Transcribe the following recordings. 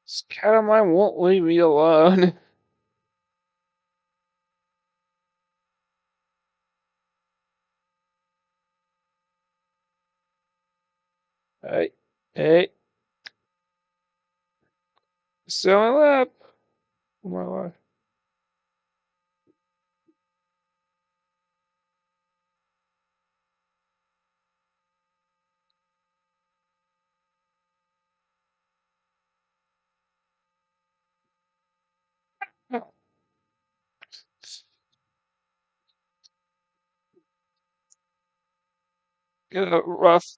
This cat of mine won't leave me alone. Hey, hey, still on my lap. Oh my life. Get a rough.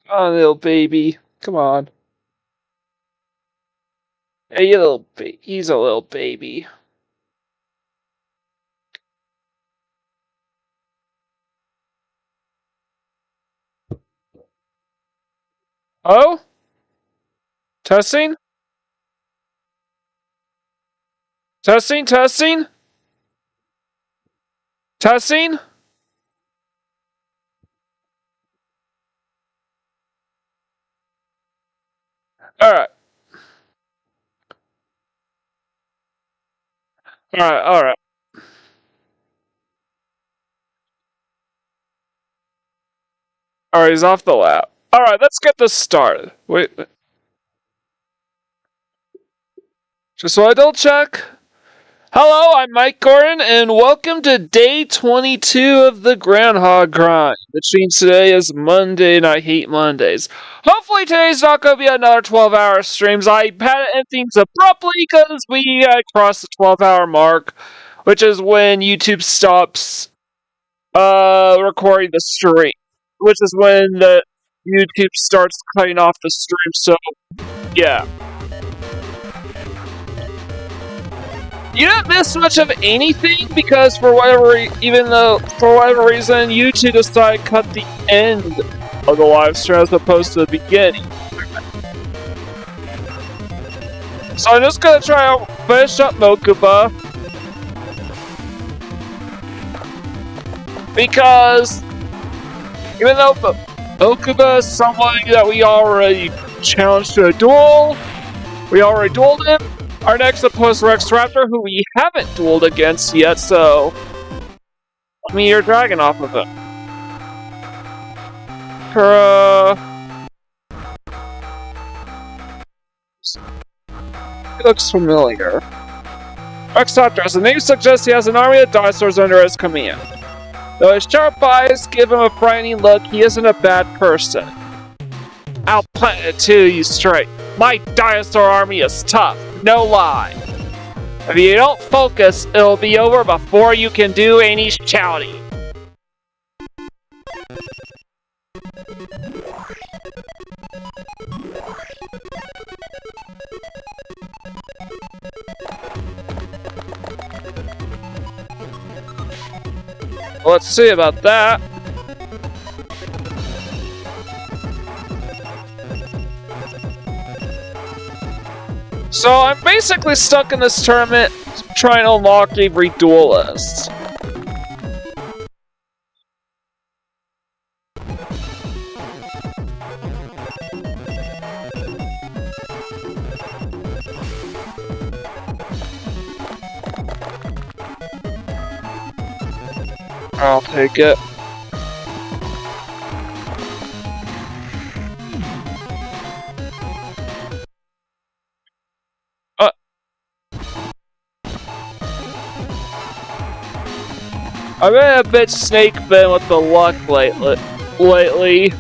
Oh, little baby. Come on. Hey, you little he's a little baby. Oh? Testing? Testing? Testing? Testing? Alright. Alright, alright. Alright, he's off the lap. Alright, let's get this started. Wait. Just so I double check. Hello, I'm Mike Gordon, and welcome to day 22 of the Groundhog Grind, which means today is Monday, and I hate Mondays. Hopefully today's not going to be another 12-hour streams. I had to end things abruptly because we crossed the 12-hour mark, which is when YouTube stops recording the stream, which is when the YouTube starts cutting off the stream, so yeah. You didn't miss much of anything because for whatever reason, YouTube decided to cut the end of the live stream as opposed to the beginning. So I'm just gonna try to finish up Mokuba. Because even though Mokuba is someone that we already challenged to a duel, we already dueled him. Our next opponent is Rex Raptor, who we haven't dueled against yet, so let me hear Dragon off of him. He looks familiar. Rex Raptor, as the name suggests, he has an army of dinosaurs under his command. Though his sharp eyes give him a frightening look, he isn't a bad person. I'll plant it to you straight. My dinosaur army is tough, no lie. If you don't focus, it'll be over before you can do any shouting. Let's see about that. So I'm basically stuck in this tournament trying to unlock every duelist. I'll take it. I've been a bit snake bitten with the luck lately.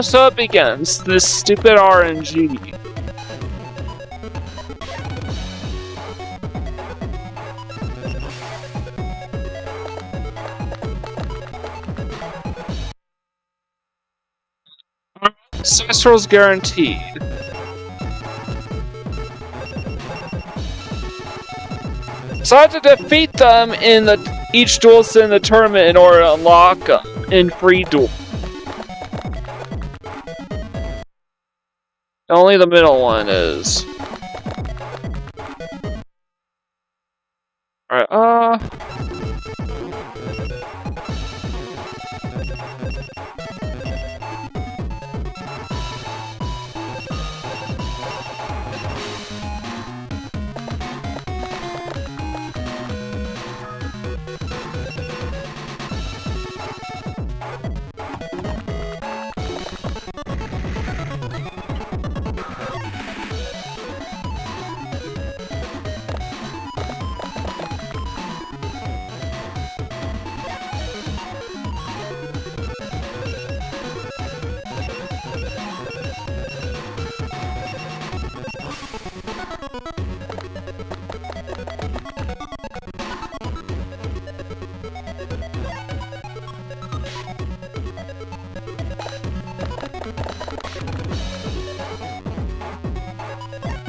So it begins. This stupid RNG. Successful's guaranteed. So I have to defeat them in each duelist in the tournament in order to unlock them in free duel. Only the middle one is. Alright,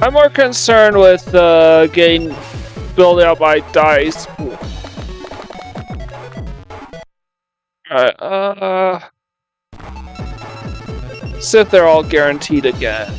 I'm more concerned with getting built out by dice. Alright, see if they're all guaranteed again.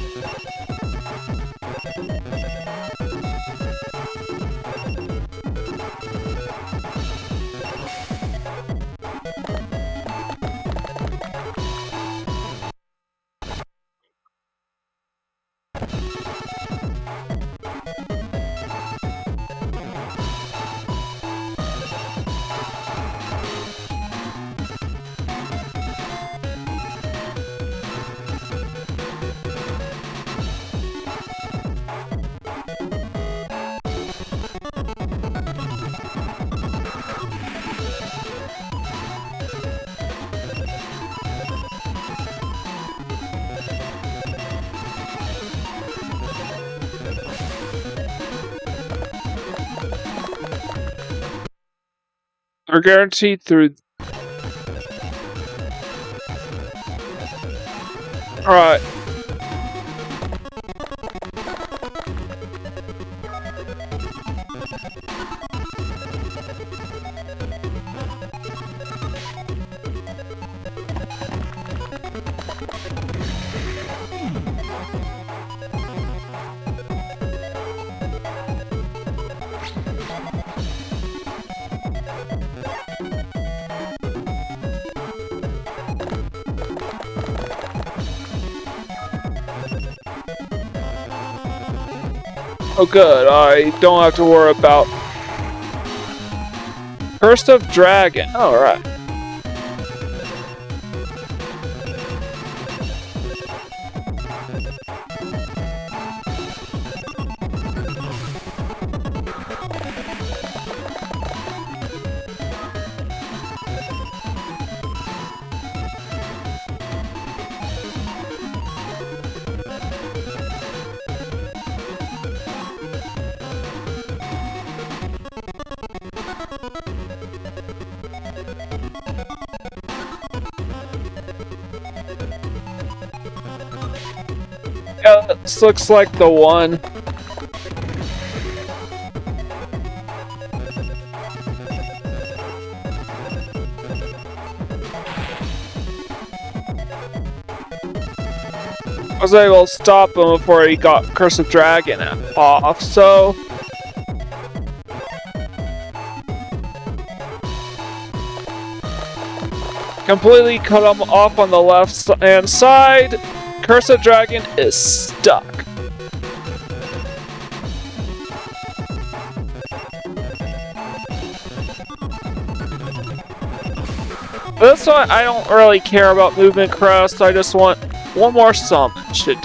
Are guaranteed through. Alright. Oh good, I don't have to worry about Curse of Dragon. Alright. Yeah, this looks like the one. I was able to stop him before he got Curse of Dragon off, so... completely cut him off on the left-hand side. Curse of Dragon is stuck. This one, I don't really care about movement crest. I just want one more summon. Should.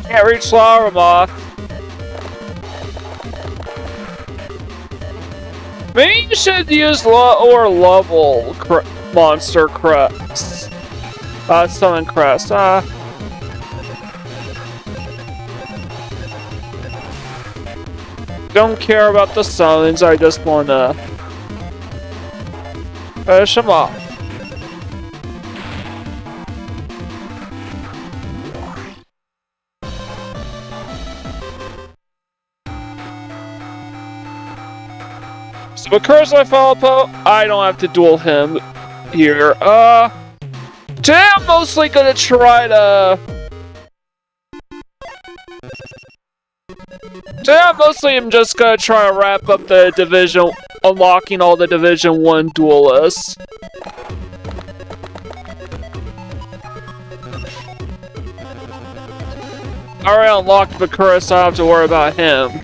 Can't reach Flower Moth. Maybe you should use lower level monster crests. Summon crest. Don't care about the summons, I just wanna finish them off. So because I follow Poe, I don't have to duel him here. Today I'm mostly gonna try to... Today I'm mostly just gonna try to wrap up the division, unlocking all the Division 1 duelists. I already unlocked Bakura, so I don't have to worry about him.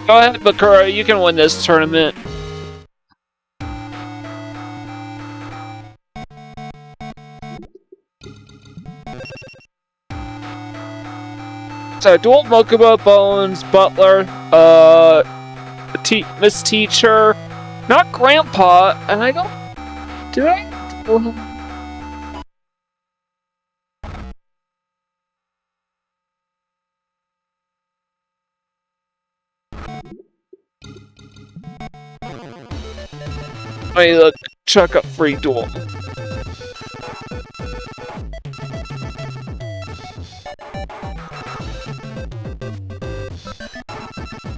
Go ahead, Bakura, you can win this tournament. So, dual Mokuba, Bones, Butler, Miss Teacher, not Grandpa, and I don't... Did I duel him? Let me look, check up free duel.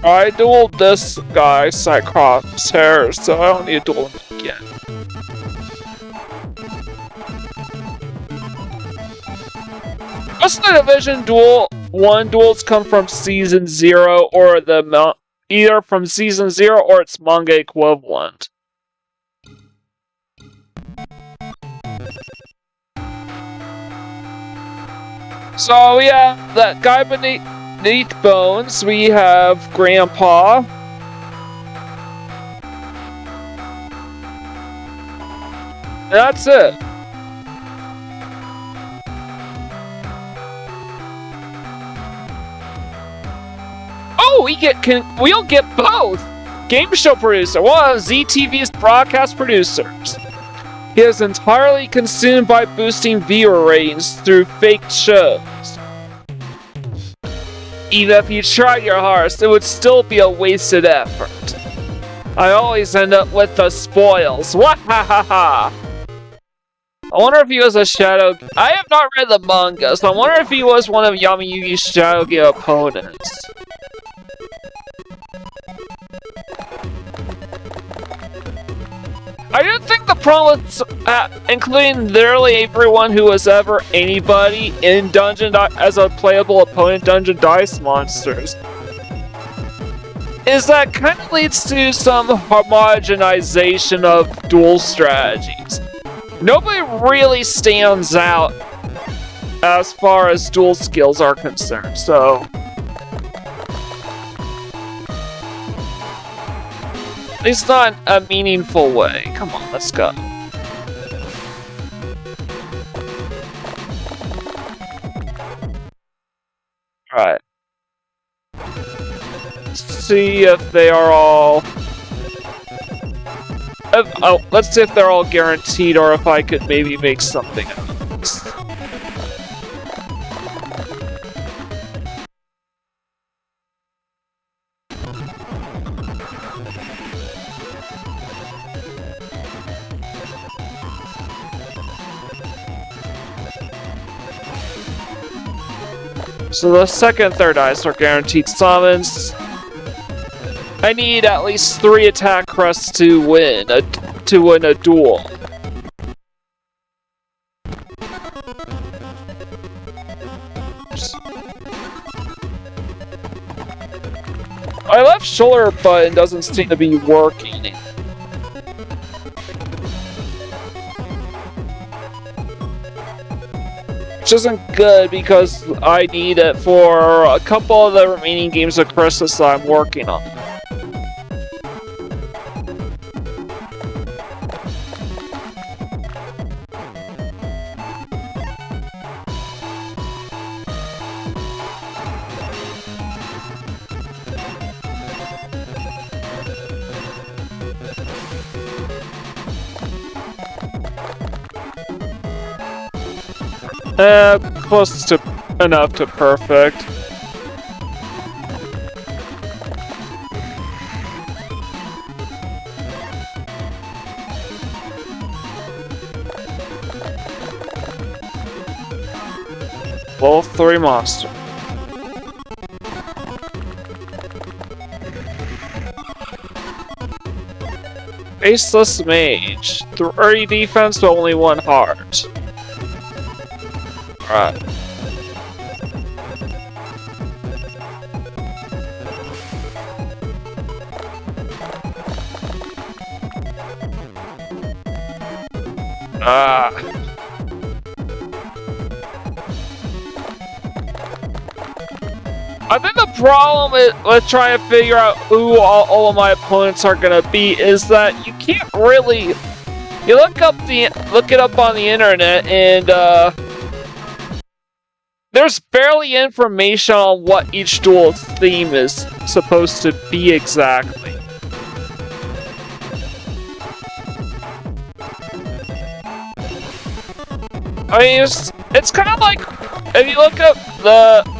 I dueled this guy, Cyclops Hair, so I don't need to duel him again. Most of the Division 1 duels come from Season 0 or either from Season 0 or its manga equivalent. So we have that guy beneath Bones, we have Grandpa. And that's it. Oh, we'll get both! Game show producer, one of ZTV's broadcast producers. He is entirely consumed by boosting viewer ratings through fake shows. Even if you tried your hardest, it would still be a wasted effort. I always end up with the spoils. Wahahaha! I wonder if he was a Shadow... I have not read the manga, so I wonder if he was one of Yamayugi's Shadow Game opponents. I didn't think the problem with including literally everyone who was ever anybody in as a playable opponent Dungeon Dice Monsters is that kind of leads to some homogenization of duel strategies. Nobody really stands out as far as duel skills are concerned, so... At least not a meaningful way. Come on, let's go. Alright. Let's see if they are all... let's see if they're all guaranteed or if I could maybe make something out of this. So the second and third dice are guaranteed summons. I need at least 3 attack crusts to win a duel. My left shoulder button doesn't seem to be working. Which isn't good because I need it for a couple of the remaining games of Christmas that I'm working on. Close to enough to perfect. Level 3 monster. Faceless mage. 30 defense, but only 1 heart. Alright. I think the problem with trying to figure out who all of my opponents are gonna be is that you can't really. You look it up on the internet, and there's barely information on what each duel's theme is supposed to be exactly. I mean, it's kind of like if you look up the.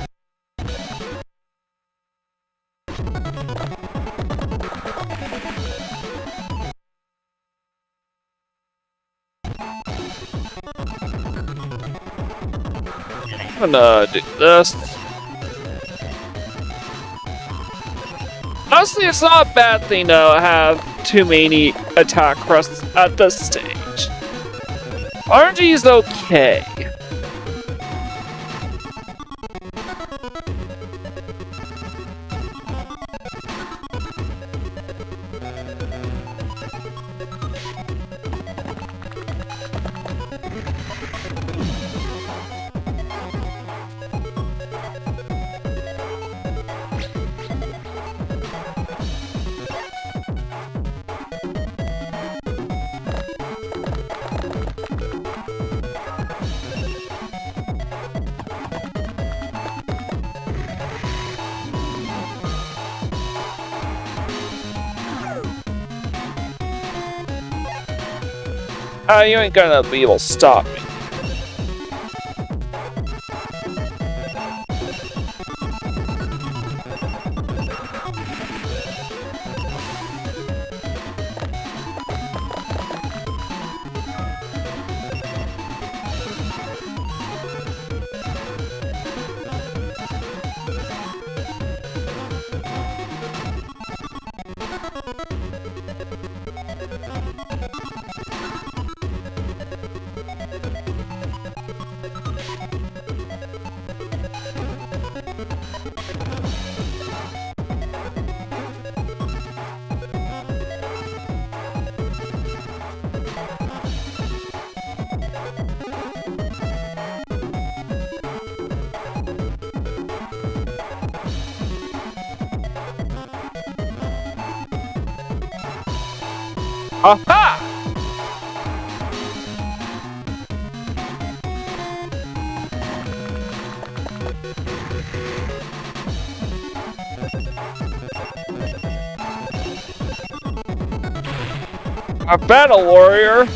I'm gonna do this. Honestly, it's not a bad thing to have too many attack crests at this stage. RNG is okay. You ain't gonna be able to stop me. Aha! A battle warrior.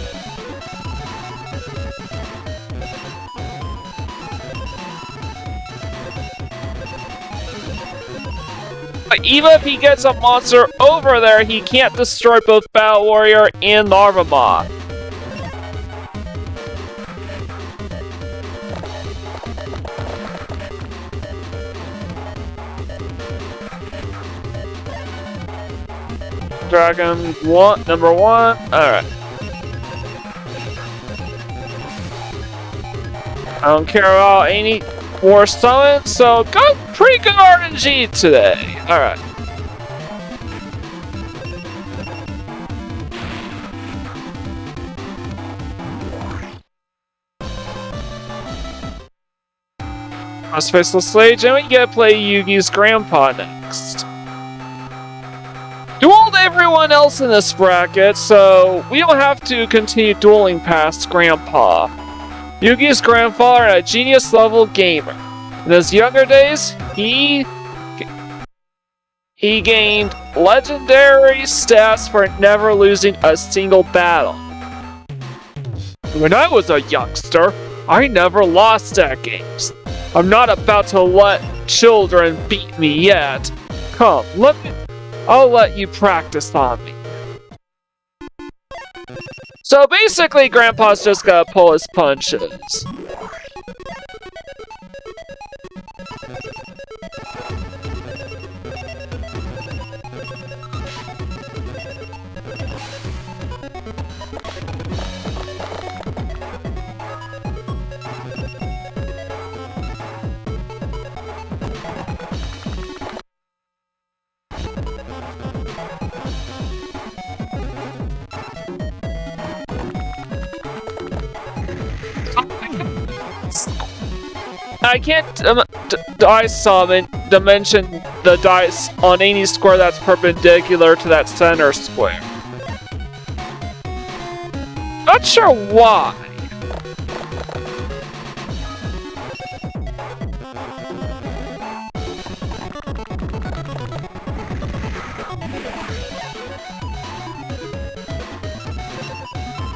But even if he gets a monster over there, he can't destroy both Battle Warrior and Larva Moth. Dragon number 1. Alright. I don't care about any more summons, so pretty good RNG today. Alright. Grandpa's faceless stage, and we get to play Yugioh's grandpa next. Dueled everyone else in this bracket, so we don't have to continue dueling past Grandpa. Yugioh's grandfather, a genius-level gamer. In his younger days, he gained legendary stats for never losing a single battle. When I was a youngster, I never lost at games. I'm not about to let children beat me yet. Come, I'll let you practice on me. So basically, Grandpa's just gotta pull his punches. I can't dice summon dimension the dice on any square that's perpendicular to that center square. Not sure why.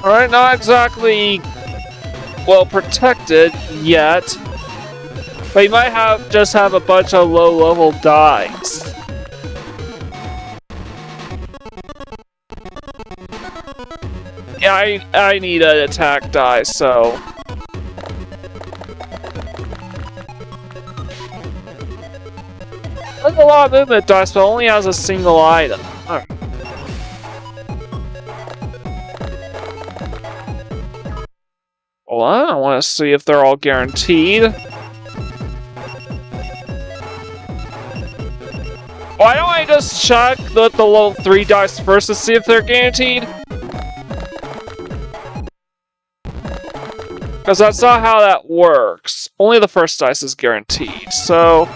Alright, not exactly well protected yet. But you might just have a bunch of low-level dice. Yeah, I need an attack die, so... There's a lot of movement dice, but only has a single item. Alright. Hold on, I want to see if they're all guaranteed. Why don't I just check the level 3 dice first to see if they're guaranteed? Because that's not how that works. Only the first dice is guaranteed, so...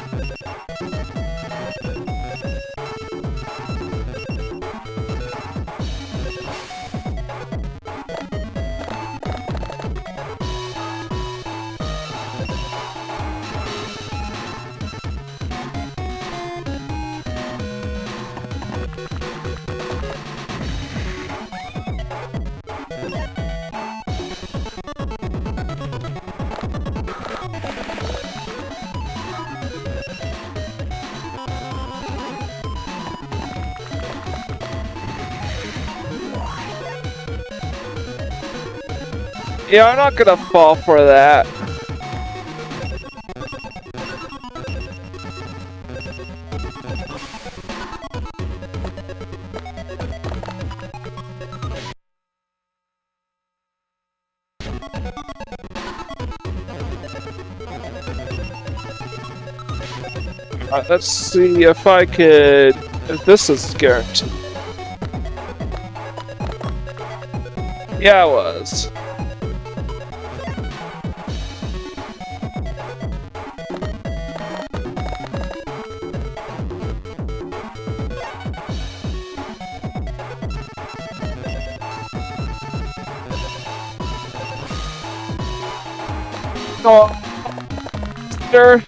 Yeah, I'm not gonna fall for that. Alright, let's see if I could... if this is guaranteed. Yeah, it was. Oh, sir.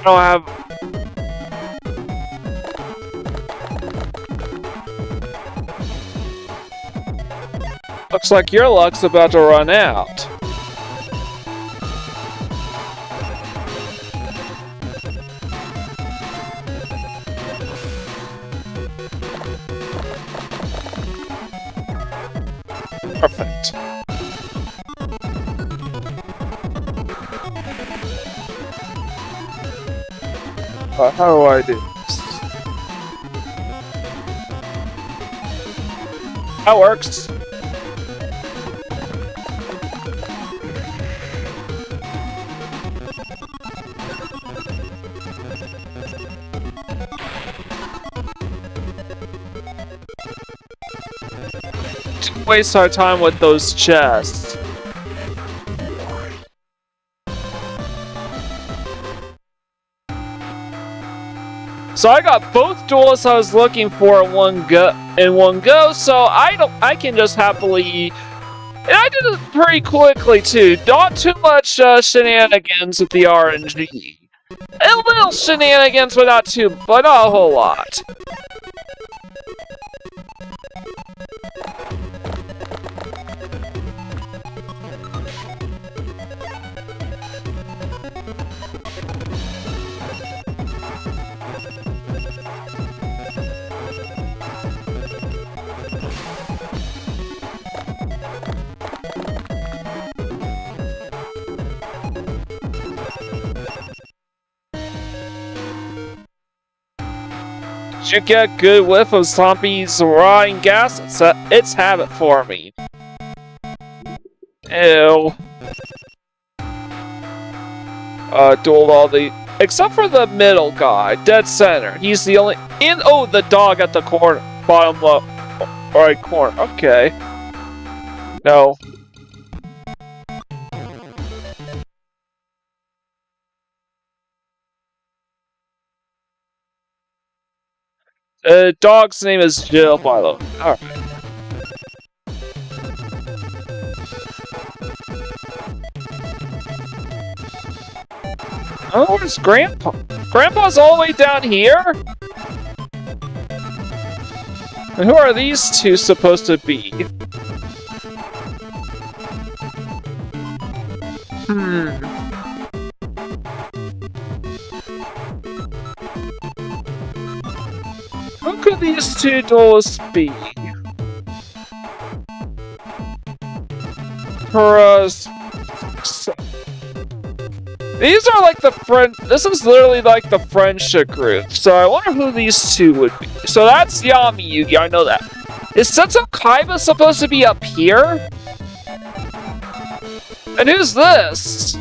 I don't have... Looks like your luck's about to run out. Perfect. How do I do this? That works. Don't waste our time with those chests. So I got both duelists I was looking for in one go, so I can just happily, and I did it pretty quickly too. Not too much shenanigans with the RNG. A little shenanigans, but not a whole lot. Did you get good whiff of zombies rotting gas? It's habit for me. Ew. Dueled all the... Except for the middle guy, dead center. He's the only... Oh, the dog at the corner. Bottom left. Right corner. Okay. No. Dog's name is Jill, by the way. Alright. Oh, where's Grandpa? Grandpa's all the way down here? And who are these two supposed to be? Who could these two duelists be? These are like the friend. This is literally like the friendship group. So I wonder who these two would be. So that's Yami Yugioh. I know that. Is Setsu Kaiba supposed to be up here? And who's this?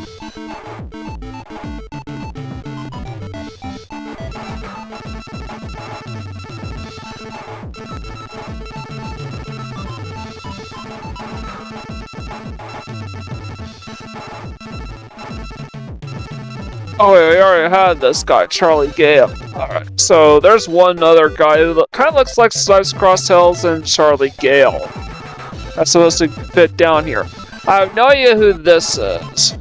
Oh, wait, we already had this guy, Charlie Gale. Alright, so there's one other guy who kind of looks like Stripes Cross Hills and Charlie Gale. That's supposed to fit down here. I have no idea who this is.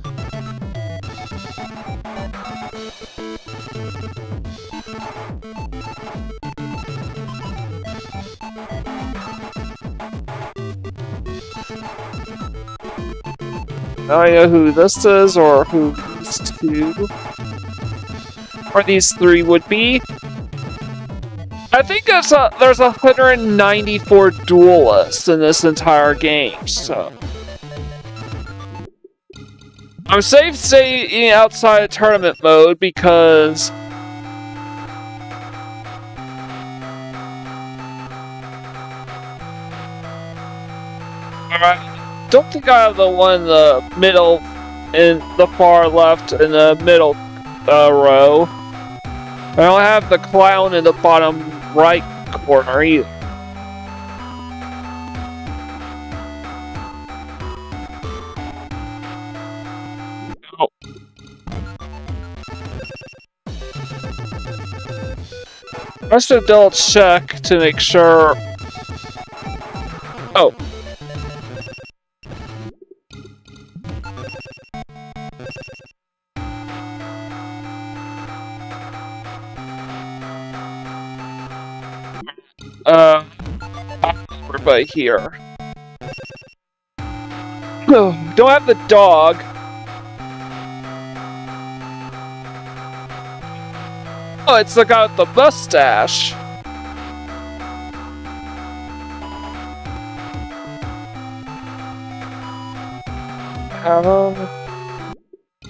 No idea who this is or who these two or these three would be. I think there's 194 duelists in this entire game, so I'm safe staying outside of tournament mode because I don't think I have the one in the middle, in the far left, in the middle row. I don't have the clown in the bottom right corner either. Oh. I should double check to make sure. Oh. We're by here. don't have the dog. Oh, it's the guy with the mustache.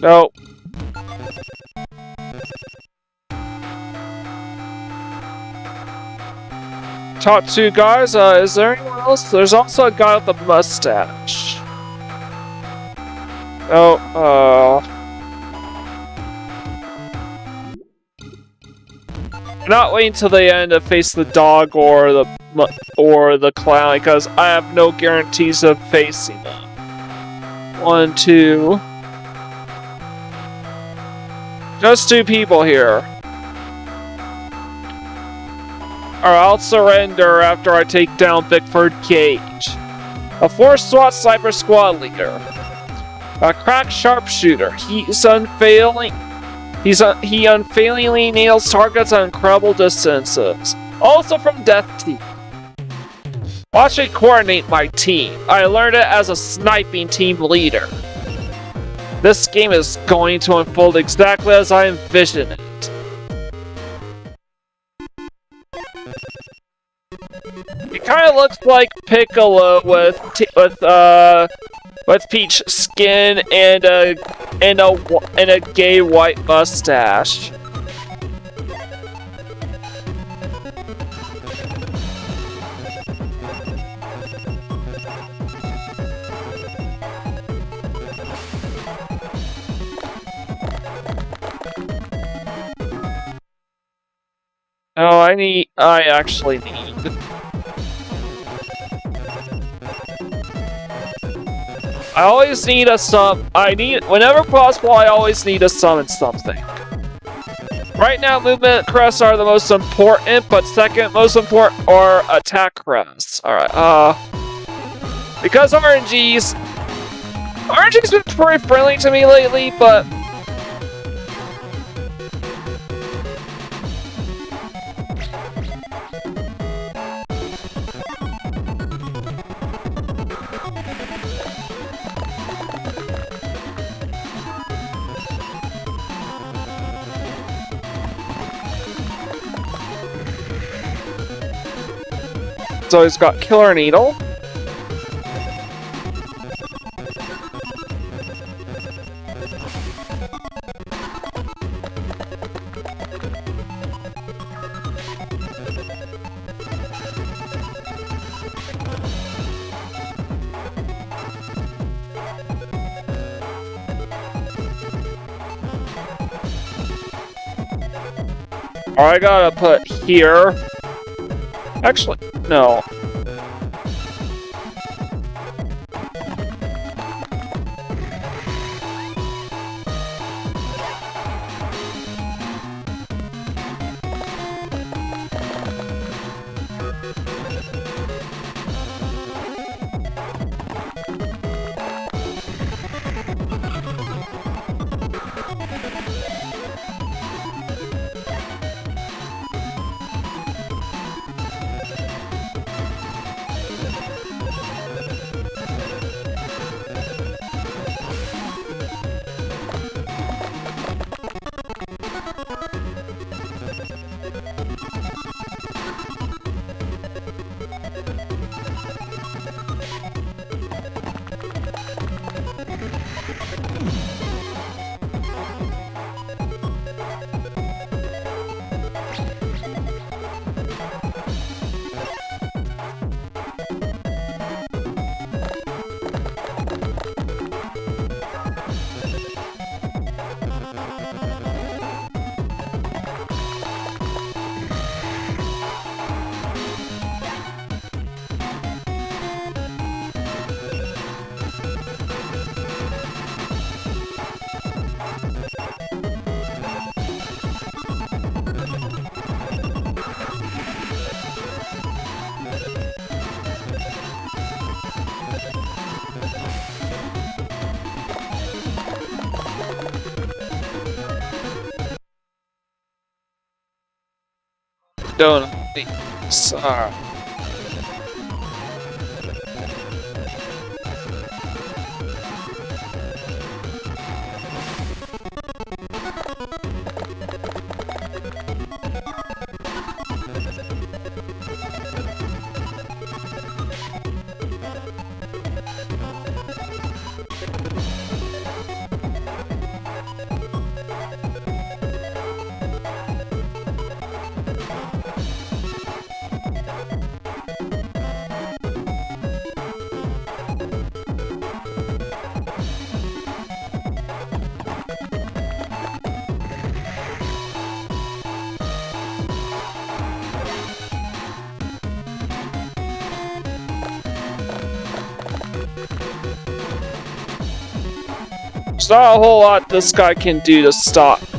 No. Top two guys, is there anyone else? There's also a guy with a mustache. Oh, I'm not waiting till the end to face the dog or the clown because I have no guarantees of facing them. 1, 2. Just 2 people here. Alright, I'll surrender after I take down Bickford Cage. A 4 SWAT sniper squad leader. A crack sharpshooter. He unfailingly nails targets at incredible distances. Also from Death Team. Watch me coordinate my team. I learned it as a sniping team leader. This game is going to unfold exactly as I envisioned it. It kind of looks like Piccolo with peach skin and a gay white mustache. Oh, I actually need. I always need a whenever possible, I always need to summon something. Right now, movement crests are the most important, but second most important are attack crests. Alright, because RNG's been pretty friendly to me lately, but so he's got Killer Needle. I gotta put here. Actually, no. Donuts. There's not a whole lot this guy can do to stop me.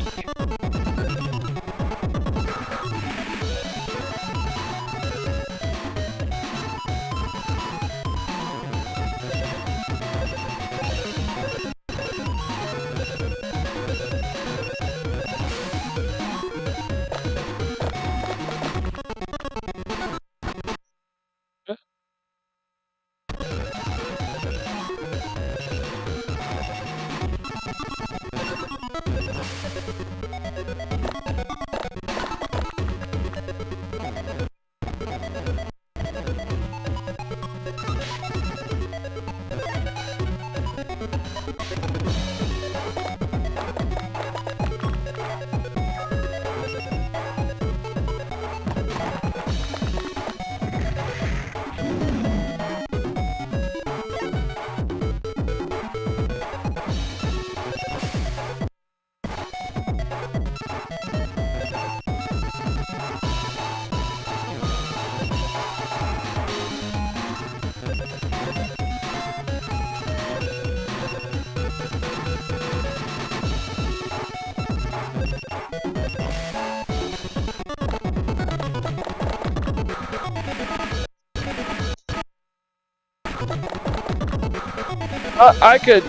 I could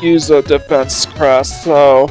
use a defense crest, so...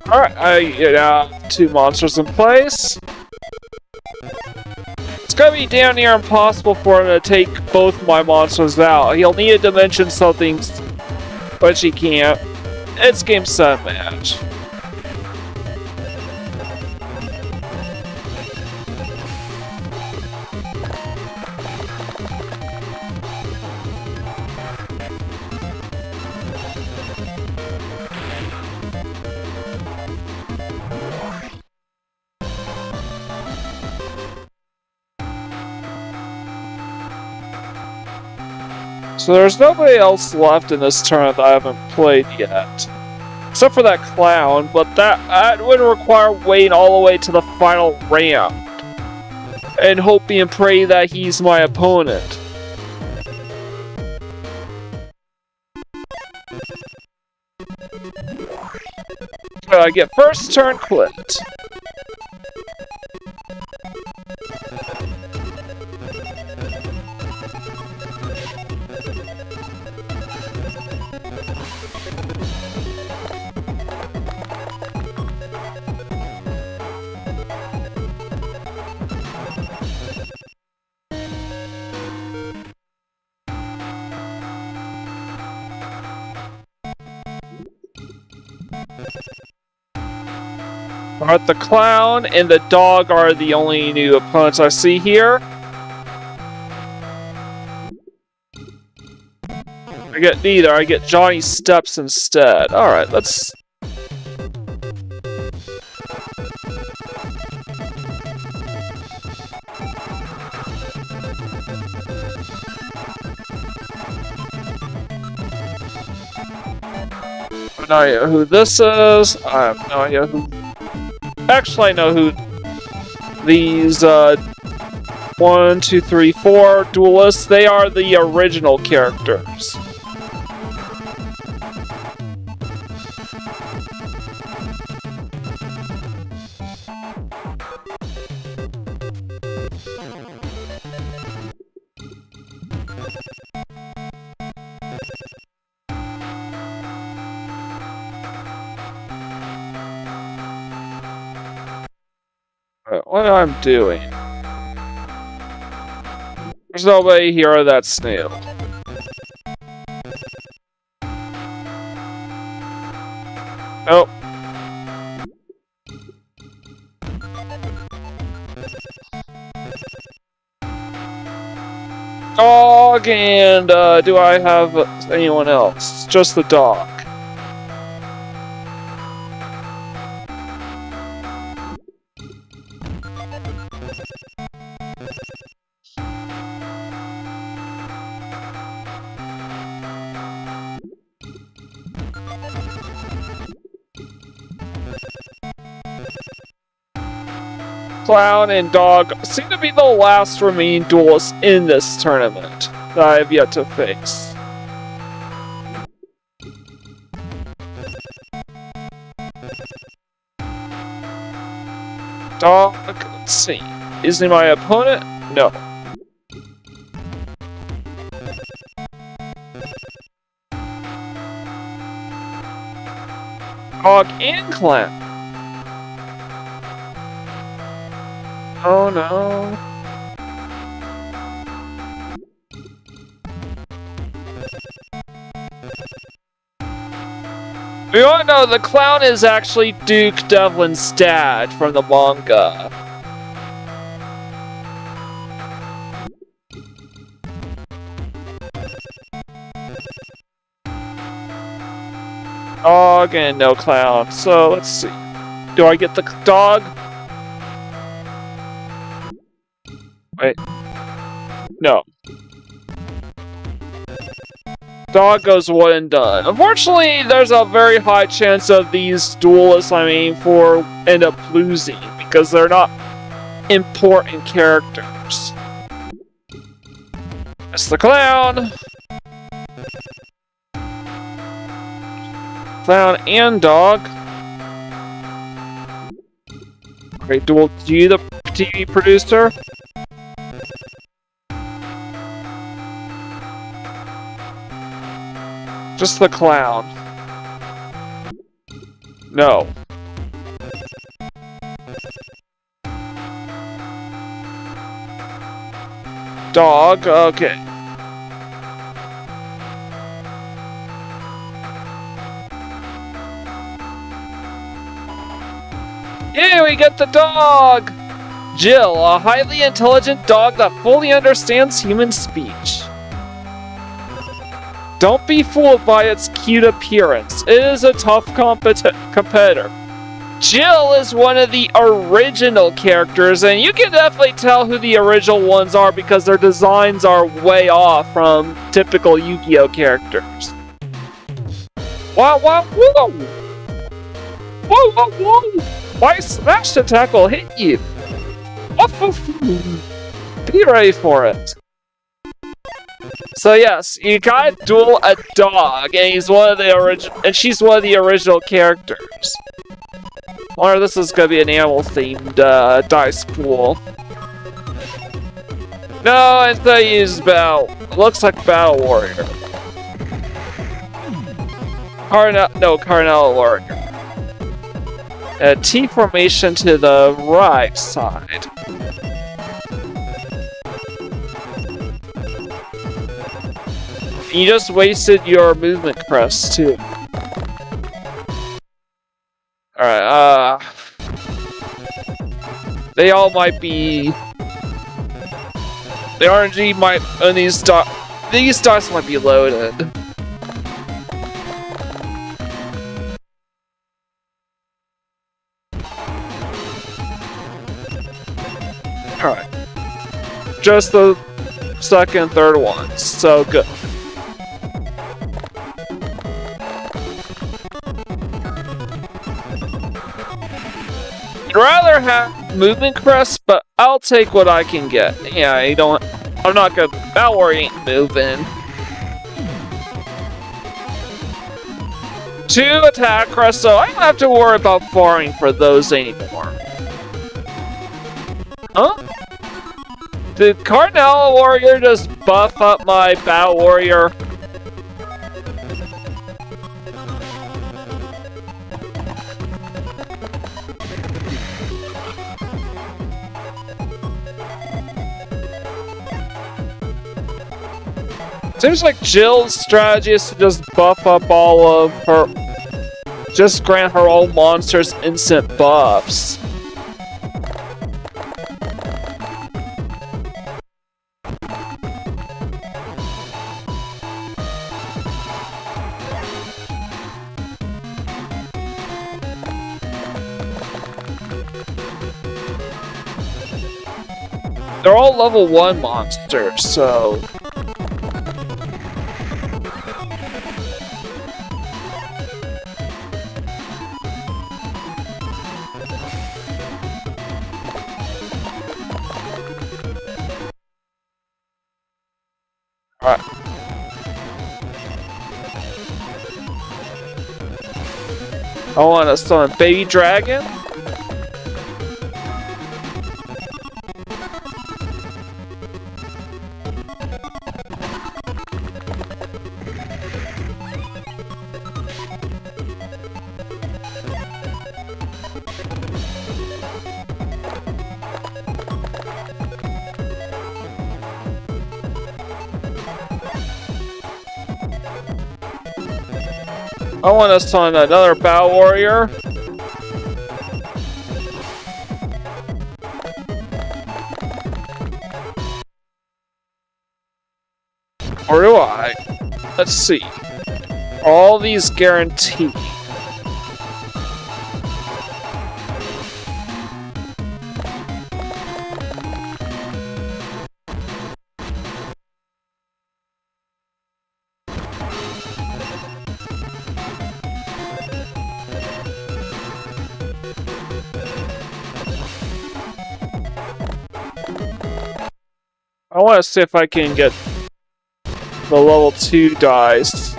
Alright, I get 2 monsters in place. It's gonna be damn near impossible for him to take both my monsters out. He'll need a dimension something, which he can't. It's game, set, match. So there's nobody else left in this tournament that I haven't played yet. Except for that clown, but that would require waiting all the way to the final round. And hoping and praying that he's my opponent. I get first turn quit. Alright, the clown and the dog are the only new opponents I see here. I get neither, I get Johnny Steps instead. Alright, let's... I have no idea who this is. I have no idea who... Actually, I know who these 1, 2, 3, 4 duelists. They are the original characters. What I'm doing? There's no way here that's snail. Nope. Dog and do I have anyone else? Just the dog. Clown and dog seem to be the last remaining duelists in this tournament that I have yet to face. Dog, let's see. Is he my opponent? No. Dog and clown. Oh no. We all know the clown is actually Duke Devlin's dad from the manga. Dog and no clown. So let's see. Do I get the dog? Wait. No. Dog goes one and done. Unfortunately, there's a very high chance of these duelists I'm aiming for end up losing because they're not important characters. It's the clown. Clown and dog. Great duel. You the TV producer? Just the clown. No. Dog, okay. Yeah, we get the dog! Jill, a highly intelligent dog that fully understands human speech. Don't be fooled by its cute appearance. It is a tough competitor. Jill is one of the original characters, and you can definitely tell who the original ones are because their designs are way off from typical Yu-Gi-Oh characters. Wow, wow, whoa! Whoa, whoa, whoa! Why smash attack will hit you? Be ready for it. So yes, you gotta duel a dog, and he's one of the and she's one of the original characters. I wonder if this is gonna be an animal-themed dice pool. No, instead I use looks like Battle Warrior. Carnell Warrior. T formation to the right side. You just wasted your movement press, too. Alright, they all might be... The RNG might... And these dice might be loaded. Alright. Just the second and third ones, so good. I'd rather have movement crest, but I'll take what I can get. Yeah, I'm not gonna... Battle Warrior ain't moving. 2 attack crest, so I don't have to worry about farming for those anymore. Huh? Did Cardinal Warrior just buff up my Battle Warrior? Seems like Jill's strategy is to just buff up all of her... Just grant her own monsters instant buffs. They're all level 1 monsters, so... Alright. I want to summon Baby Dragon. I want to summon another Battle Warrior. Or do I? Let's see. All these guaranteed. I want to see if I can get the level 2 dice.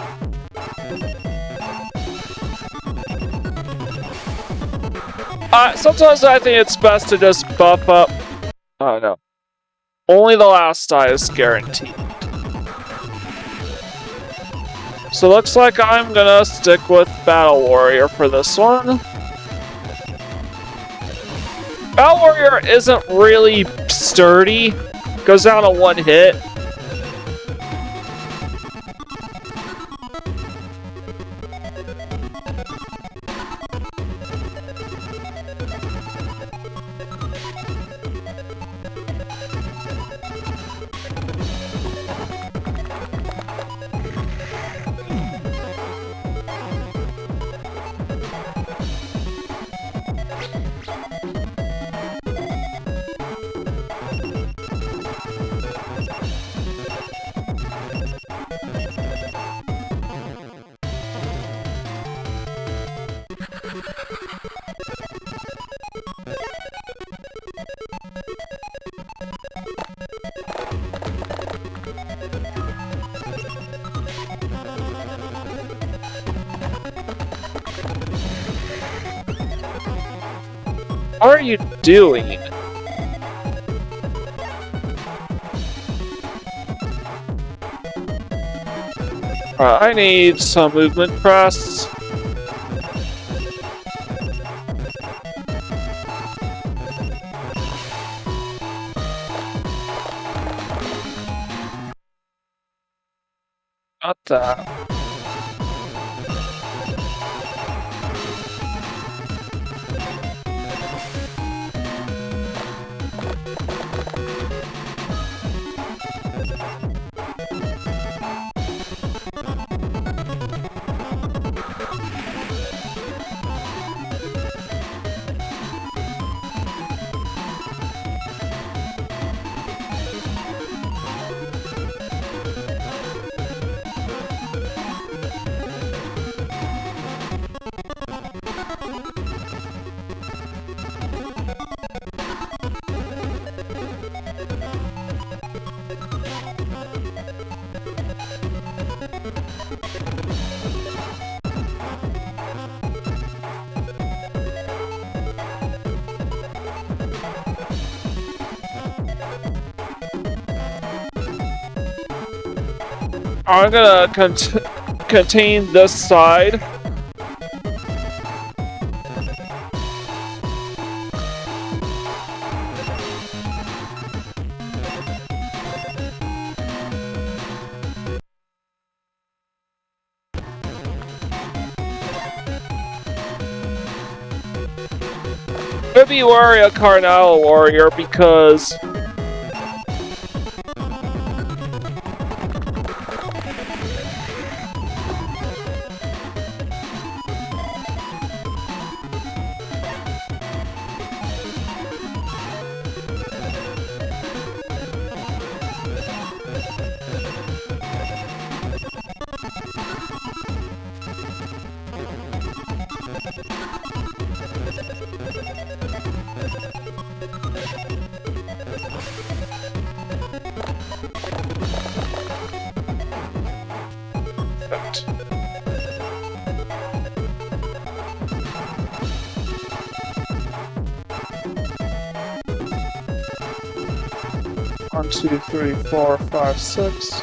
Sometimes I think it's best to just buff up. Oh no. Only the last die is guaranteed. So looks like I'm gonna stick with Battle Warrior for this one. Battle Warrior isn't really sturdy. Goes down on 1 hit. What are you doing? I need some movement press. Not that. I'm gonna contain this side. Could be worry a Carnal warrior because One, two, three, four, five, six.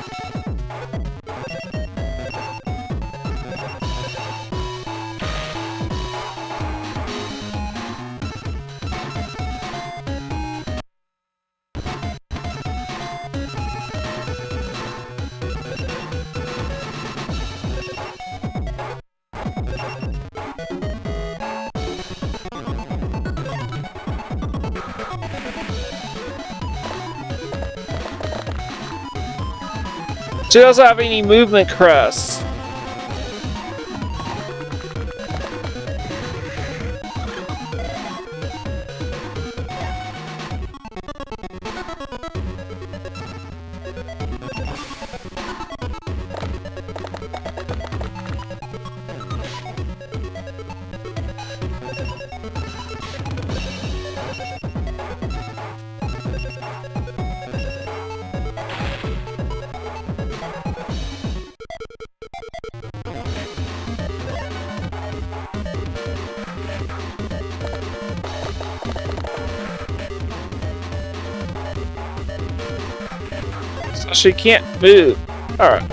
She doesn't have any movement crests. So she can't move. Alright.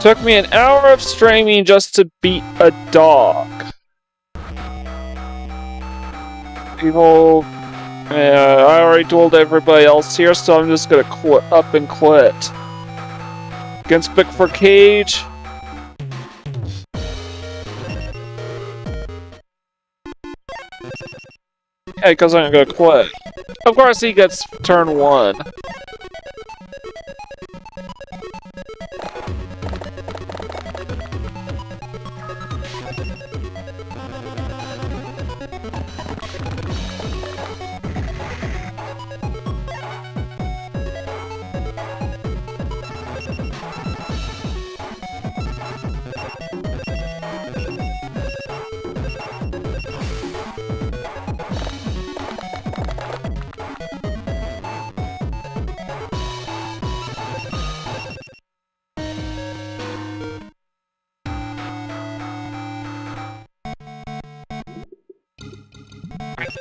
Took me an hour of streaming just to beat a dog. People... Yeah, I already told everybody else here, so I'm just gonna quit up and quit. Against Bigford Cage. Yeah, because I'm gonna quit. Of course he gets turn 1.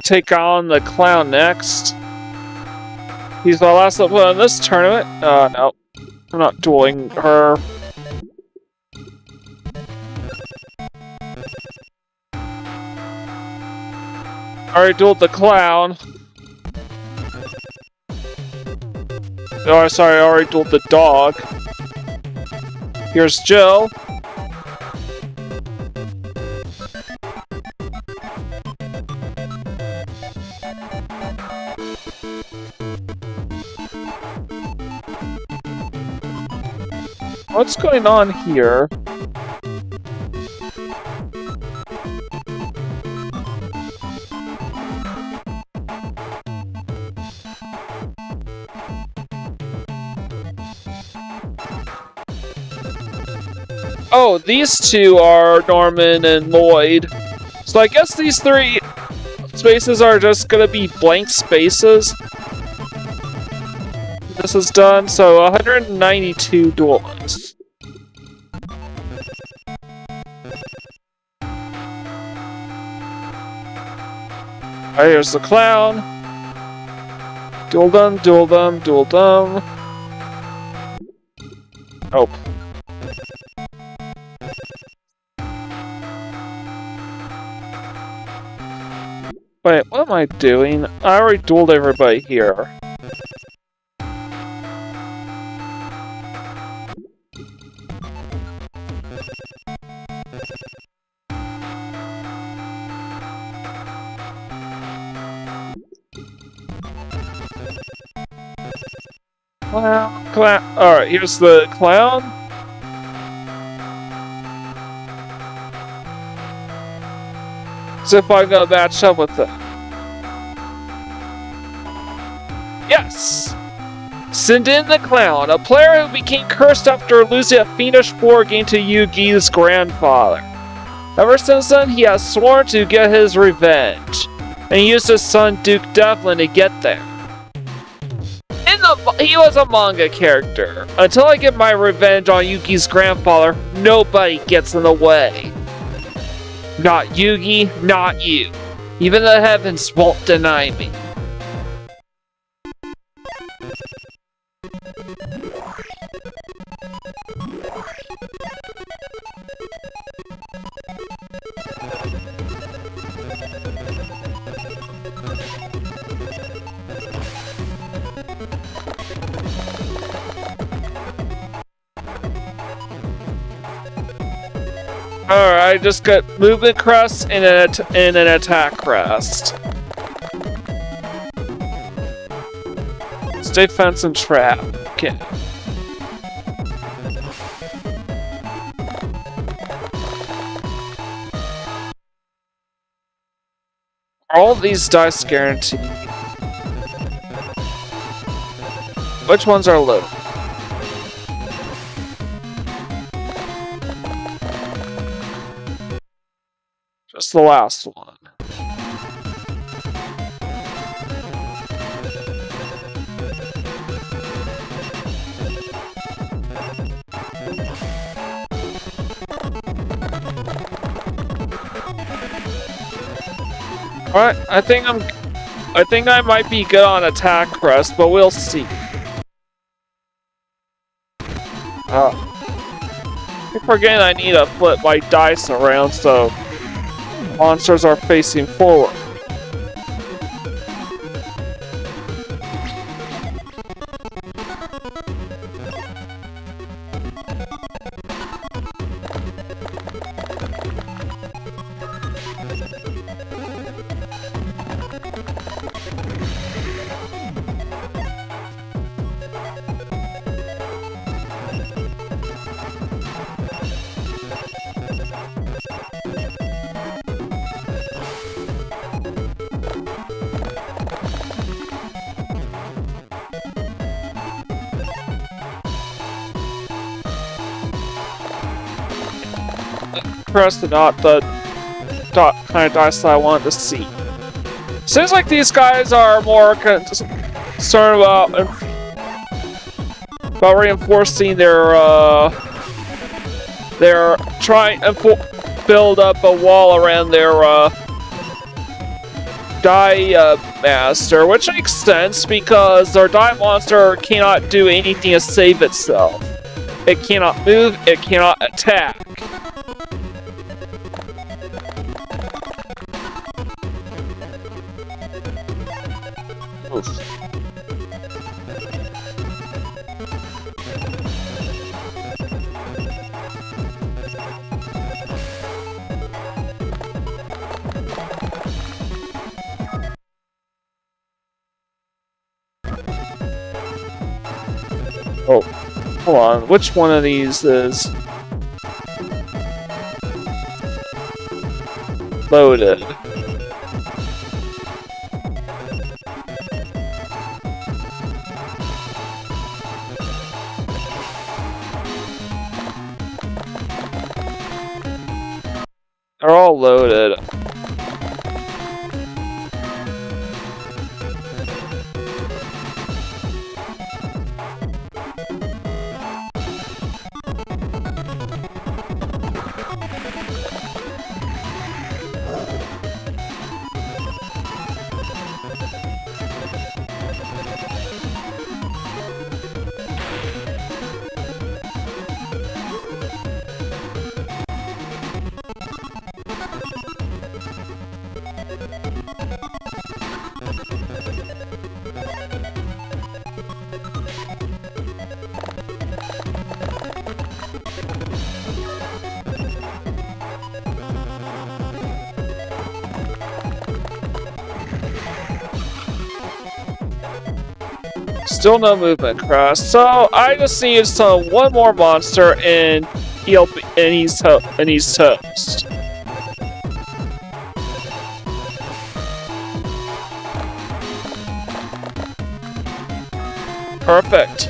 Take on the clown next. He's my last opponent in this tournament. No. I'm not dueling her. Already dueled the clown. Oh, sorry, I already dueled the dog. Here's Jill. What's going on here? Oh, these two are Norman and Lloyd. So I guess these 3 spaces are just gonna be blank spaces. This is done, so 192 duelists. Alright, here's the clown. Duel them, duel them, duel them. Oh. Wait, what am I doing? I already dueled everybody here. Clown. Alright, here's the clown. So if I'm gonna match up with them. Yes! Send in the clown, a player who became cursed after losing a fiendish war game to Yugioh's grandfather. Ever since then, he has sworn to get his revenge, and he used his son Duke Devlin to get there. He was a manga character. Until I get my revenge on Yugi's grandfather, nobody gets in the way. Not Yugi, not you. Even the heavens won't deny me. Alright, I just got movement crest and an attack crest. Stay fence and trap. Okay. Are all these dice guaranteed? Which ones are low? Just the last one. Alright, I think I might be good on attack crest, but we'll see. I keep forgetting I need to flip my dice around so monsters are facing forward. Press not the kind of dice that I wanted to see. Seems like these guys are more concerned about reinforcing their trying to build up a wall around their die master, which makes sense because their die monster cannot do anything to save itself. It cannot move, it cannot attack. Oof. Oh, hold on. Which one of these is loaded? They're all loaded. Still no movement cross, so I just need one more monster and he's toast. Perfect.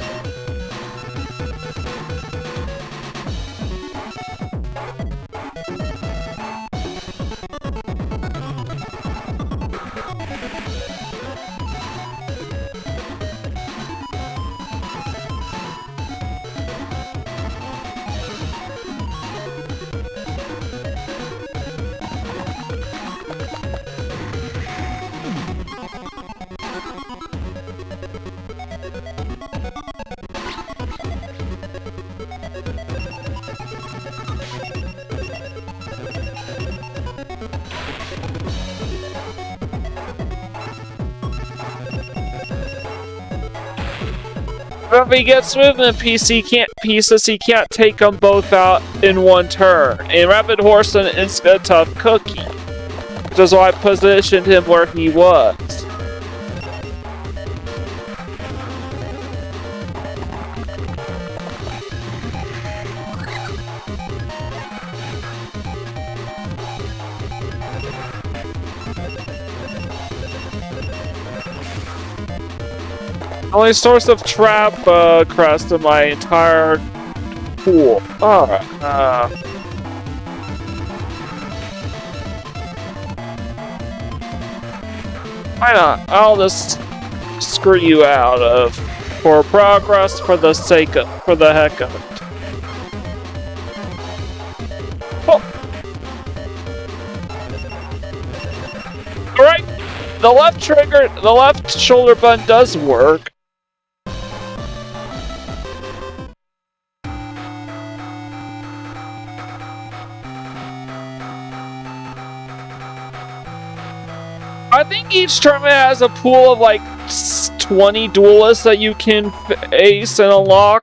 If he gets movement pieces, he can't take them both out in one turn. And Rapid Horse is a tough cookie, which is why I positioned him where he was. Only source of trap crest in my entire pool. Alright, why not? I'll just screw you out for progress for the heck of it. Oh. Alright, the left shoulder button does work. I think each tournament has a pool of like 20 duelists that you can ace and unlock.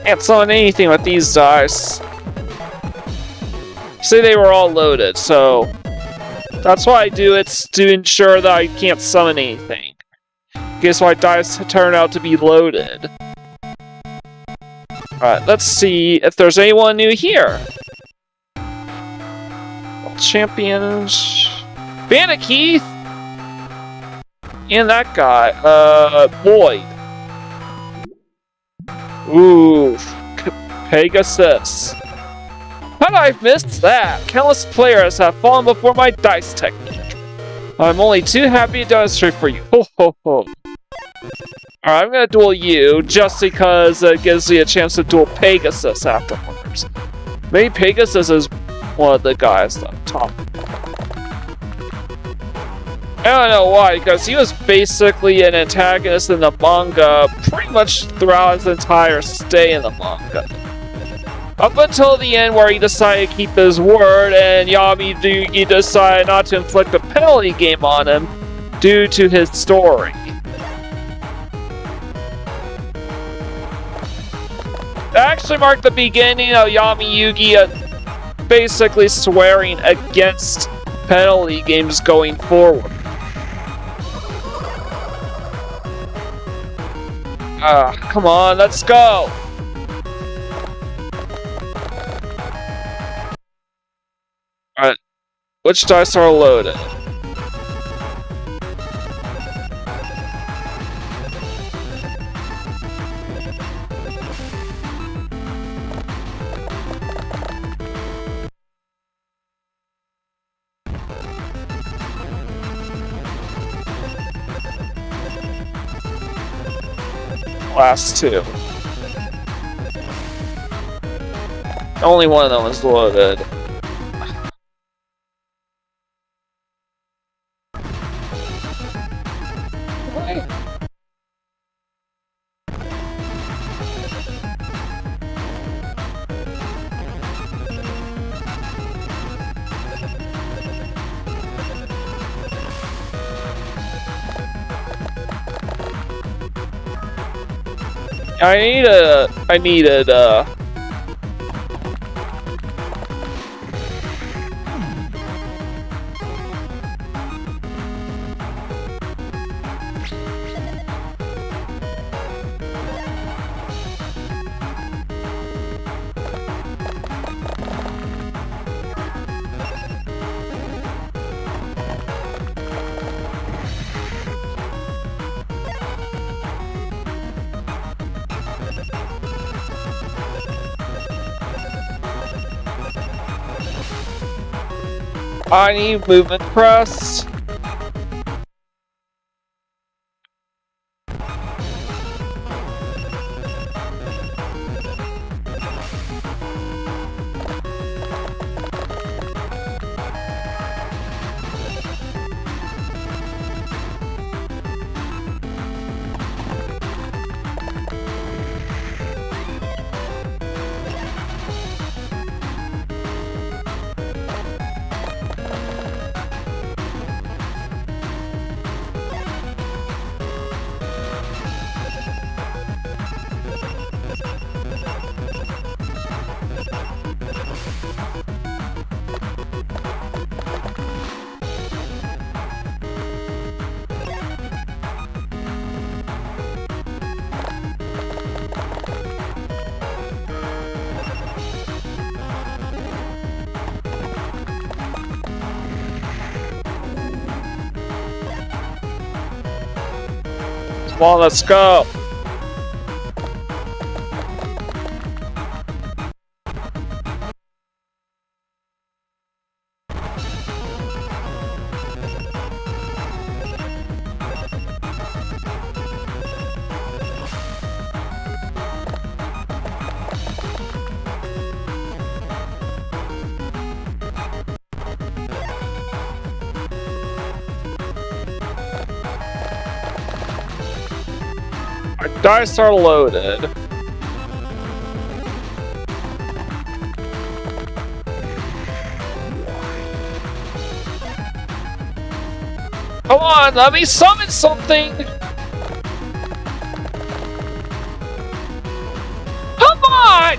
Can't summon anything with these dice. Say they were all loaded, so that's why I do it, to ensure that I can't summon anything. Guess why dice turn out to be loaded. Alright, let's see if there's anyone new here. Champions. Bandit Keith! And that guy, Lloyd. Ooh, Pegasus. How did I miss that? Countless players have fallen before my dice technique. I'm only too happy to demonstrate for you. Ho ho ho. Alright, I'm gonna duel you just because it gives me a chance to duel Pegasus afterwards. Maybe Pegasus is one of the guys on top. I don't know why, because he was basically an antagonist in the manga pretty much throughout his entire stay in the manga. Up until the end where he decided to keep his word and Yugioh decided not to inflict a penalty game on him due to his story. It actually marked the beginning of Yugioh basically swearing against penalty games going forward. Come on, let's go! Alright, which dice are loaded? Last two. Only one of them was loaded. I needed I need movement press. Come on, let's go. Our dice are loaded. Come on, let me summon something! Come on!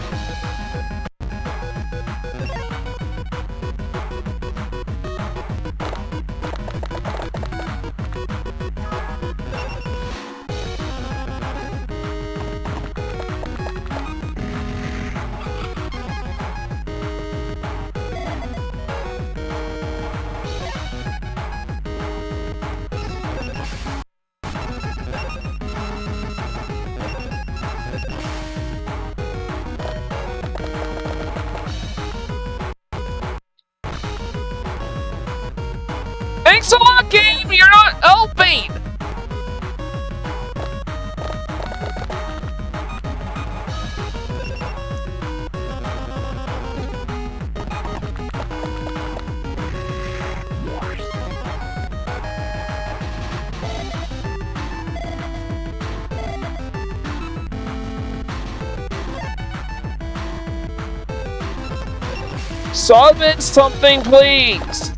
Thanks a lot, game! You're not helping! Summon something, please!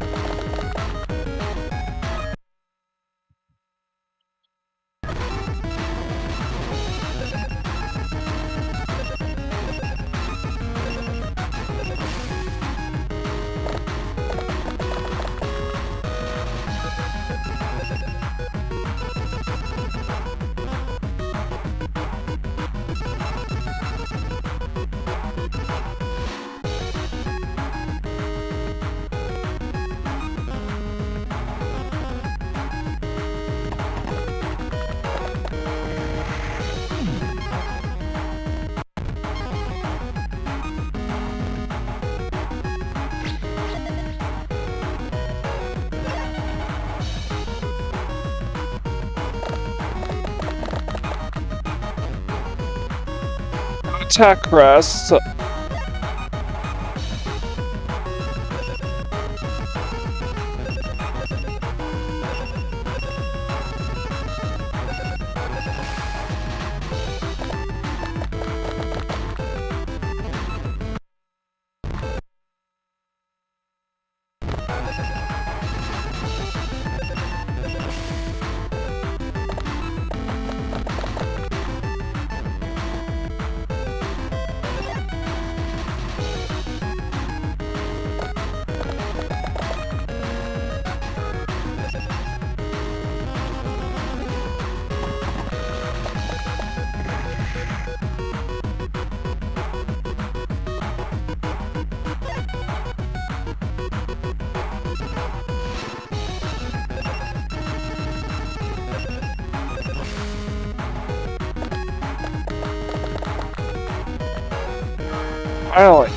Attack rest. Finally.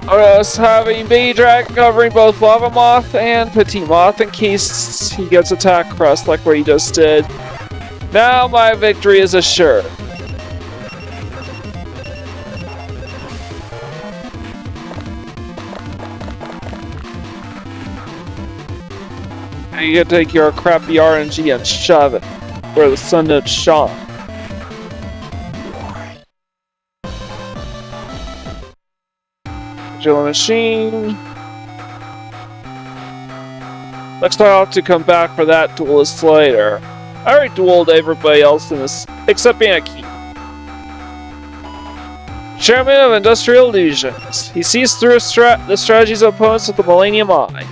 Us having Baby Dragon covering both Lava Moth and Petite Moth in case he gets attack crust like what he just did. Now my victory is assured. You can take your crappy RNG and shove it where the sun don't shine. Machine. Next time I'll have to come back for that duelist later. I already dueled everybody else in this, except Anki. Chairman of Industrial Illusions. He sees through the strategies of opponents with the Millennium Eye.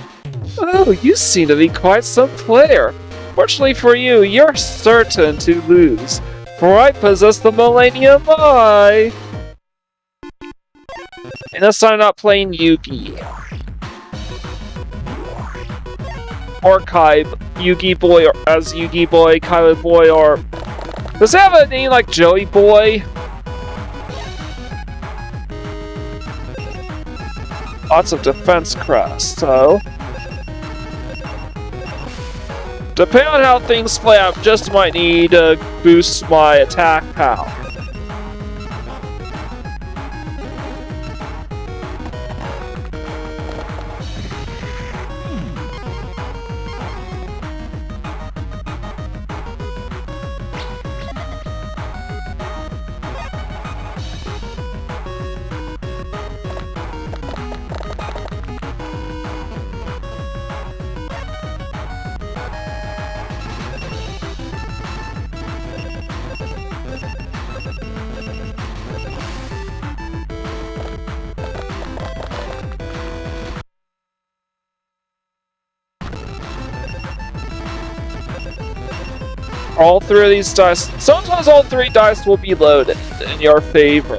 Oh, you seem to be quite some player. Fortunately for you, you're certain to lose, for I possess the Millennium Eye. And this time I'm not playing Yugi. Or Kai, Yugi Boy, or as Yugi Boy, Kylie Boy, or... Does it have a name like Joey Boy? Lots of defense crest, so... Depending on how things play out, just might need to boost my attack power. All three of these dice, sometimes all three dice will be loaded in your favor.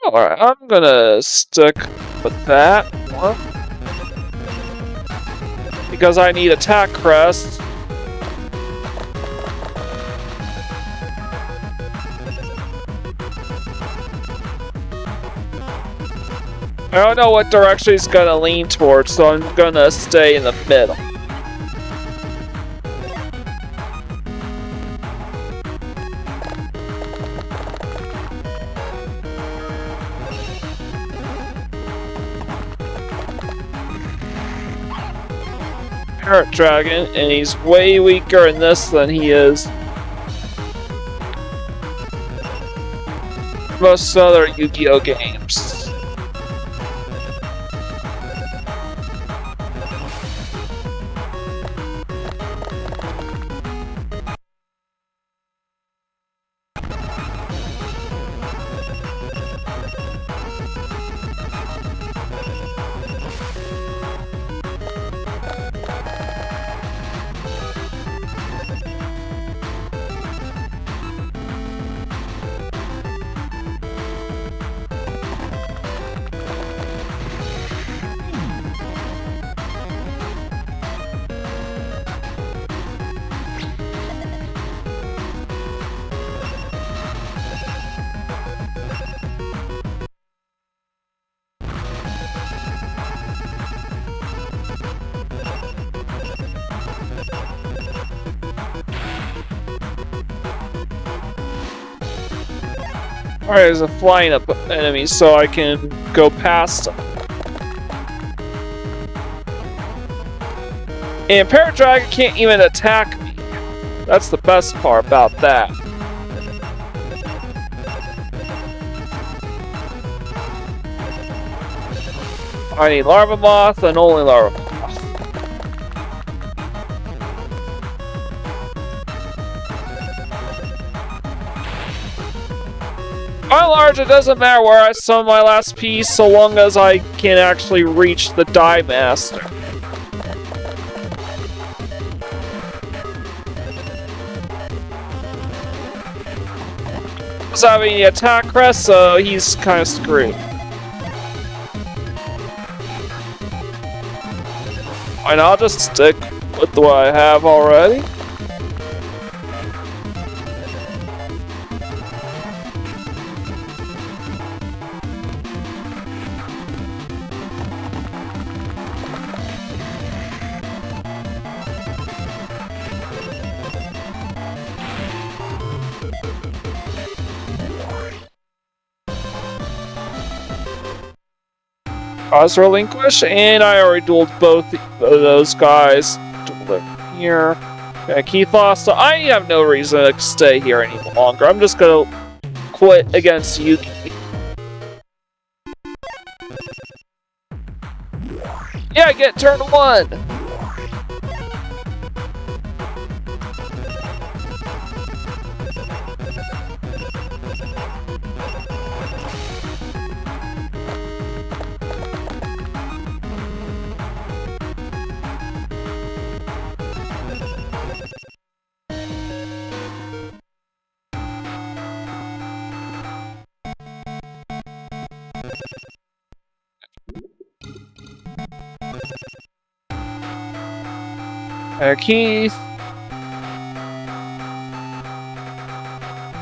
Alright, I'm gonna stick with that one. Because I need attack crest. I don't know what direction he's gonna lean towards, so I'm gonna stay in the middle. Parrot Dragon, and he's way weaker in this than he is most other Yu-Gi-Oh games. Alright, there's a flying up enemy, so I can go past him. And Paradragon can't even attack me. That's the best part about that. I need Larva Moth and only Larva Moth. By and large, it doesn't matter where I summon my last piece so long as I can actually reach the Die Master. He's having the attack crest, so he's kind of screwed. And I'll just stick with what I have already. Cause relinquish, and I already dueled both of those guys. Duel here. Okay, Keith lost, so I have no reason to stay here any longer. I'm just gonna quit against Yugi. Yeah, I get turn 1! Keith.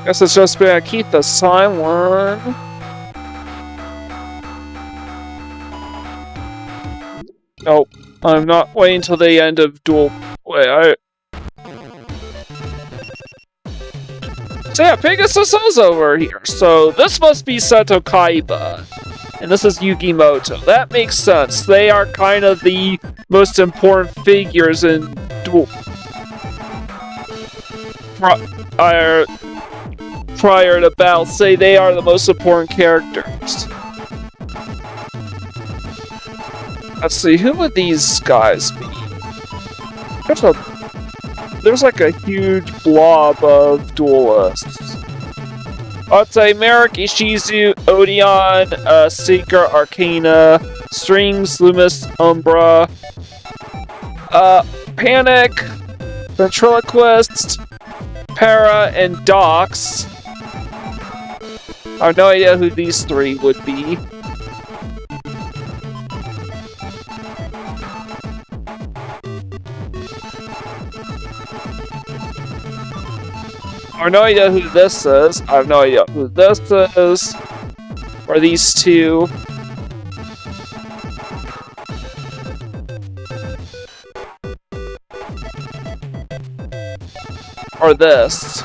Guess it's just been Keith the Silent. Nope. I'm not waiting till the end of duel. Wait, So yeah, Pegasus is over here. So this must be Seto Kaiba. And this is Yugimoto. That makes sense. They are kind of the most important figures in duel. Prior to battle, say they are the most important characters. Let's see, who would these guys be? There's like a huge blob of duelists. I'd say Merrick, Ishizu, Odeon, Seeker, Arcana, Strings, Loomis, Umbra, Panic, Ventriloquist, Para, and Dox. I have no idea who these three would be. I have no idea who this is. I have no idea who this is. Or these two. Or this.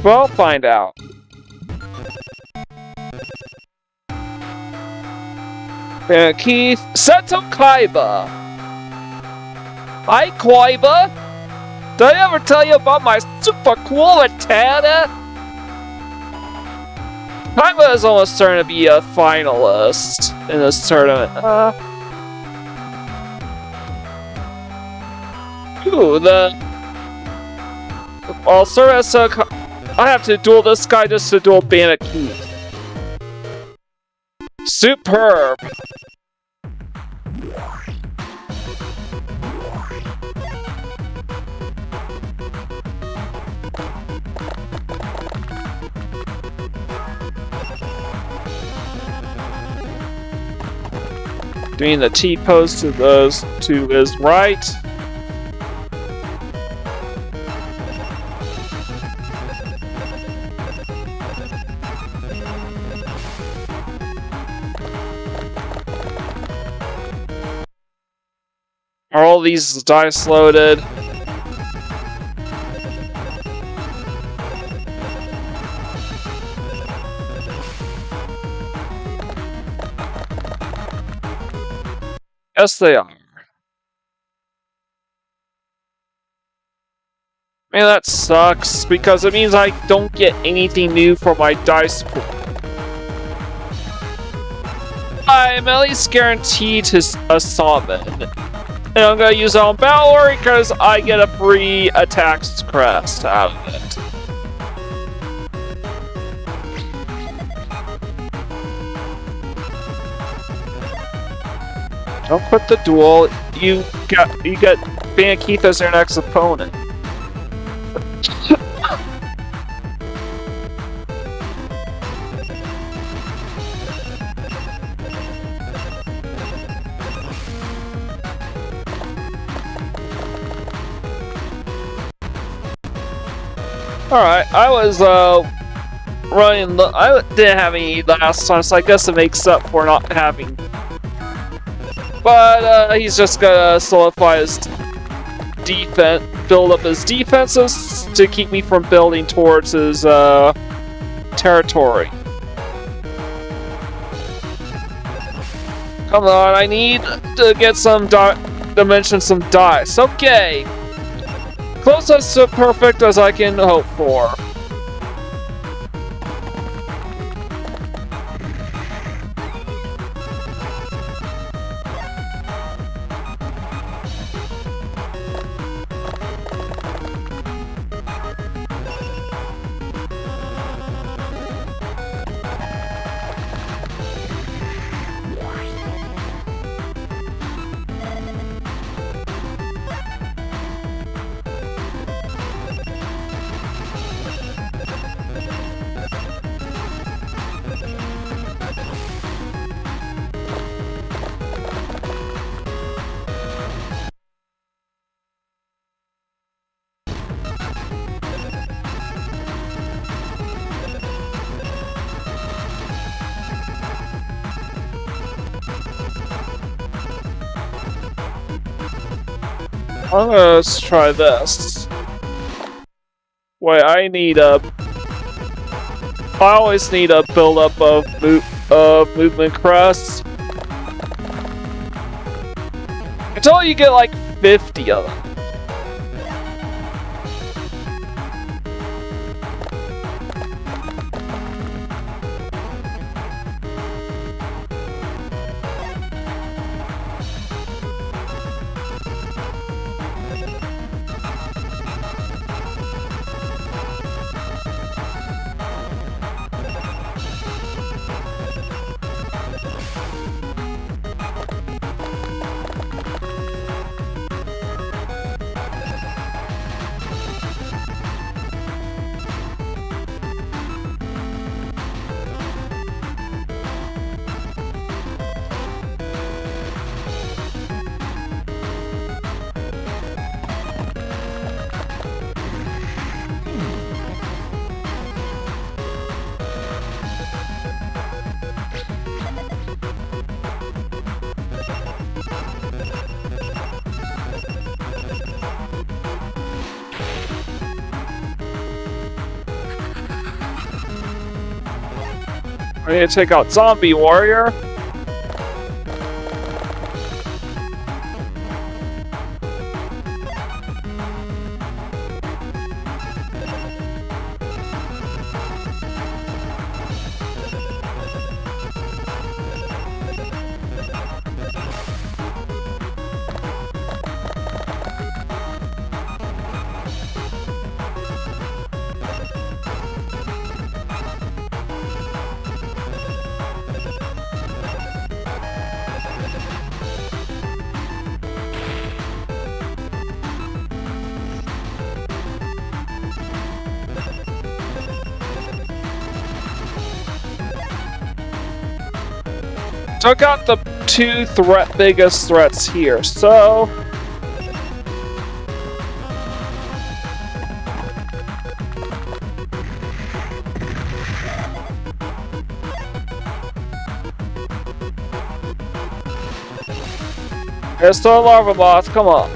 Well, I'll find out. Keith, Seto Kaiba. Hi, Kaiba. Did I ever tell you about my super cool antenna? Kaiba is almost starting to be a finalist in this tournament. Well, I have to duel this guy just to duel Bandit Keith. Superb! Doing the T-pose to those to his right. Are all these dice loaded? Yes, they are. Man, that sucks, because it means I don't get anything new for my dice pool. I'm at least guaranteed to a summon. And I'm gonna use it on Battle because I get a free attacks crest out of it. Don't quit the duel. You get Van Keith as your next opponent. Alright, I was running. I didn't have any last time, so I guess it makes up for not having. But he's just gonna solidify his defense, build up his defenses to keep me from building towards his territory. Come on, I need to get some dimension, some dice. Okay. Closest to perfect as I can hope for. Let's try this. Wait, I always need a build-up of movement crests. Until you get like 50 of them. I need to take out Zombie Warrior. Took out the two biggest threats here, so there's still a larva moth, come on.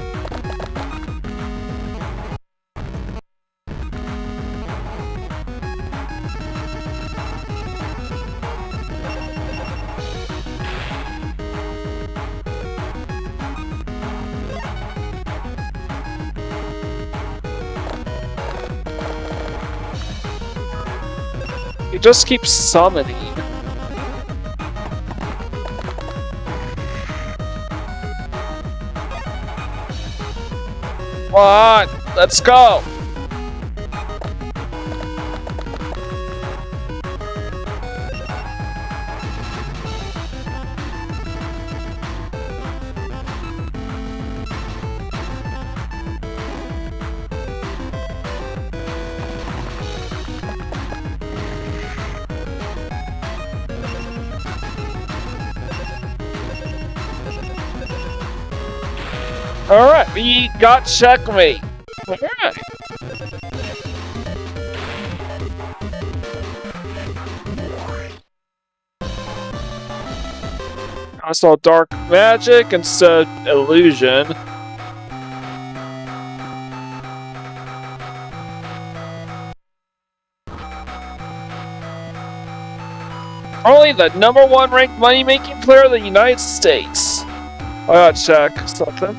just keeps summoning. Come on, let's go. Alright, we got checkmate. Alright. I saw dark magic instead of illusion. Only the #1 ranked money-making player of the United States. I gotta check something.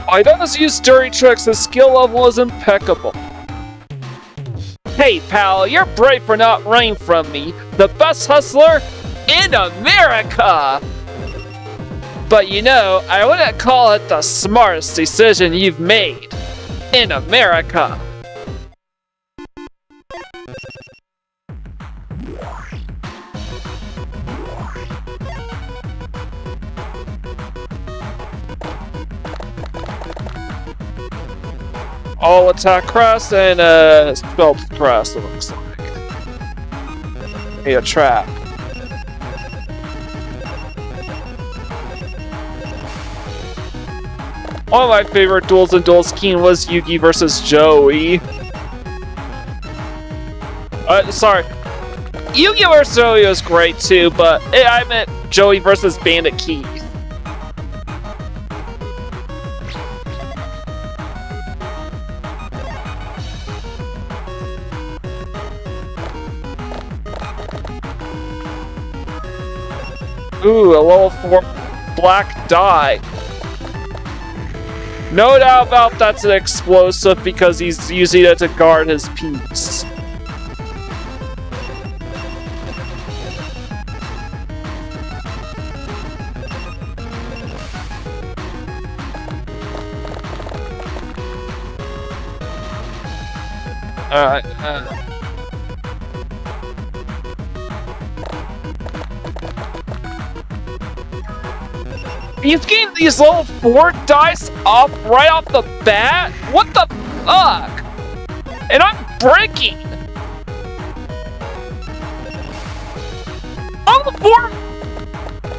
I don't use dirty tricks, his skill level is impeccable. Hey pal, you're brave for not running from me, the best hustler in America! But you know, I wouldn't call it the smartest decision you've made in America. All attack crest and spell crest, it looks like. Need a trap. One of my favorite duels in Duel Scheme was Yugi versus Joey. Sorry. Yugioh versus Joey was great too, but I meant Joey versus Bandit Keith. Ooh, a level 4 black die. No doubt about that's an explosive because he's using it to guard his peeps. Alright, he's getting these level 4 dice off right off the bat? What the fuck? And I'm breaking! Level 4...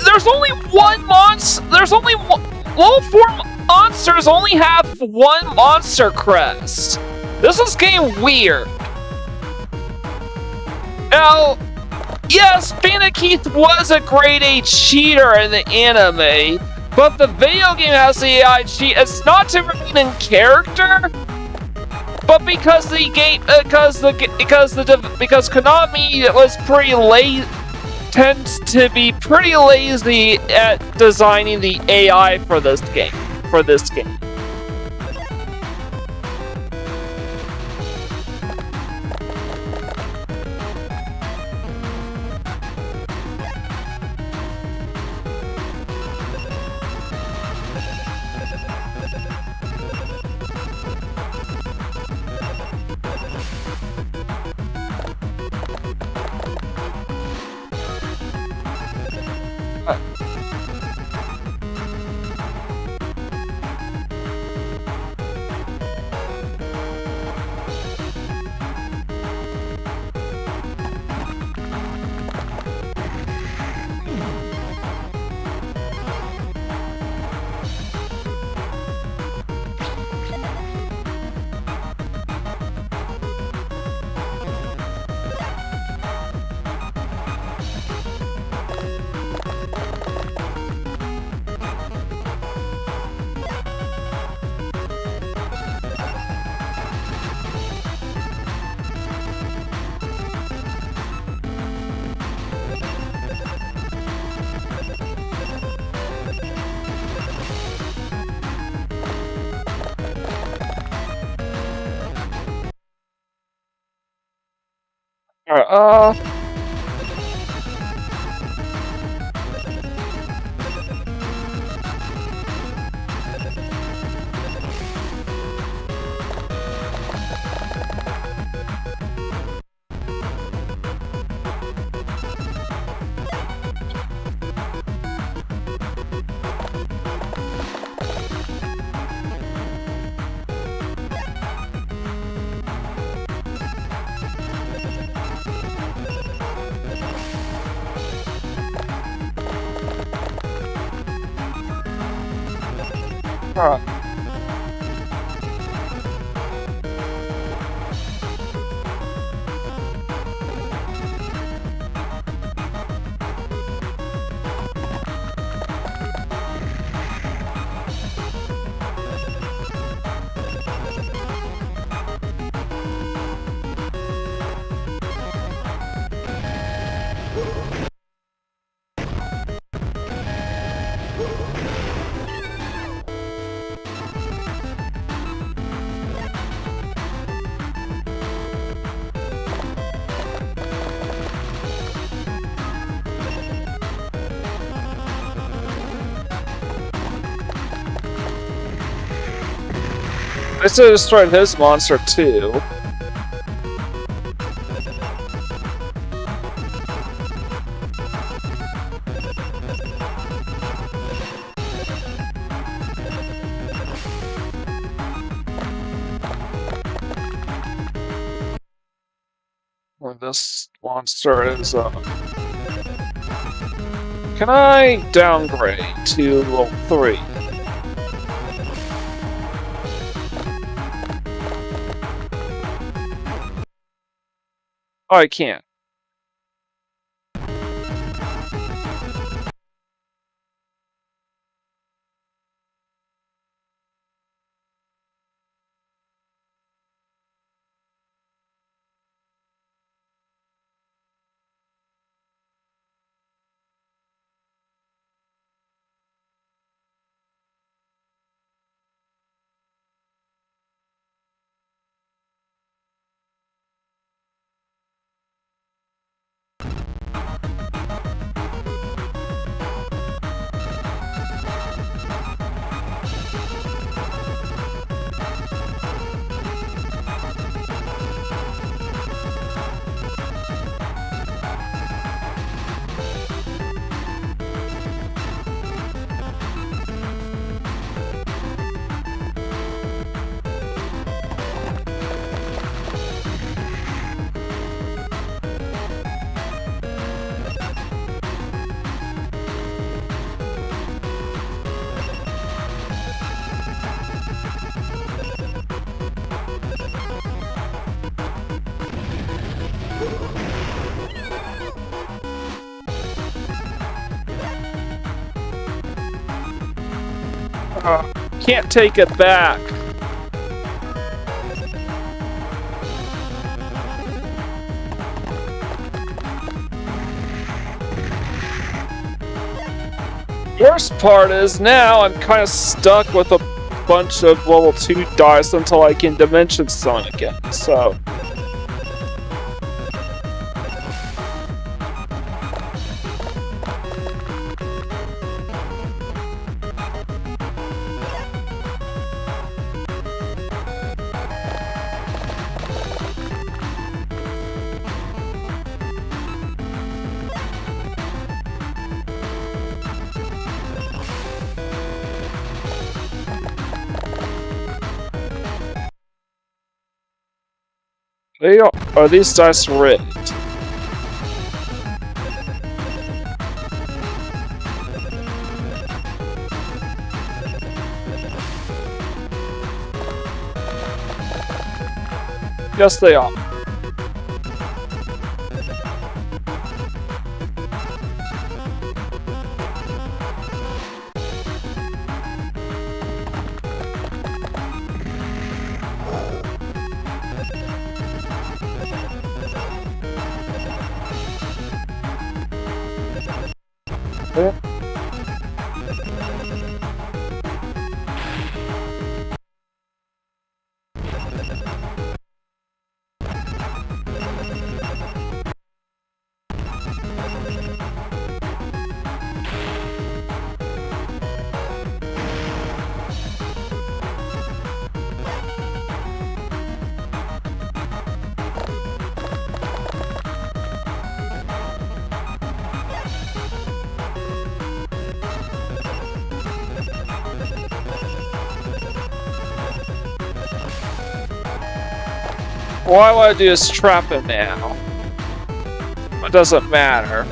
There's only one monster... There's only one... Level 4 monsters only have one monster crest. This is getting weird. Now... Yes, Bandit Keith was a grade A cheater in the anime, but the video game has the AI cheat. It's not to remain in character, but because the game, because Konami was pretty lazy, tends to be pretty lazy at designing the AI for this game. Alright, alright. I still destroyed his monster too. Well, this monster is, can I downgrade to level 3? Oh, I can't. Can't take it back. Worst part is now I'm kind of stuck with a bunch of level 2 dice until I can Dimension Stone again, so... Are these dice rigged? Yes, they are. All I want to do is trap him now. It doesn't matter.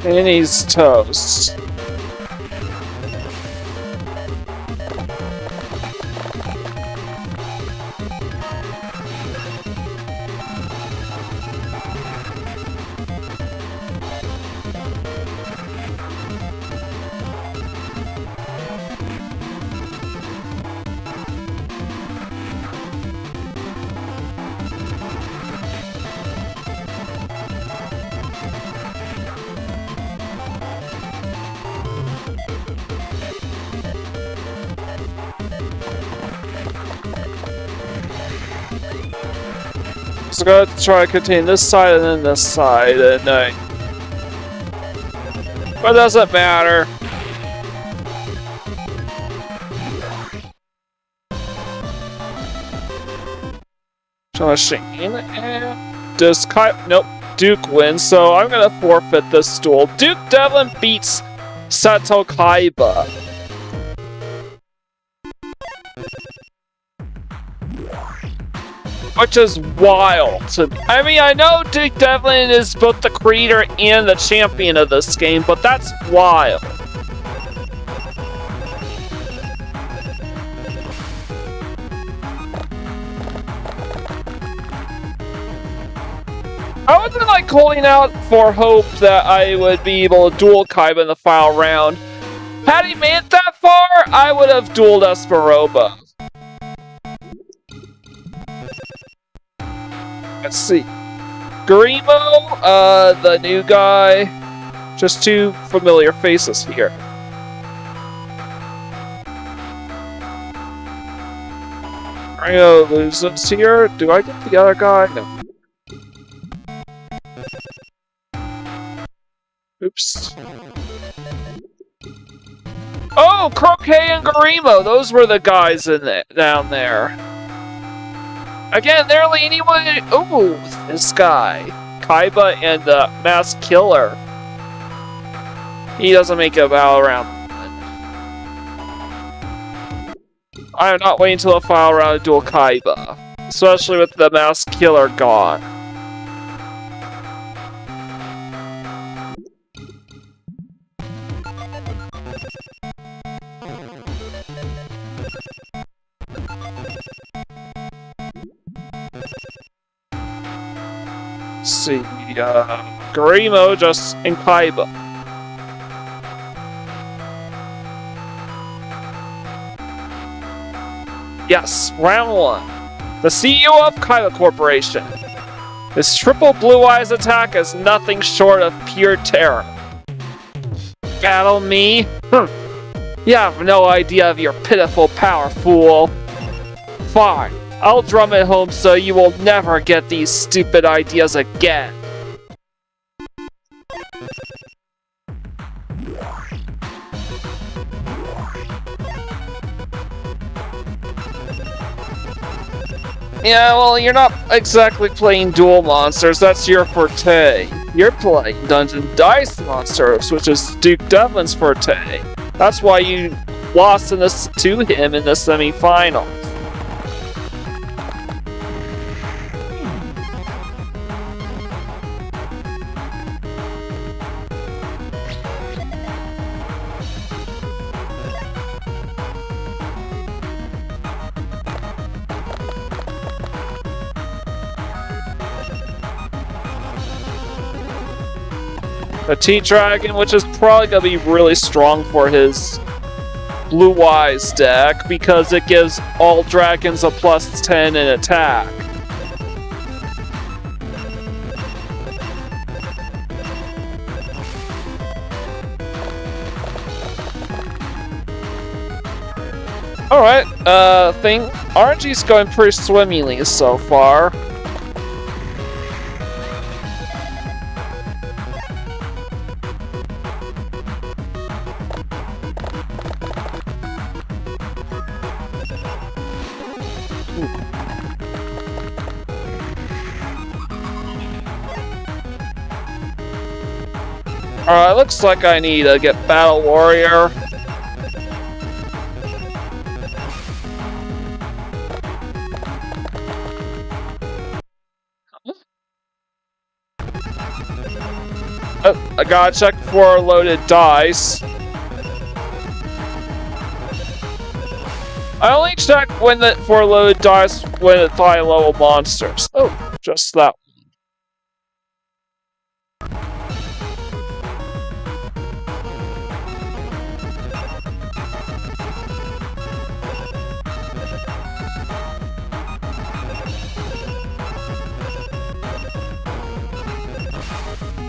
And he's toast. So I'm gonna try to contain this side and then this side, and but it doesn't matter. Shane, and does nope, Duke wins, so I'm gonna forfeit this duel. Duke Devlin beats Sato Kaiba. Which is wild. I mean, I know Duke Devlin is both the creator and the champion of this game, but that's wild. I would have like holding out for hope that I would be able to duel Kaiba in the final round. Had he made it that far, I would have dueled Esperoba. Let's see. Garimo, the new guy. Just two familiar faces here. I'm gonna lose this here. Do I get the other guy? No. Oops. Oh, Croquet and Garimo! Those were the guys in down there. Again, they're leaning away. Ooh, this guy. Kaiba and the Masked Killer. He doesn't make a battle round. I am not waiting until the final round to duel Kaiba. Especially with the Masked Killer gone. Let's see, Garimo just in Kaiba. Yes, round one. The CEO of Kaiba Corporation. His triple blue eyes attack is nothing short of pure terror. Battle me? You have no idea of your pitiful power, fool. Fine. I'll drum it home so you will never get these stupid ideas again. Yeah, well, you're not exactly playing duel monsters, that's your forte. You're playing Dungeon Dice monsters, which is Duke Devlin's forte. That's why you lost to him in the semi-finals. The T-Dragon, which is probably going to be really strong for his Blue Eyes deck, because it gives all dragons a +10 in attack. Alright, RNG's going pretty swimmingly so far. Alright, looks like I need to get Battle Warrior. I gotta check for loaded dice. I only check for loaded dice when it's high level monsters. Oh, just that.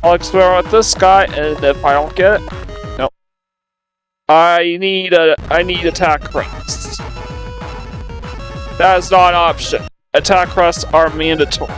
I'll experiment with this guy, and if I don't get it, nope. I need attack crasts. That is not an option. Attack crasts are mandatory.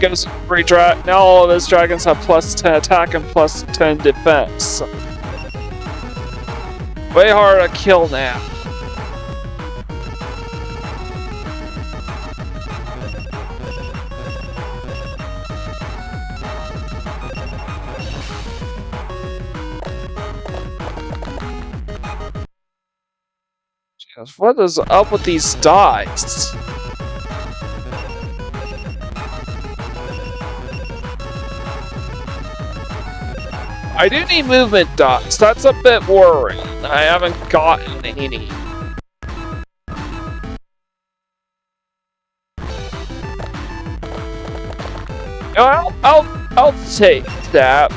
Goes free now all of his dragons have plus 10 attack and plus 10 defense. Way harder to kill now. Jeez, what is up with these dice? I do need movement dice. That's a bit worrying. I haven't gotten any. I'll take that.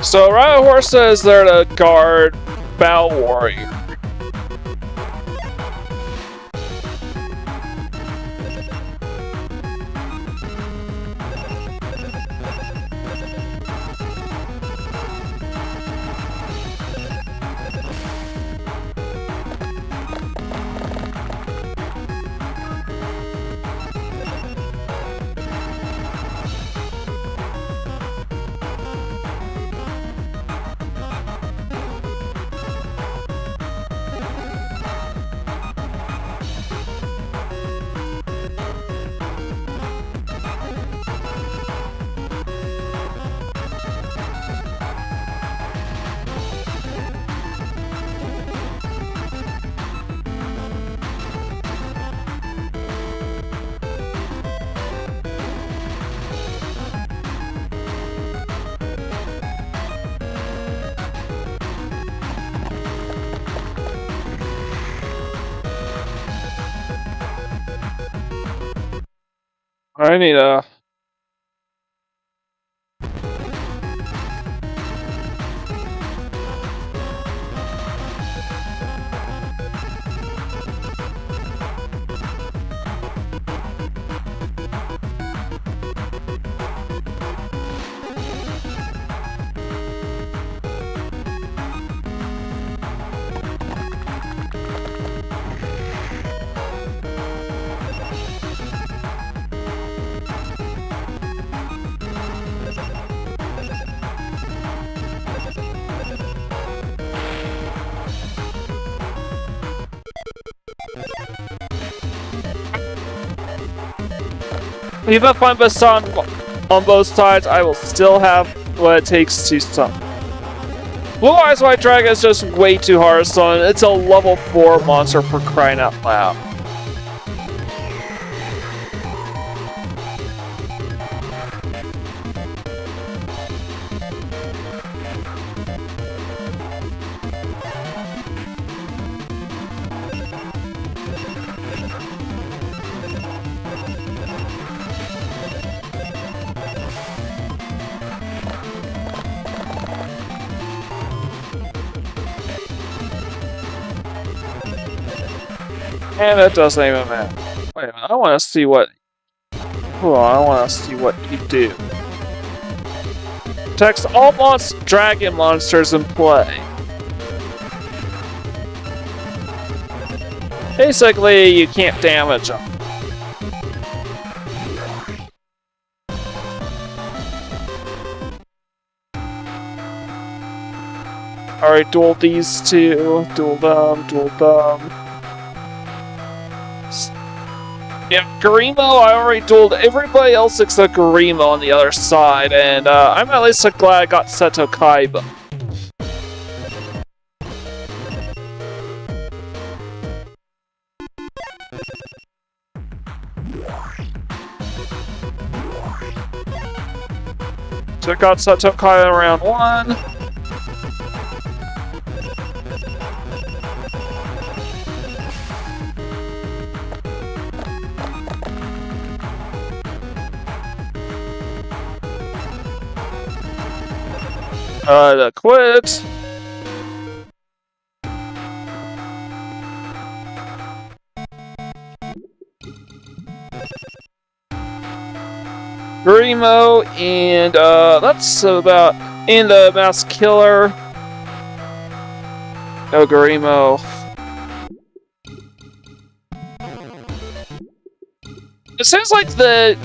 So Riot Horse is there to guard Battle Warrior. I need a... Even if I'm best on both sides, I will still have what it takes to stun. Blue Eyes White Dragon is just way too hard to stun. It's a level 4 monster for crying out loud. And it doesn't even matter. Wait a minute, I want to see what... Hold on, I want to see what you do. Text all dragon monsters in play. Basically, you can't damage them. Alright, duel these two. Duel them, duel them. Yeah, Garimo, I already dueled everybody else except Garimo on the other side, and I'm at least glad I got Seto Kaiba. Took out Seto Kaiba in round 1. To quit. Garimo, and that's about in the Mass Killer. No, Garimo. It seems like the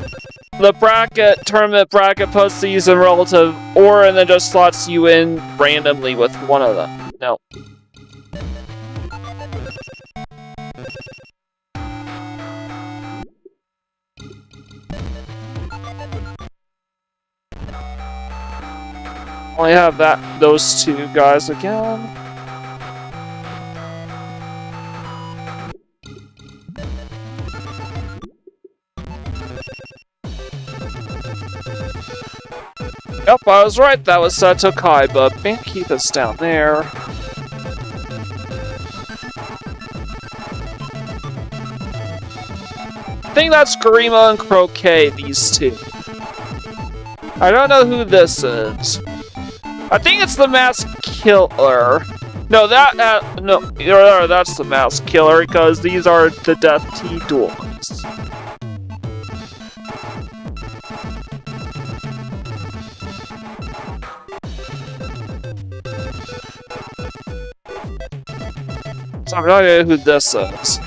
tournament bracket puts these in relative order and then just slots you in randomly with one of them. No. Only have those two guys again. Yep, I was right, that was Seto Kaiba. Can't keep us down there. I think that's Garima and Croquet, these two. I don't know who this is. I think it's the Mask Killer. No, that's the Mask Killer, because these are the Death Tea duelists. So I'm not idea who this is.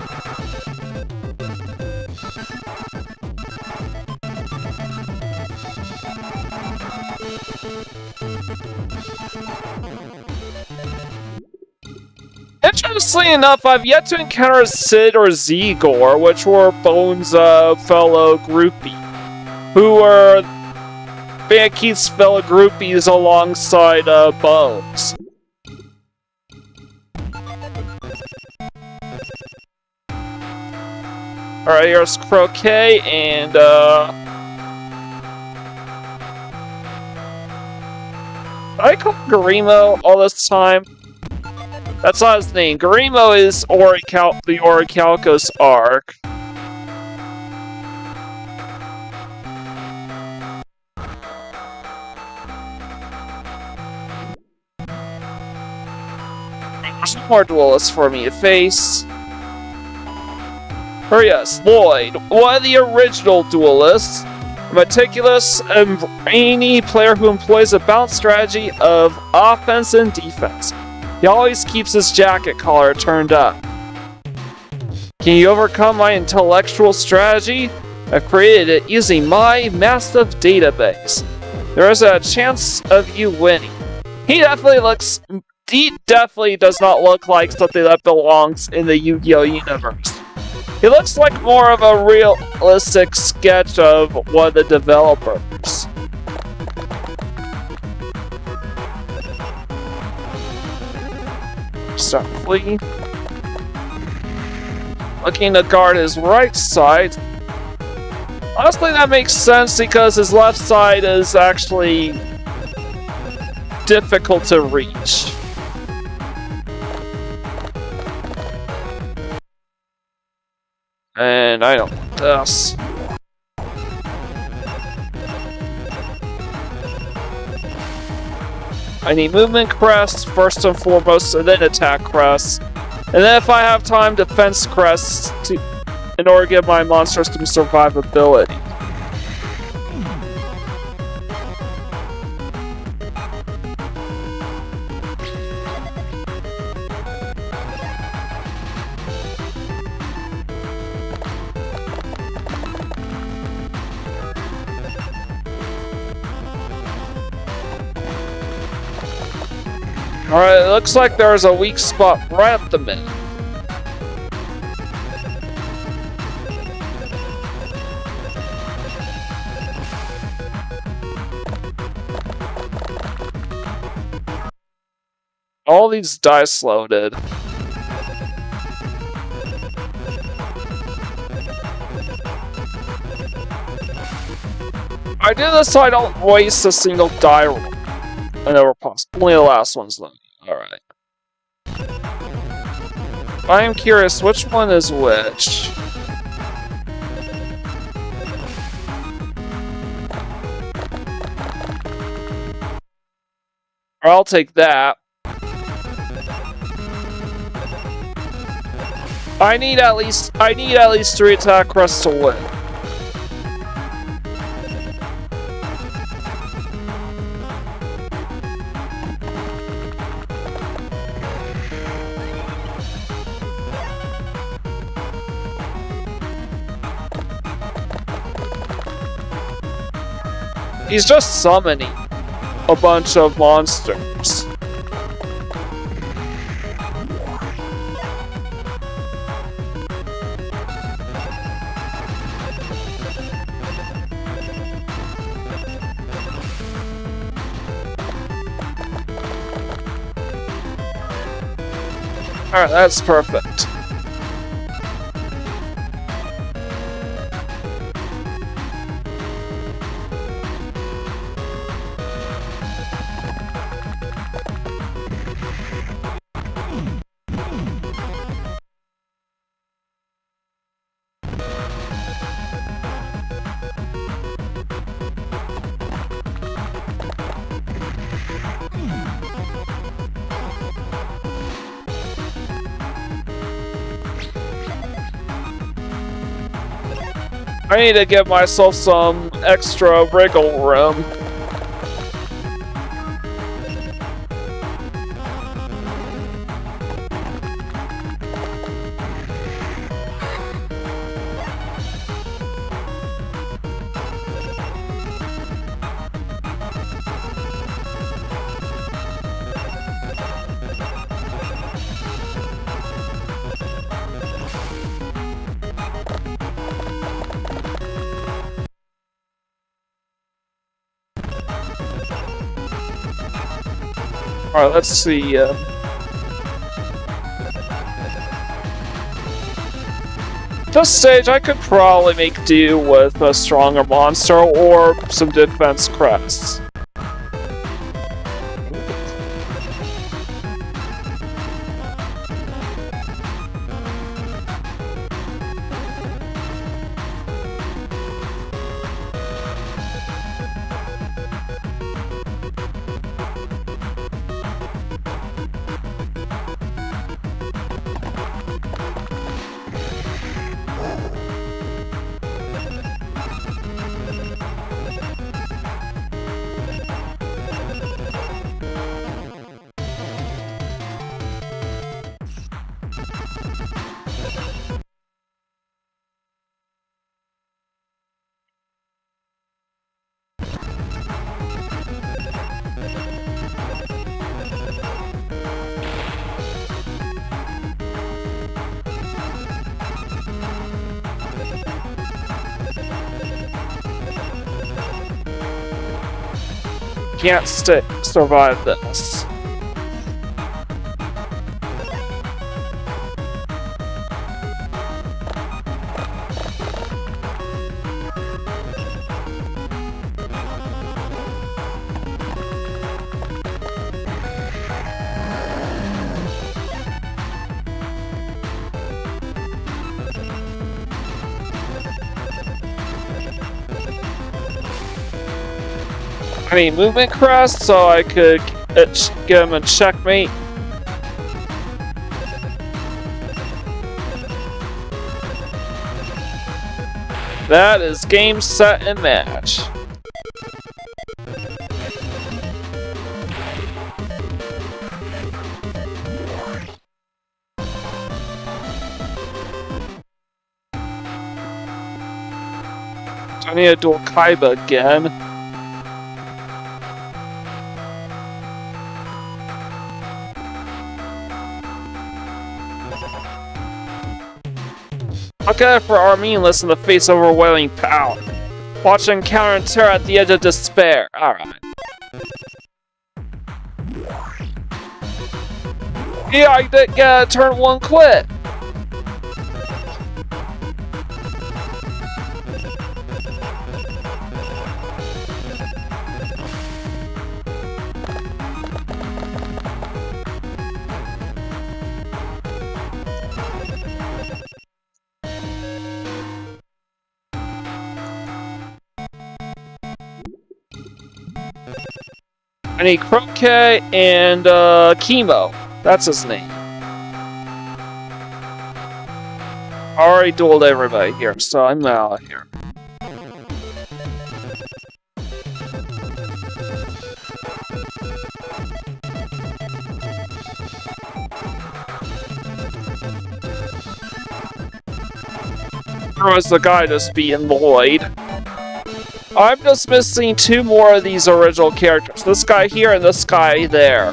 Interestingly enough, I've yet to encounter Sid or Zegor, which were Bones' fellow groupie, who were Van Keith's fellow groupies alongside Bones. Alright, here's Croquet, and I call Garimo all this time. That's not his name. Garimo is the Orichalcos arc. more duelists for me to face. Or yes, Lloyd, one of the original duelists. A meticulous and brainy player who employs a balanced strategy of offense and defense. He always keeps his jacket collar turned up. Can you overcome my intellectual strategy? I've created it using my massive database. There is a chance of you winning. He definitely does not look like something that belongs in the Yu-Gi-Oh universe. He looks like more of a realistic sketch of one of the developers. Softly. Looking to guard his right side. Honestly, that makes sense because his left side is actually difficult to reach. And I don't want this. I need movement crests first and foremost, and then attack crests. And then if I have time, defense crests in order to give my monsters some survivability. Alright, it looks like there's a weak spot right up the middle. All these dice loaded. I do this so I don't waste a single die roll. Whenever possible. Only the last one's though. Alright. I am curious, which one is which? I'll take that. I need at least 3 attack crests to win. He's just summoning a bunch of monsters. Alright, that's perfect. I need to give myself some extra wriggle room. Alright, let's see. At this stage, I could probably make do with a stronger monster or some defense crests. can't survive this. I need movement crest so I could get him a checkmate. That is game, set, and match. I need to duel Kaiba again. Look at it for Armenians in the face of overwhelming power. Watch him counter and tear at the edge of despair. Alright. Yeah, I did get a turn 1 quit. I need Croquet and Chemo. That's his name. I already dueled everybody here, so I'm out of here. There was the guy just being Lloyd. I'm just missing 2 more of these original characters. This guy here and this guy there.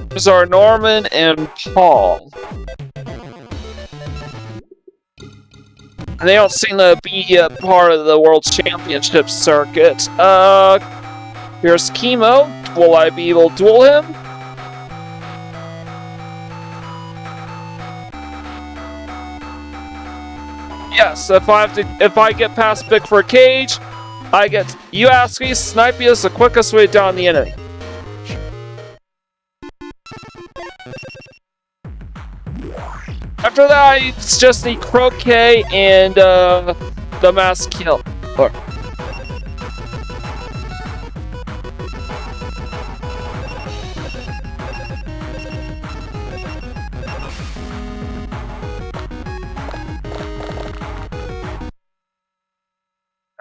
These are Norman and Paul. And they don't seem to be a part of the World Championship circuit. Here's Chemo. Will I be able to duel him? Yes, if I get past Bigfoot Cage, I get you ask me, sniping is the quickest way down the enemy. After that, I just need Croquet and the mass kill.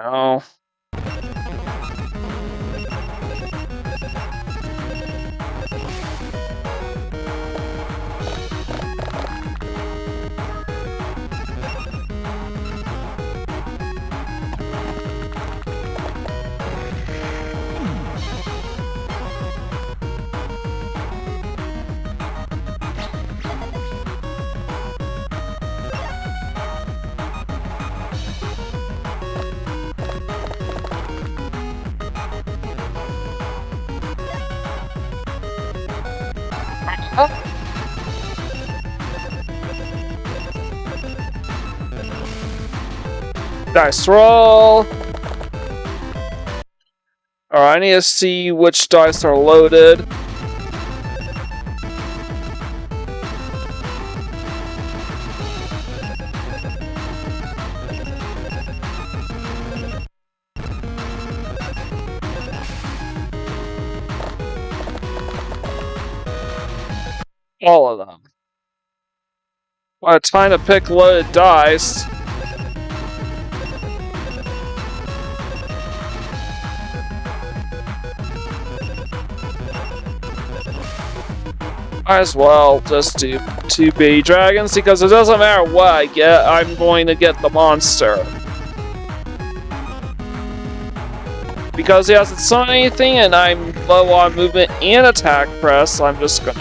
Oh. Dice roll. Alright, I need to see which dice are loaded. All of them. What a time to pick loaded dice. Might as well just do 2 baby dragons, because it doesn't matter what I get, I'm going to get the monster. because he hasn't summoned anything and I'm low on movement and attack press, I'm just gonna...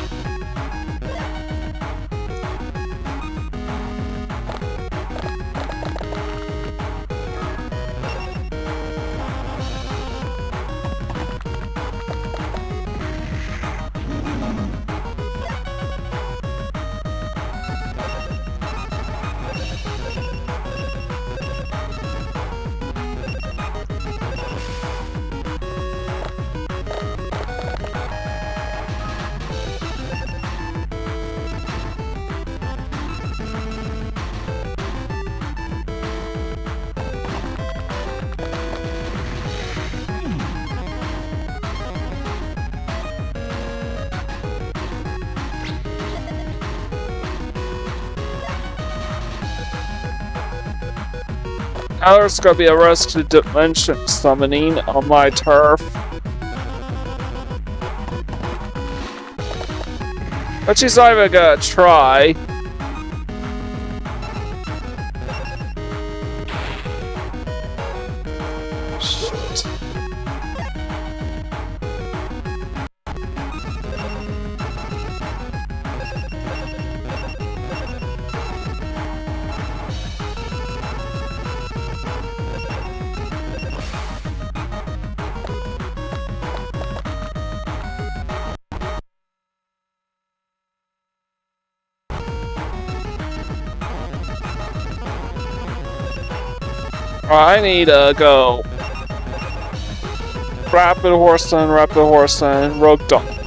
Now there's gonna be a risk to dimension summoning on my turf. But she's not even gonna try. Shit. I need to go. Rapid Horseman, Rogue Dog.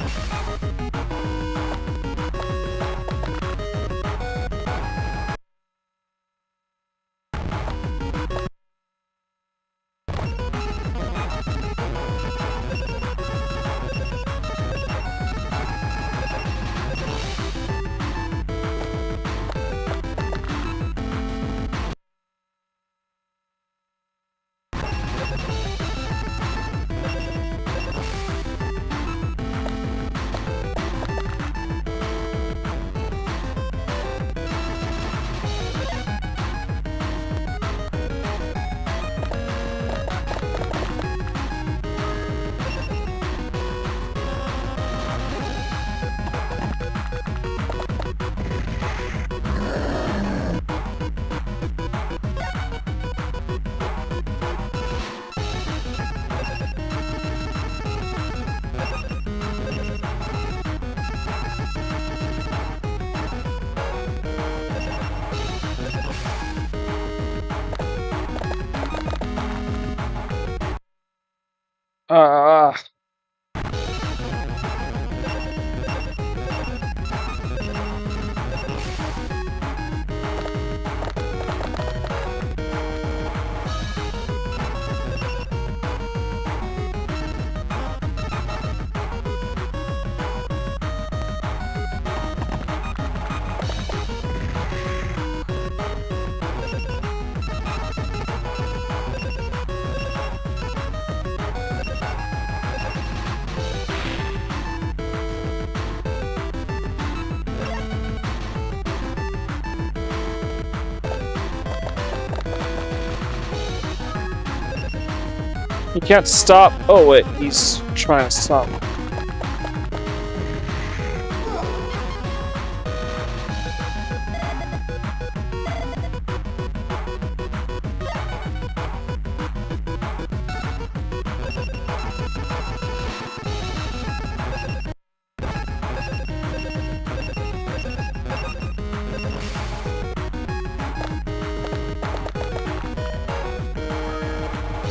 He can't stop. Oh wait, he's trying to stop.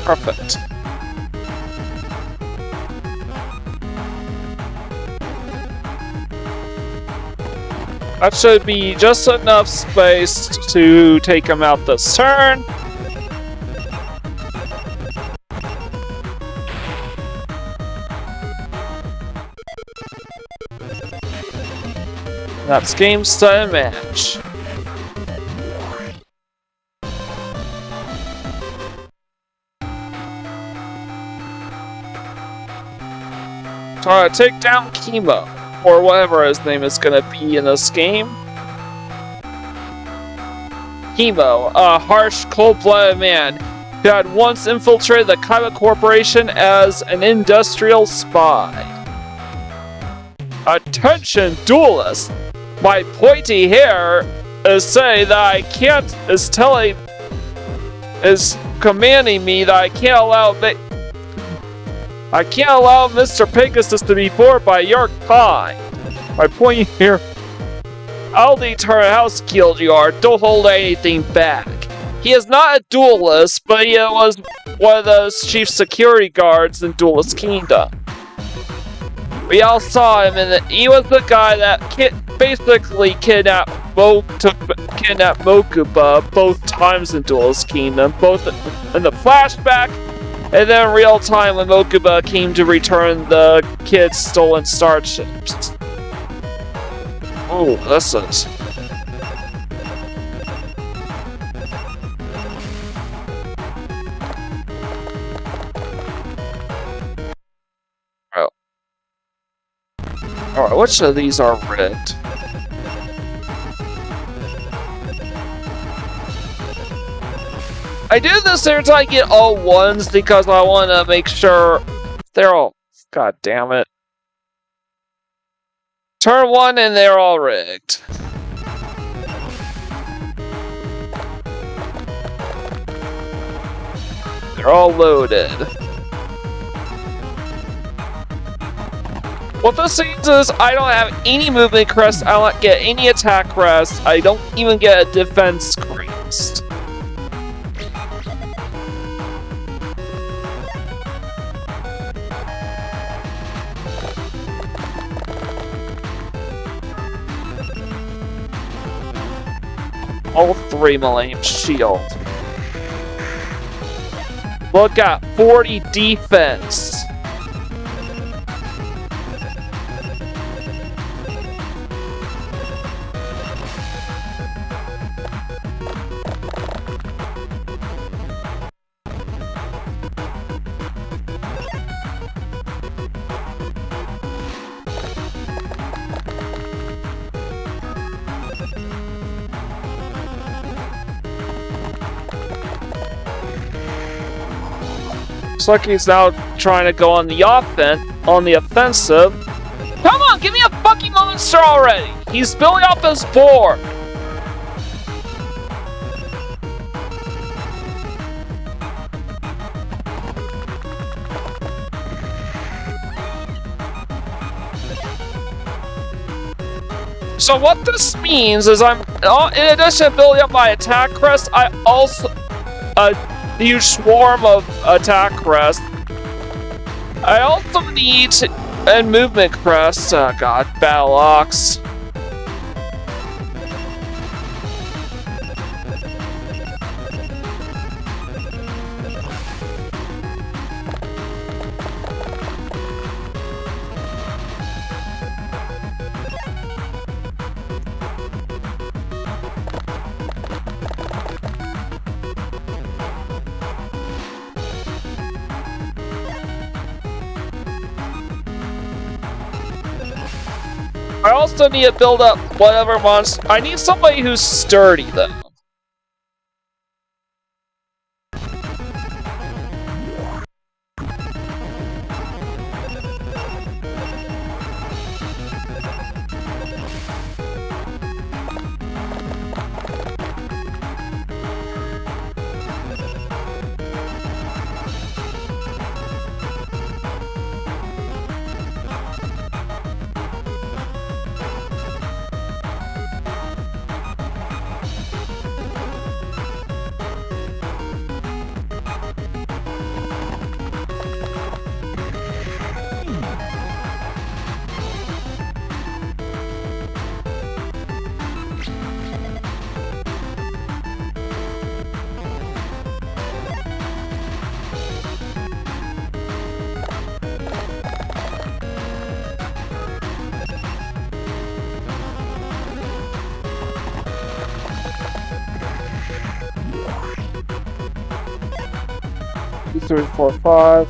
Perfect. That should be just enough space to take him out this turn. That's game, style, match. Try to take down Chemo, or whatever his name is gonna be in this game. Chemo, a harsh, cold-blooded man He had once infiltrated the Kaiba Corporation as an industrial spy. Attention, duelists! My pointy hair is saying that I can't, is commanding me that I can't allow Mr. Pegasus to be bored by your kind. My pointy hair. I'll determine how skilled you are. Don't hold anything back. He is not a duelist, but he was one of the chief security guards in Duelist Kingdom. We all saw him, and he was the guy that basically kidnapped Mokuba both times in Duelist Kingdom, both in the flashback and then in real time when Mokuba came to return the kid's stolen starships. Oh, this is... Oh. Alright, which of these are rigged? I do this every time I get all ones because I want to make sure they're all... God damn it. Turn one and they're all rigged. They're all loaded. What this means is I don't have any movement crest, I don't get any attack crest, I don't even get a defense crest. All three Millennium Shield. Look at 40 defense. Looks like he's now trying to go on the offensive. Come on, give me a fucking monster already! He's building up his board! So what this means is in addition to building up my attack crest, I also huge swarm of attack crest. I also need a movement crest. Oh god, Battle Ox. I also need to build up whatever monster. I need somebody who's sturdy, though. Three, four, five.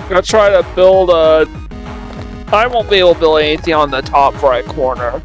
Gonna try to build a... I won't be able to build anything on the top right corner.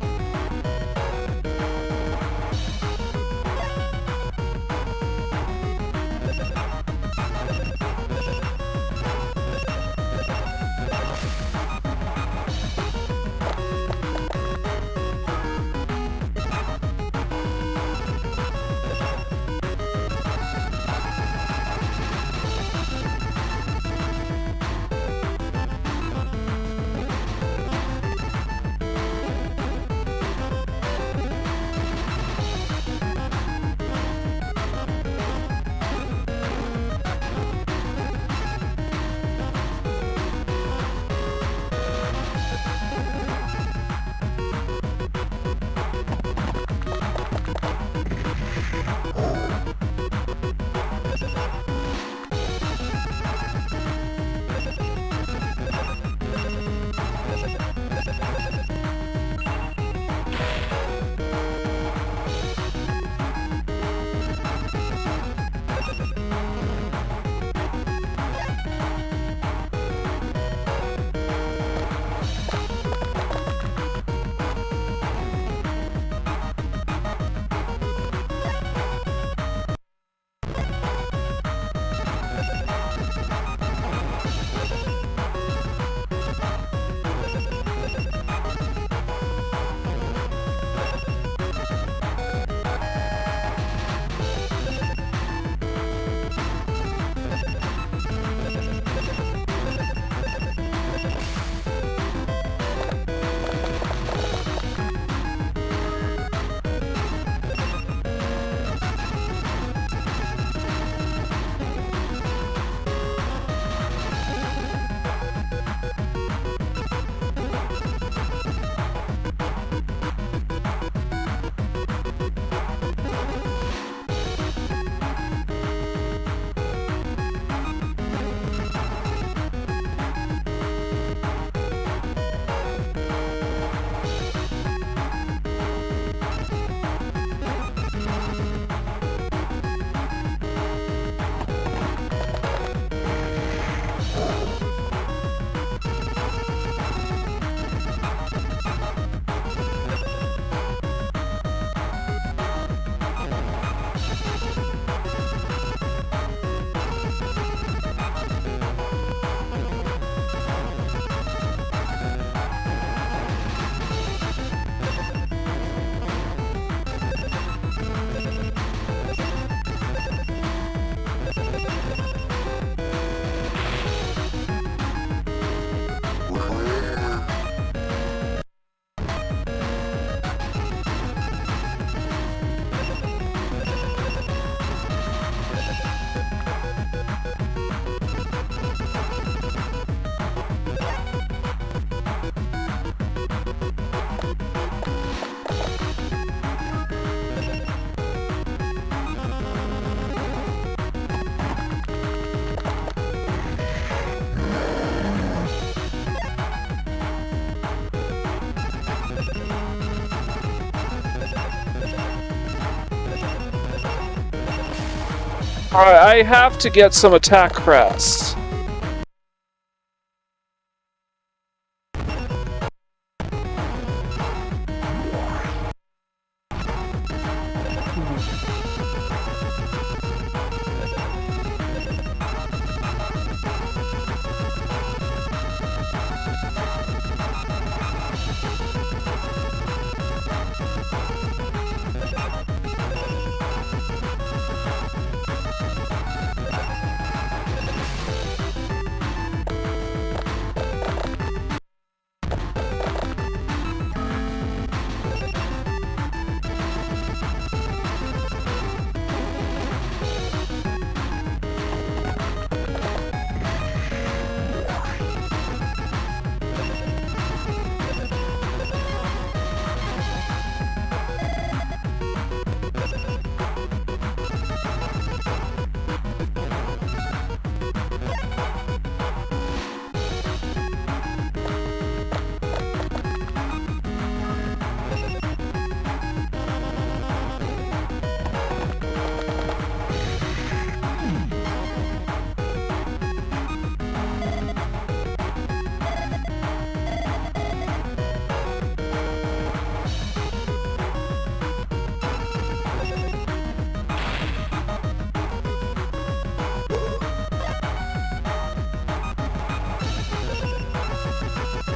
Alright, I have to get some attack crest.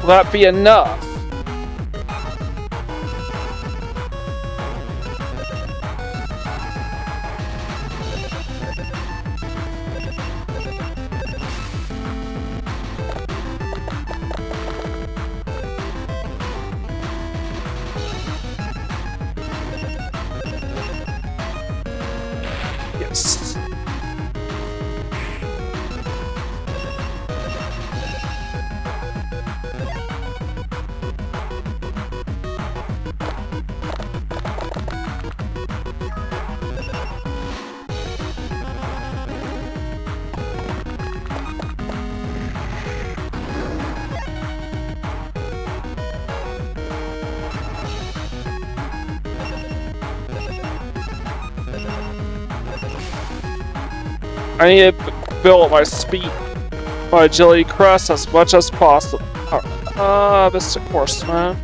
Will that be enough? Yes. I need to build my speed, my agility crest as much as possible. Mr. Horseman.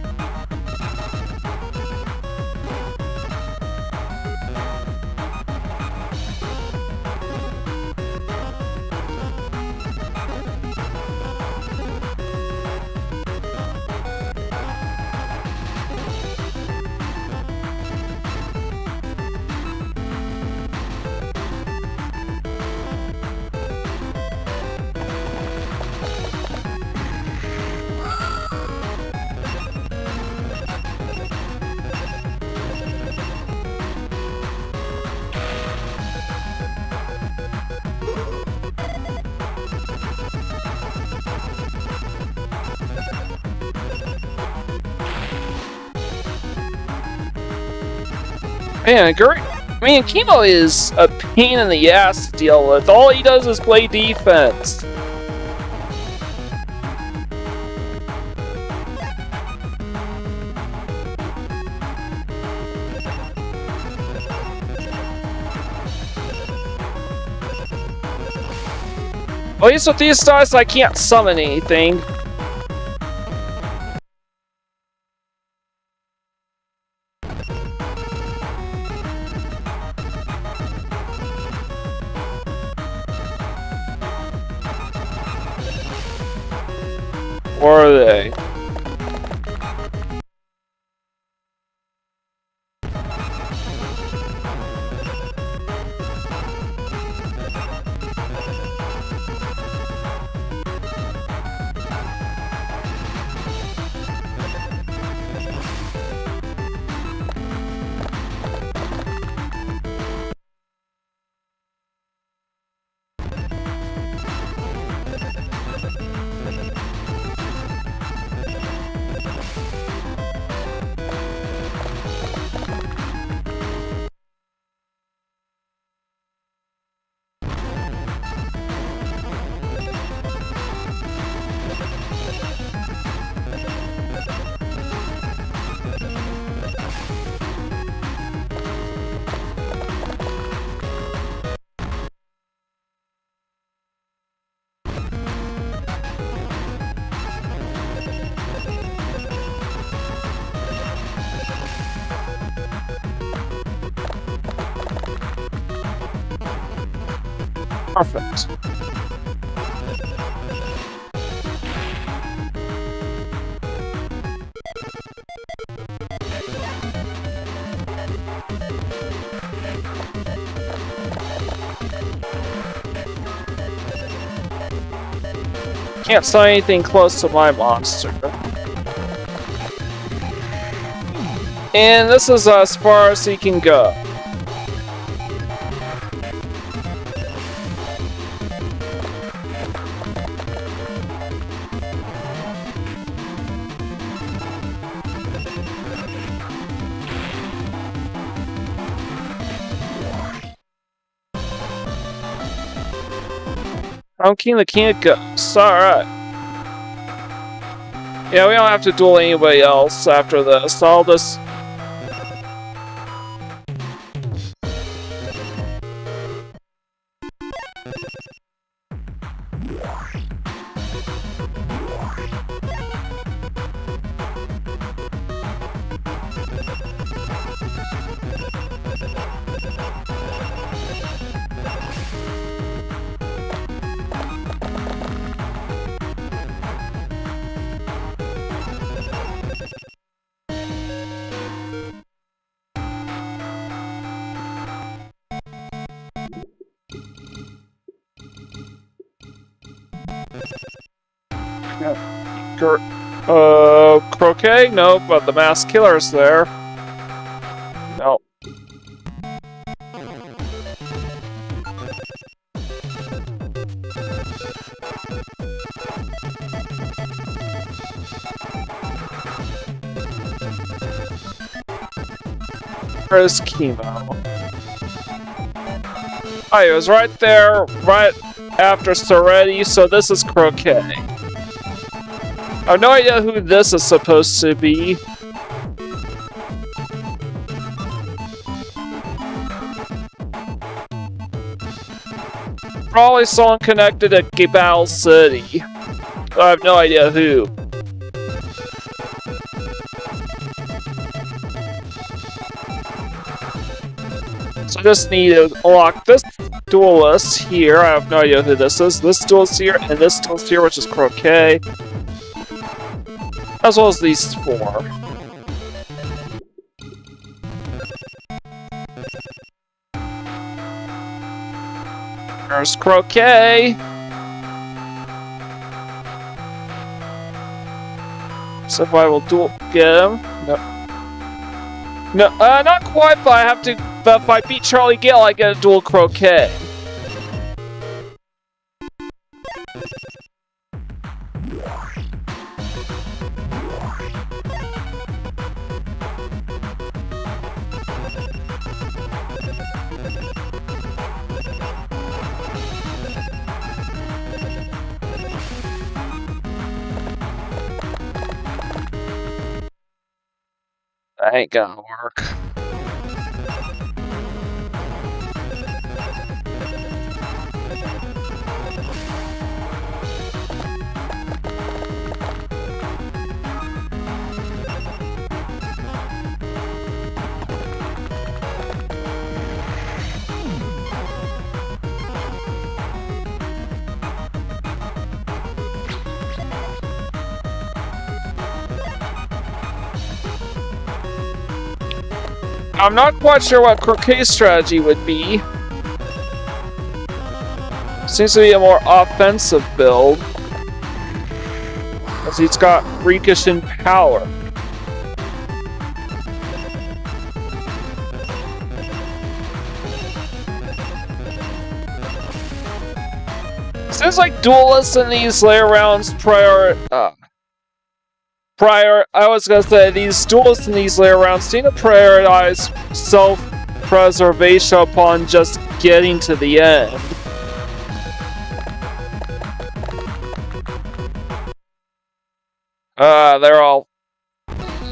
Man, Chemo is a pain in the ass to deal with. All he does is play defense. At least with these stars, I can't summon anything. Or are they? Perfect. Can't saw anything close to my monster. And this is as far as he can go. I'm King the King of Ghosts. Alright. Yeah, we don't have to duel anybody else after this. I'll just... Croquet? No, but the masked killer's there. No. Where's Chemo? Oh, it was right there, right after Seretti, so this is Croquet. I have no idea who this is supposed to be. Probably someone connected to Gibal City. I have no idea who. So I just need to unlock this duelist here. I have no idea who this is. This duelist here, and this duelist here, which is Croquet. As well as these four. There's Croquet. So if I will get him. No, not quite, but I have to. But if I beat Charlie Gale, I get a dual Croquet. That ain't gonna work. I'm not quite sure what Croquet's strategy would be. Seems to be a more offensive build. As he's got freakish in power. Seems like duelists in these later rounds I was gonna say, these duelists in these later rounds seem to prioritize self-preservation upon just getting to the end.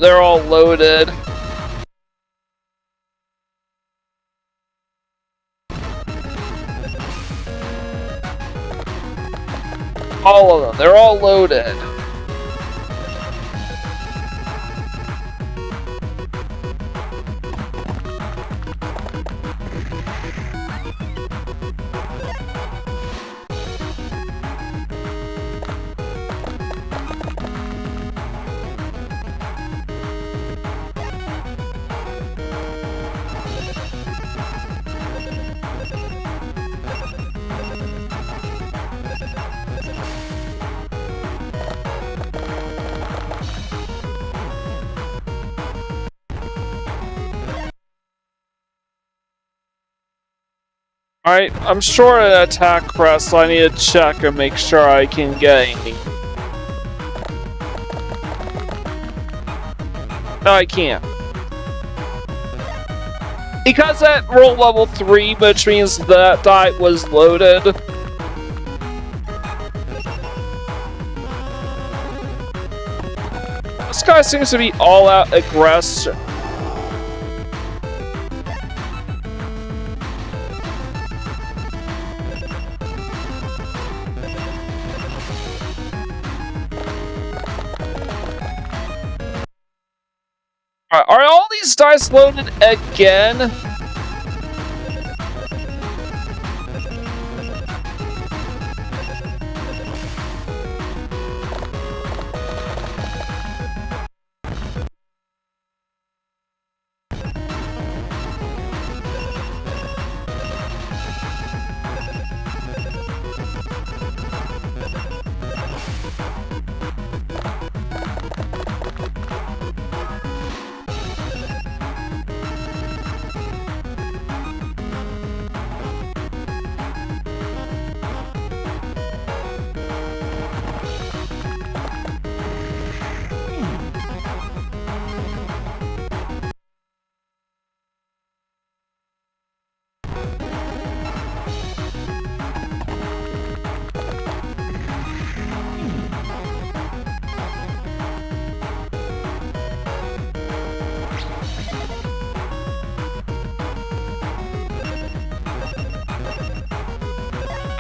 They're all loaded. All of them, they're all loaded. Alright, I'm short an attack crest, so I need to check and make sure I can get any. No, I can't. Because that roll level 3, which means that die was loaded. This guy seems to be all-out aggression. Are all these dice loaded again?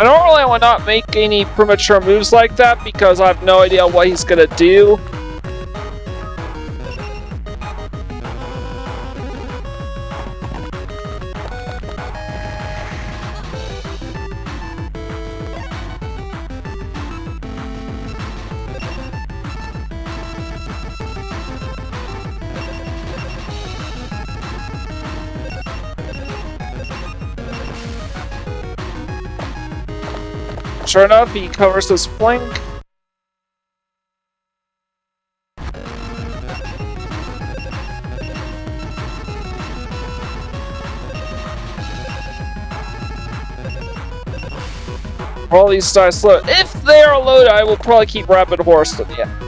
I normally would not make any premature moves like that because I have no idea what he's gonna do. Sure enough, he covers his flank. All these dice load. If they are loaded, I will probably keep Rapid Horse to the end.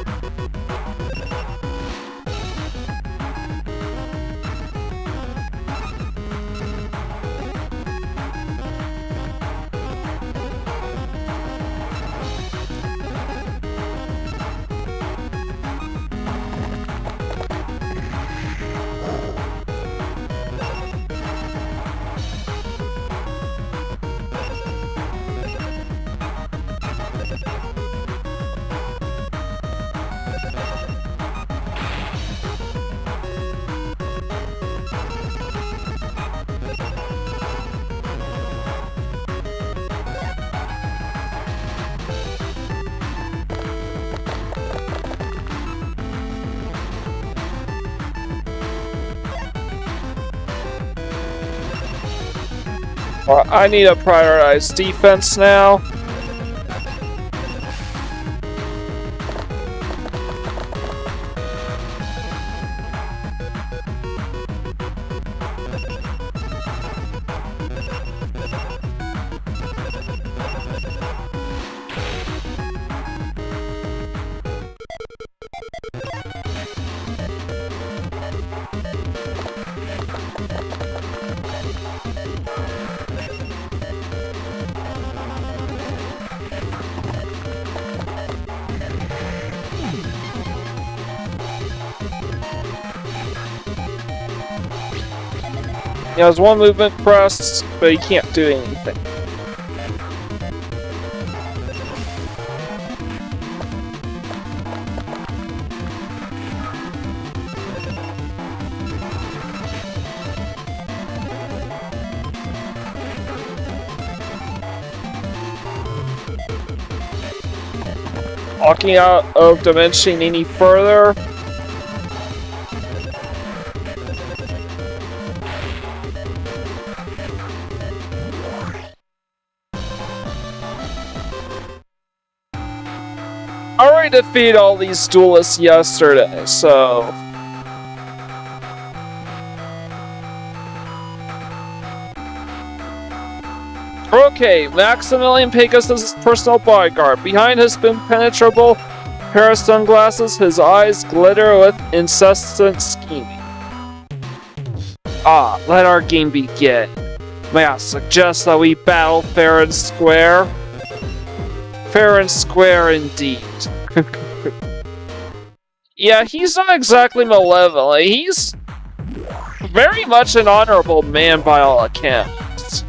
Well, I need to prioritize defense now. He has one movement pressed, but he can't do anything. Walking out of dimension any further. I already defeated all these duelists yesterday, so... Okay, Maximilian Pegasus' personal bodyguard. Behind his impenetrable pair of sunglasses, his eyes glitter with incessant scheming. Ah, let our game begin. May I suggest that we battle fair and square? Fair and square indeed. Yeah, he's not exactly malevolent. He's very much an honorable man by all accounts.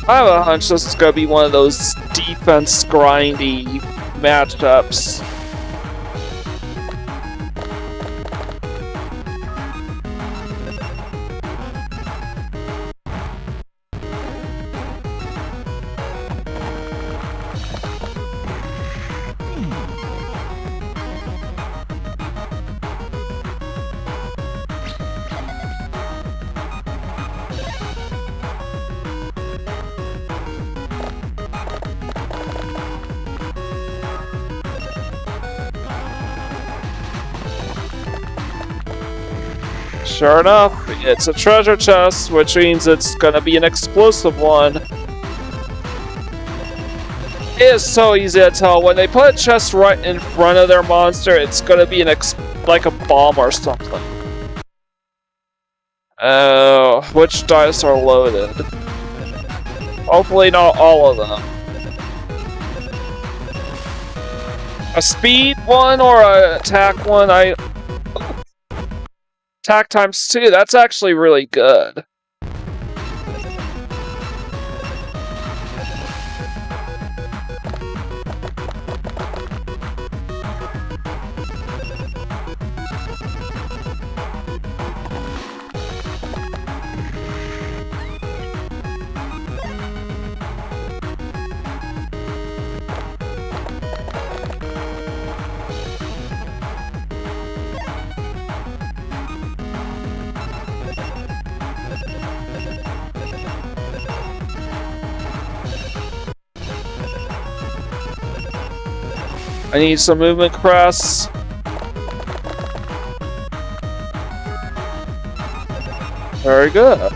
I have a hunch this is gonna be one of those defense grindy matchups. Sure enough, it's a treasure chest, which means it's gonna be an explosive one. It is so easy to tell. When they put a chest right in front of their monster, it's gonna be like a bomb or something. Oh, which dice are loaded? Hopefully not all of them. A speed one or a attack one? Attack times 2, that's actually really good. I need some movement crests. Very good.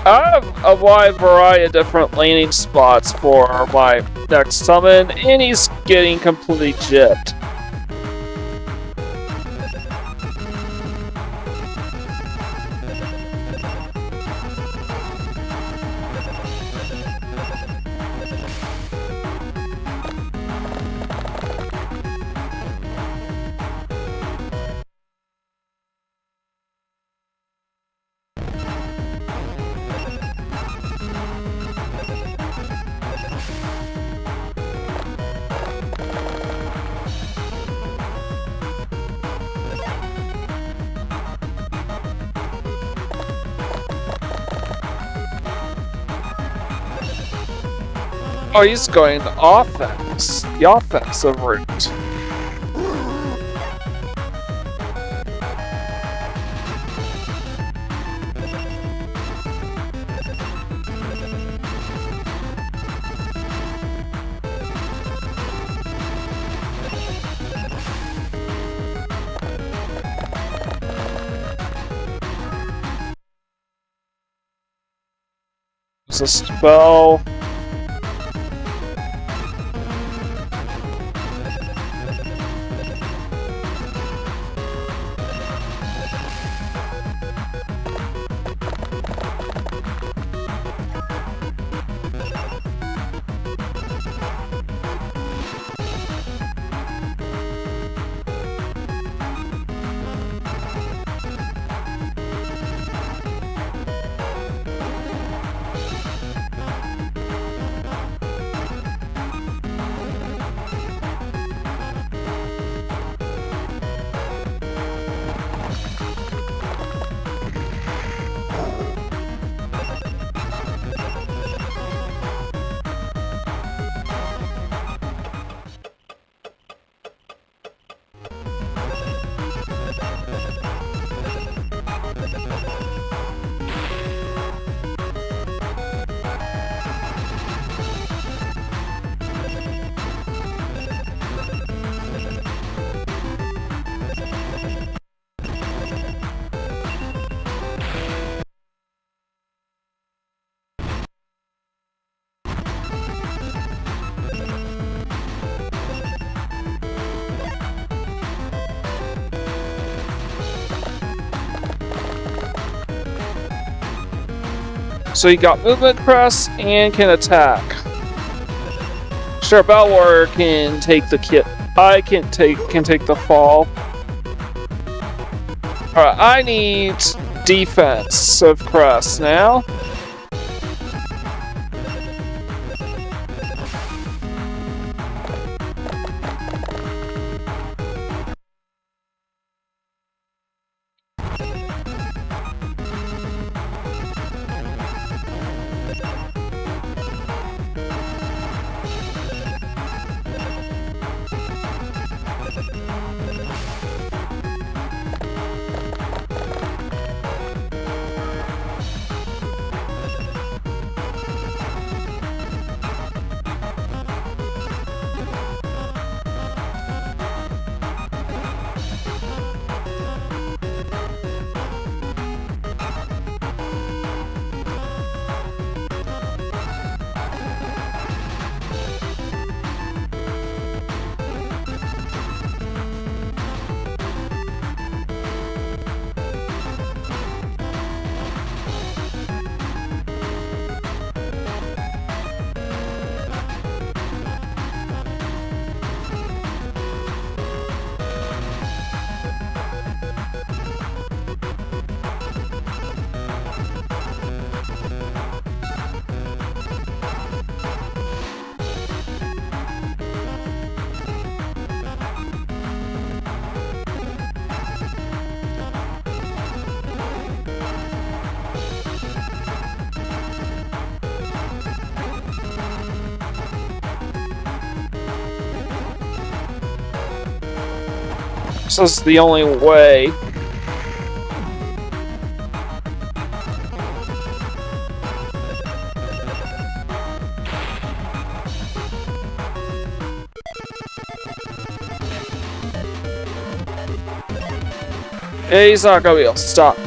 I have a wide variety of different landing spots for my next summon, and he's getting completely gypped. Oh, he's going the offense. The offensive route. It's a spell. So you got movement crest and can attack. Sure, Battle Warrior can take the kit. I can take the fall. Alright, I need defense of crest now. This is the only way. He's not gonna be able to stop me.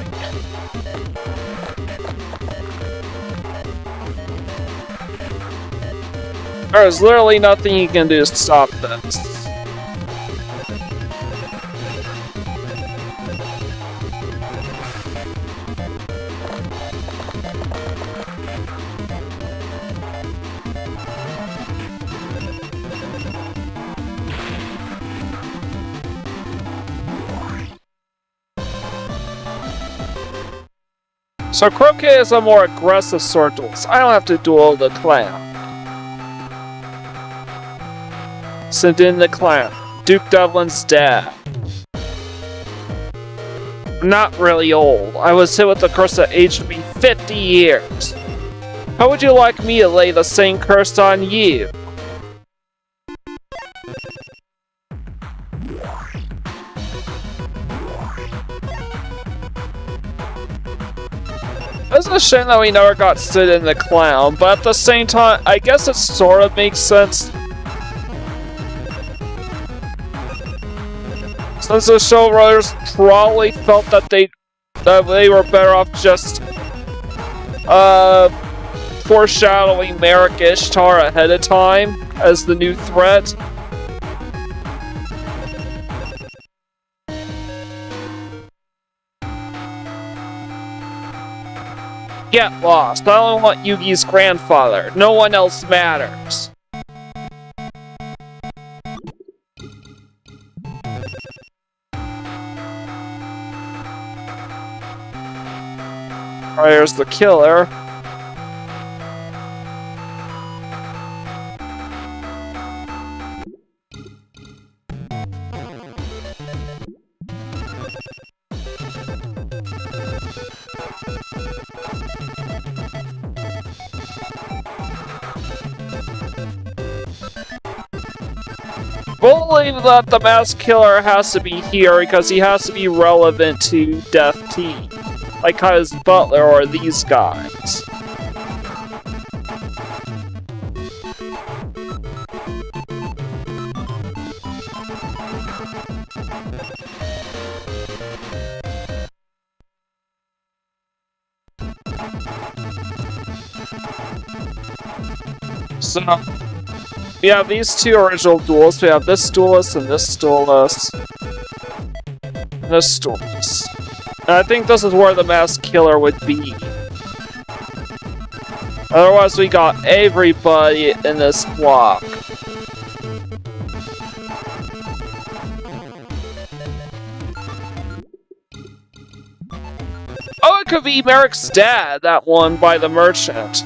There's literally nothing he can do to stop this. So Croquet is a more aggressive sword duelist. I don't have to duel the clown. Send in the clown. Duke Devlin's dad. I'm not really old. I was hit with the curse that aged me 50 years. How would you like me to lay the same curse on you? It's a shame that we never got Sid in the clown, but at the same time, I guess it sort of makes sense. Since the showrunners probably felt that they were better off just foreshadowing Merrick Ishtar ahead of time as the new threat. Get lost. I only want Yugi's grandfather. No one else matters. There's the killer. Believe that the masked killer has to be here because he has to be relevant to Death Team. Like his butler or these guys. So, we have these two original duelists. We have this duelist and this duelist. And this duelist. And I think this is where the masked killer would be. Otherwise, we got everybody in this block. Oh, it could be Merrick's dad, that one by the merchant.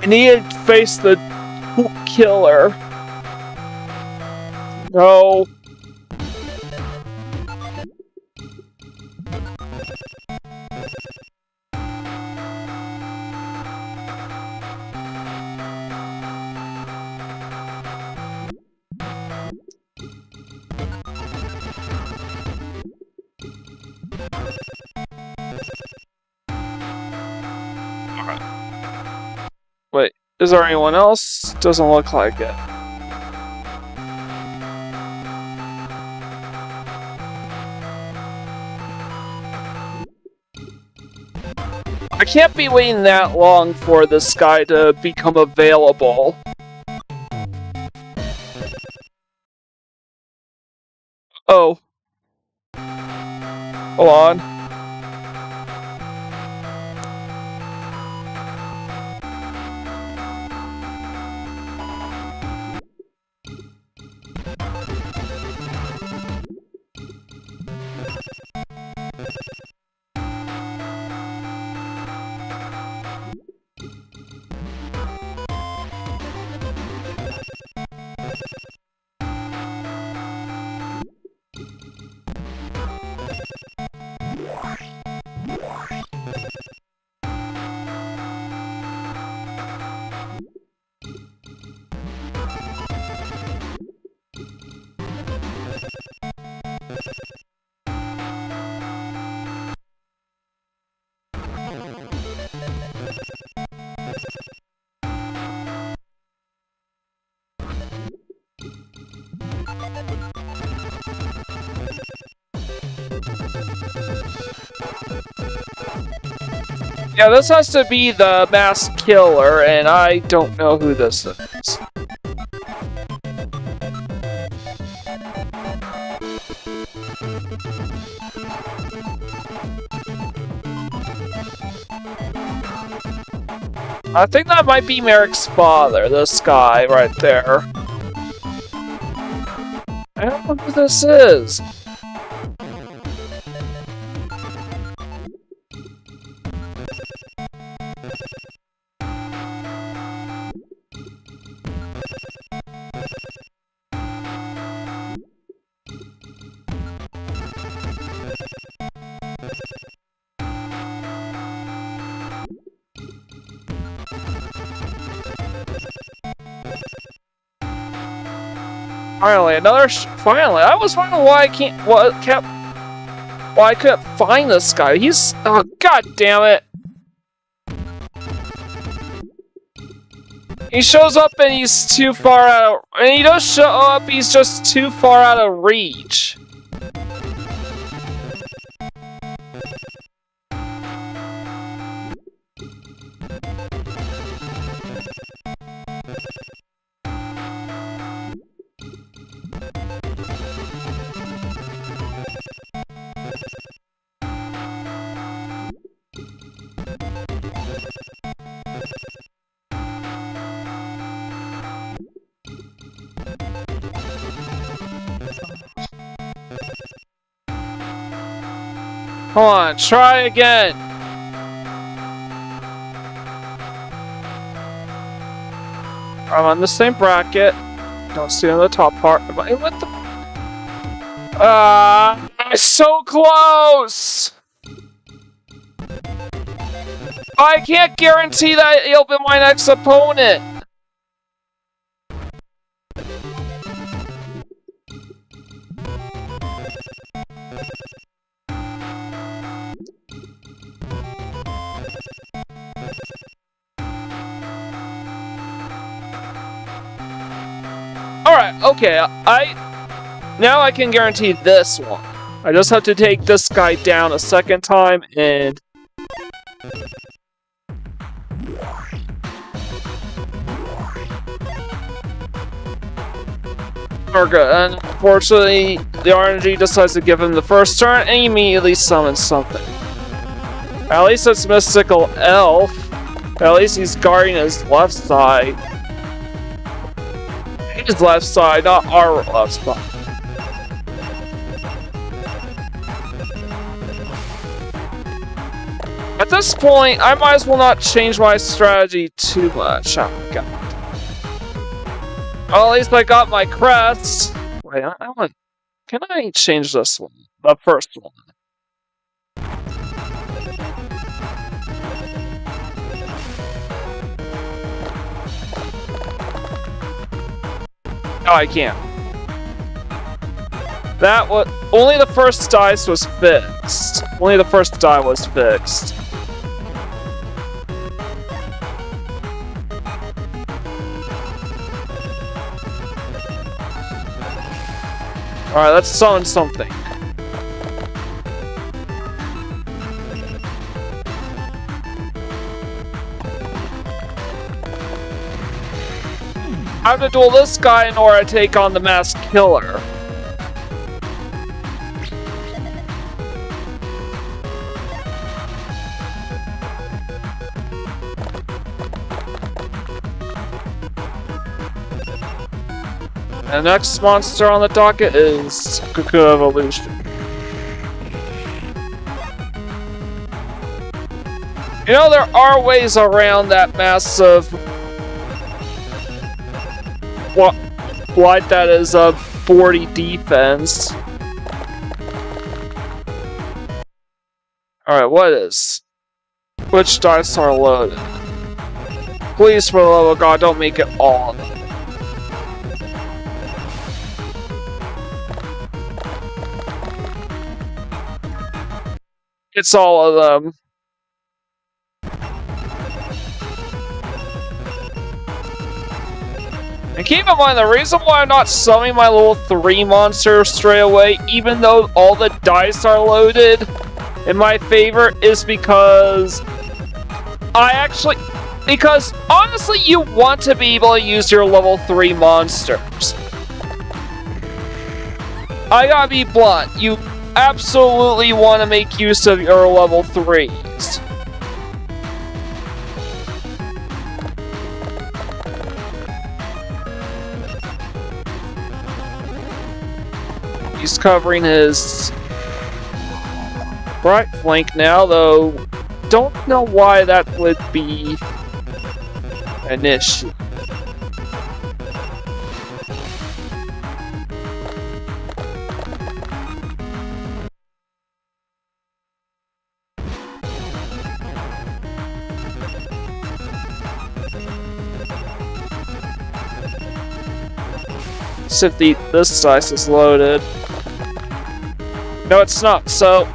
I need to face the poop killer. No. Wait, is there anyone else? Doesn't look like it. I can't be waiting that long for this guy to become available. Oh. Hold on. Yeah, this has to be the mass killer, and I don't know who this is. I think that might be Merrick's father, this guy right there. I don't know who this is. Finally, finally, I was wondering why I couldn't find this guy. Oh, god damn it. He shows up and he's too far out and he does show up, he's just too far out of reach. Hold on, try again. I'm on the same bracket. Don't see on the top part. What the? It's so close! I can't guarantee that he'll be my next opponent. Alright, okay, now I can guarantee this one. I just have to take this guy down a second time and... we're good. And unfortunately, the RNG decides to give him the first turn and he immediately summons something. At least it's Mystical Elf. At least he's guarding his left side. His left side, not our left side. At this point, I might as well not change my strategy too much. Oh, God. Well, at least I got my crest. Wait, I want... Can I change this one? The first one. No, I can't. That was... Only the first dice was fixed. Only the first die was fixed. Alright, let's summon something. I have to duel this guy in order to take on the masked killer. The next monster on the docket is Yugioh Evolution. You know, there are ways around that massive... What that is a 40 defense. Alright, what is? Which dice are loaded? Please, for the love of God, don't make it all of them. It's all of them. And keep in mind, the reason why I'm not summoning my level 3 monster straight away, even though all the dice are loaded in my favor, is because because honestly, you want to be able to use your level 3 monsters. I gotta be blunt, you absolutely want to make use of your level 3s. He's covering his right flank now, though don't know why that would be an issue. See if this dice is loaded. No, it's not, so...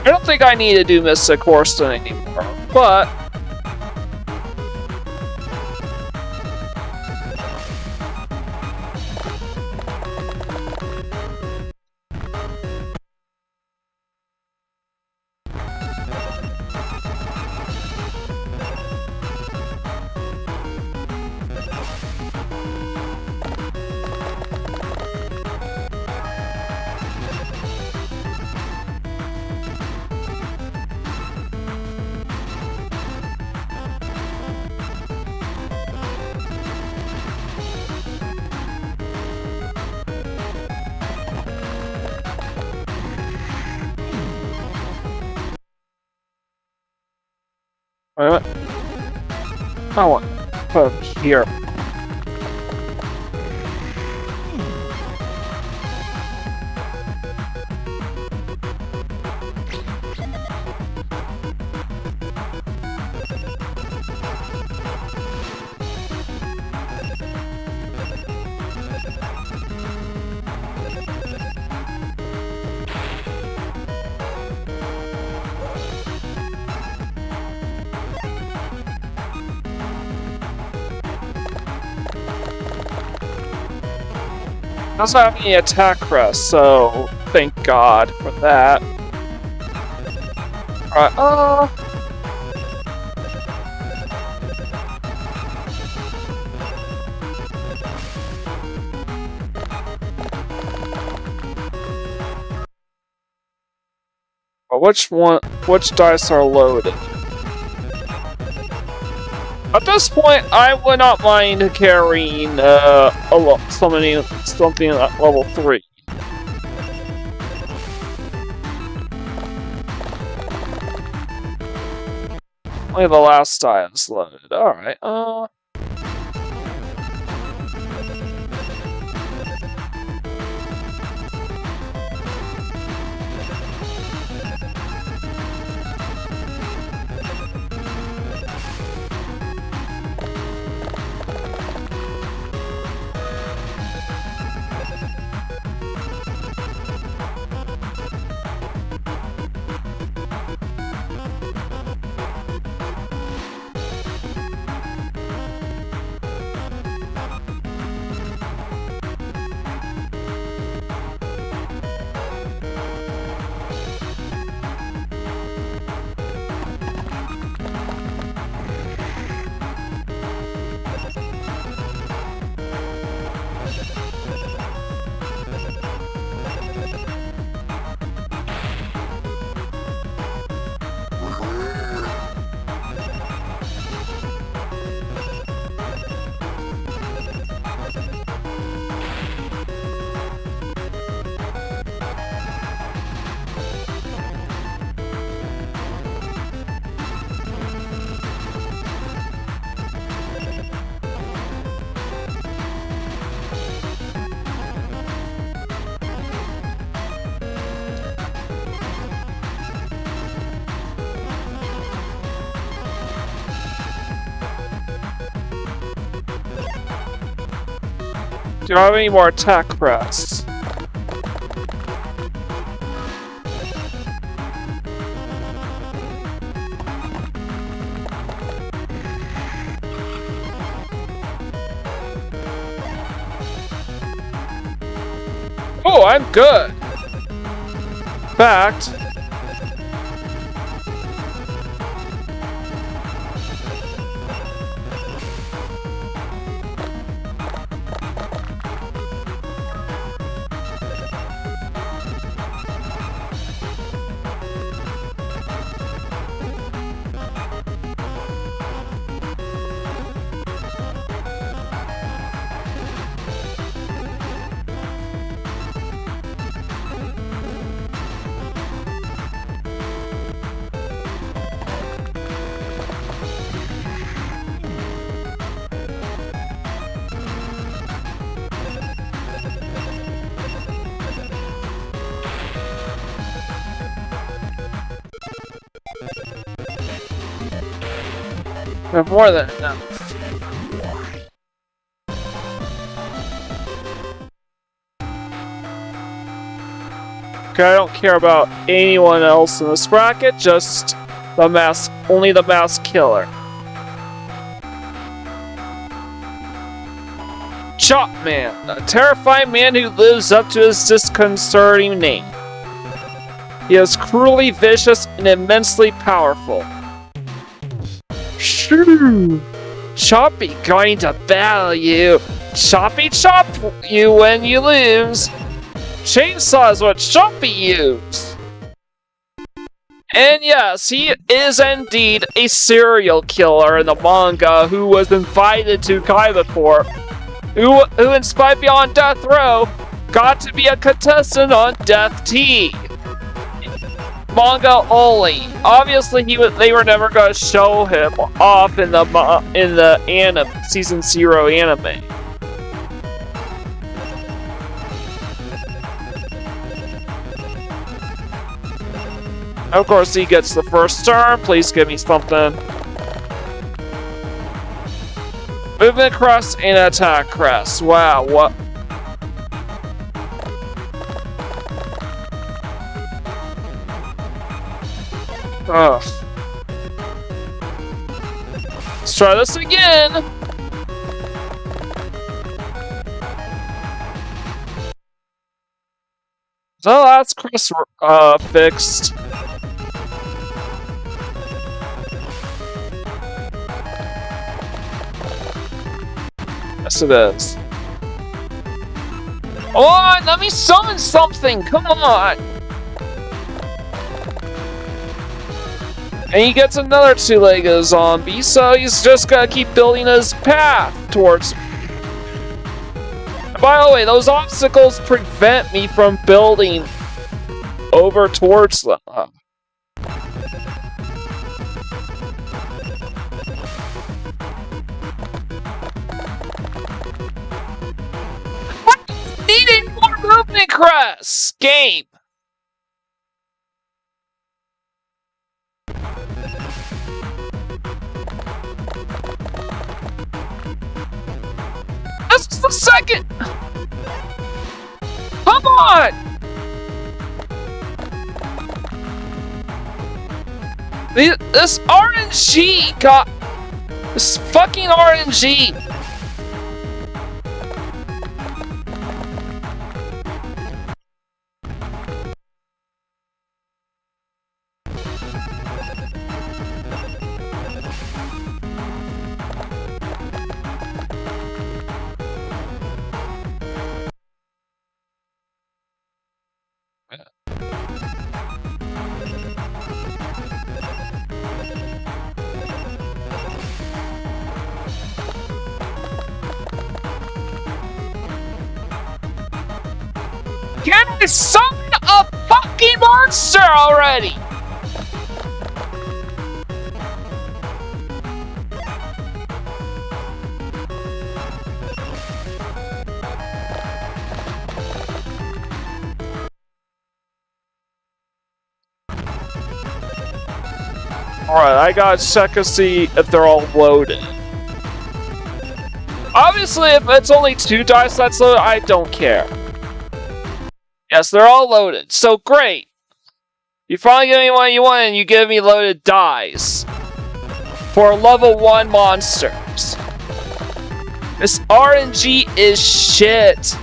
I don't think I need to do Mystic Horseman anymore, but... Wait. I want to put him here. Doesn't have any attack crest, so thank God for that. Alright, which dice are loaded? At this point, I would not mind carrying something at level 3. Only the last style is loaded. Alright, do I have any more attack crests? Oh, I'm good! In fact, I have more than enough. Okay, I don't care about anyone else in this bracket, just the mask, only the mask killer. Chop Man, a terrifying man who lives up to his disconcerting name. He is cruelly vicious and immensely powerful. Shoo! Choppy going to battle you. Choppy chop you when you lose. Chainsaw is what Choppy used. And yes, he is indeed a serial killer in the manga who was invited to Kaiba who in Spy Beyond Death Row got to be a contestant on Death Tea. Manga only. Obviously, they were never going to show him off in the anime, season 0 anime. Of course, he gets the first turn. Please give me something. Movement crest and attack crest. Wow, what? Ugh. Let's try this again. So that's crest fixed. Yes, it is. Oh, let me summon something! Come on! And he gets another two-legged zombie, so he's just gotta keep building his path towards me. And by the way, those obstacles prevent me from building over towards them. Needing more movement crest! Game! This is the second! Come on! This RNG got... This fucking RNG! Can I summon a fucking monster already? Alright, I gotta check to see if they're all loaded. Obviously, if it's only 2 dice that's loaded, I don't care. Yes, they're all loaded, so great! You finally give me what you want and you give me loaded dice. For level 1 monsters. This RNG is shit.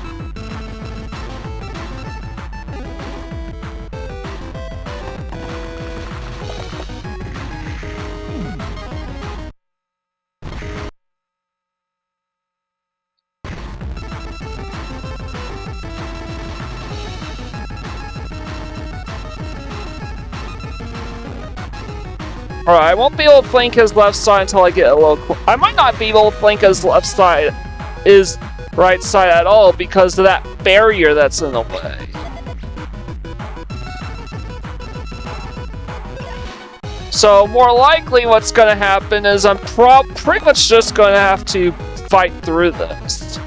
Alright, I won't be able to flank his left side until I get a little... I might not be able to flank his left side, his right side at all because of that barrier that's in the way. So, more likely what's gonna happen is I'm pretty much just gonna have to fight through this.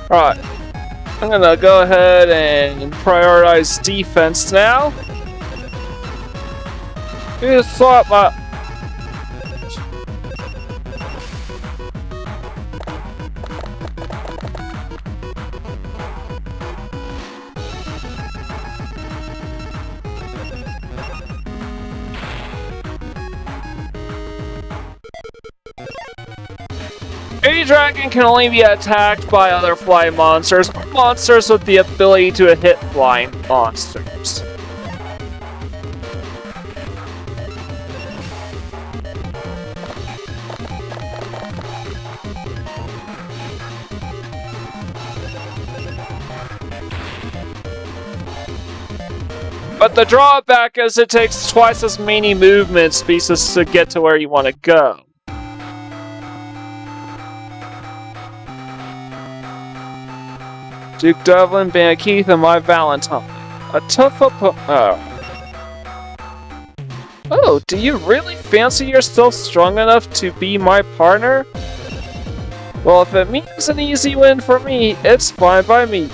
Alright. I'm gonna go ahead and prioritize defense now. You thought my... A dragon can only be attacked by other flying monsters, monsters with the ability to hit flying monsters. But the drawback is it takes twice as many movement speeds to get to where you want to go. Duke Devlin, Ban Keith, and my Valentine. A tough Oh, do you really fancy yourself strong enough to be my partner? Well, if it means an easy win for me, it's fine by me.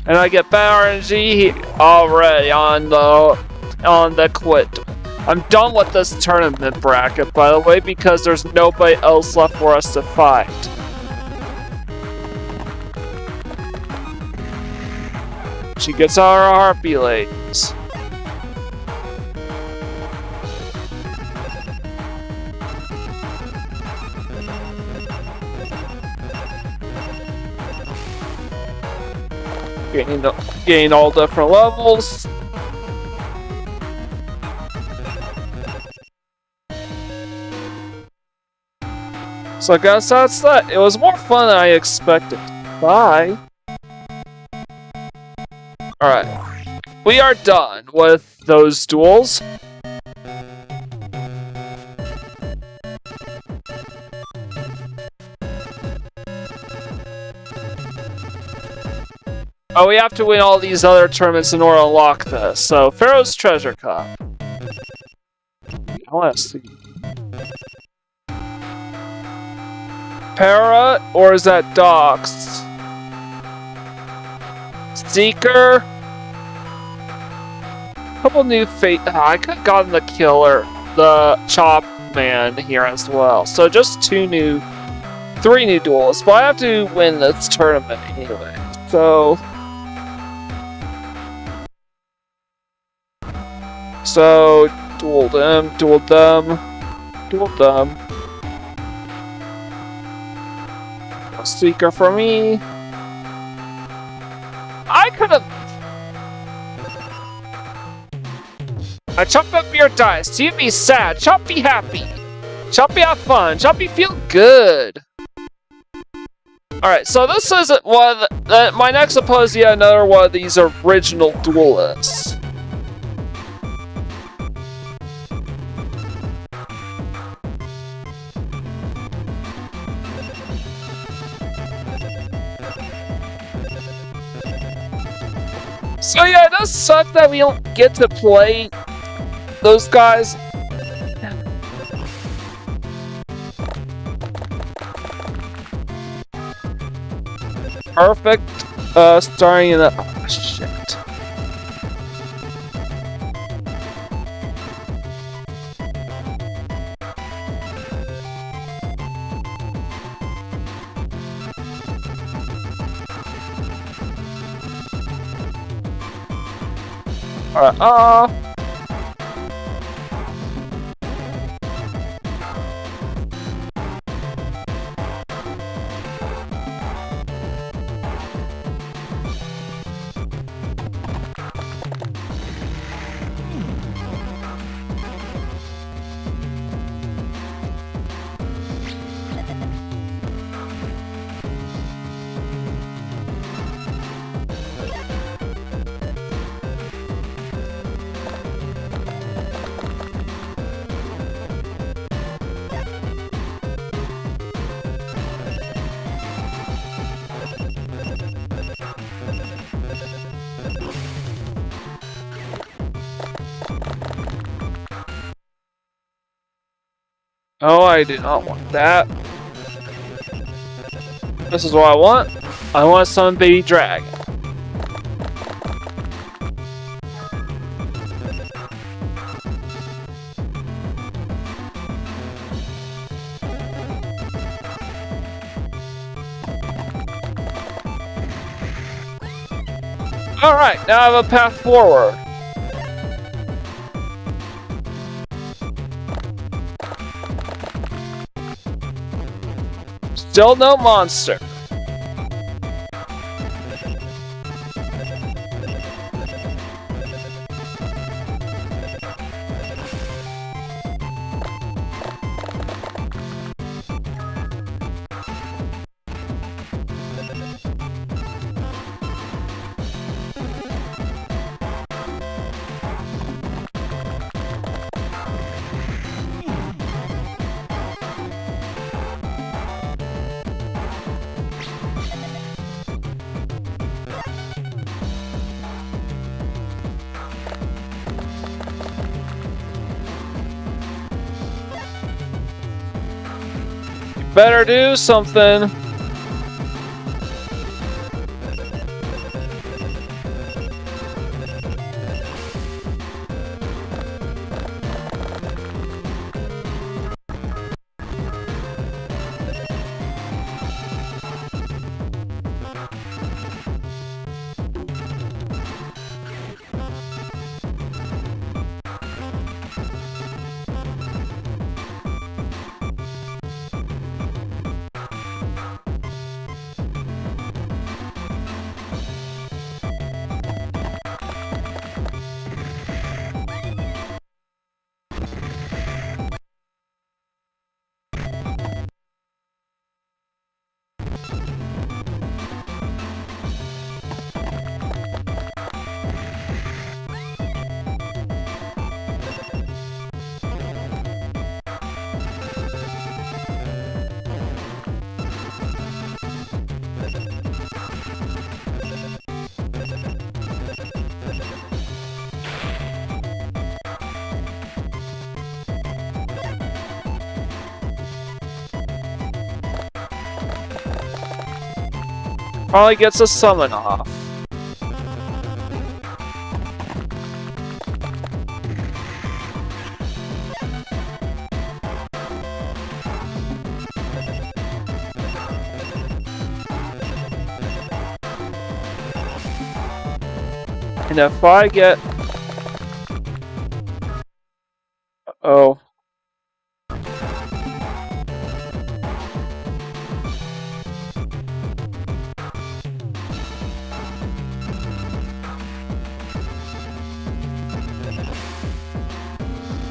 And I get better RNG already on the quit. I'm done with this tournament bracket, by the way, because there's nobody else left for us to fight. She gets all her harpy ladies. Getting all different levels. So I guess that's that. It was more fun than I expected. Bye. Alright. We are done with those duels. Oh, we have to win all these other tournaments in order to unlock this. So, Pharaoh's Treasure Cup. I want to see. Para, or is that Dox? Seeker. Couple new fate. I could have gotten the killer, the Chop Man here as well. So just 3 new duels. But I have to win this tournament anyway. So duel them. A Seeker for me. I could have. I chop up your dice. You be sad. Chop be happy. Chop be have fun. Chop be feel good. Alright, so this is one. My next opponent is yet another one of these original duelists. So yeah, it does suck that we don't get to play those guys. Perfect. Starting in the... Oh, shit. Alright, Oh, I do not want that. This is what I want. I want some baby dragon. Alright, now I have a path forward. Still no monster. Better do something. Probably gets a summon off. And if I get... Oh.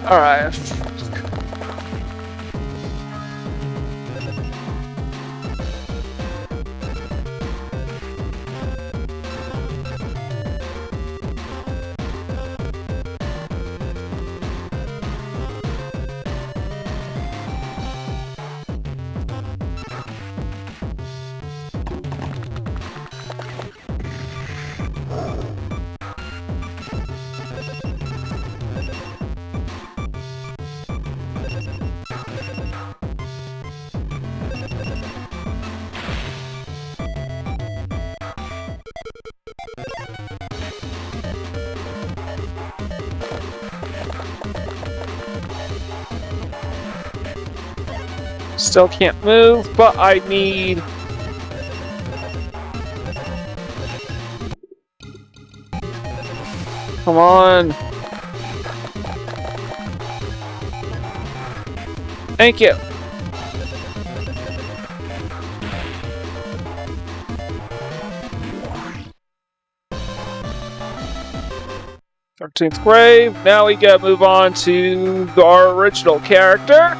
Alright. Still can't move, but I need... Come on. Thank you. "13th grave." Now we gotta move on to our original character.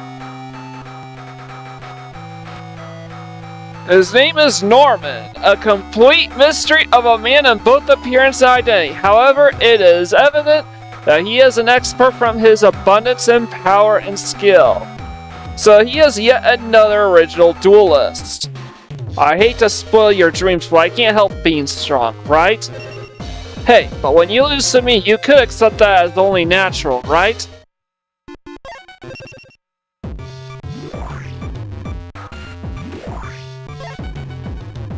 His name is Norman, a complete mystery of a man in both appearance and identity. However, it is evident that he is an expert from his abundance in power and skill. So he is yet another original duelist. I hate to spoil your dreams, but I can't help being strong, right? Hey, but when you lose to me, you could accept that as only natural, right?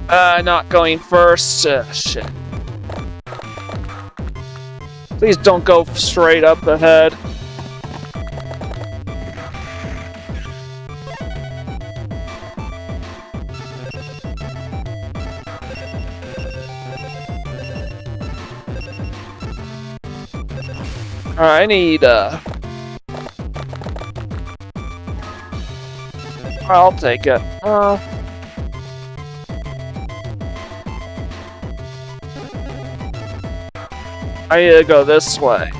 Not going first. Shit. Please don't go straight up ahead. Alright, I need, I'll take it. I need to go this way.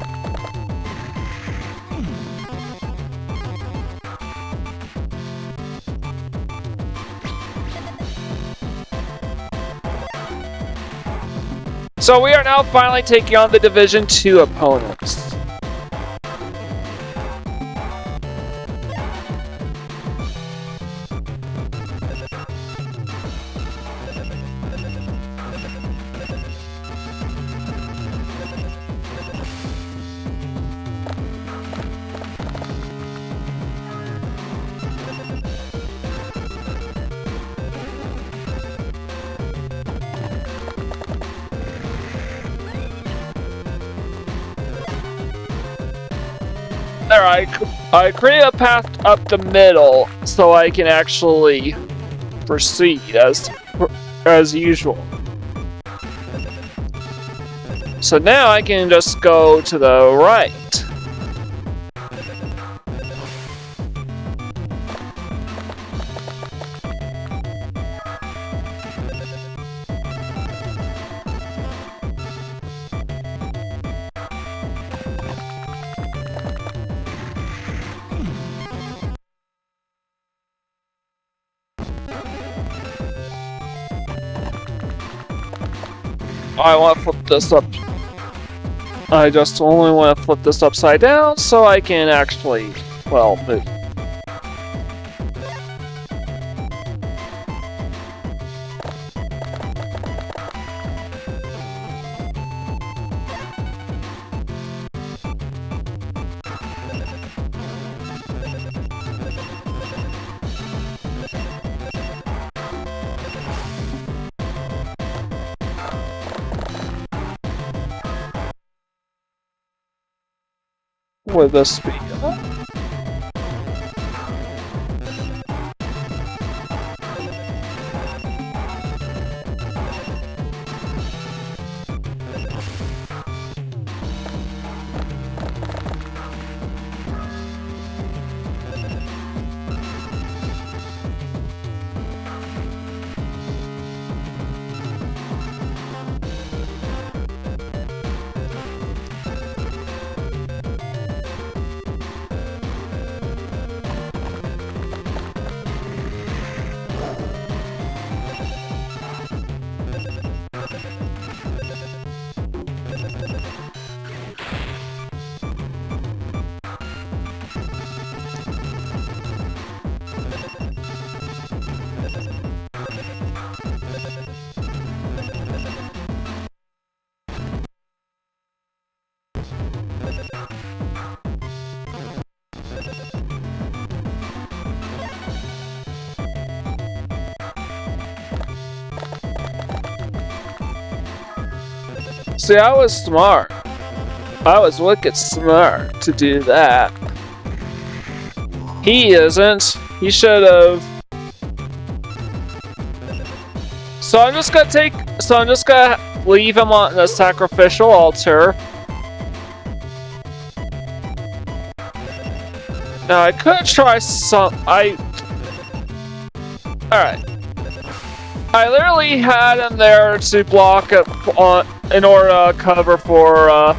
So we are now finally taking on the Division 2 opponents. There, I create a path up the middle so I can actually proceed as usual. So now I can just go to the right. I want to flip this up. I just only want to flip this upside down so I can actually, well, move. With the speed. See, I was smart. I was wicked smart to do that. He isn't. He should have. So I'm just gonna leave him on the sacrificial altar. Now I could try Alright. I literally had him there to block it in order to cover for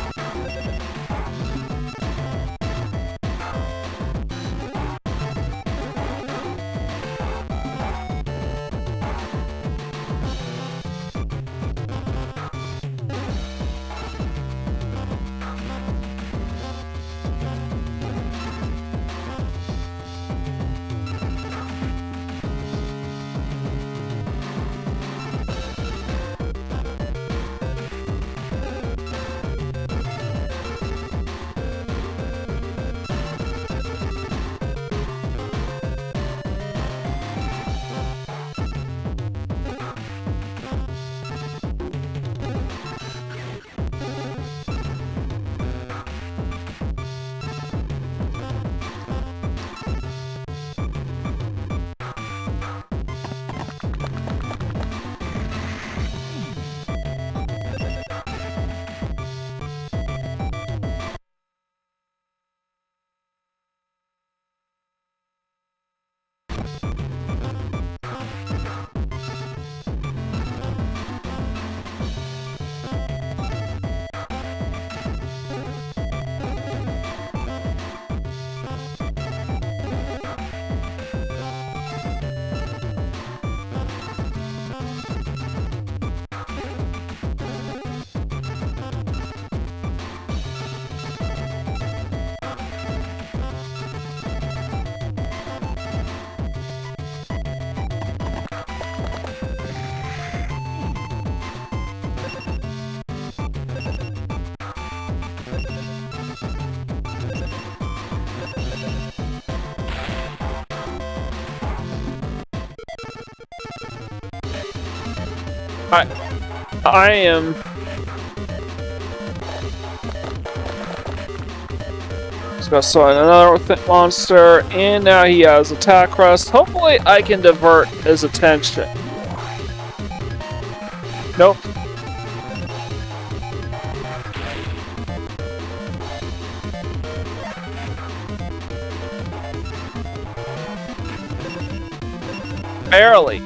I am... Just gonna summon another monster, and now he has attack crest. Hopefully I can divert his attention. Nope. Barely.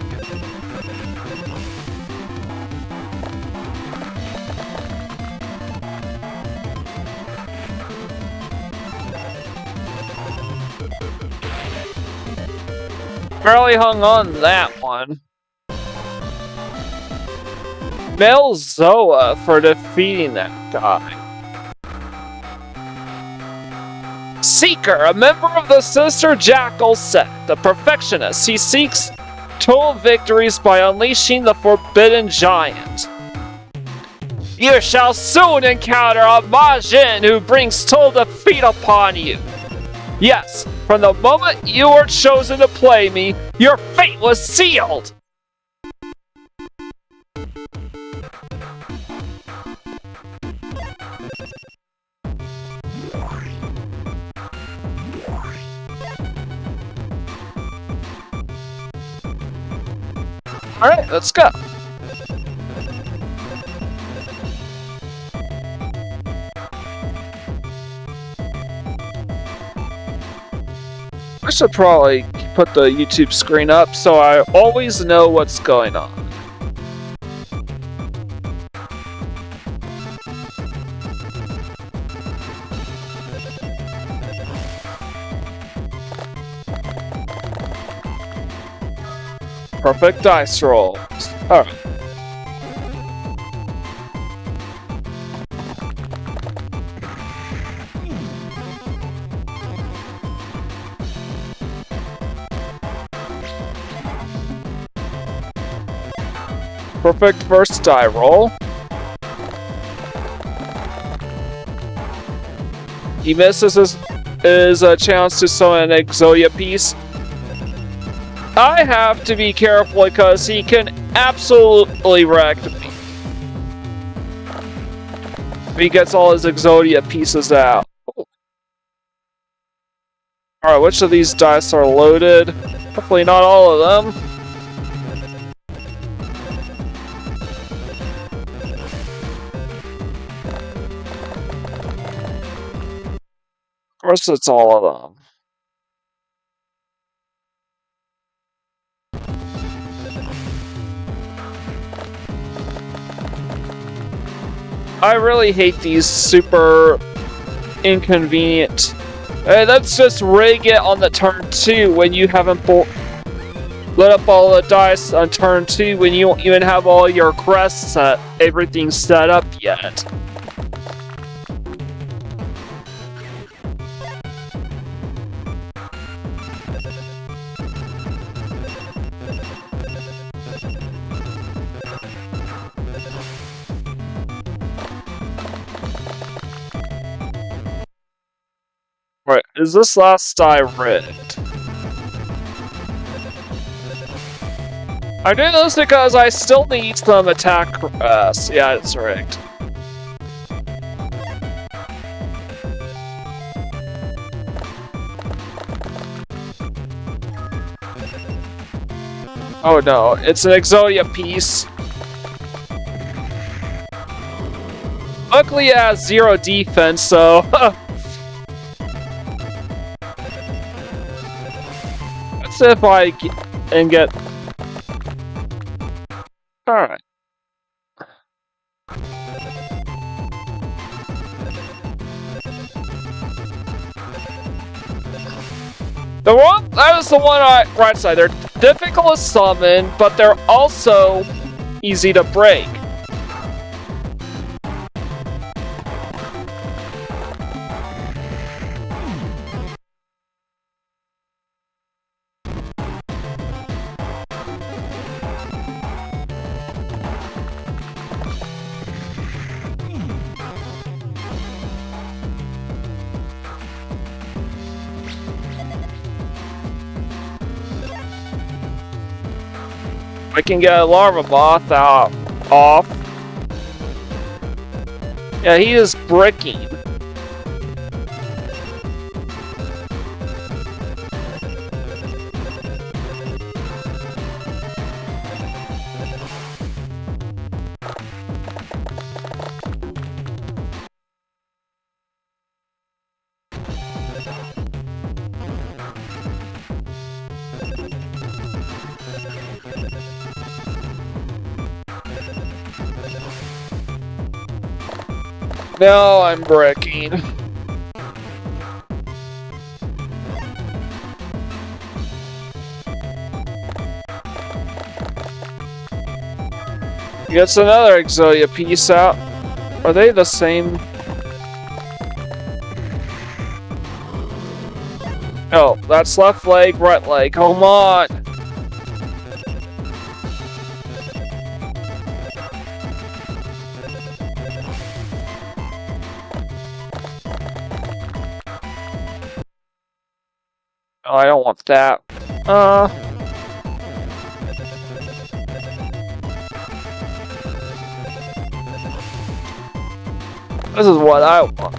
Barely hung on that one. Mel Zoa for defeating that guy. Seeker, a member of the Sister Jackal sect, the perfectionist. He seeks total victories by unleashing the forbidden giant. You shall soon encounter a Majin who brings total defeat upon you. Yes, from the moment you were chosen to play me, your fate was sealed! Alright, let's go. I should probably put the YouTube screen up so I always know what's going on. Perfect dice rolls. Alright. Perfect first die roll. He misses his chance to summon an Exodia piece. I have to be careful because he can absolutely wreck me. He gets all his Exodia pieces out. Alright, which of these dice are loaded? Hopefully not all of them. Of course it's all of them. I really hate these super inconvenient. Hey, let's just rig it on the turn 2 when you haven't lit up all the dice on turn 2 when you don't even have all your crests everything set up yet. Right, is this last die rigged? I do this because I still need some attack. Yeah, it's rigged. Oh no, it's an Exodia piece. Luckily it has 0 defense, so... Let's see if I get... Alright. That is the one on the right side. They're difficult to summon, but they're also easy to break. I can get a larva moth out off. Yeah, he is bricking. No, I'm bricking. Gets another Yugioh piece out. Are they the same? Oh, that's left leg, right leg. Come on! Oh, I don't want that. This is what I want.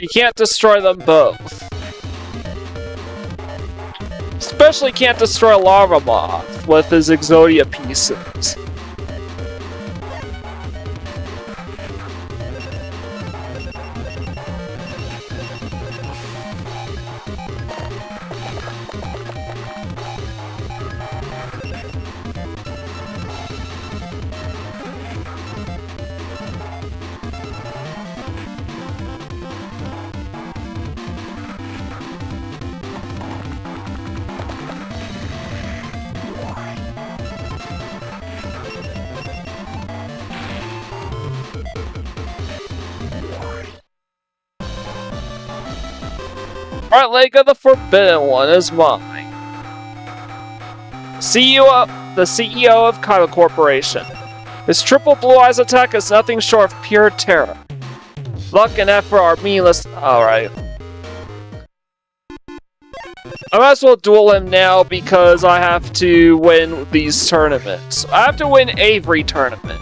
You can't destroy them both. Especially can't destroy Lava Moth with his Yugioh pieces. Right leg of the Forbidden One is mine. The CEO of Kaiba Corporation. His triple blue eyes attack is nothing short of pure terror. Luck and effort are meaningless. Alright. I might as well duel him now because I have to win these tournaments. I have to win every tournament.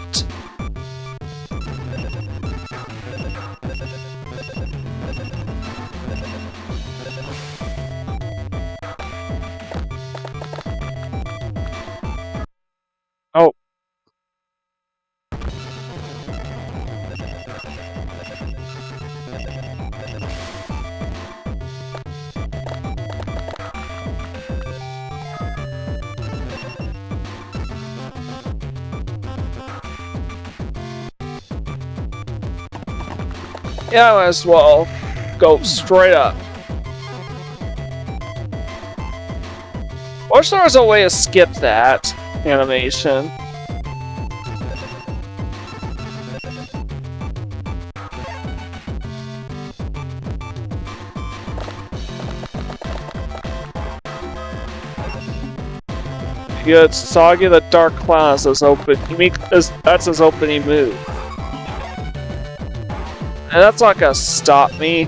Oh. Yeah, I might as well go straight up. Wish there was a way to skip that animation. Good, Sagi the Dark Clown is his that's his opening move. And that's not gonna stop me.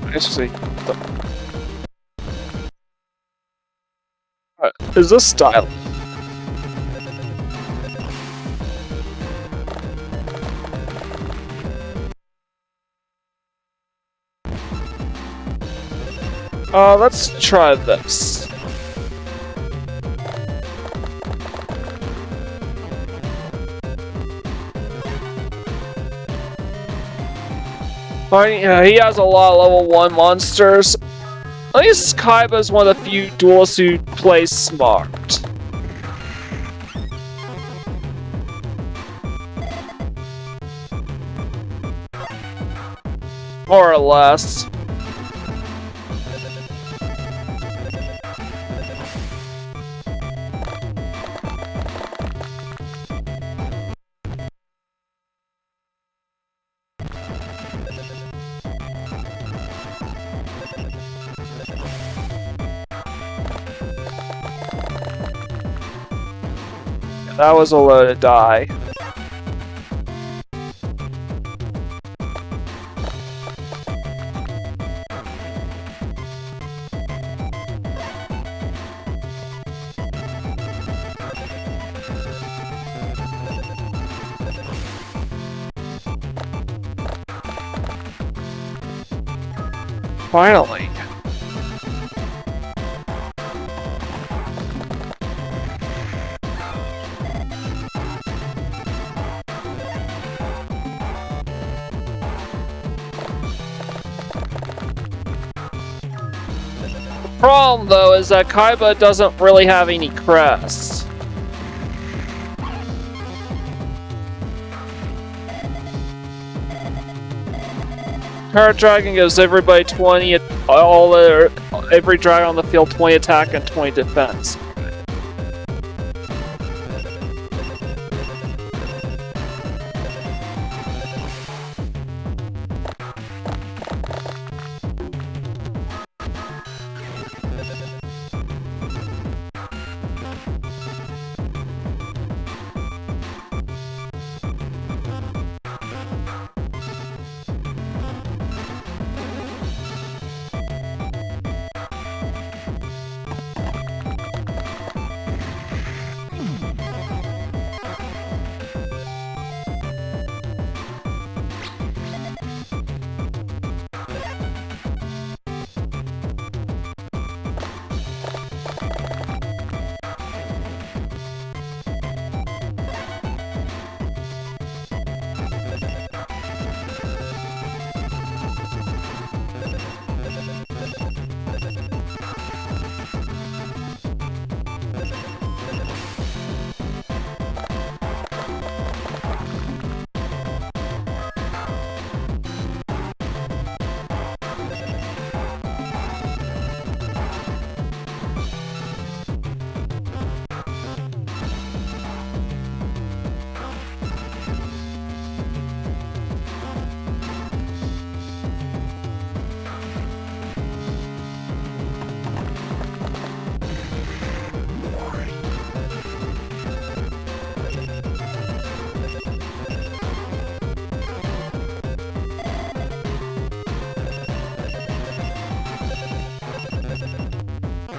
Let's see. Is this style? Let's try this. Yeah, he has a lot of level 1 monsters. At least Kaiba is one of the few duelists who plays smart. More or less. That was a loaded die. Finally. The problem, though, is that Kaiba doesn't really have any crests. Parrot Dragon gives everybody 20, every dragon on the field 20 attack and 20 defense.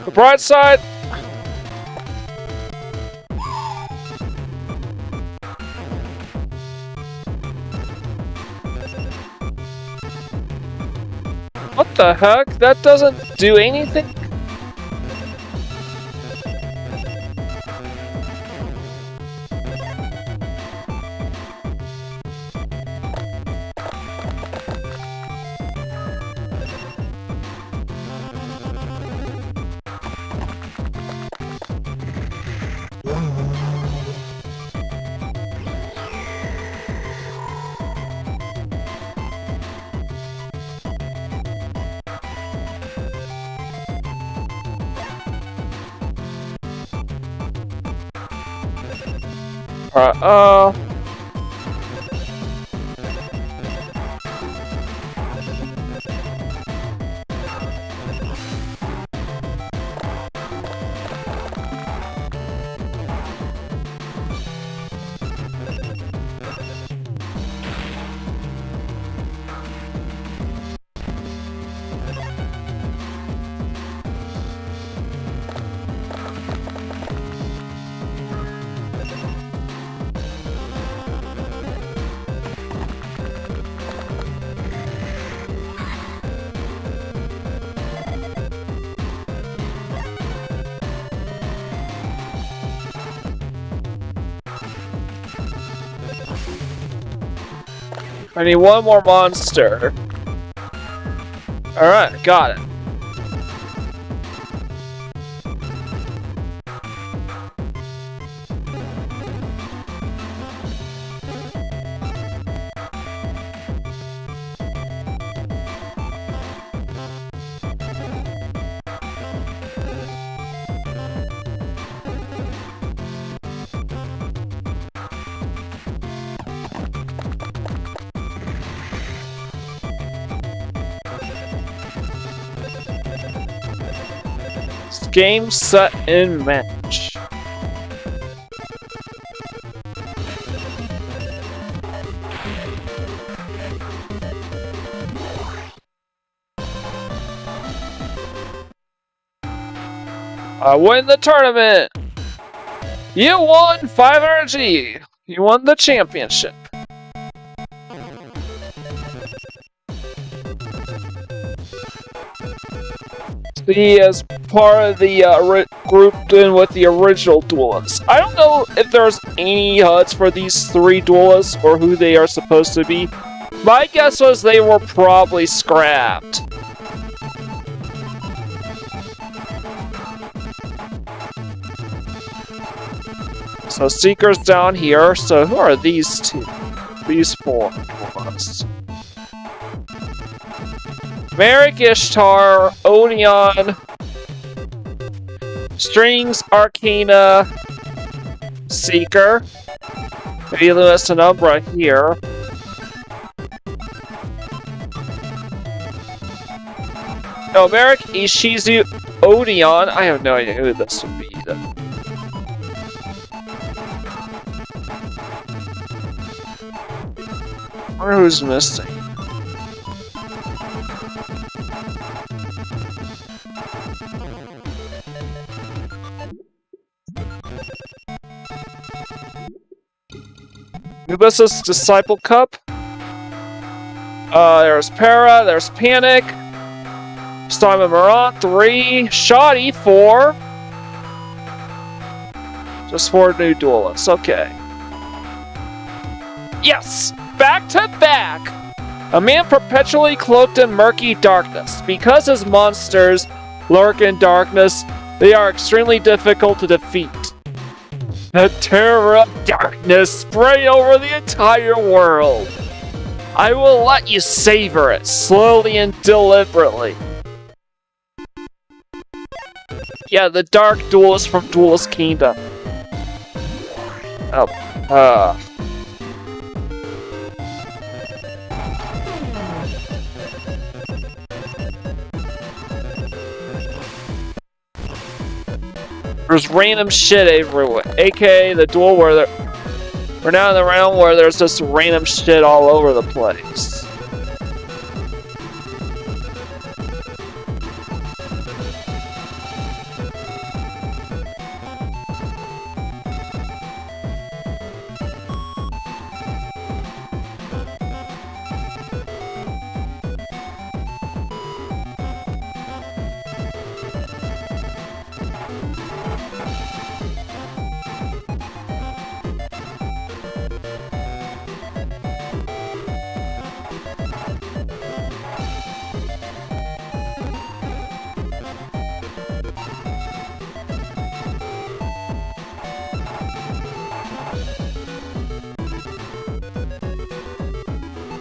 The bright side. What the heck? That doesn't do anything? Alright, I need one more monster. Alright, got it. Game, set, and match. I win the tournament! You won 500 G! You won the championship. He is part of the grouped in with the original duelists. I don't know if there's any HUDs for these 3 duelists or who they are supposed to be. My guess was they were probably scrapped. So Seeker's down here. So who are these 2? These 4 duelists. Merrick, Ishtar, Odeon, Strings, Arcana, Seeker, maybe Lewis and Umbra here. No, Merrick, Ishizu, Odeon. I have no idea who this would be then. I wonder who's missing. Nubus's Disciple Cup. There's Para, there's Panic. Simon Marat, 3. Shoddy, 4. Just 4 new duelists, okay. Yes! Back to back! A man perpetually cloaked in murky darkness. Because his monsters lurk in darkness, they are extremely difficult to defeat. The terror of darkness spread over the entire world. I will let you savor it, slowly and deliberately. Yeah, the Dark Duelist from Duelist Kingdom. Oh, There's random shit everywhere, aka the duel where we're now in the round where there's just random shit all over the place.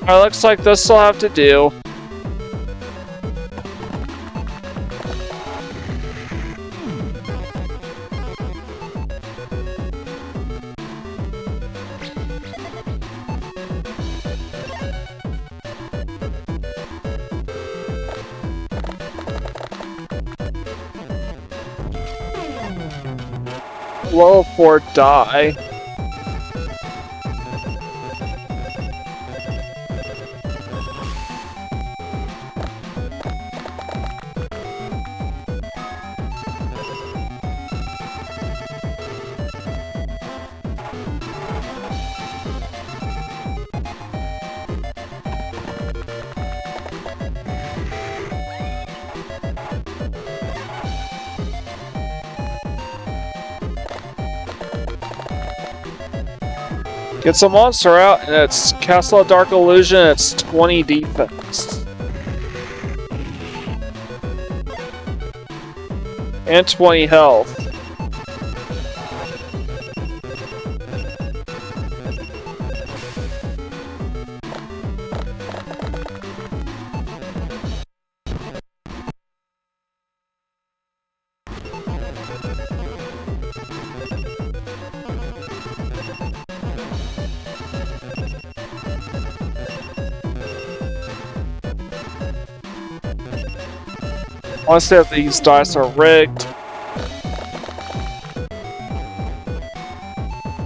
Alright, looks like this will have to do. Level 4 die. Gets a monster out, and it's Castle of Dark Illusion, it's 20 defense. And 20 health. Honestly, if these dice are rigged.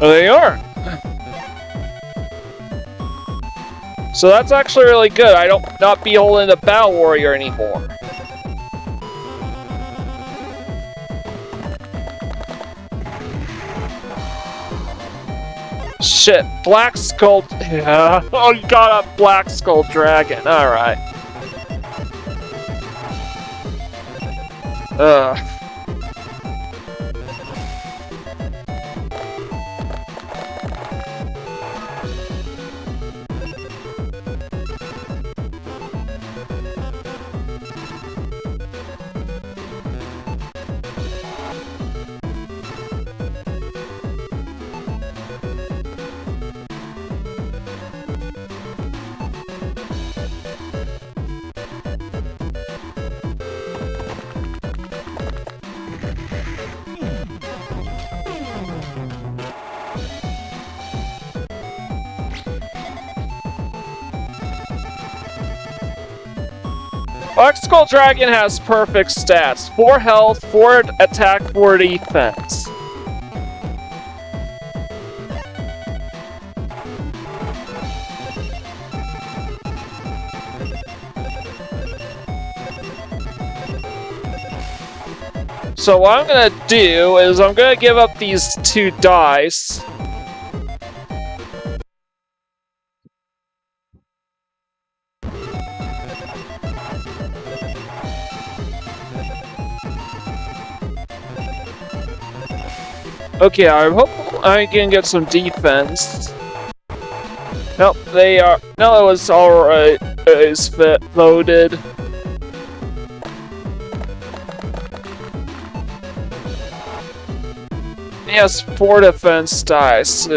Oh, they are. So that's actually really good. I don't not be holding the Battle Warrior anymore. Shit, Black Skull. Yeah. Oh, you got a Black Skull Dragon. Alright. Black Skull Dragon has perfect stats. 4 health, 4 attack, 4 defense. So what I'm gonna do is I'm gonna give up these 2 dice. Okay, I hope I can get some defense. Nope, they are. No, it was alright. It's voted. He has 4 defense dice.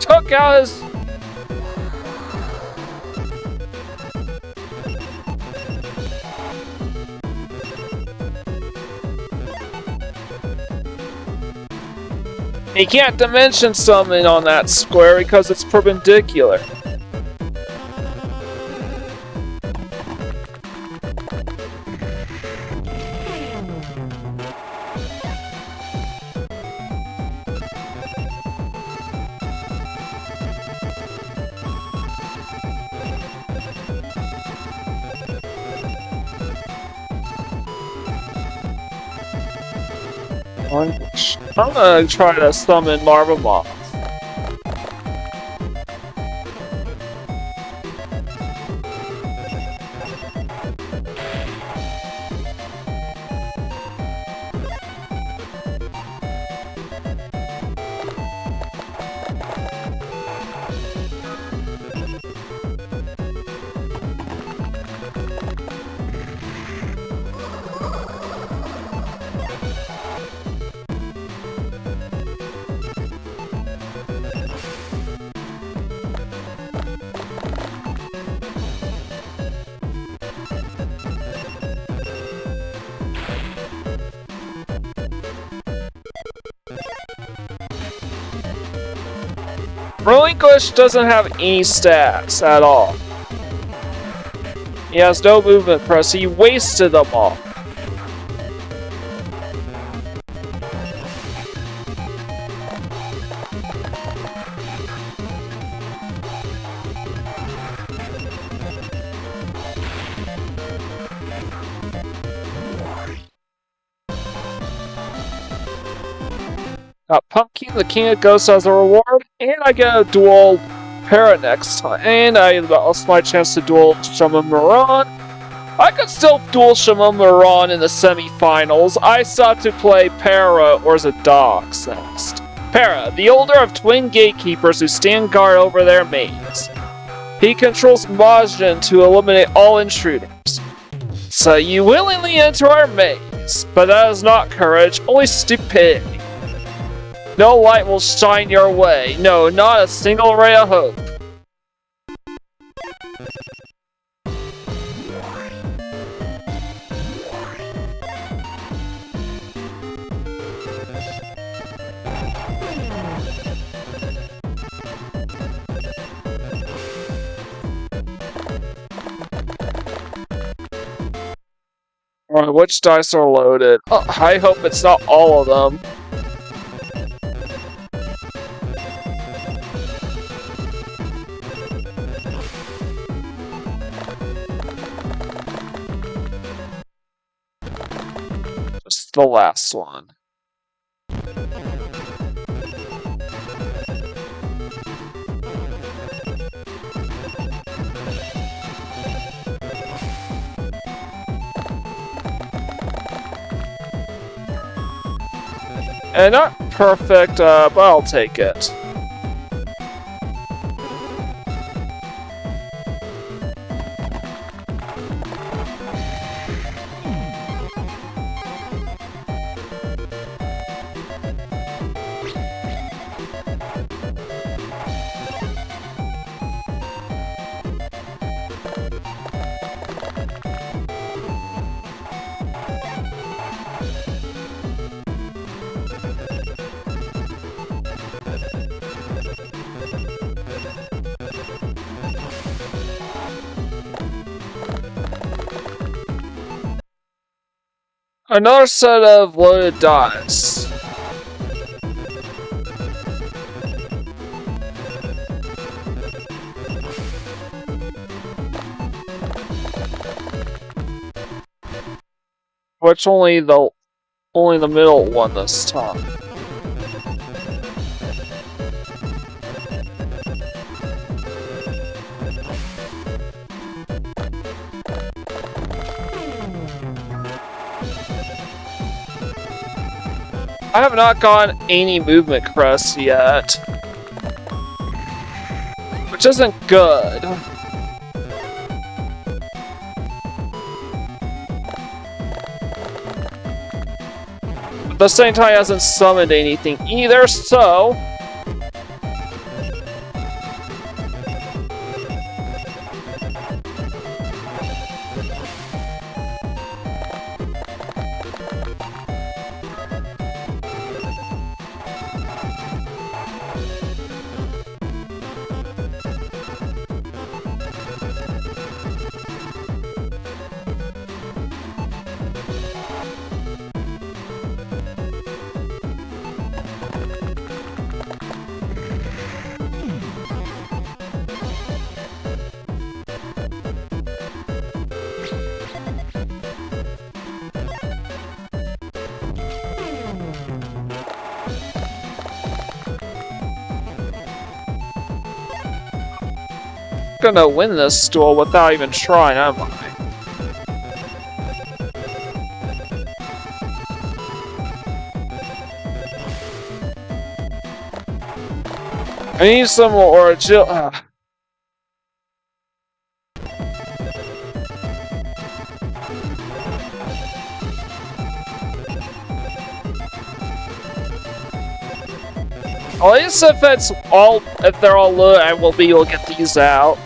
Took out his... He can't dimension summon on that square because it's perpendicular. I'm gonna try to summon Marble Moth. Relinquish doesn't have any stats at all. He has no movement press, he wasted them all. Got Pumpkin, the King of Ghosts as a reward, and I get a dual para next time. And I lost my chance to duel Shaman Moran. I could still duel Shaman Moran in the semi-finals. I sought to play Para or Zadox next. Para, the older of twin gatekeepers who stand guard over their maze. He controls Majin to eliminate all intruders. So you willingly enter our maze, but that is not courage, only stupidity. No light will shine your way. No, not a single ray of hope. Alright, which dice are loaded? Oh, I hope it's not all of them. Just the last one. And not perfect, but I'll take it. Another set of loaded dice. Which only the middle one this time. I have not gotten any movement crests yet, which isn't good. At the same time, he hasn't summoned anything either, so gonna win this duel without even trying, am I? I need some more agility. At least if they're all low, I will be able to get these out.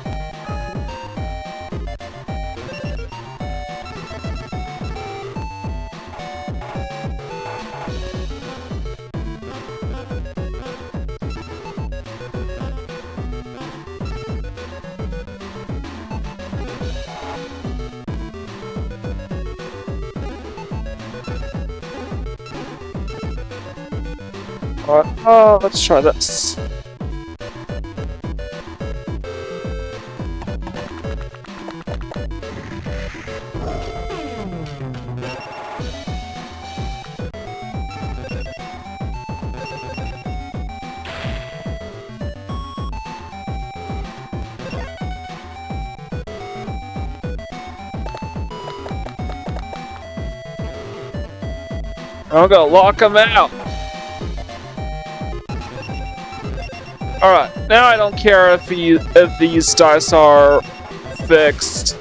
Oh, let's try this. I'm gonna lock them out. Alright, now I don't care if these dice are fixed.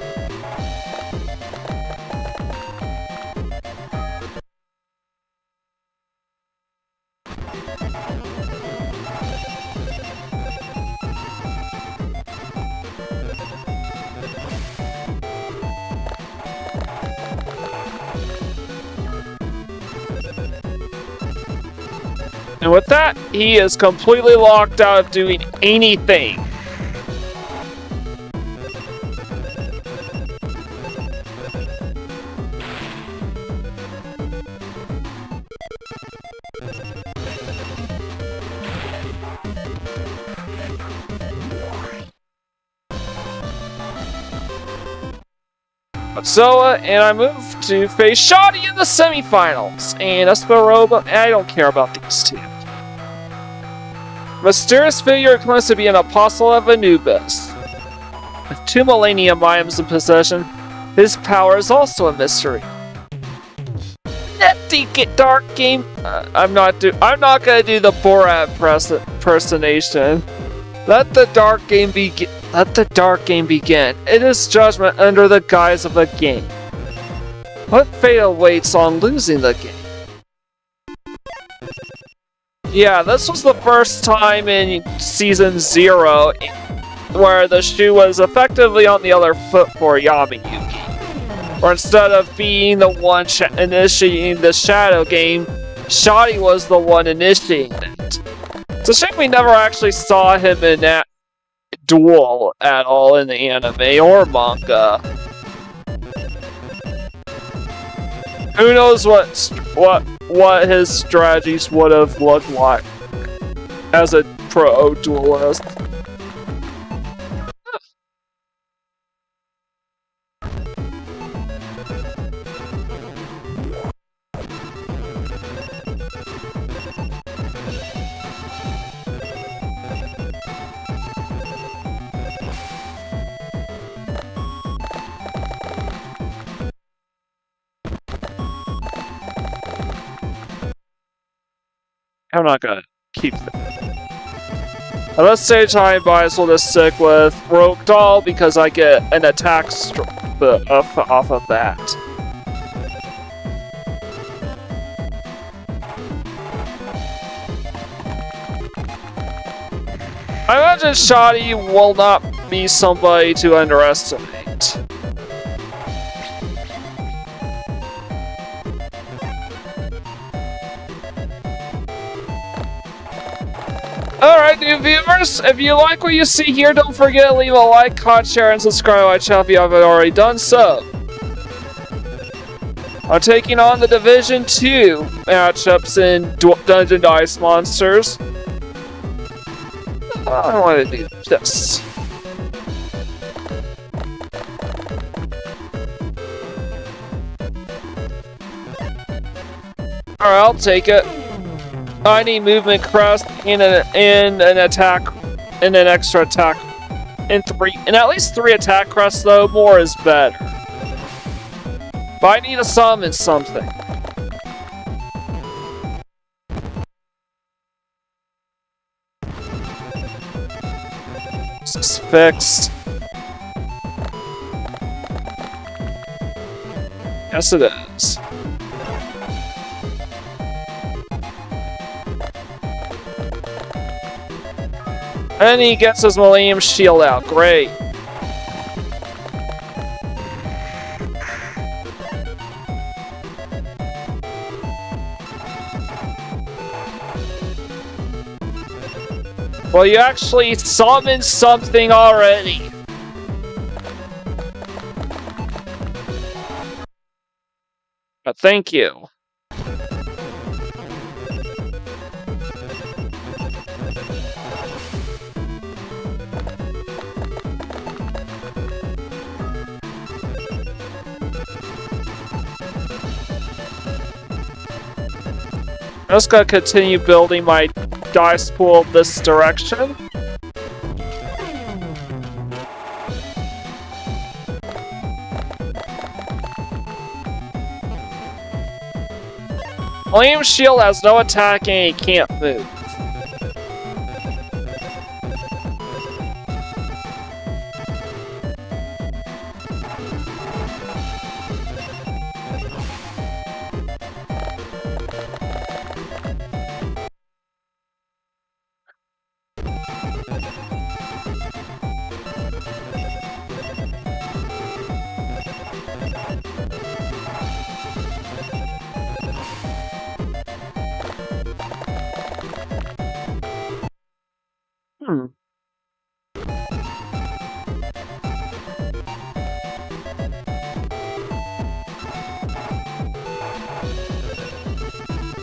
And with that, he is completely locked out of doing anything. So, and I move to face Shoddy in the semifinals. And Esperoba, I don't care about these two. Mysterious figure claims to be an apostle of Anubis. With 2 Millennium items in possession, his power is also a mystery. That dark game. I'm not gonna do the Borat impersonation. Let the dark game begin. Let the dark game begin. It is judgment under the guise of a game. What fate awaits on losing the game? Yeah, this was the first time in Season 0 where the shoe was effectively on the other foot for Yamayuki. Or instead of being the one initiating the shadow game, Shoddy was the one initiating it. It's a shame we never actually saw him in that duel at all in the anime or manga. Who knows what his strategies would have looked like as a pro duelist. I'm not gonna keep that. At this stage, I might as well just stick with Rogue Doll because I get an attack off of that. I imagine Shoddy will not be somebody to underestimate. Alright, new viewers, if you like what you see here, don't forget to leave a like, comment, share, and subscribe to my channel if you haven't already done so. I'm taking on the Division 2 matchups in Dungeon Dice Monsters. I want to do this. Alright, I'll take it. I need movement crest and an attack and an extra attack and at least 3 attack crests though. More is better. But I need to summon something. This is fixed. Yes, it is. And he gets his Millennium Shield out. Great. Well, you actually summoned something already. But thank you. I'm just gonna continue building my dice pool this direction. Millennium Shield has no attack and he can't move.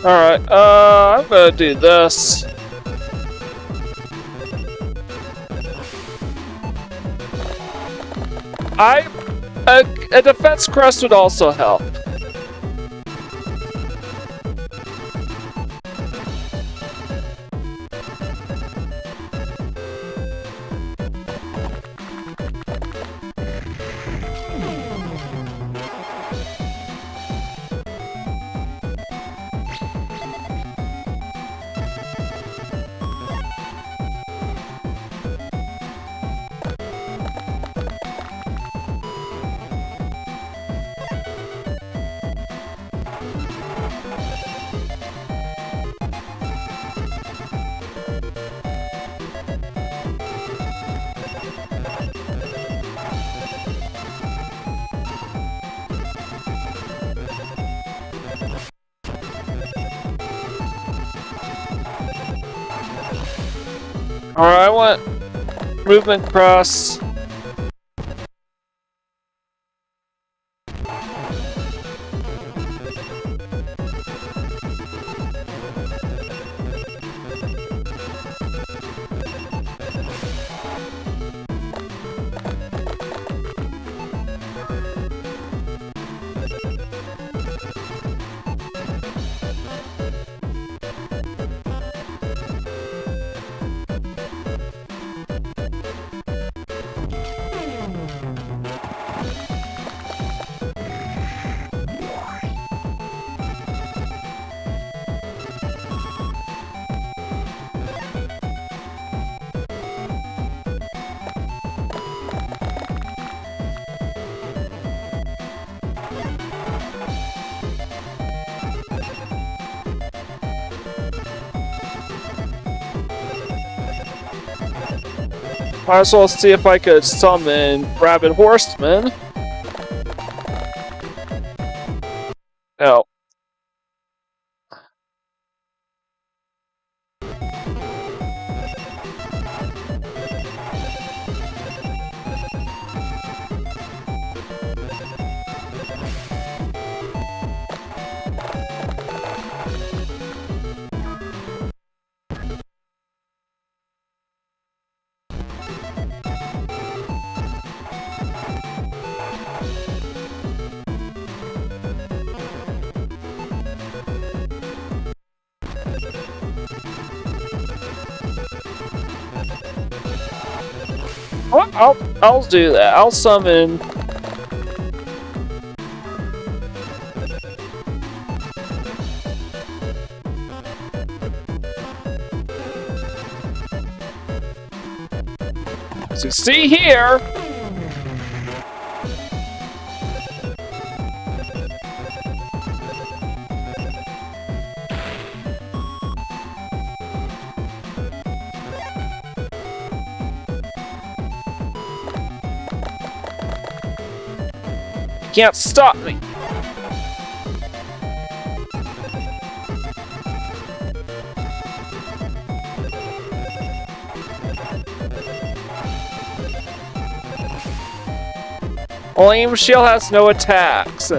Alright, I'm gonna do this. A defense crest would also help. Alright, I want movement cross. Might as well see if I could summon Rabid Horseman. No. I'll do that. I'll summon. So see here. Can't stop me. Flame Shield has no attacks.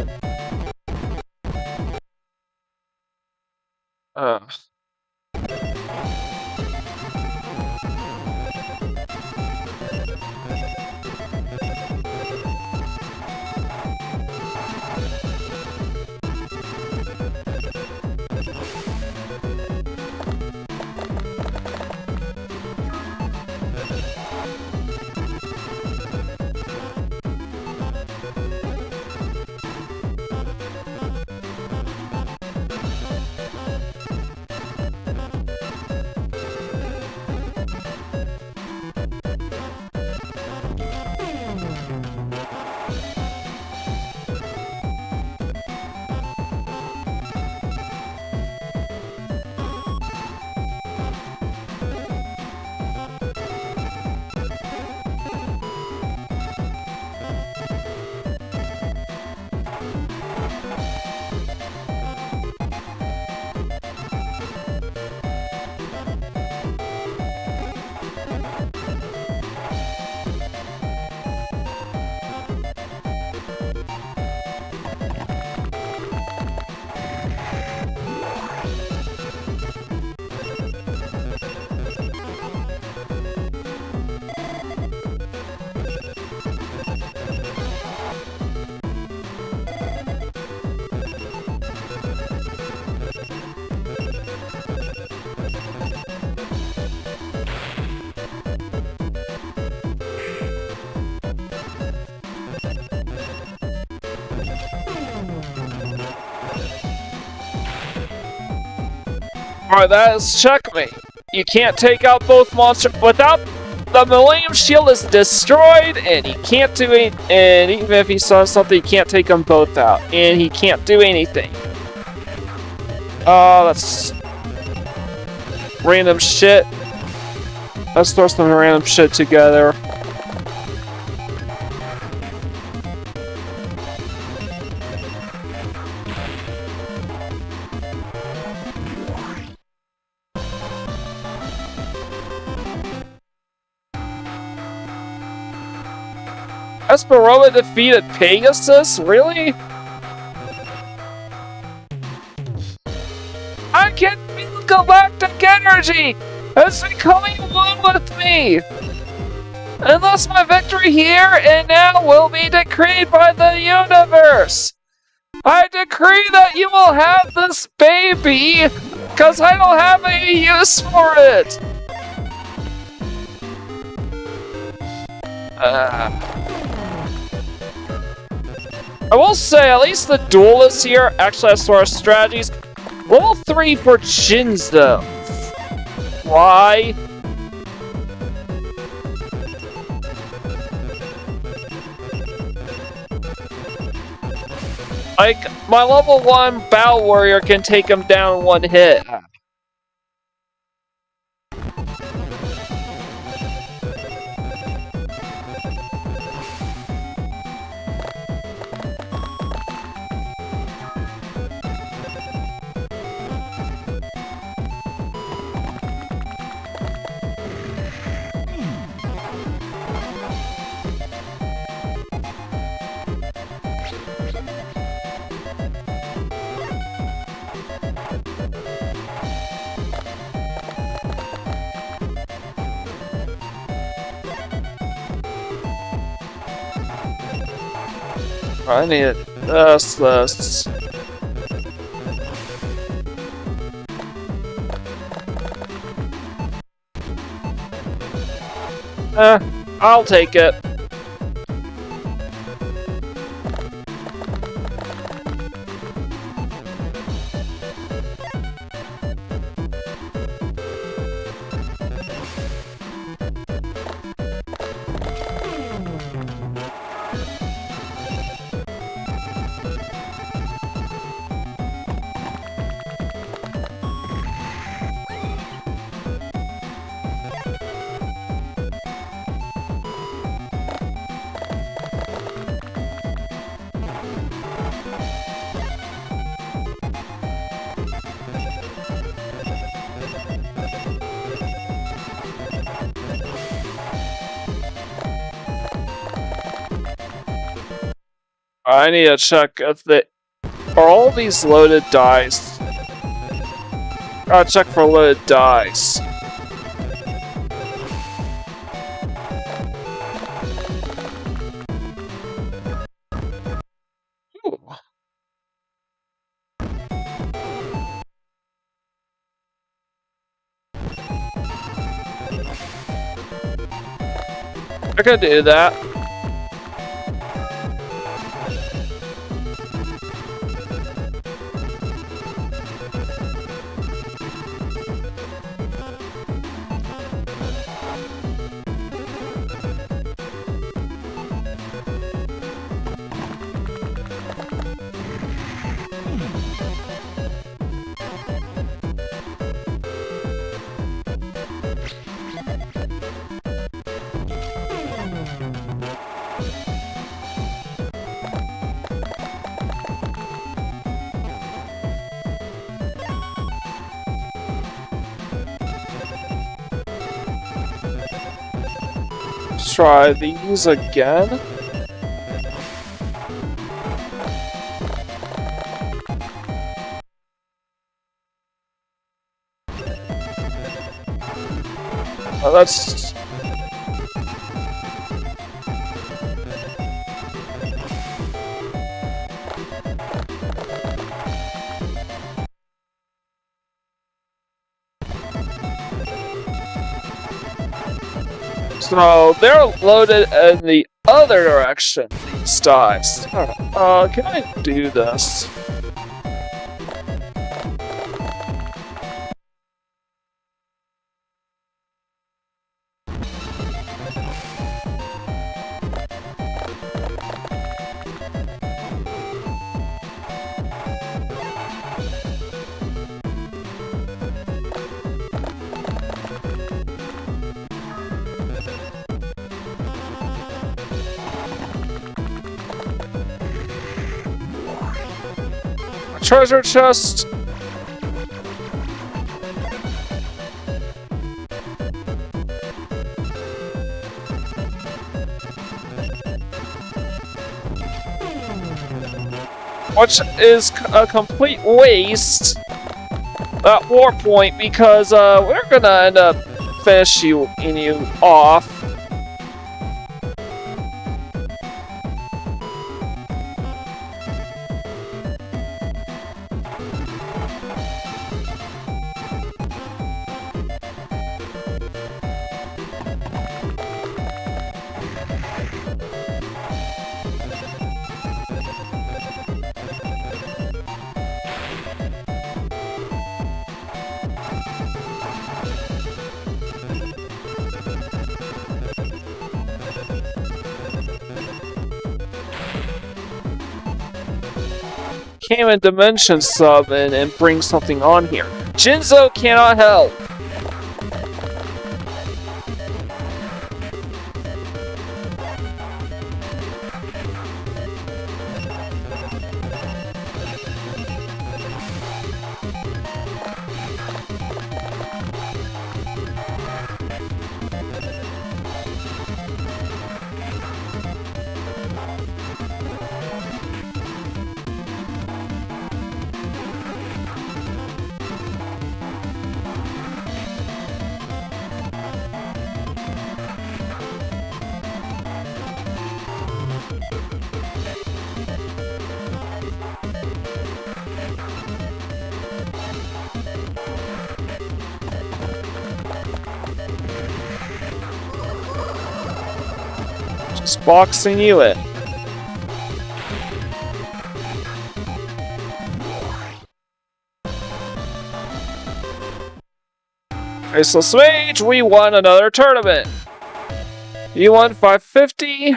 Alright, that is checkmate. You can't take out both monsters without the Millennium Shield is destroyed, and he can't do any. And even if he saw something, he can't take them both out, and he can't do anything. Oh, that's random shit. Let's throw some random shit together. Esperola defeated Pegasus? Really? I can feel galactic energy! It's becoming one with me! Unless my victory here and now will be decreed by the universe! I decree that you will have this baby, cause I don't have any use for it! I will say, at least the duelists here actually have sort of strategies. Level 3 for Chins, though. Why? Like, my level 1 Battle Warrior can take him down in one hit. I need this. I'll take it. I need to check if are all these loaded dice. Gotta check for loaded dice. Ooh. I could do that. Try these again. That's so they're loaded in the other direction, these dice. Can I do this? Treasure chest. Which is a complete waste. That war point, because we're gonna end up finishing you off. Came in Dimension Summon and bring something on here. Jinzo cannot help. Just boxing you in. Faceless Mage, we won another tournament. You won 550.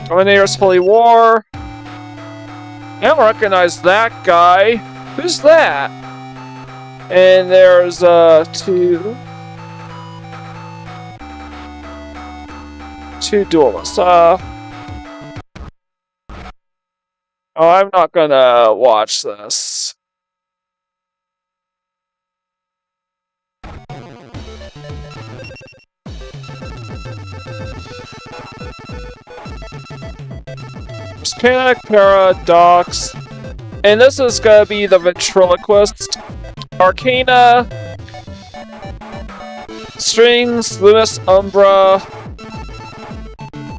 Dominator's Holy War. I don't recognize that guy. Who's that? And there's two duelists. Oh, I'm not gonna watch this. There's Panic, Paradox, and this is gonna be the Ventriloquist. Arcana, Strings, Lewis, Umbra,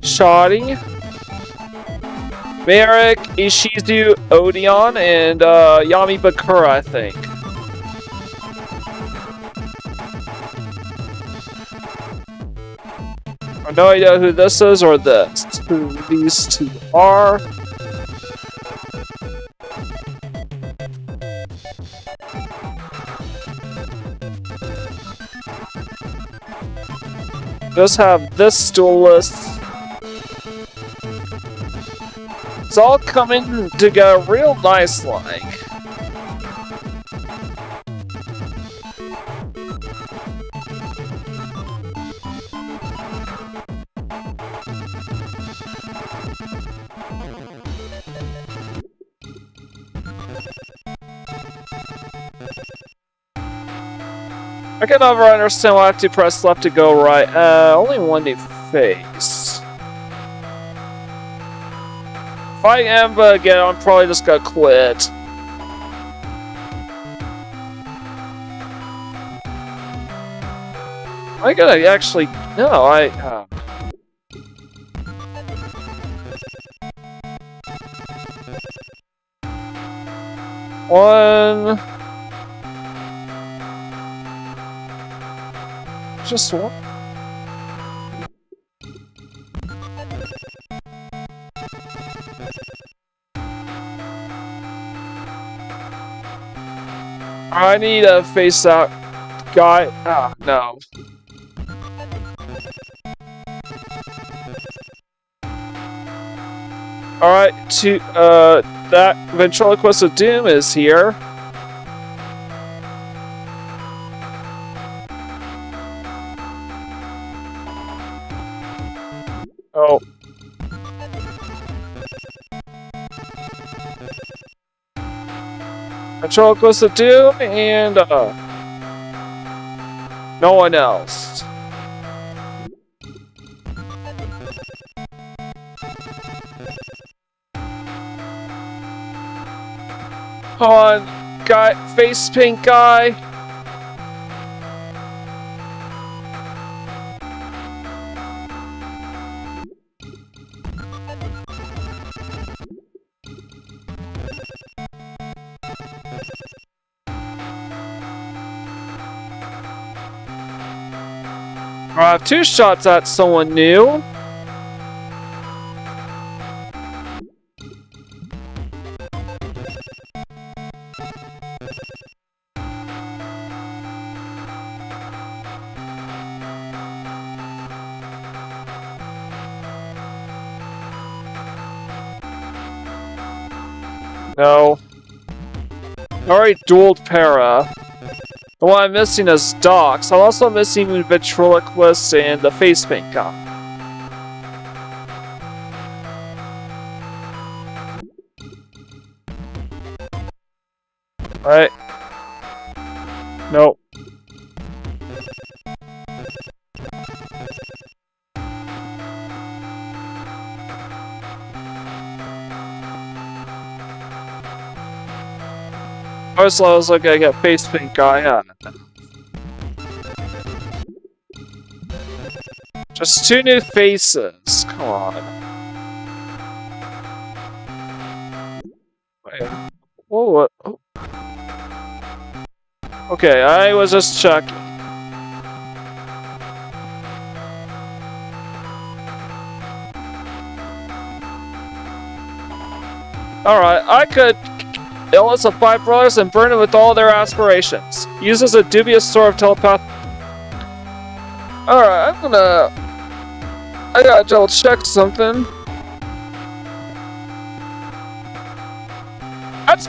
Shoddy, Merrick, Ishizu, Odeon, and Yami Bakura, I think. I have no idea who this is or this. Who these two are. Just have this duelist. It's all coming together real nice like. I can never understand why I have to press left to go right. Only one to face. If I am again, I'm probably just gonna quit. Am I gonna actually... No, One... Just one? I need to face that guy. Ah, no. Alright, that Ventriloquist of Doom is here. Oh. Ventriloquist of Doom and no one else. Come on, guy, face paint guy. I have two shots at someone new. No. I already dueled Para. The one I'm missing is Docs. I'm also missing Ventriloquist and the face paint guy. Alright. Nope. First I was like, I get face paint guy. Yeah. Just two new faces. Come on. Wait. Whoa, what? Oh. Okay, I was just checking. Alright, I could illness of 5 brothers and burn them with all their aspirations. Uses a dubious sort of telepath. Alright, I gotta double check something. That's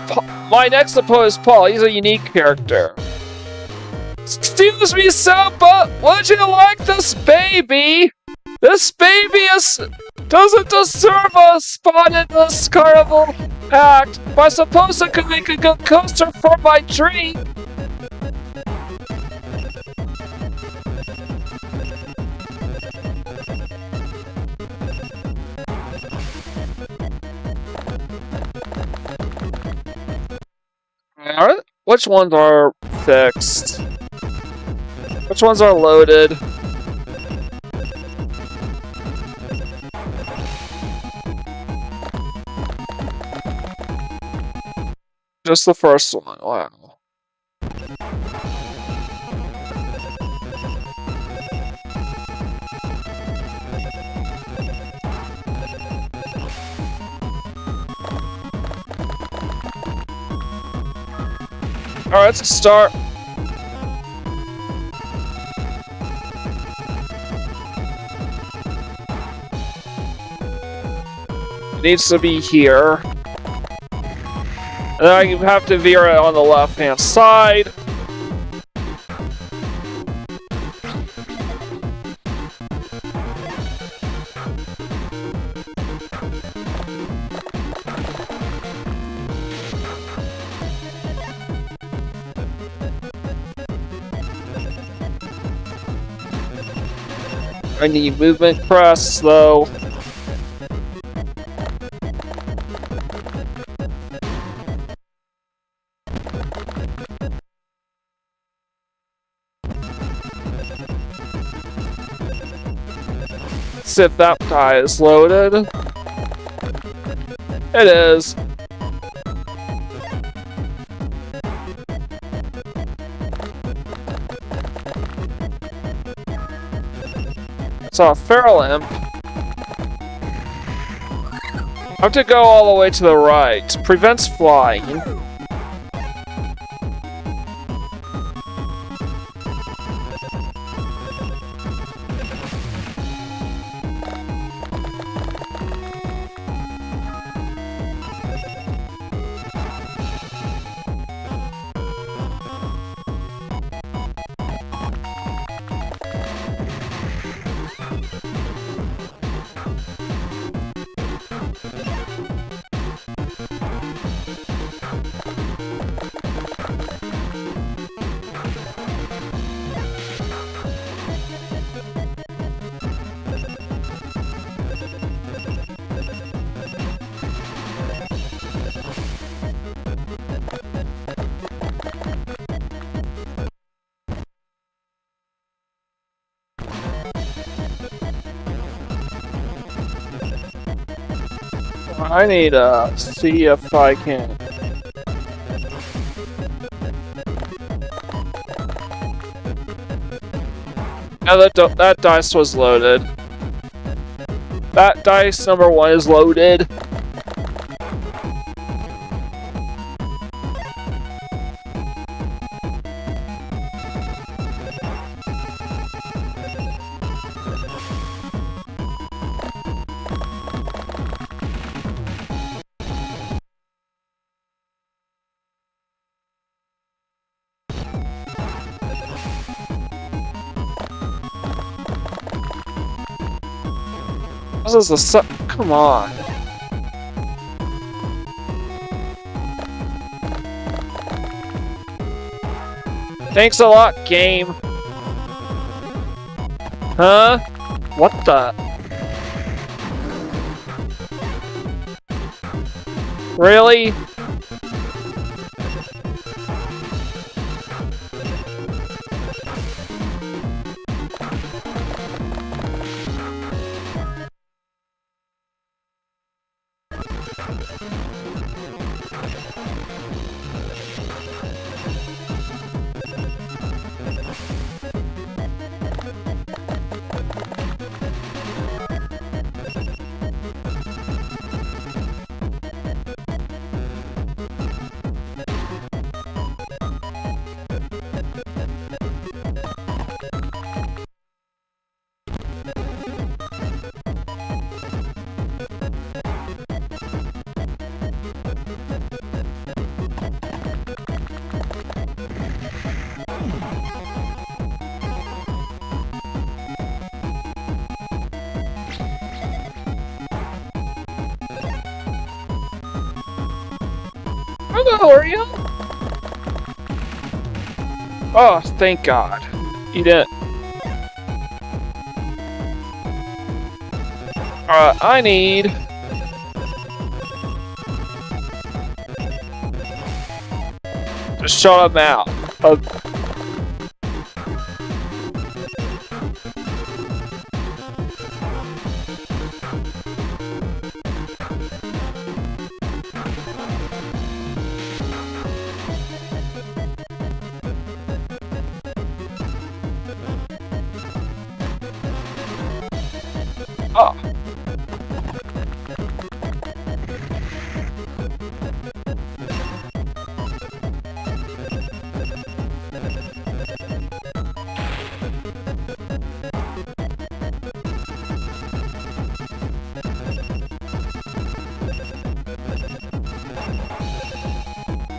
my next opponent is Paul. He's a unique character. Excuse me, sir, but would you like this baby? This baby doesn't deserve a spot in this carnival act. But I suppose I could make a good coaster for my dream. Which ones are fixed? Which ones are loaded? Just the first one. Wow. Alright, let's start. It needs to be here. And then I have to veer it on the left-hand side. I need movement press, though. See if that guy is loaded. It is. So a feral imp. I have to go all the way to the right. Prevents flying. I need to see if I can. Yeah, that dice was loaded. That dice number 1 is loaded. This is a come on. Thanks a lot, game. Huh? What the? Really? Hello, are you? Oh, thank God. You didn't. I need... to shut him out. Oh.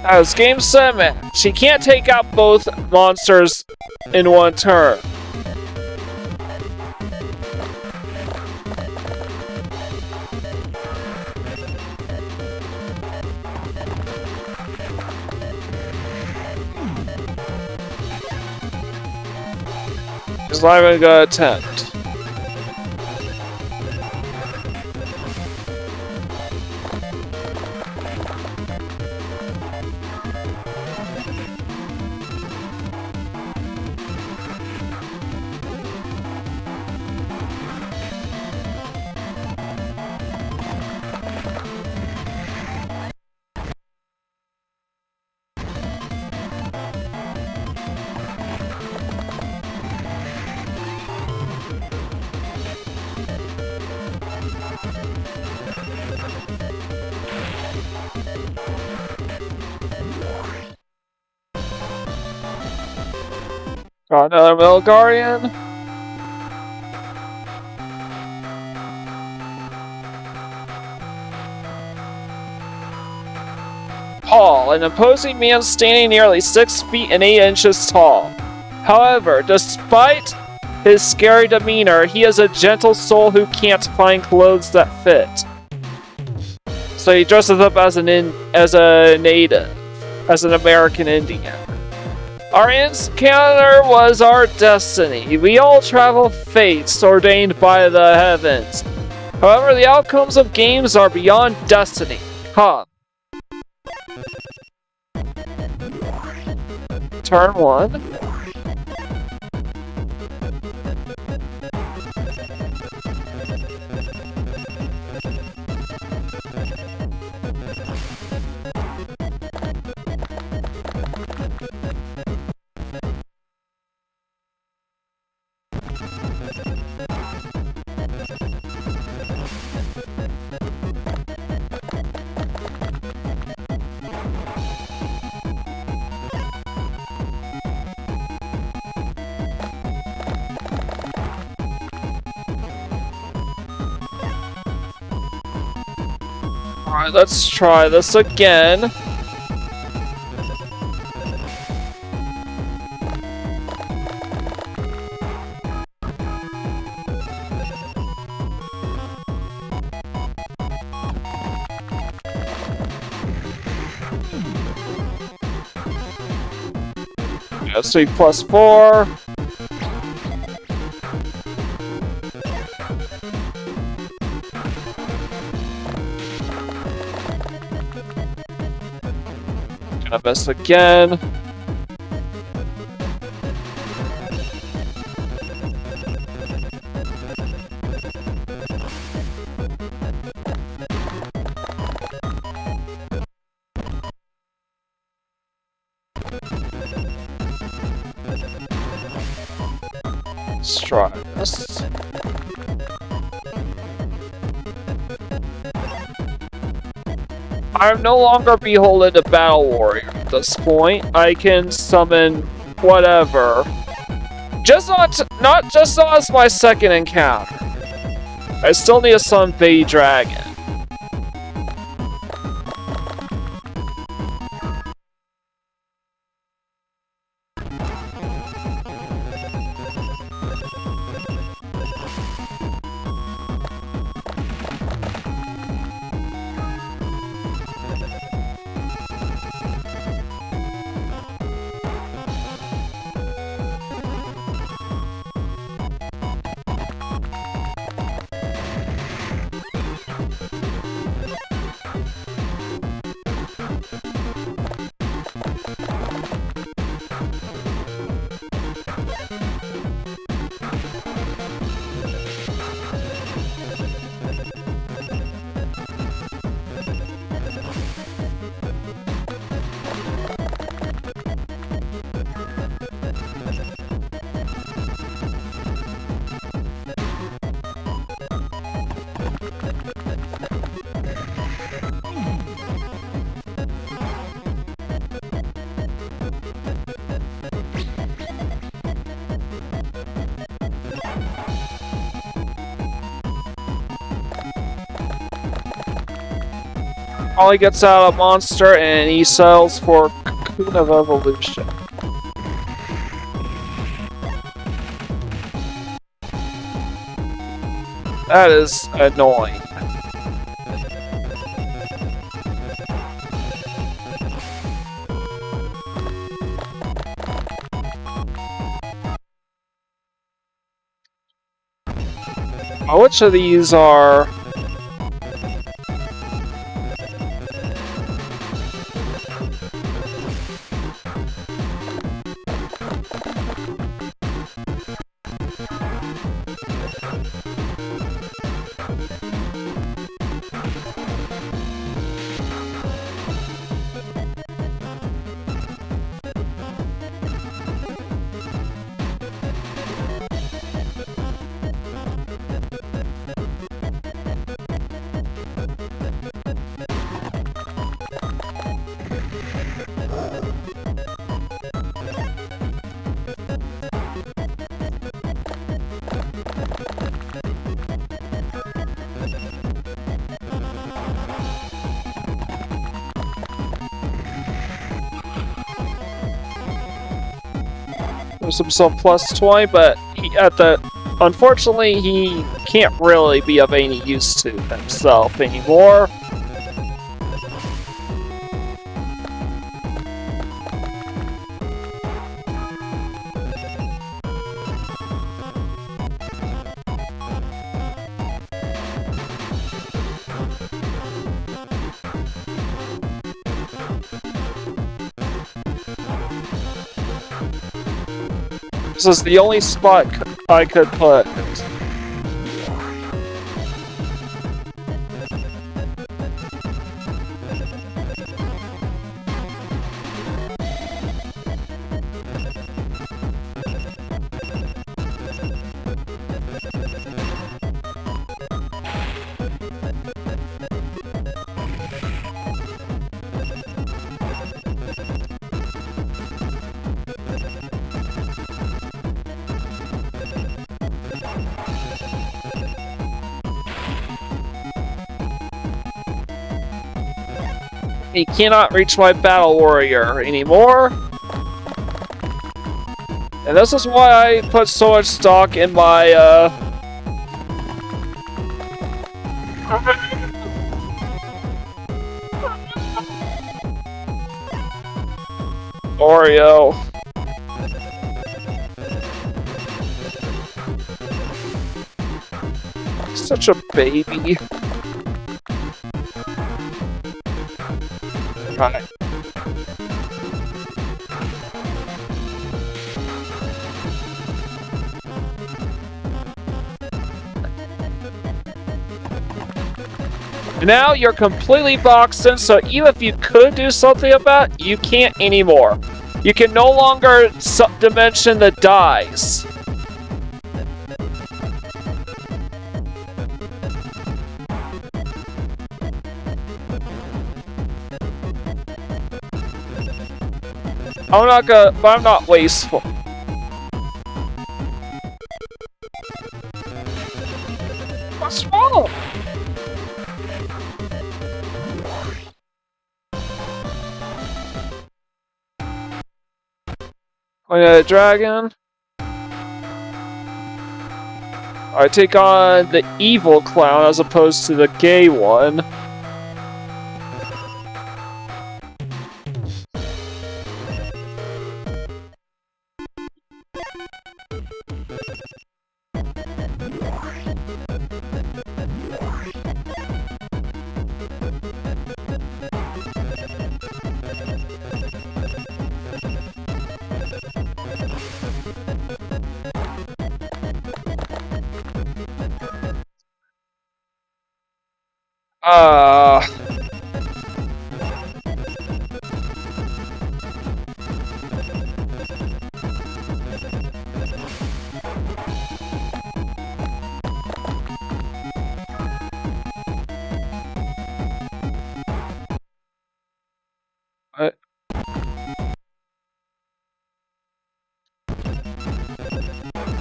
As game 7, she can't take out both monsters in one turn. She's not even gonna attempt. Got another Milgarian. Paul, an imposing man standing nearly 6 feet and 8 inches tall. However, despite his scary demeanor, he is a gentle soul who can't find clothes that fit. So he dresses up as a native, as an American Indian. Our encounter was our destiny. We all travel fates ordained by the heavens. However, the outcomes of games are beyond destiny. Huh. Turn 1. Alright, let's try this again. SP plus 4. Gonna miss again. Let's try this. I'm no longer beholden to Battle Warrior at this point. I can summon whatever. Not just as my second encounter. I still need to summon Baby Dragon. Ollie gets out a monster and he sells for Cocoon of Evolution. That is annoying. Which of these are... Gives himself plus 20, but unfortunately, he can't really be of any use to himself anymore. This is the only spot I could put. He cannot reach my battle warrior anymore. And this is why I put so much stock in my, Oreo. Such a baby. Right. Now you're completely boxed in, so even if you could do something about it, you can't anymore. You can no longer dimension the dies. I'm not wasteful. What's wrong? A dragon. I take on the evil clown as opposed to the gay one.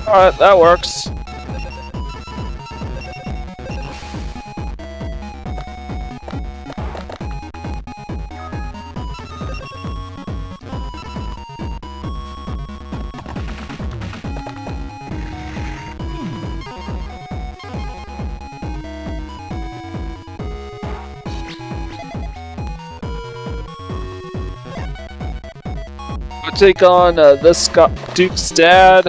Alright, that works. gonna take on this Duke's dad.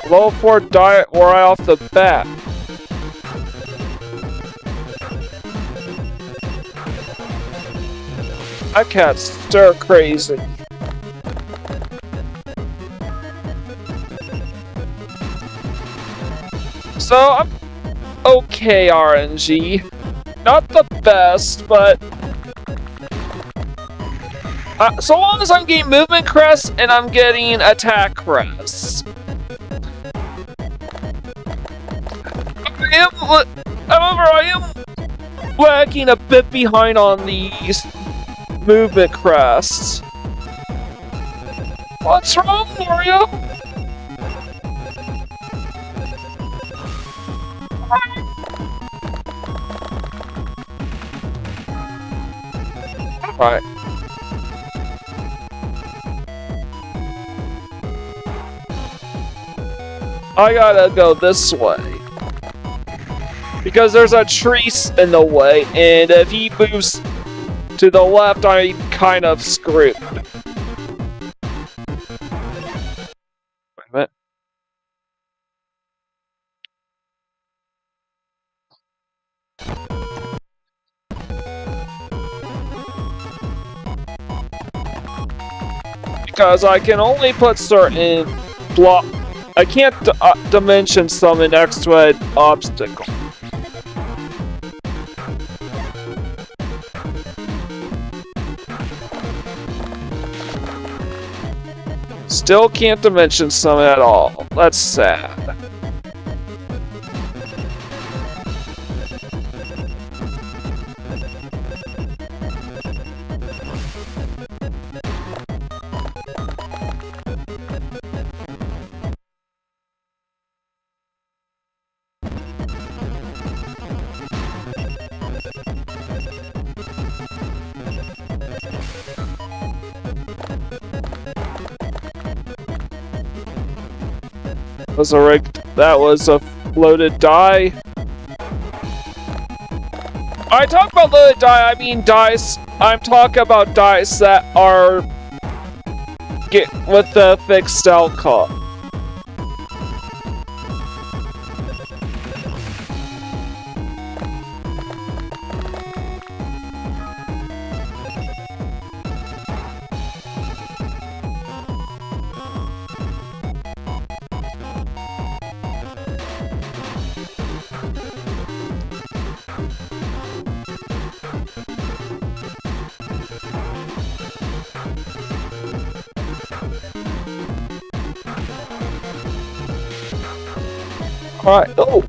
Level 4 diet right off the bat. That cat's stir crazy. So I'm okay RNG. Not the best, but so long as I'm getting movement crests and I'm getting attack crests. However, I am lagging a bit behind on these movement crests. What's wrong, Mario? Alright. I gotta go this way. Because there's a tree in the way, and if he moves to the left, I'm kind of screwed. Wait a minute. Because I can only put certain block. I can't dimension summon extra obstacle. Still can't dimension summon at all. That's sad. That was a loaded die. I talk about loaded die, I mean dice. I'm talking about dice that are with the fixed outcome. Alright, oh!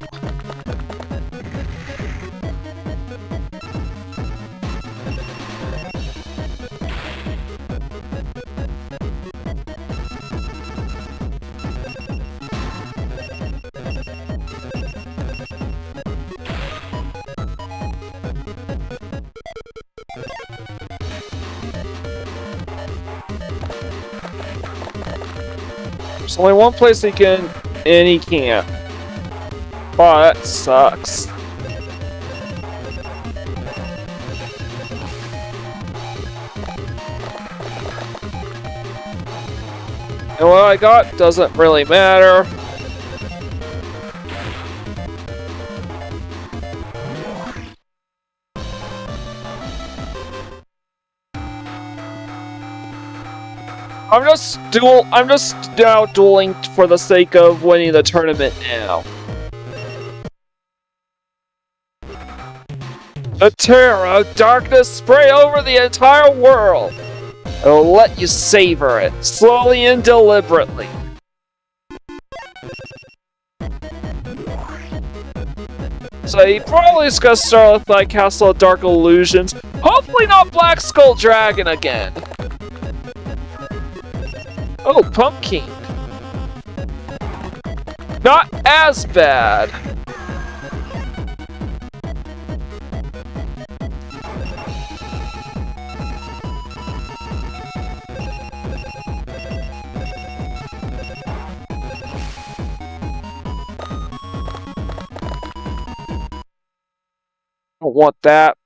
There's only one place he can, and he can't. Oh, that sucks. And what I got doesn't really matter. I'm just now dueling for the sake of winning the tournament now. The terror of darkness spray over the entire world. It'll let you savor it, slowly and deliberately. So he probably is gonna start with like Castle of Dark Illusions. Hopefully not Black Skull Dragon again. Oh, Pumpkin. Not as bad. Don't want that.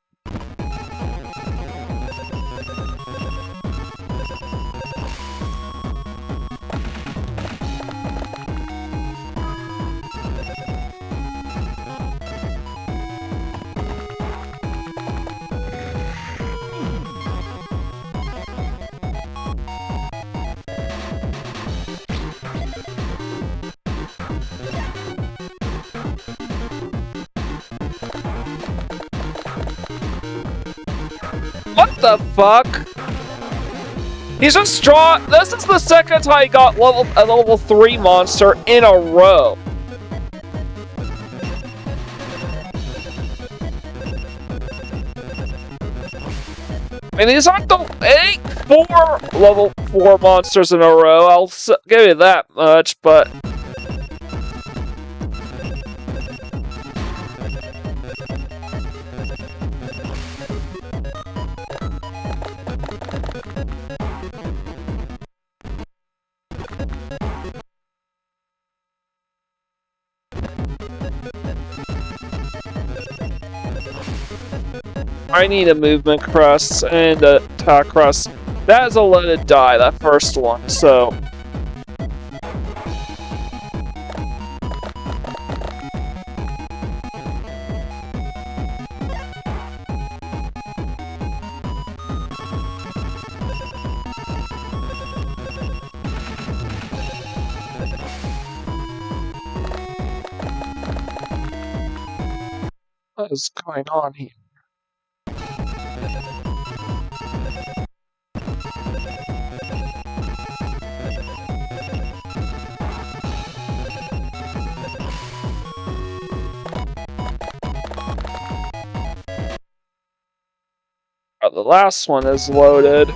What the fuck? He's just drawn. This is the second time he got a level 3 monster in a row. And these aren't the 4 level 4 monsters in a row. I'll give you that much, but I need a movement crust and a attack crust. That is a loaded die, that first one, so. What is going on here? The last one is loaded.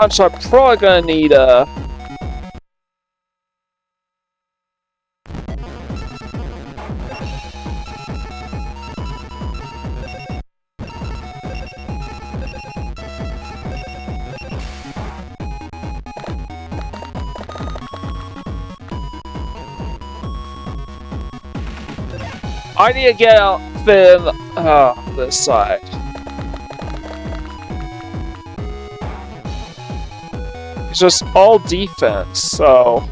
So I'm probably gonna need a. I need to get out this side. It's just all defense, so.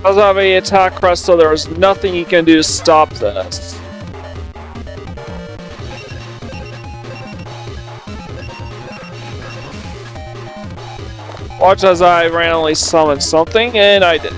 I doesn't have any attack crest, so there was nothing you can do to stop this. Watch as I randomly summon something, and I did.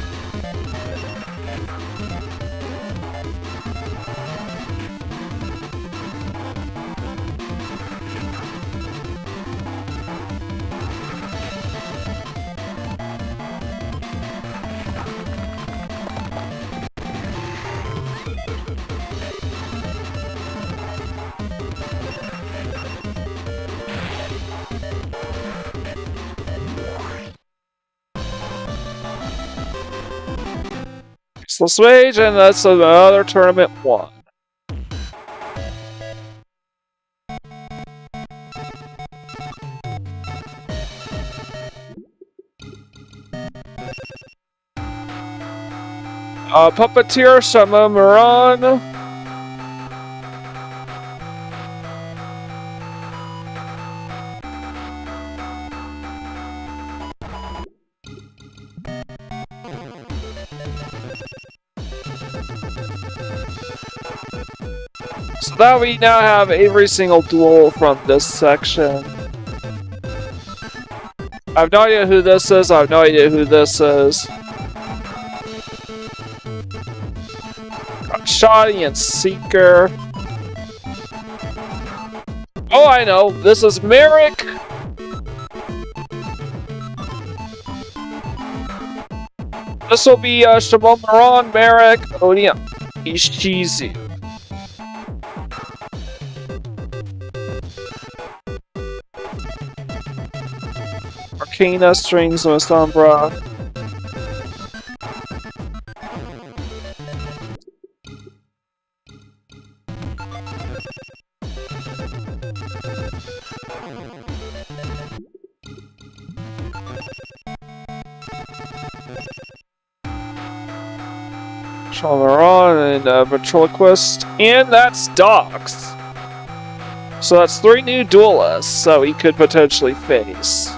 Merciless Mage, and that's another tournament won. Puppeteer, Shama Moran. So that we now have every single duel from this section. I have no idea who this is, I have no idea who this is. Got Shoddy and Seeker. Oh, I know, this is Merrick. This will be Shimomaron, Merrick, Odium, Ishizu. Arcana, Strings, Mistambra. Shamaron and Ventriloquist. And that's Docs. So that's 3 new duelists that we could potentially face.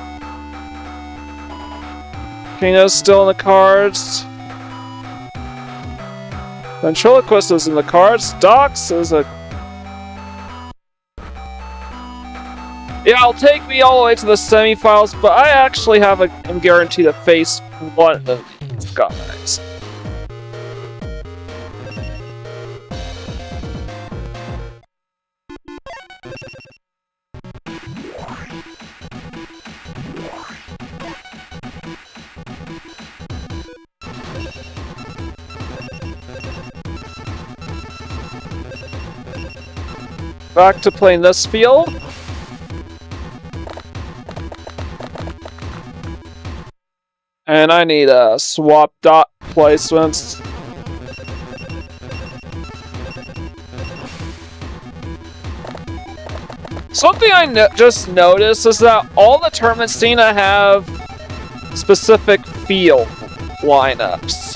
Kano's still in the cards. Ventriloquist is in the cards. Docs is a... Yeah, it'll take me all the way to the semifinals, but I actually am guaranteed to face one of these guys. Back to playing this field. And I need swap dot placements. Something I just noticed is that all the tournaments seem to have specific field lineups.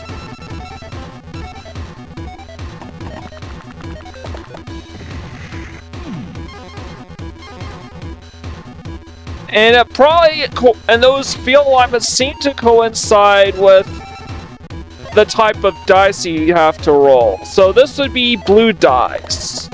And it probably, and those field alignments seem to coincide with the type of dice you have to roll. So this would be blue dice.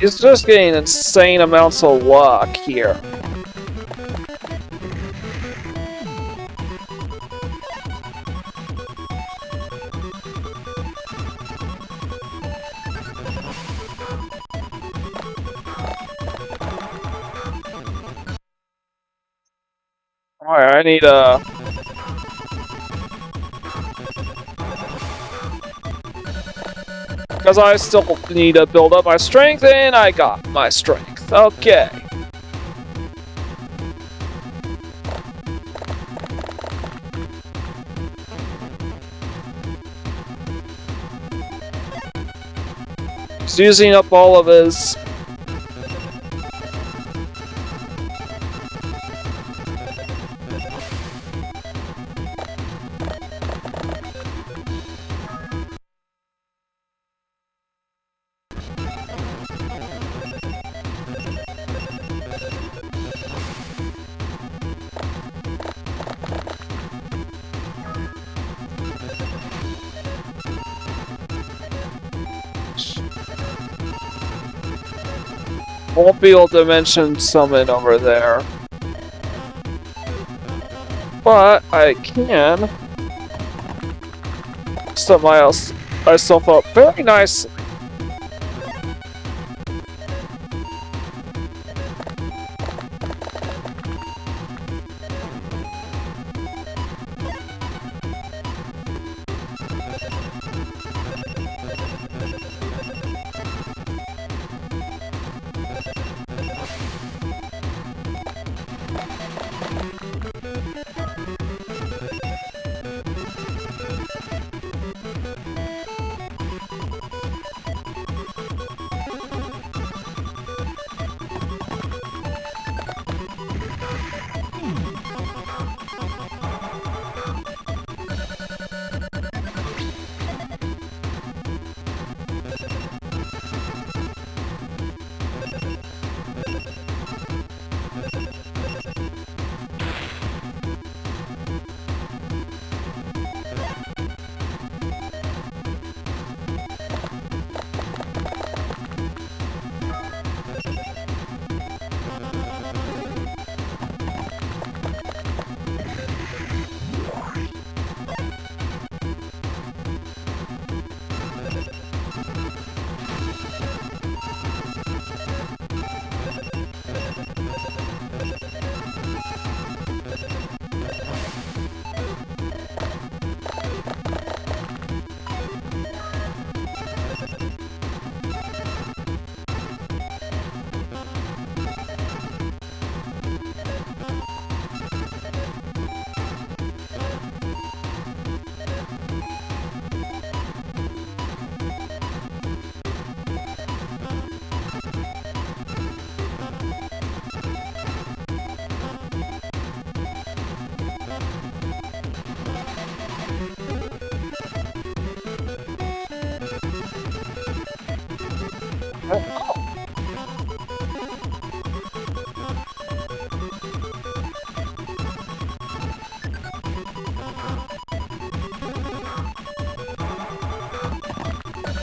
He's just getting insane amounts of luck here. Alright, I need because I still need to build up my strength, and I got my strength. Okay. He's using up all of his... Won't be able to mention summon over there. But I can set myself up very nicely.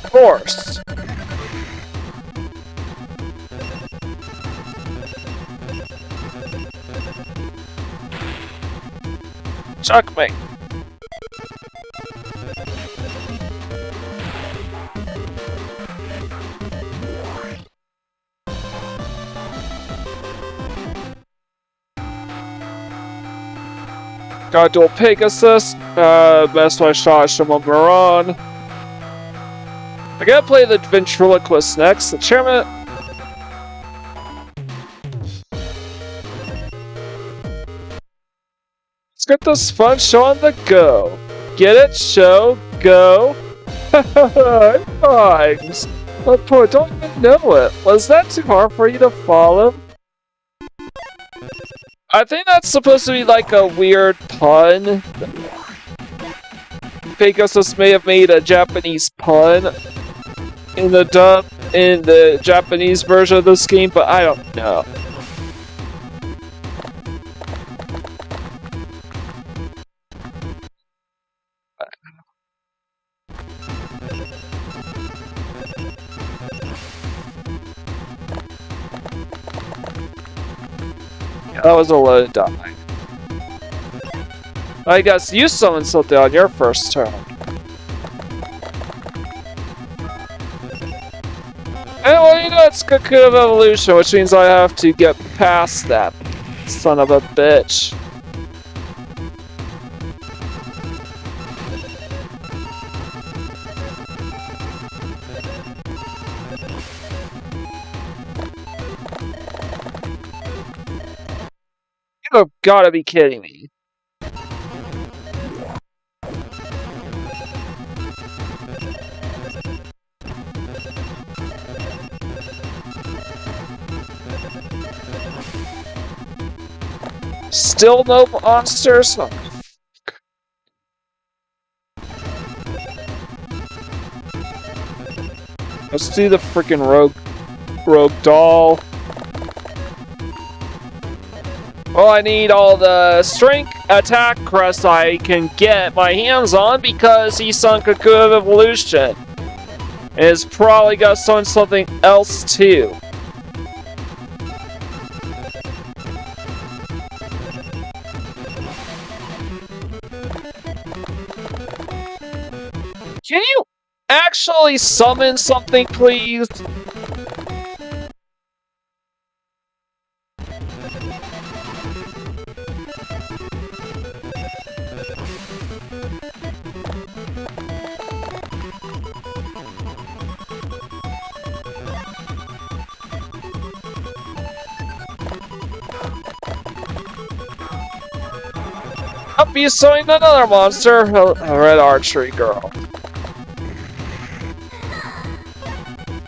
Of course. Checkmate. Got dual Pegasus. Best my shot, Shimon Moran. I gotta play the ventriloquist next. The chairman. Let's get this fun show on the go. Get it? Show, go. Times. But poor, don't even know it. Was that too hard for you to follow? I think that's supposed to be like a weird pun. Pegasus may have made a Japanese pun in the Japanese version of this game, but I don't know. Yeah, that was a low die. I guess you summoned something on your first turn. And well, you know, it's Cocoon of Evolution, which means I have to get past that son of a bitch. You've gotta be kidding me. Still no monsters? Oh, let's do the freaking rogue doll. Well, I need all the strength attack crest I can get my hands on because he sunk Cocoon of Evolution. And it's probably got something else too. Can you actually summon something, please? Up, he's summoning another monster, a red archery girl.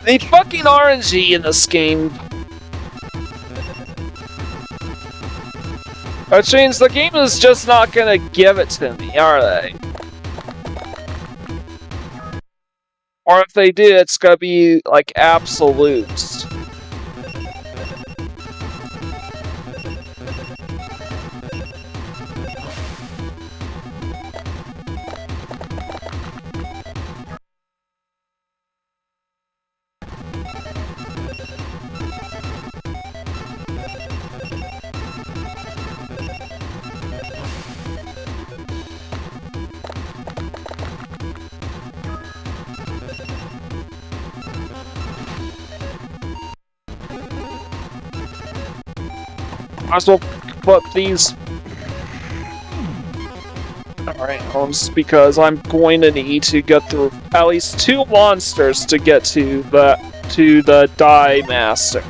The fucking RNG in this game. Which means the game is just not gonna give it to me, are they? Or if they do, it's gonna be like absolutes. Might as well put these. Alright, homes, because I'm going to need to get through at least 2 monsters to get to the Die Master.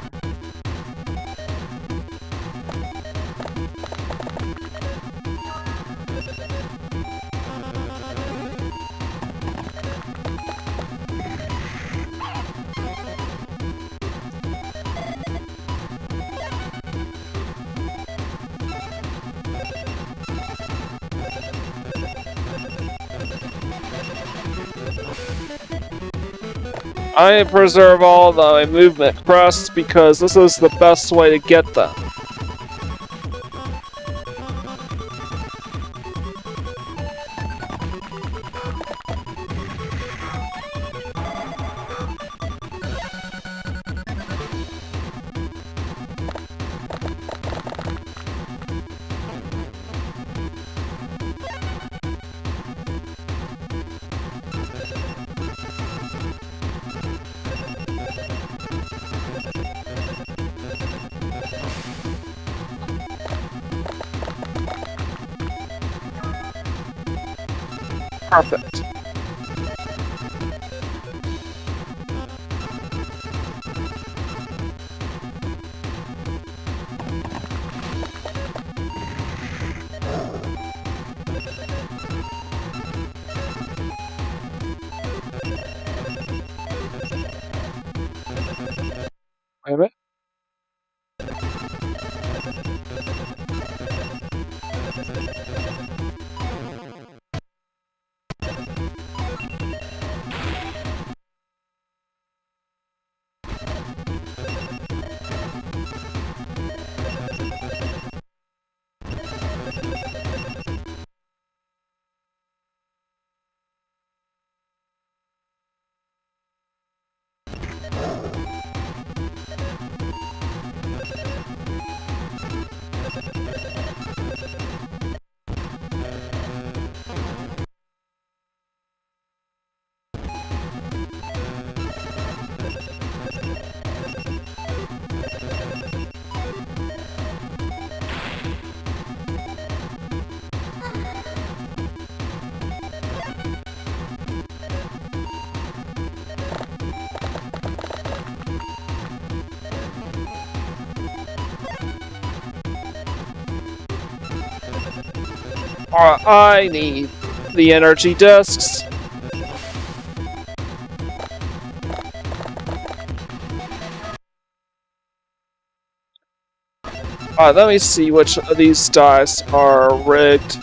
I preserve all the movement crests because this is the best way to get them. Perfect. Wait a minute. Alright, I need the energy discs. Alright, let me see which of these dice are rigged.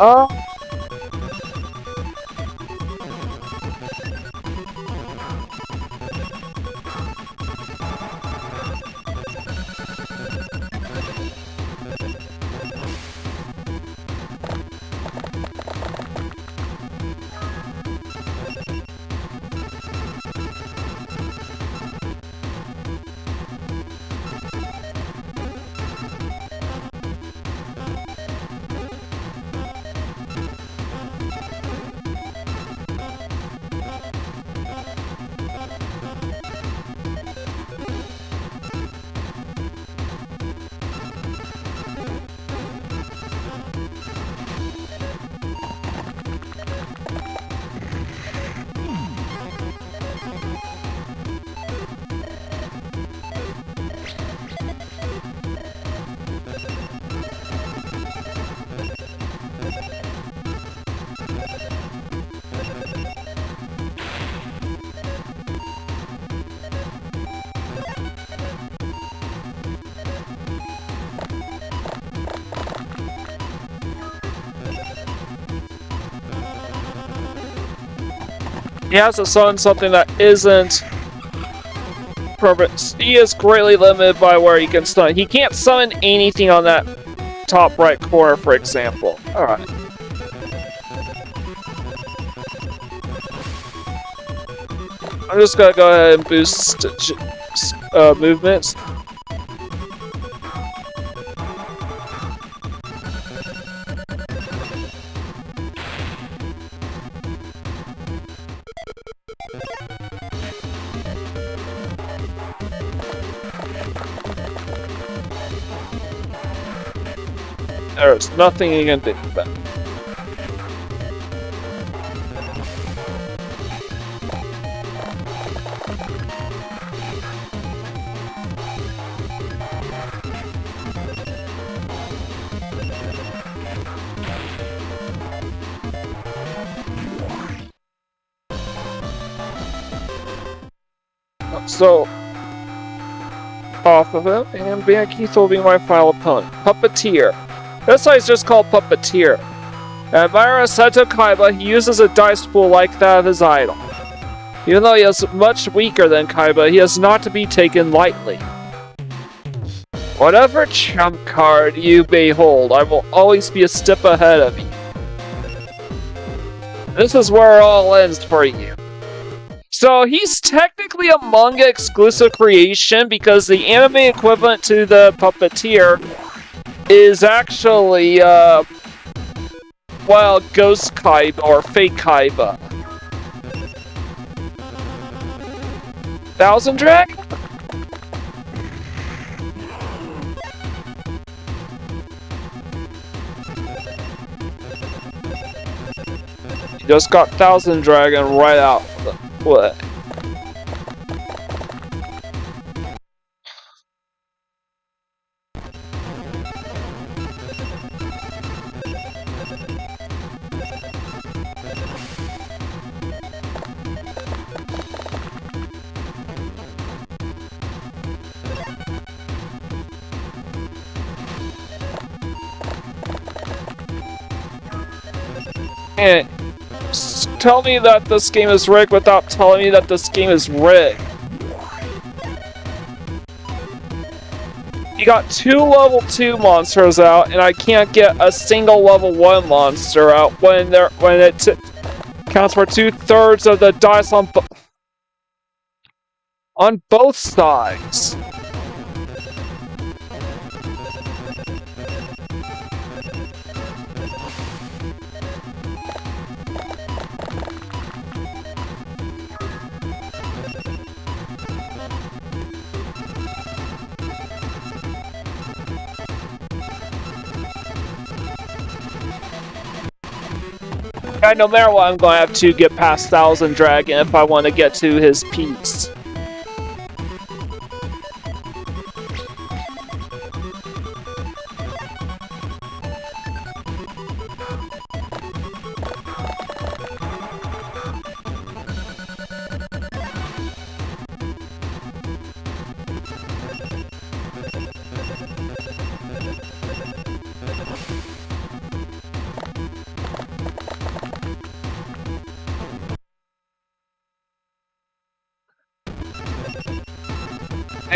Oh. He has to summon something that isn't perfect. He is greatly limited by where he can summon. He can't summon anything on that top right corner, for example. Alright. I'm just gonna go ahead and boost movements. There's nothing you can do about it. So, off of him, and Bankeith will be my final opponent. Puppeteer. This side is just called Puppeteer. At Myra Seto Kaiba, he uses a dice pool like that of his idol. Even though he is much weaker than Kaiba, he is not to be taken lightly. Whatever trump card you may hold, I will always be a step ahead of you. This is where it all ends for you. So he's technically a manga exclusive creation because the anime equivalent to the Puppeteer is actually, well, Ghost Kaiba or Fake Kaiba. Thousand Dragon? Just got Thousand Dragon right out of the way. And tell me that this game is rigged without telling me that this game is rigged. You got 2 level 2 monsters out, and I can't get a single level 1 monster out when it counts for 2/3 of the dice on both sides. No matter what, I'm going to have to get past Thousand Dragon if I want to get to his piece.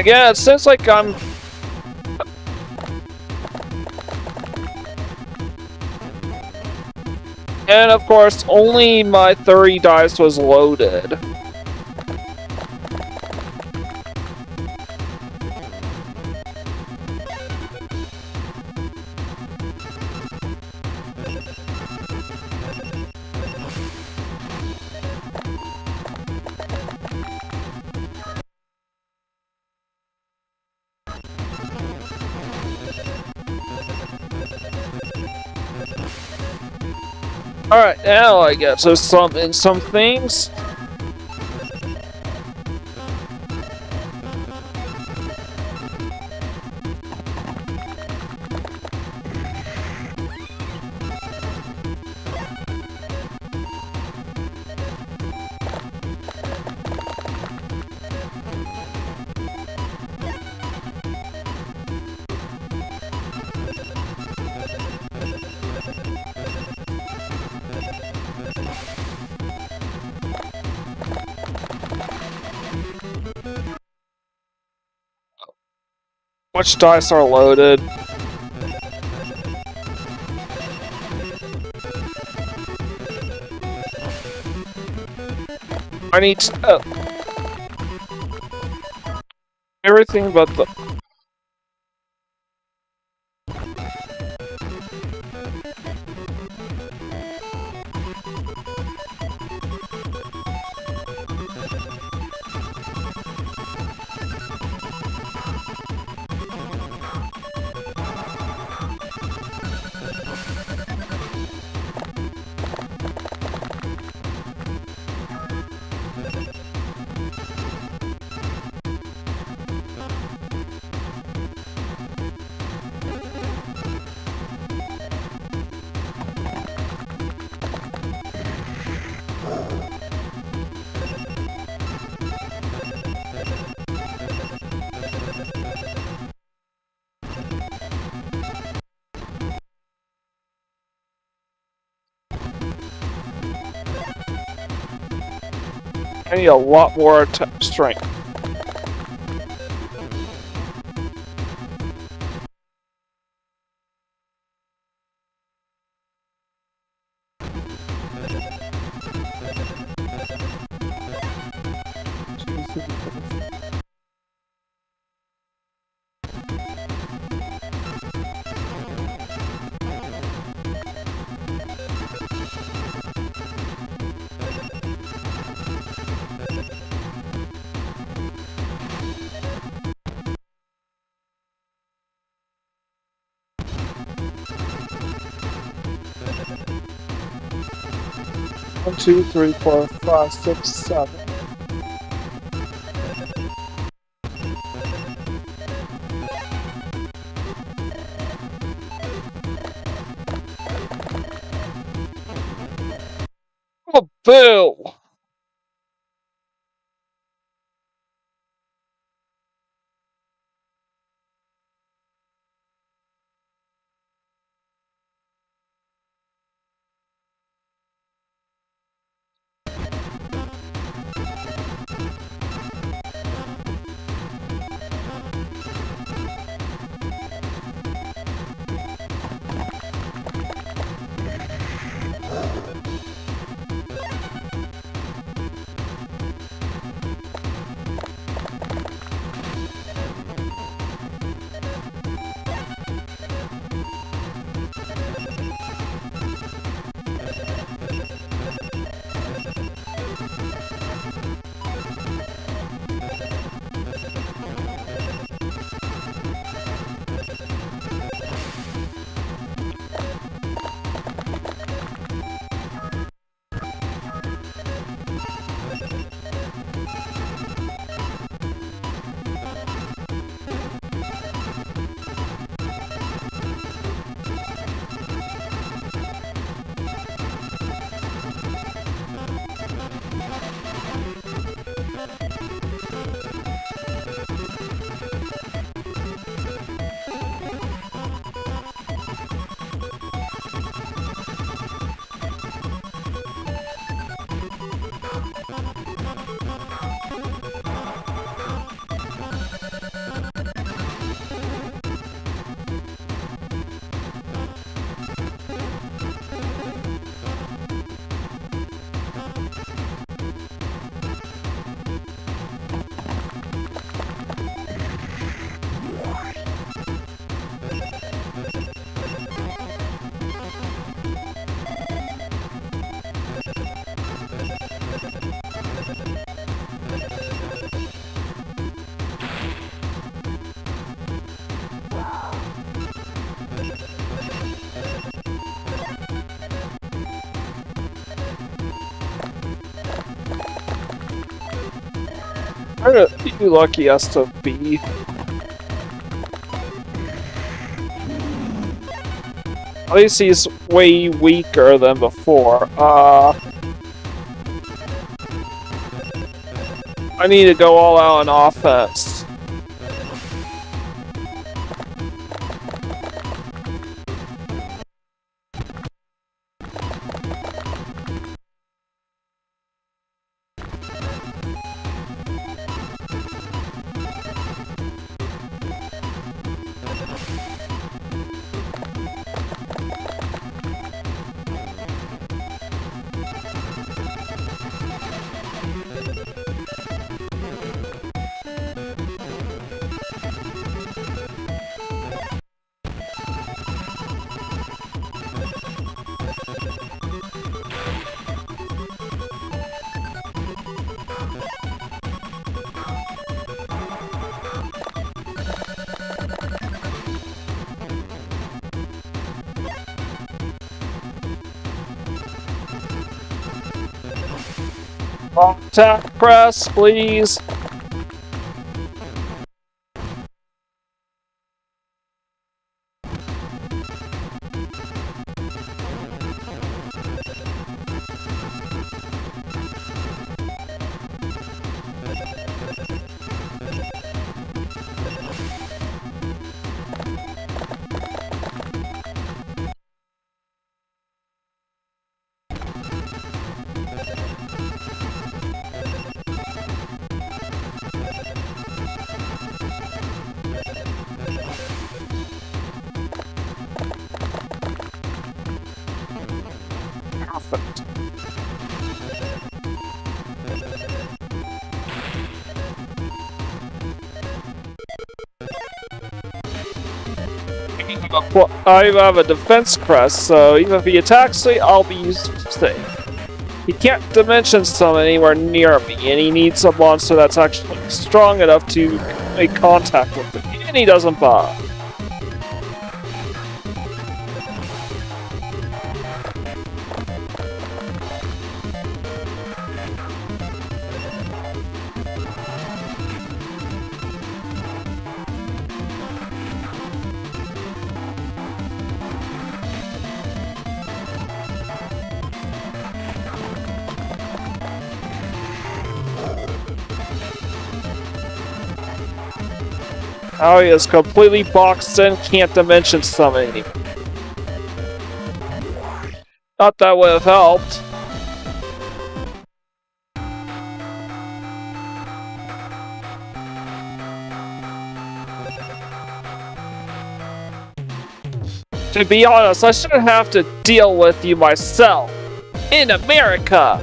Again, it seems like I'm... And of course, only my 30 dice was loaded. Alright, now I get to some things. Which dice are loaded? I need to... everything but the... I need a lot more strength. One, two, three, four, five, six, seven. Oh, boo! Are you lucky as to be? At least he's way weaker than before. I need to go all out on offense. Attack press, please. Perfect. Well, I have a defense crest, so even if he attacks me, I'll be safe. He can't dimension summon anywhere near me, and he needs a monster that's actually strong enough to make contact with him, and he doesn't bother. Oh, he is completely boxed in, can't dimension summon anymore. Thought that would have helped. To be honest, I shouldn't have to deal with you myself. In America!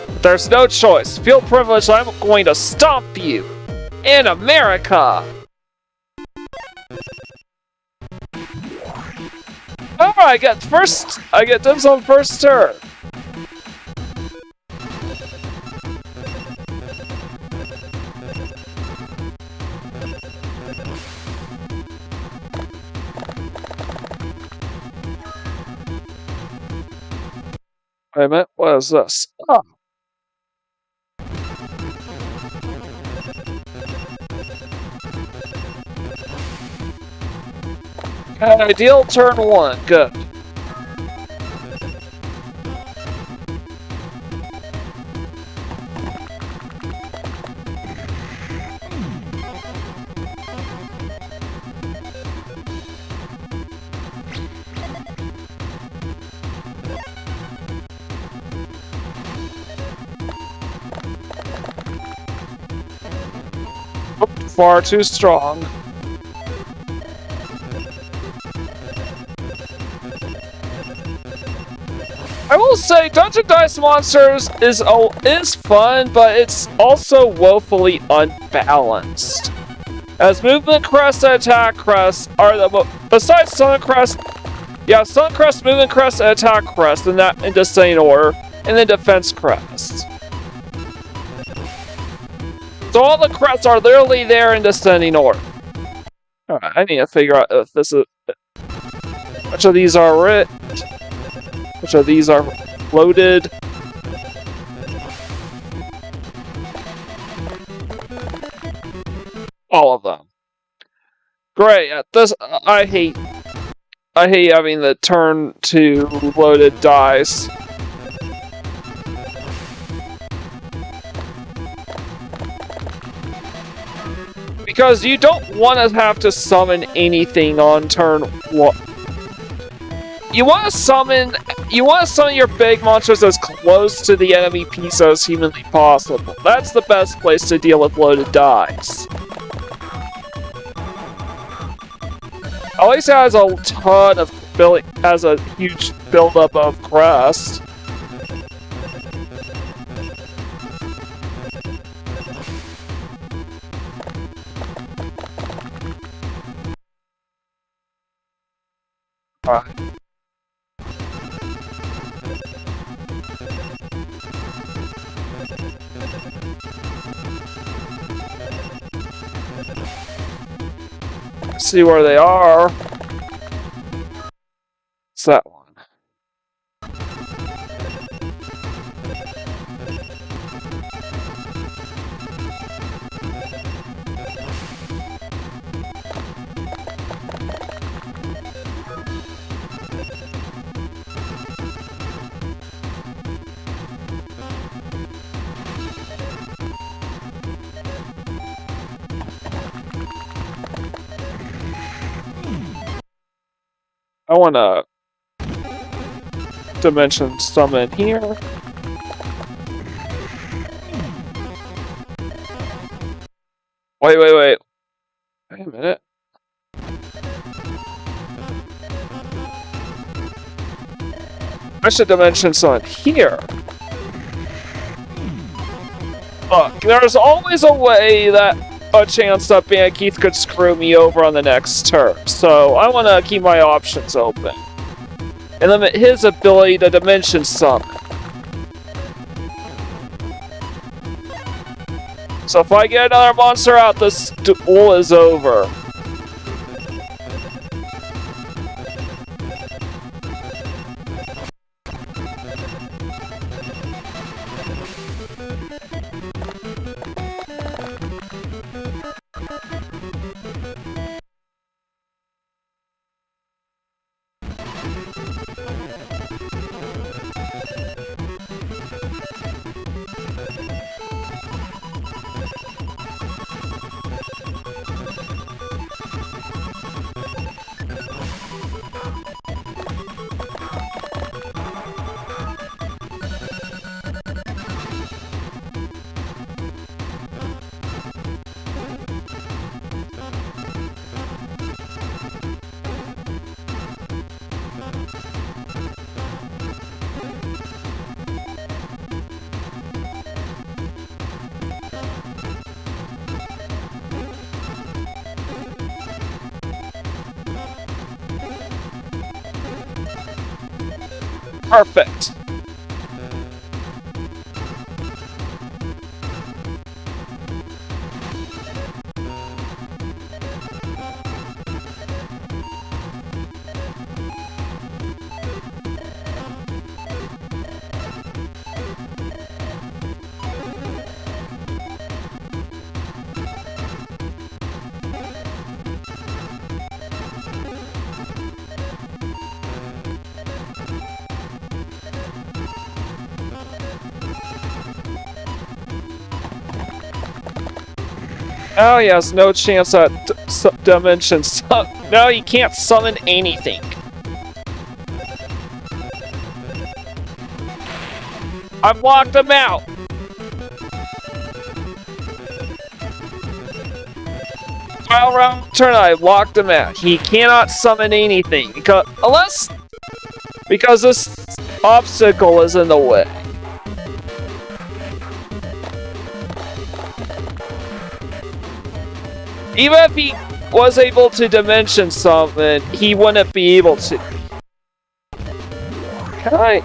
But there's no choice. Feel privileged, I'm going to stomp you. In America! Oh, I get dibs on first turn. Wait a minute, what is this? Oh. Ideal turn 1, good. Far too strong. I will say, Dungeon Dice Monsters is fun, but it's also woefully unbalanced. As movement crest and attack crest are besides Sun Crest, yeah, Sun Crest, movement crest, and attack crest in descending order, and then defense crest. So all the crests are literally there in descending order. Alright, I need to figure out if this is which of these are writ. Which of these are loaded? All of them. Great. This I hate having the turn to loaded dice. Because you don't want to have to summon anything on turn 1. You want to summon your big monsters as close to the enemy piece as humanly possible. That's the best place to deal with loaded dice. At least it has a ton of has a huge buildup of crest. Alright. See where they are. It's that one. I want to dimension summon here. Wait. Wait a minute. I should dimension summon here. Look, there's always a way that a chance that Keith could screw me over on the next turn, so I want to keep my options open and limit his ability to dimension summon. So if I get another monster out, this duel is over. Perfect. Oh, he has no chance at dimensions. No, he can't summon anything. I've locked him out. Final round turn, I locked him out. He cannot summon anything because this obstacle is in the way. Even if he was able to dimension summon, he wouldn't be able to. Can I?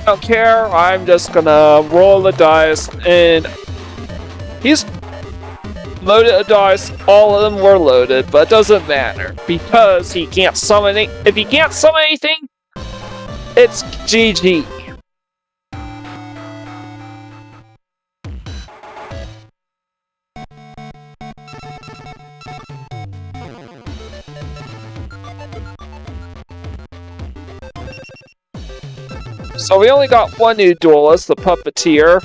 don't care. I'm just gonna roll the dice, and he's loaded a dice. All of them were loaded, but it doesn't matter because he can't summon it. If he can't summon anything, it's GG. So we only got one new duelist, the Puppeteer.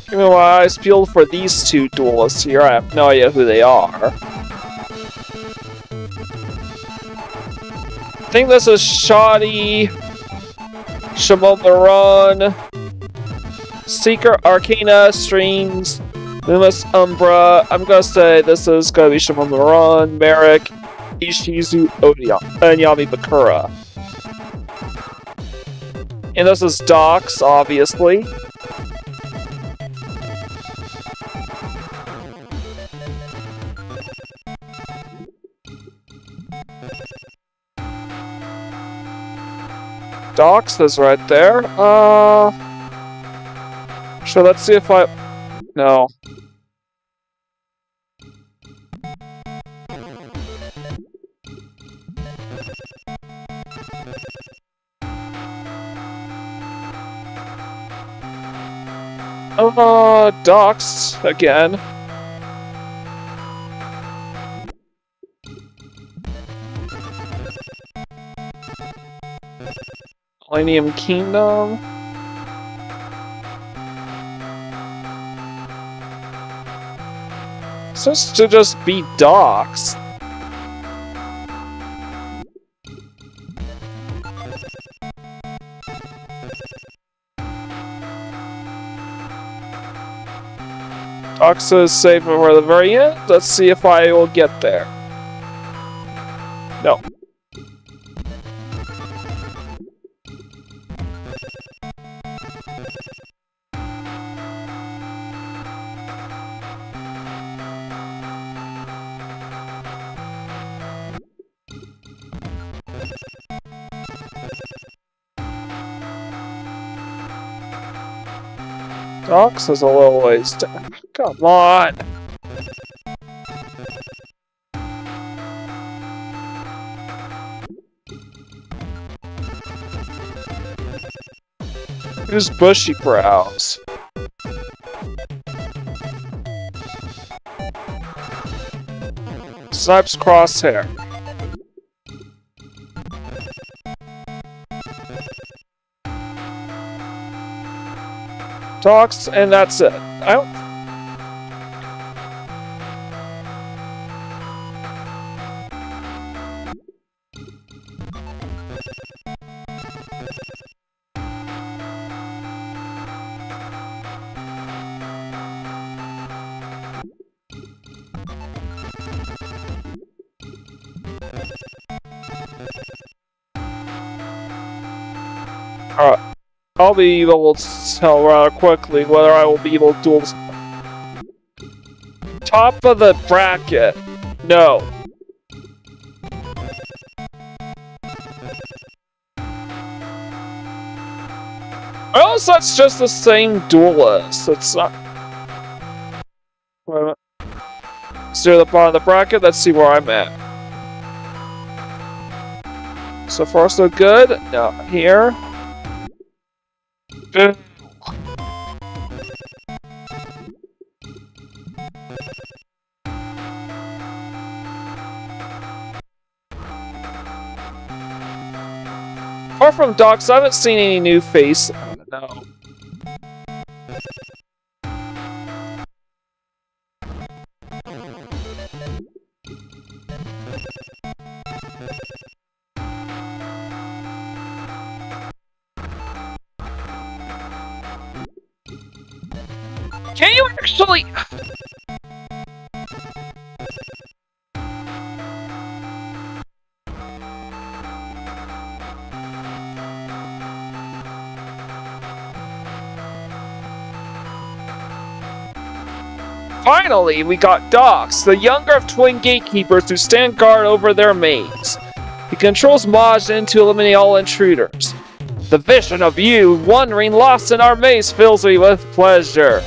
Give me my eyes peeled for these two duelists here. I have no idea who they are. I think this is Shoddy, Shimomaron, Seeker Arcana, Streams, Lumus Umbra. I'm gonna say this is gonna be Shimomaron, Merrick, Ishizu Odia, and Yami Bakura. And this is Dox, obviously. Dox is right there. Sure, let's see if I... No. Dox again. Millennium Kingdom. Supposed to just be Dox. Dox is safe for the very end. Let's see if I will get there. No. Dox is a little ways down. Come on! Who's Bushy Brows? Snipes Crosshair. Dox, and that's it. I don't... Alright. I'll be able to tell rather quickly whether I will be able to duel. Top of the bracket. No. Or else that's just the same duelist. It's not. Wait a minute. Steer the bottom of the bracket. Let's see where I'm at. So far, so good. No, here. Apart from Dox, I haven't seen any new face. No. Can you actually... Finally, we got Dox, the younger of twin gatekeepers who stand guard over their mains. He controls Majin to eliminate all intruders. The vision of you wandering lost in our maze fills me with pleasure.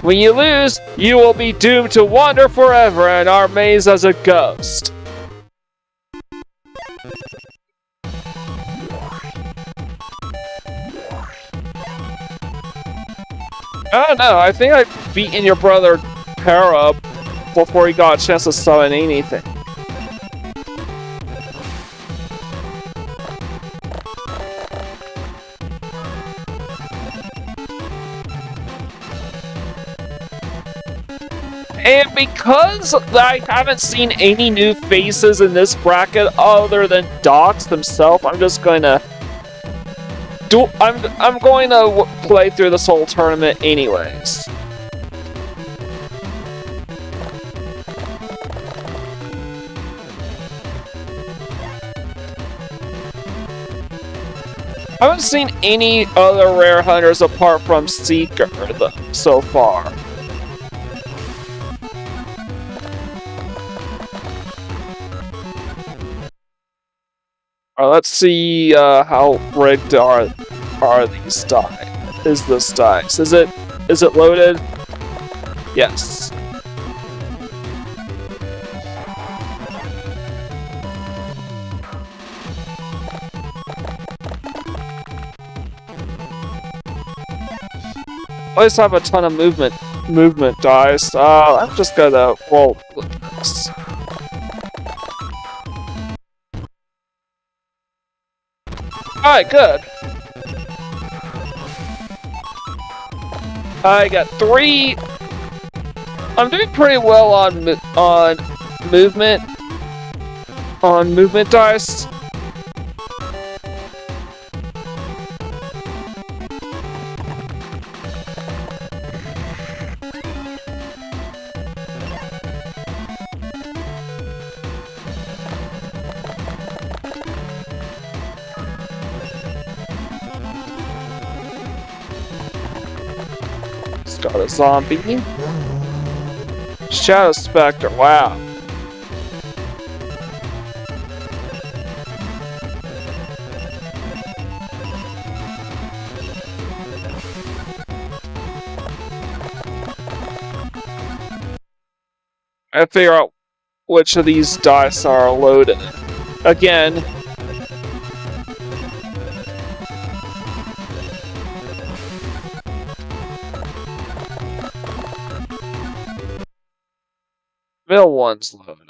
When you lose, you will be doomed to wander forever in our maze as a ghost. I don't know, I think I've beaten your brother Para before he got a chance to summon anything. And because I haven't seen any new faces in this bracket other than Docs himself, I'm just going to I'm going to play through this whole tournament anyways. I haven't seen any other rare hunters apart from Seeker though, so far. Alright, let's see how rigged are these dice. Is this dice? Is it loaded? Yes. I always have a ton of movement dice. I'm just gonna roll with this. Alright, good. I got 3. I'm doing pretty well on movement. On movement dice. Got a zombie. Shadow Spectre, wow. I figure out which of these dice are loaded. Again, middle one's loaded.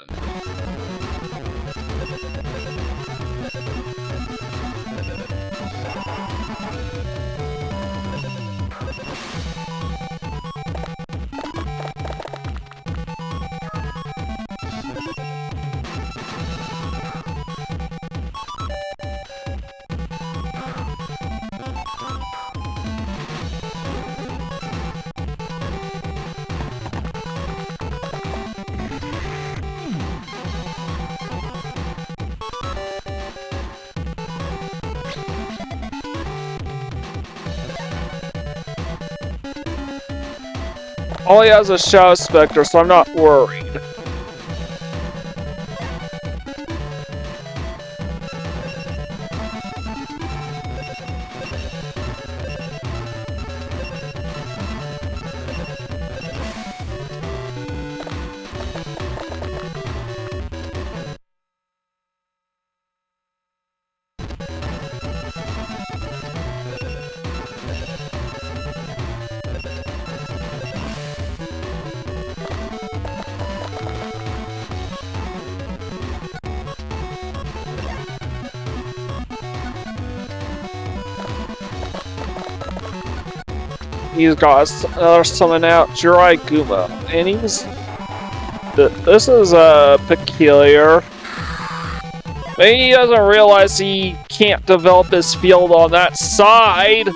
All he has is Shadow Spectre, so I'm not worried. He's got another summon out, Jirai Gumo, and this is peculiar. Maybe he doesn't realize he can't develop his field on that side.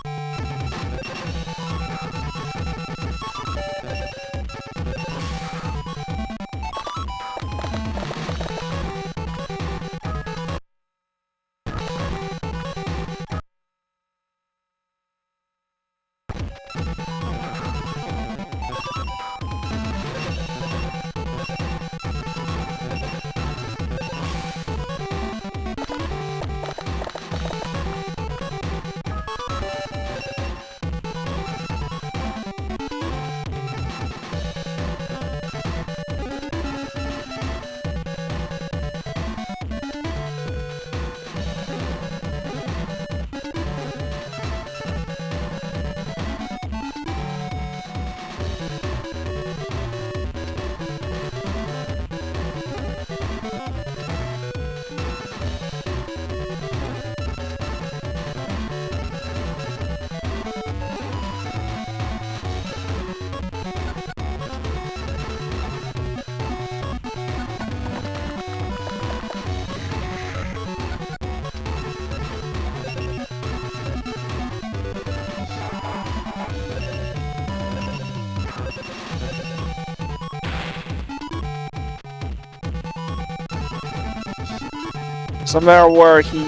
So no matter where he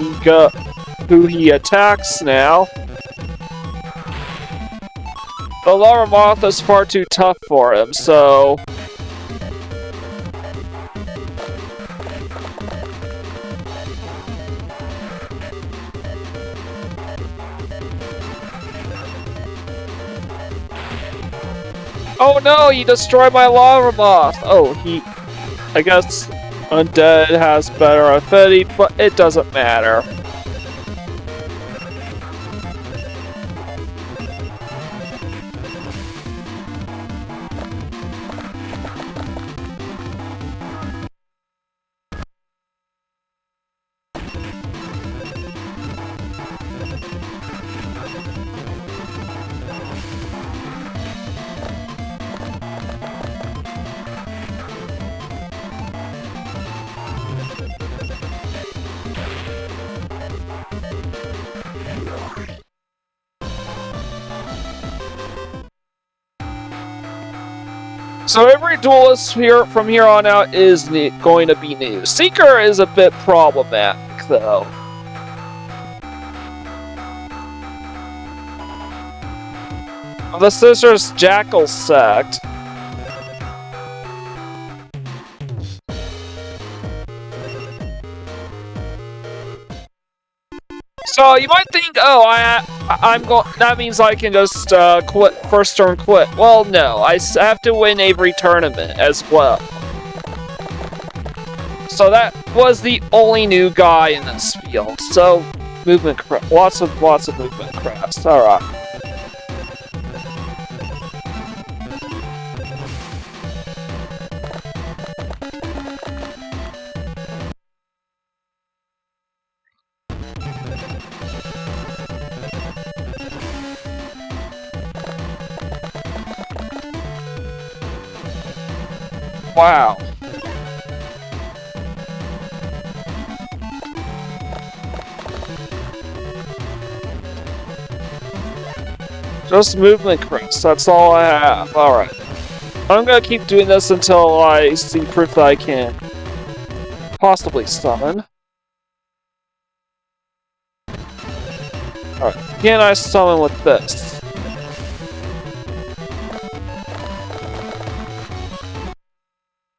who he attacks now, the Lava Moth is far too tough for him, so... Oh no, he destroyed my Lava Moth! Oh, I guess Undead has better affinity, but it doesn't matter. So every duelist here from here on out is going to be new. Seeker is a bit problematic, though. The Scissors Jackal sect. So you might think, oh, that means I can just quit first turn quit. Well, no, I have to win every tournament as well. So that was the only new guy in this field. So movement, lots of movement crafts. All right. Wow. Just movement crafts, that's all I have. Alright. I'm gonna keep doing this until I see proof that I can possibly summon. Alright, can I summon with this?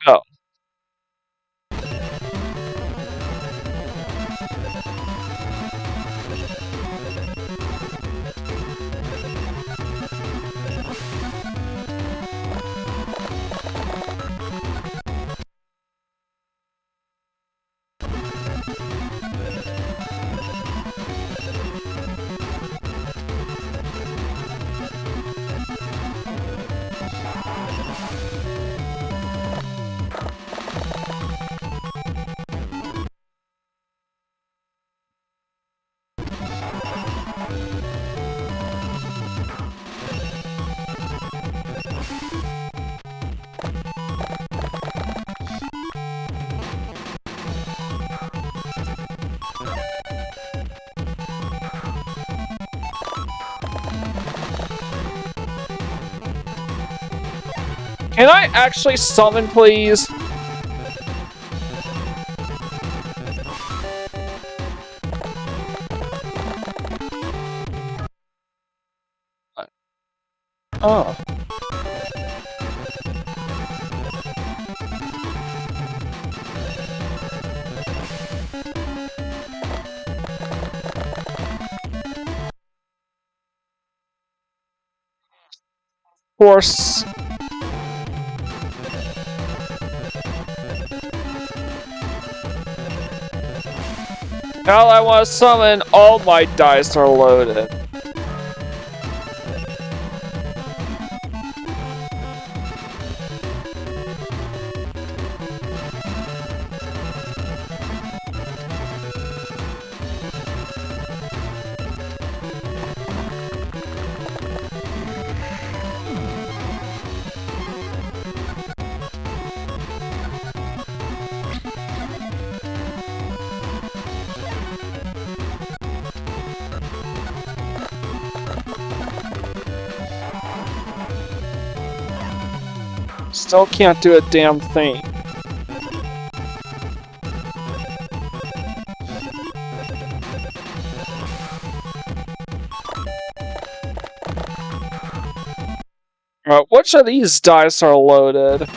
Oh. Can I actually summon, please? Oh. Of course. Now I want to summon, all my dice are loaded. Still can't do a damn thing. Which of these dice are loaded?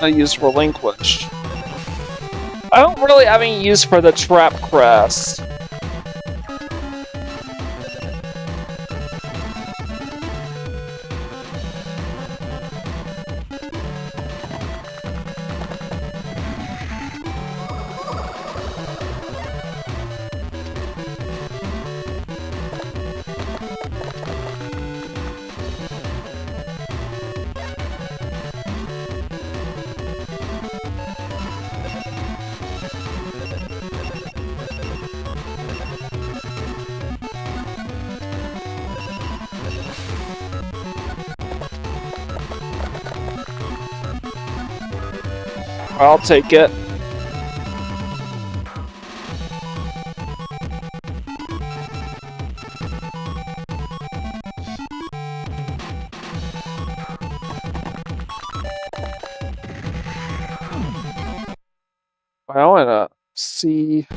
I use relinquish. I don't really have any use for the trap crest. I'll take it. I wanna see.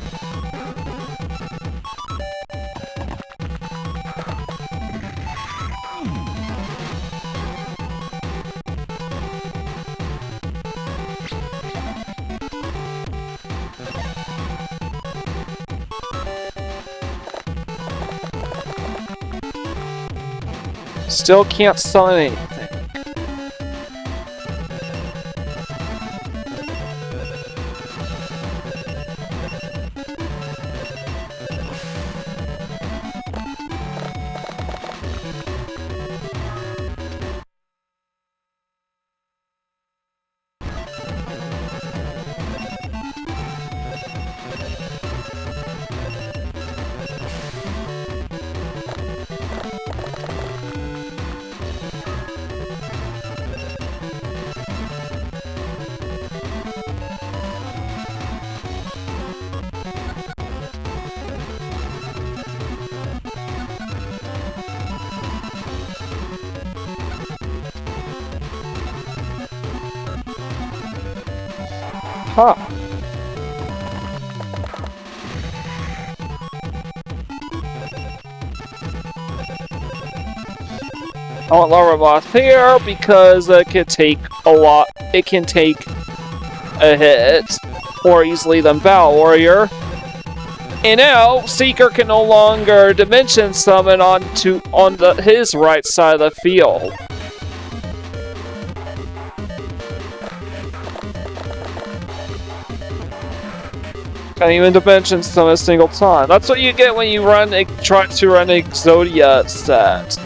Still can't sell anything. Huh. I want lower boss here because it can take a lot. It can take a hit more easily than Battle Warrior. And now Seeker can no longer dimension summon on his right side of the field. Can't even dimension summon a single time. That's what you get when you try to run a Exodia set.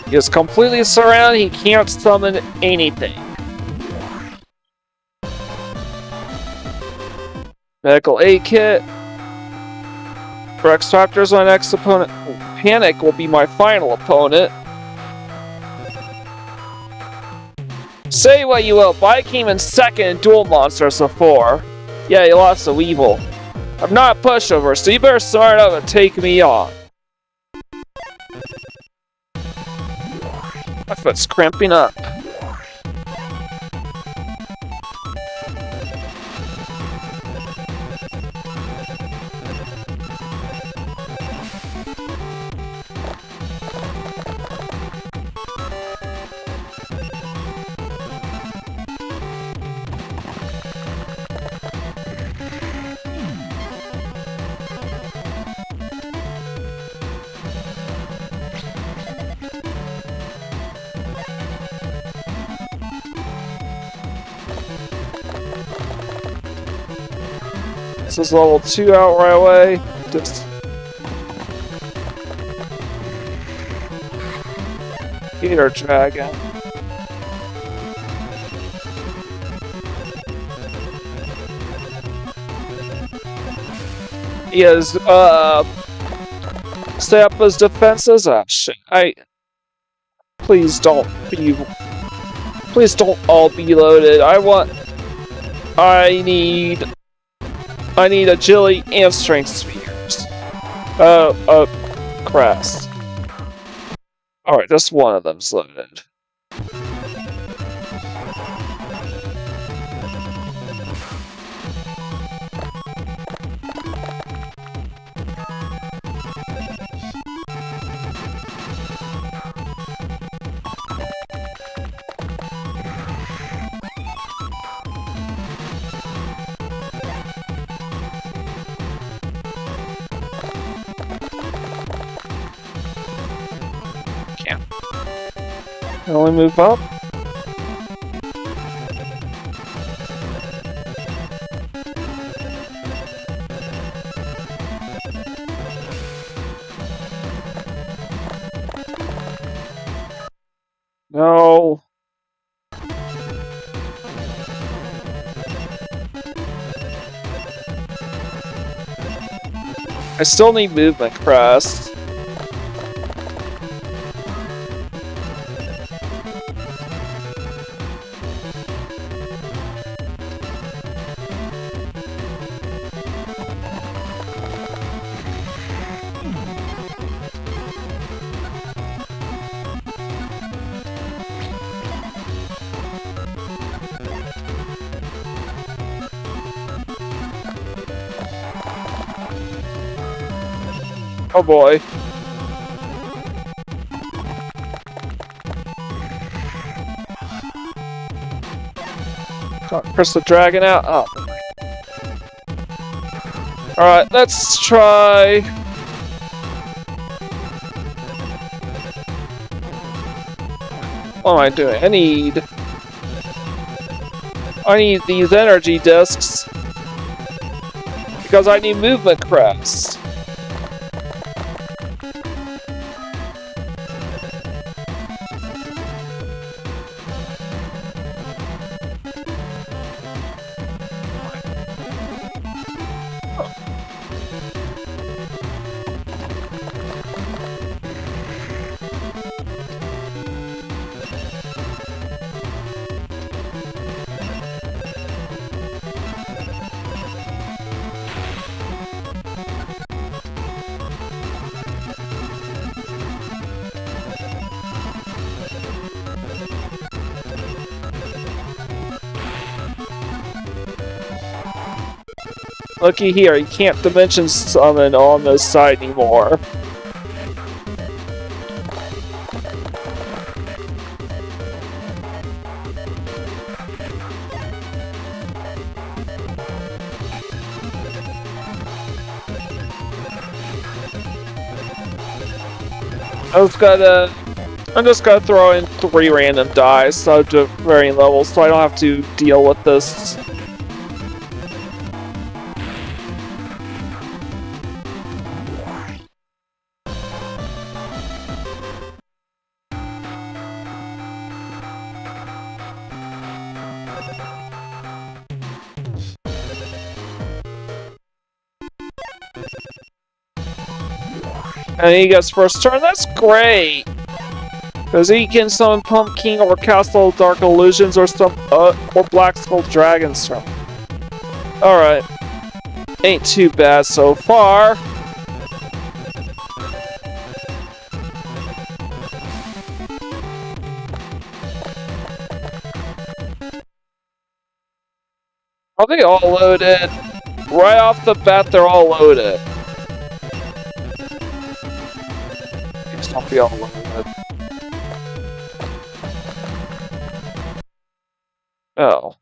He is completely surrounded, he can't summon anything. Medical aid kit. Rex Raptor's my next opponent. Panic will be my final opponent. Say what you will, but I came in second in Duel Monsters before. Yeah, you lost to Weevil. I'm not a pushover, so you better start up and take me on. My foot's cramping up. This is level 2 out right away. Just Gator Dragon. He has stay up his defenses. Ah, shit. Please don't all be loaded. I need agility and strength spheres. Crest. Alright, just one of them's loaded. Can only move up. No. I still need movement crest. Oh boy. Can't press the dragon out. Oh. Alright, let's try. What am I doing? I need these energy discs because I need movement crest. Looky here, you can't dimension summon on this side anymore. I'm just gonna throw in 3 random dice so to varying levels so I don't have to deal with this. And he gets first turn, that's great! Because he can summon Pumpkin or Castle of Dark Illusions or Black Skull Dragons from. Alright. Ain't too bad so far. Are they all loaded? Right off the bat, they're all loaded. These don't be all loaded. Oh.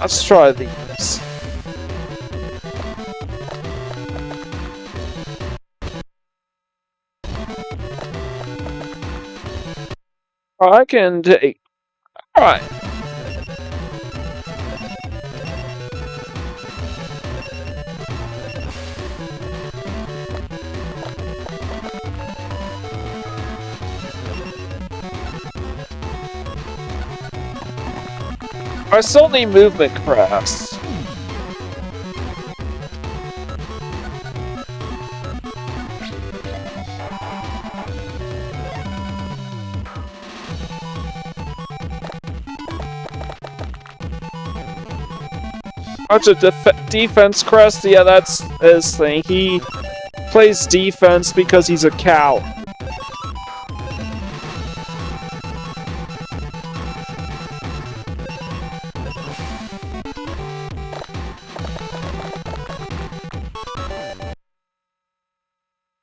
Let's try these. I can take. Alright. I still need movement crafts. Bunch of defense crest. Yeah, that's his thing. He plays defense because he's a cow.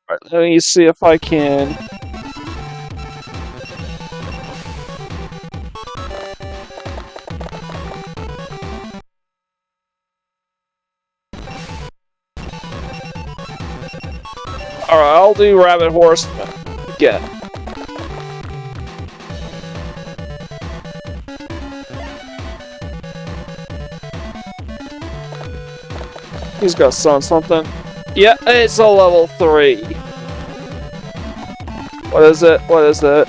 Alright, let me see if I can. Alright, I'll do Rabbit Horseman again. He's got something. Yeah, it's a level 3. What is it? What is it?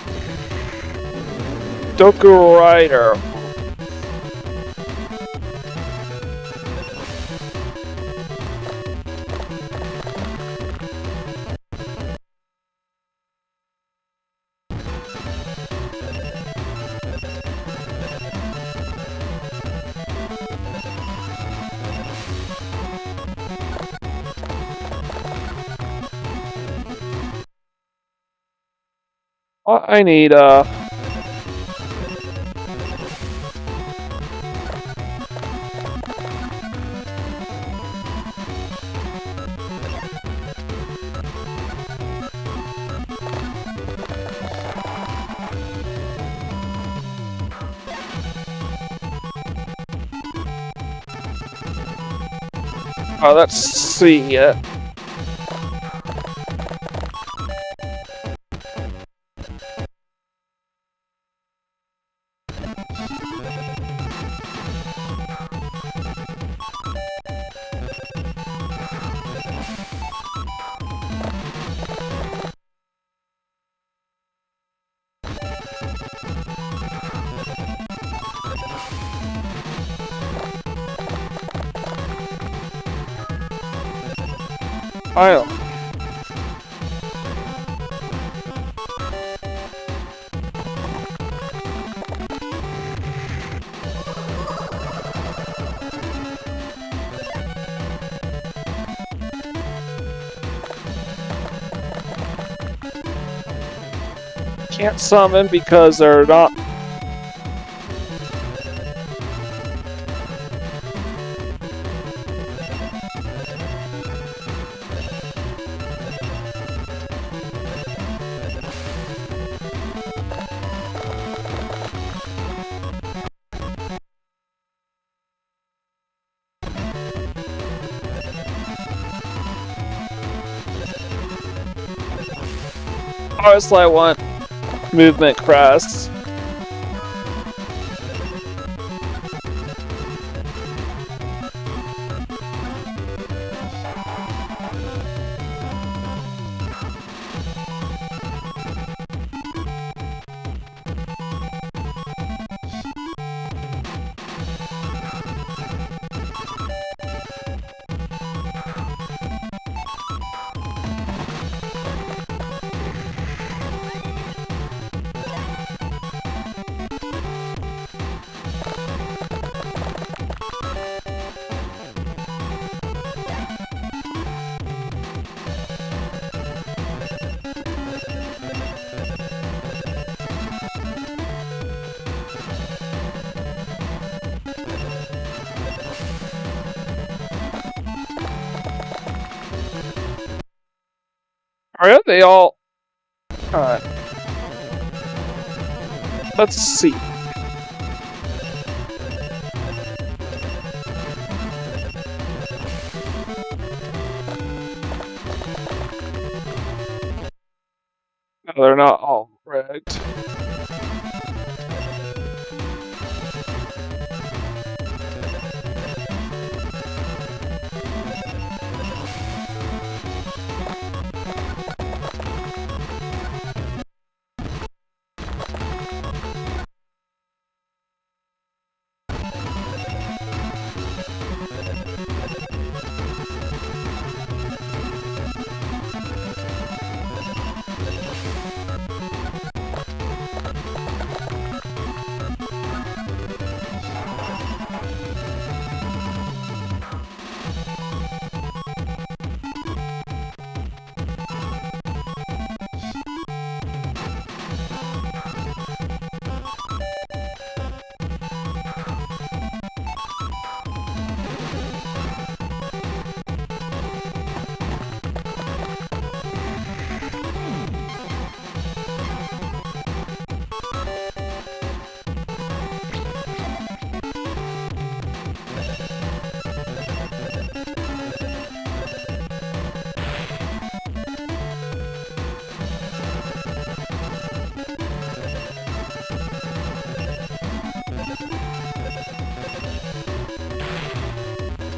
Doku Rider. I need let's see it. I'll. Can't summon because they're not. Obviously, I want movement crests. Are they all? Alright. Let's see. No, they're not all rigged.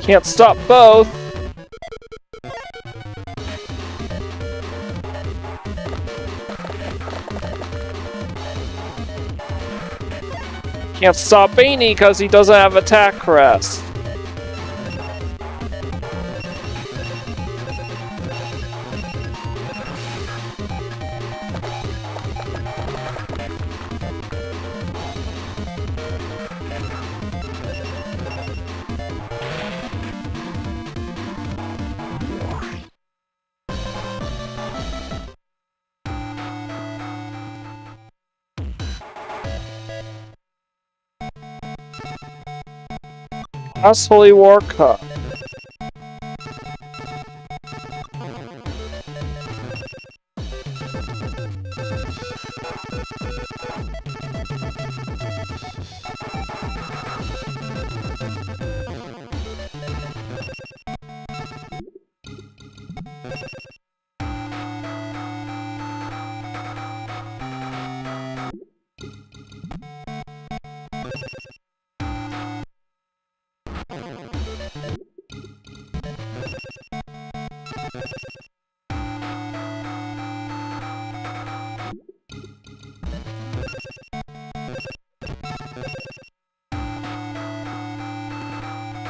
Can't stop both. Can't stop Beanie because he doesn't have attack crest. Last Holy War Cup.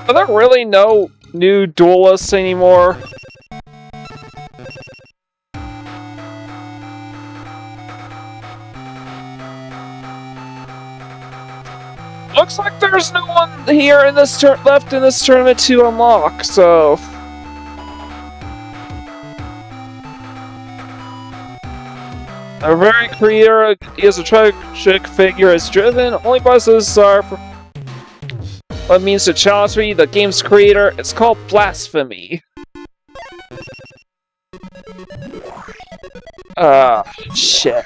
Are there really no new duelists anymore? Looks like there's no one here in this left in this tournament to unlock, so... A very creator is a tragic figure is driven only by his desire for what means to challenge me, the game's creator. It's called blasphemy. Shit.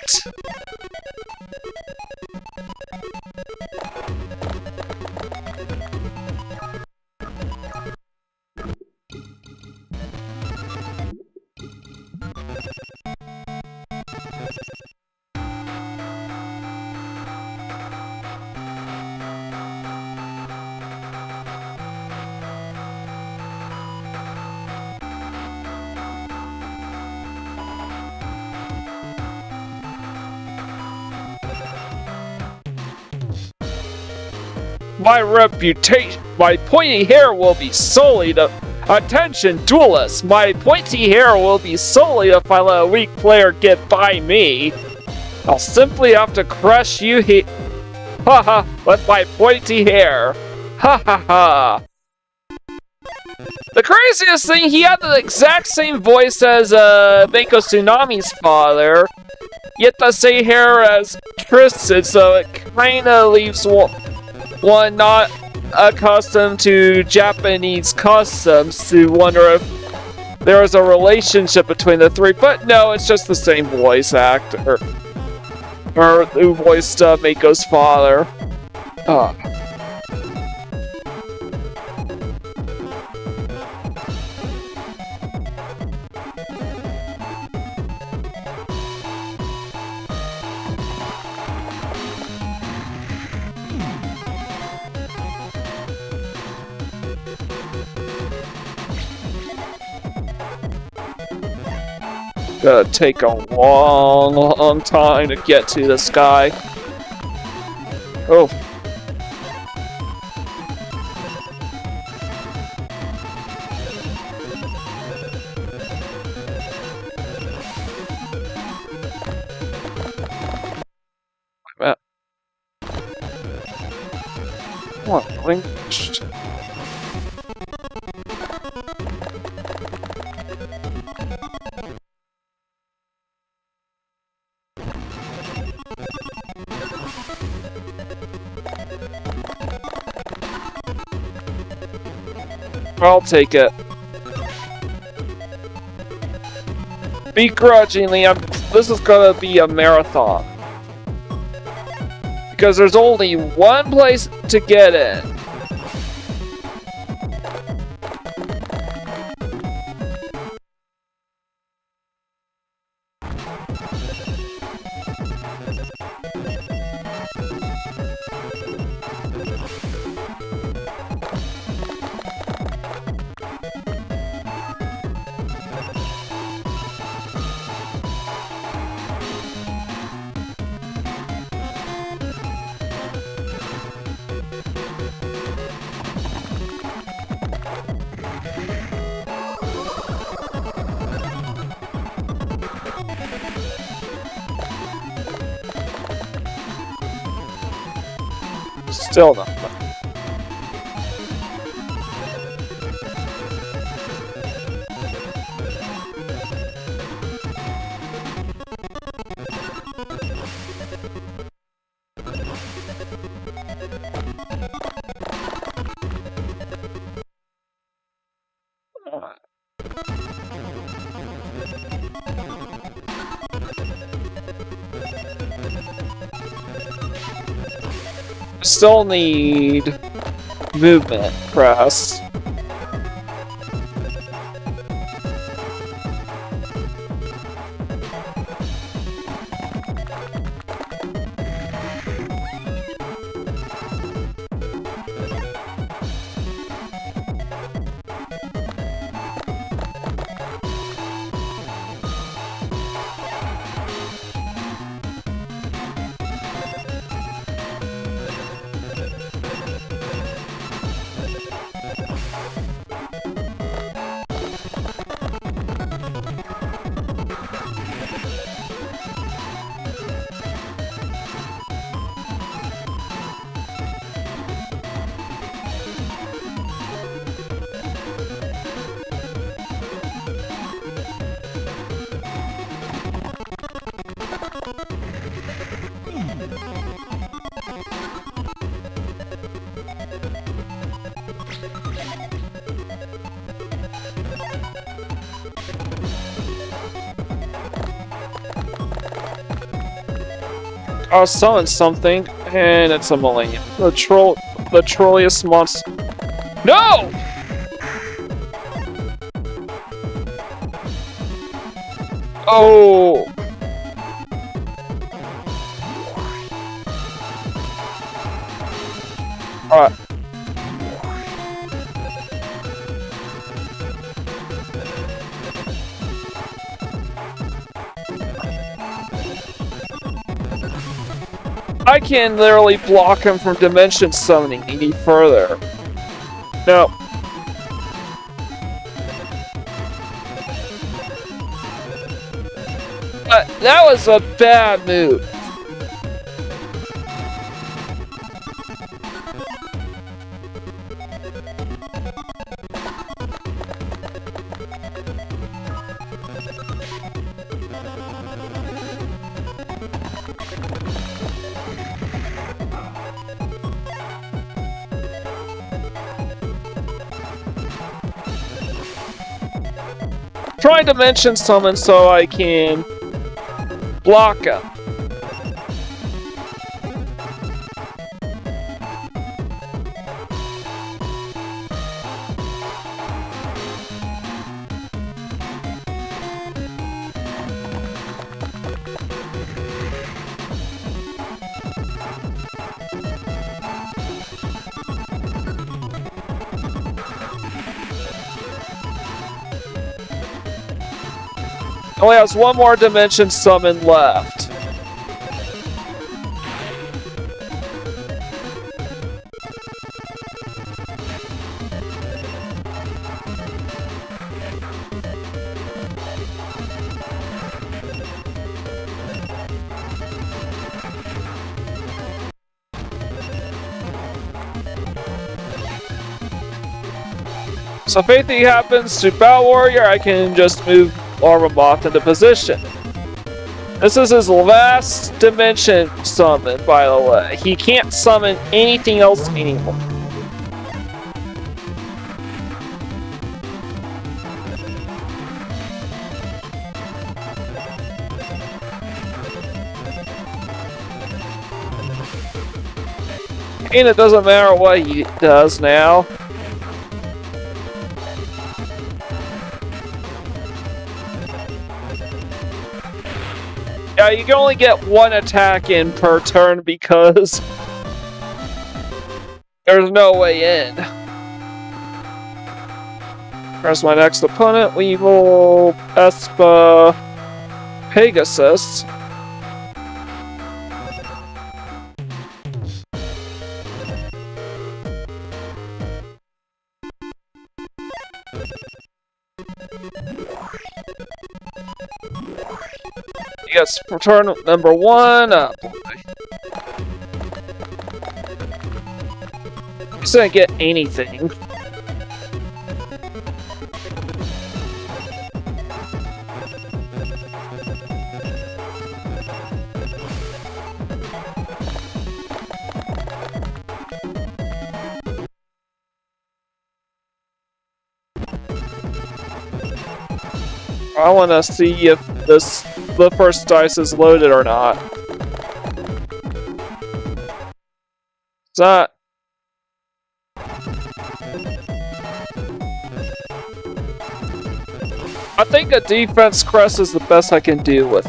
My pointy hair will be solely to... Attention, duelists! My pointy hair will be solely if I let a weak player get by me. I'll simply have to crush you haha, with my pointy hair. Ha ha ha. The craziest thing, he had the exact same voice as Mako Tsunami's father, yet the same hair as Tristan, so it kinda leaves one not accustomed to Japanese customs to wonder if there is a relationship between the three, but no, it's just the same voice actor. Or who voiced Mako's father. Gonna take a long time to get to this guy. Oh. What? Linked. I'll take it. Begrudgingly, this is gonna be a marathon. Because there's only one place to get in. Still nothing. Still need movement press. I'll summon something, and it's a millennium. The trolliest monster. No! Oh! Alright. I can literally block him from dimension summoning any further. No. That was a bad move. Trying to mention summon so I can block him. Only has one more dimension summon left. So if anything happens to Battle Warrior, I can just move Armamoth into position. This is his last dimension summon, by the way. He can't summon anything else anymore. And it doesn't matter what he does now. Yeah, you can only get one attack in per turn because there's no way in. Where's my next opponent? We will Espa Pegasus. Yes, for turn number 1 up. He's gonna get anything. I want to see if the first dice is loaded or not. It's not. I think a defense crest is the best I can do with.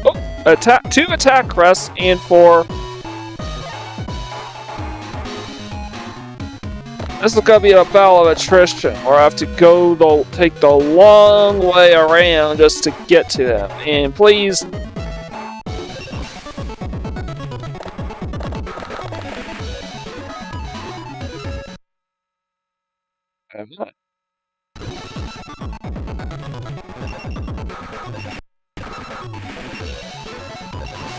Oh, 2 attack crests and 4. This is gonna be a battle of attrition, where I have to take the long way around just to get to him. And please. I'm not.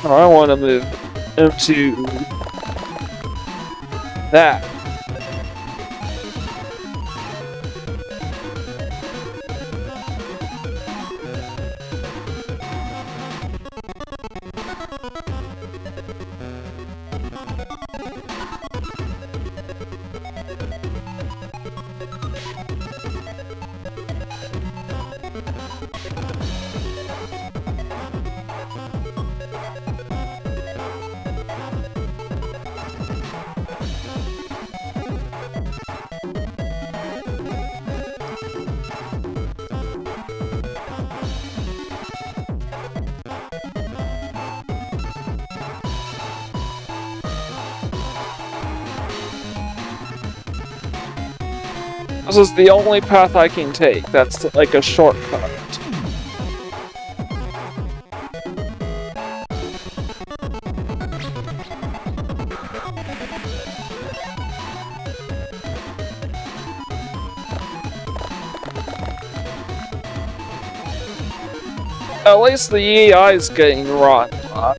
Oh, I want to move into that. This is the only path I can take. That's like a shortcut. At least the EI is getting rotten luck.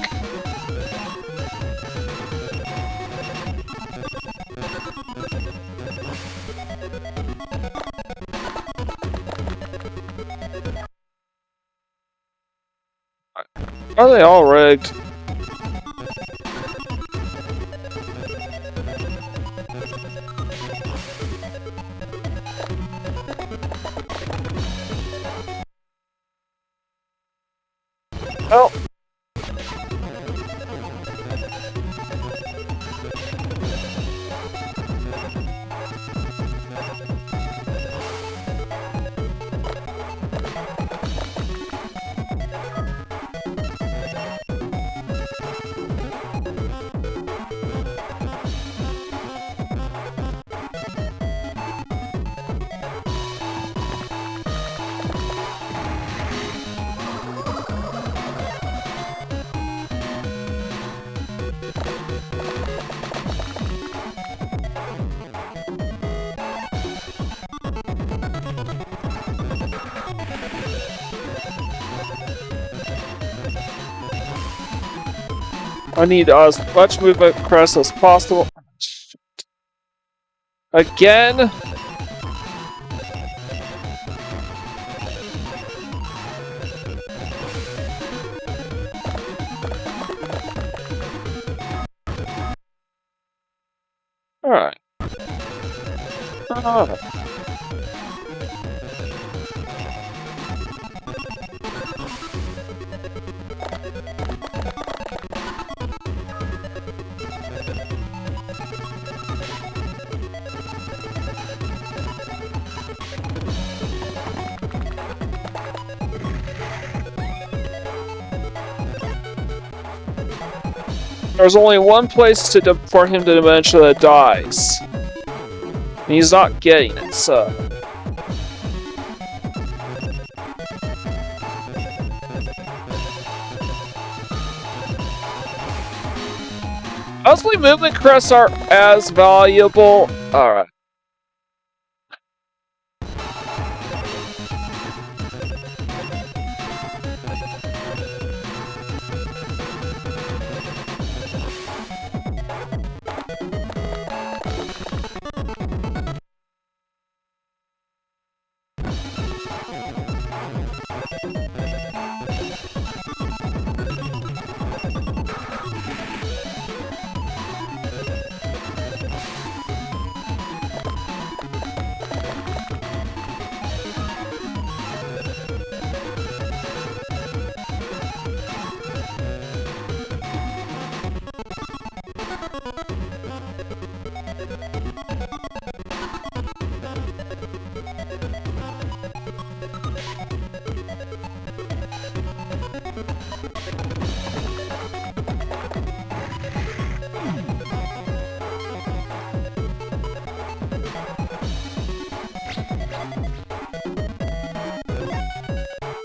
Are they all rigged? Oh. I need as much movement across as possible. Again? Alright. There's only one place for him to dimension the dice. And he's not getting it, so. Honestly, movement crests are as valuable. Alright.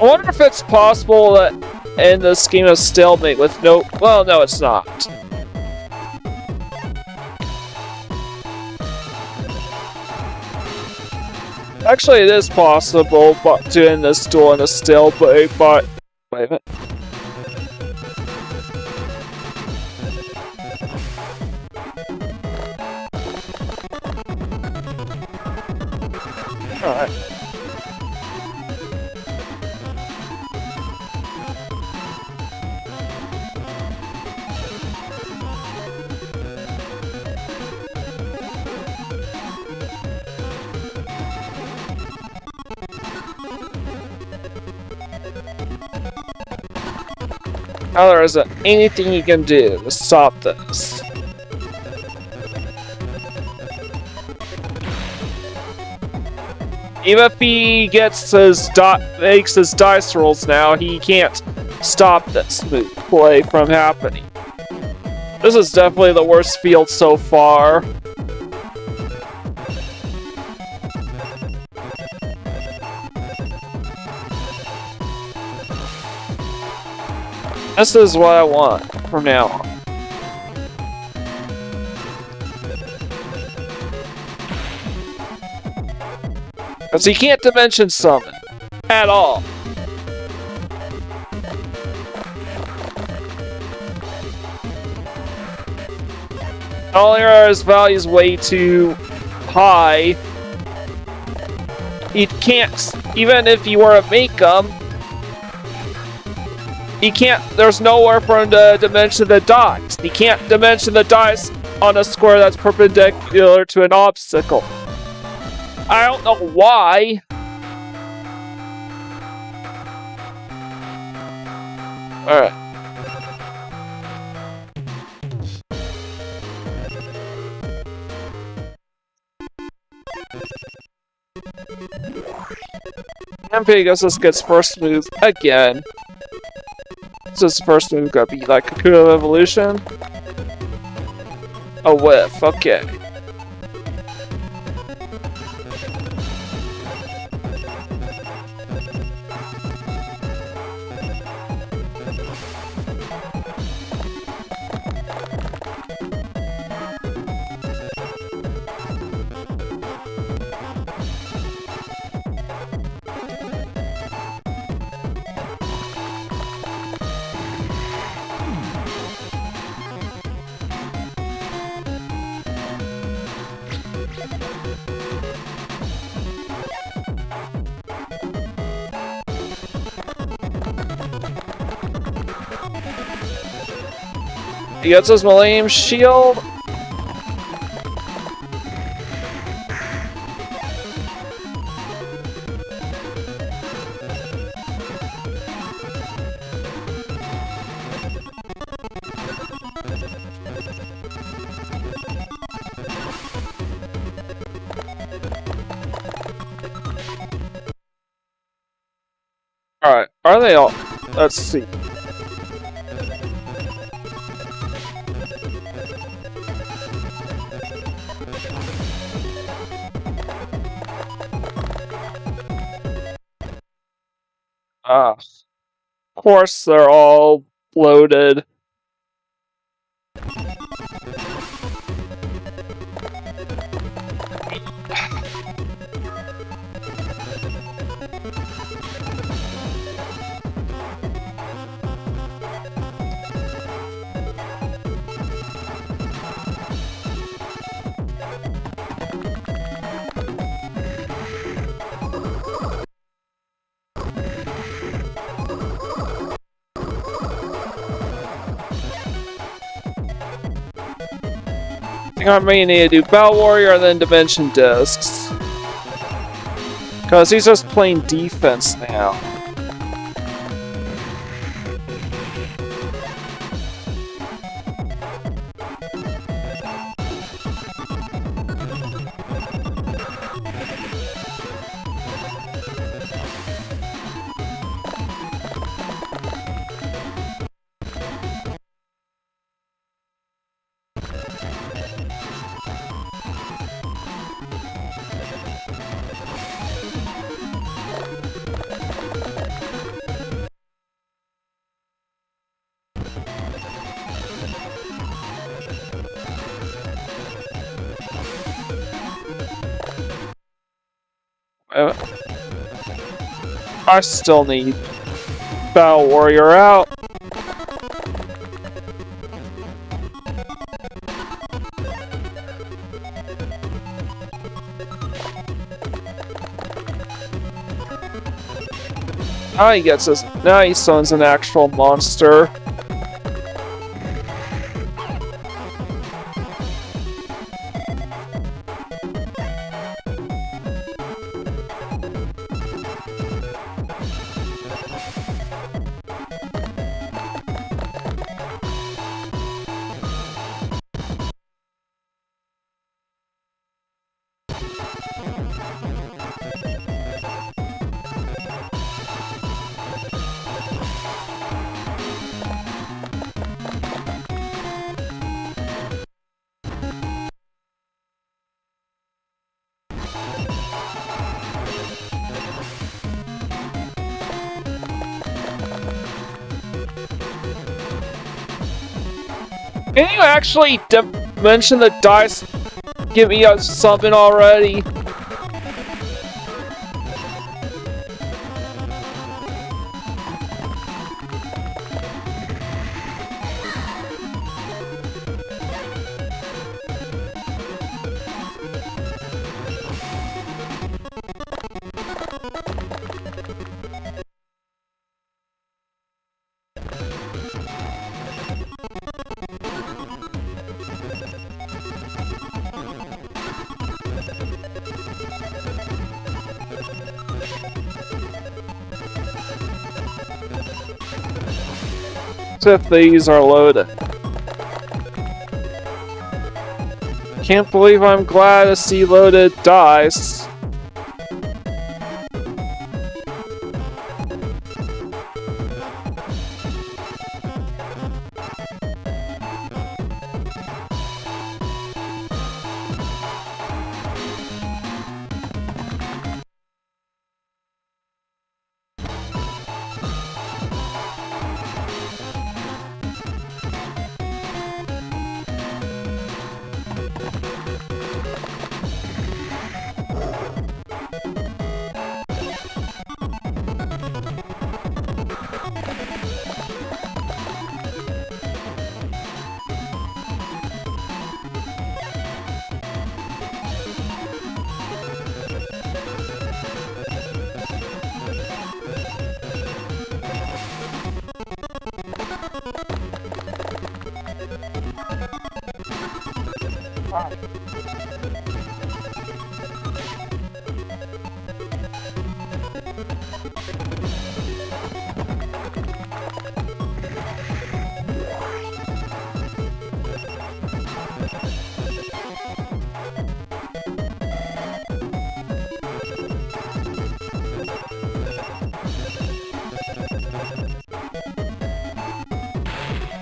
I wonder if it's possible that in this game of stalemate with no... Well, no, it's not. Actually, it is possible, but doing this duel in a stalemate, but... Wait a minute. Alright. Now there isn't anything you can do to stop this. Even if he gets makes his dice rolls now, he can't stop this move play from happening. This is definitely the worst field so far. This is what I want from now on. Because he can't dimension summon. At all. Not only are his values way too high, he can't, even if you were to make them, he can't, there's nowhere for him to dimension the dice. He can't dimension the dice on a square that's perpendicular to an obstacle. I don't know why. Alright. And Pegasus gets first move again. So his first move gonna be like Cocoon of Evolution. A whiff, okay. He gets his Millennium Shield. Alright, are they all? Let's see. Of course they're all loaded. I may need to do Battle Warrior and then Dimension Discs. Because he's just playing defense now. I still need Battle Warrior out. Now he gets us. Now he summons an actual monster. Can you actually mention the dice? Give me something already. If these are loaded. Can't believe I'm glad to see loaded dice.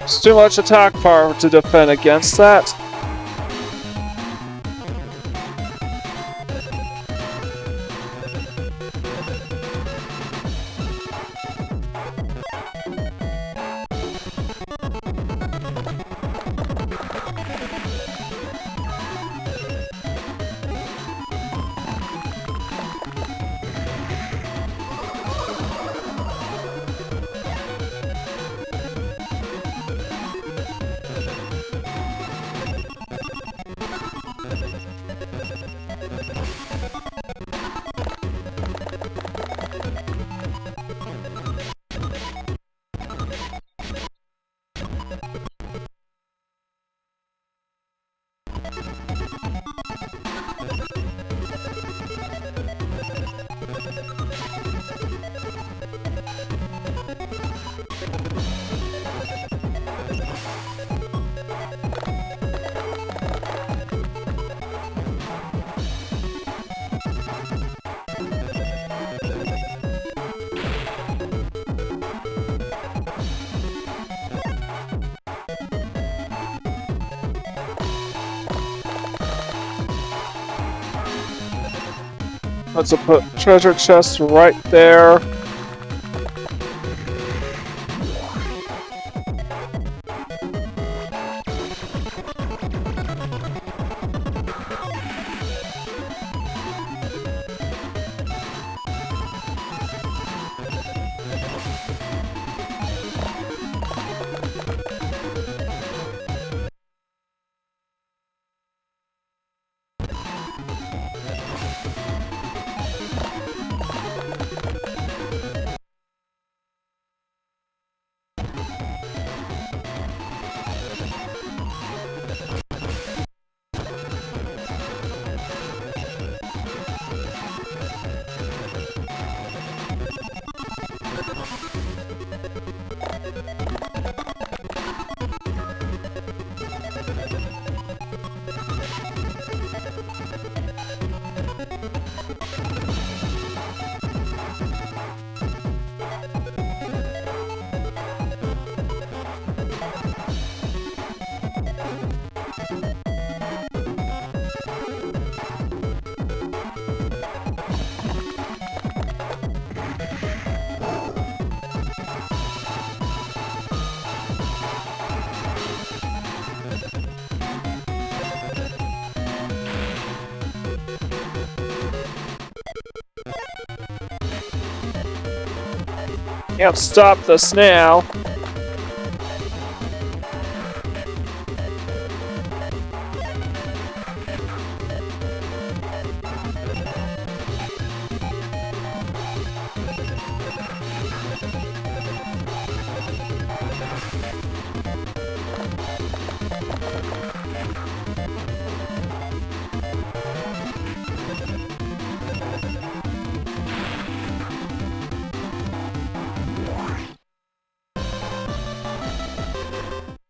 It's too much attack power to defend against that. Let's put treasure chest right there. Can't stop this now.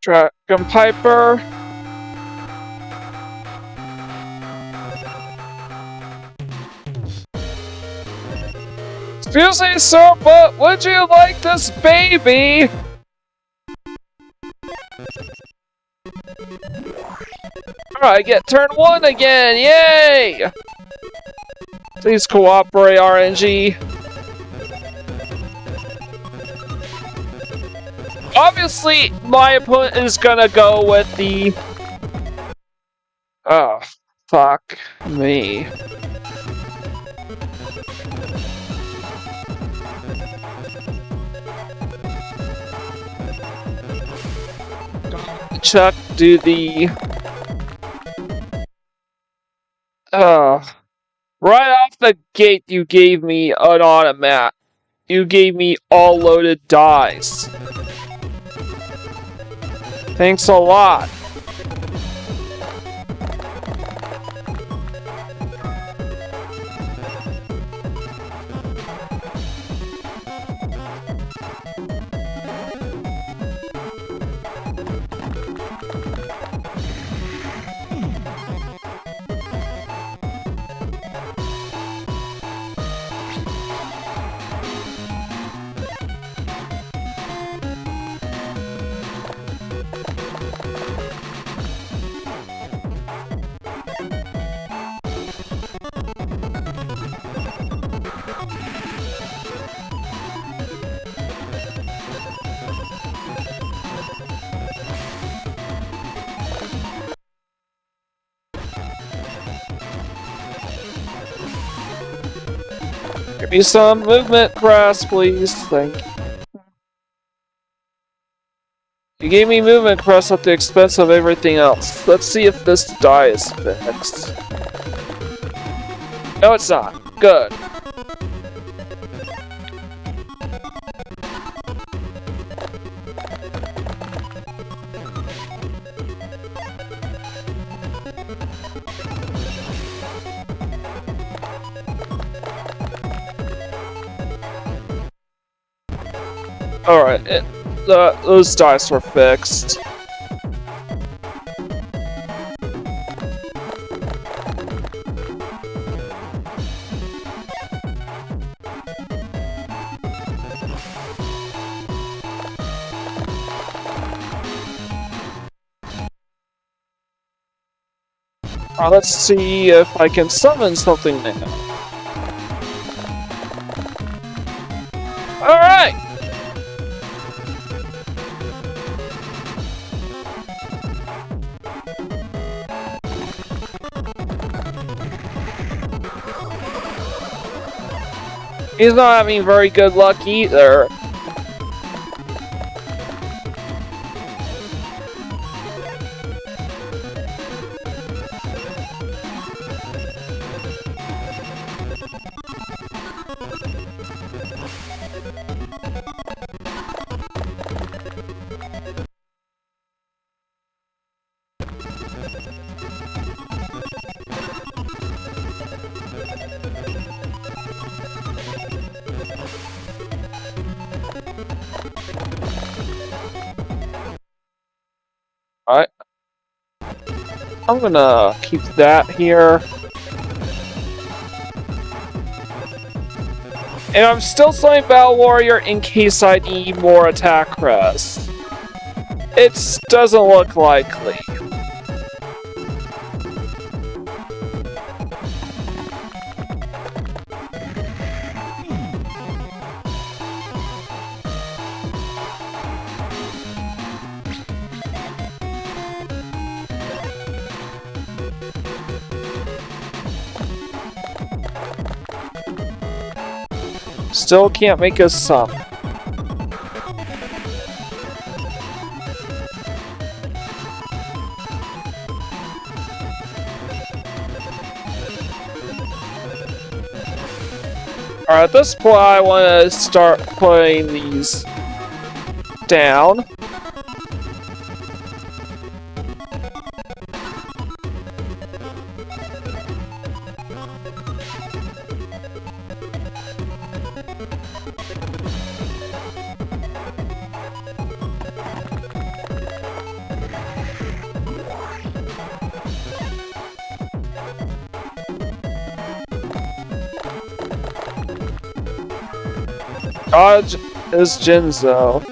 Dragon Piper. Excuse me, sir, but would you like this baby? Alright, get turn 1 again, yay! Please cooperate, RNG. Obviously, my opponent is gonna go with the... Oh, fuck me. Chuck, do the... right off the gate, you gave me an automat. You gave me all loaded dice. Thanks a lot. Give me some movement crest, please. Thank you. You gave me movement crest at the expense of everything else. Let's see if this die is fixed. No, it's not. Good. Alright, those dice were fixed. Let's see if I can summon something now. Alright! He's not having very good luck either. Alright. I'm gonna keep that here. And I'm still summoning Battle Warrior in case I need more attack crest. It doesn't look likely. Still can't make a sum. Alright, at this point I want to start putting these down. Dodge is Jinzo.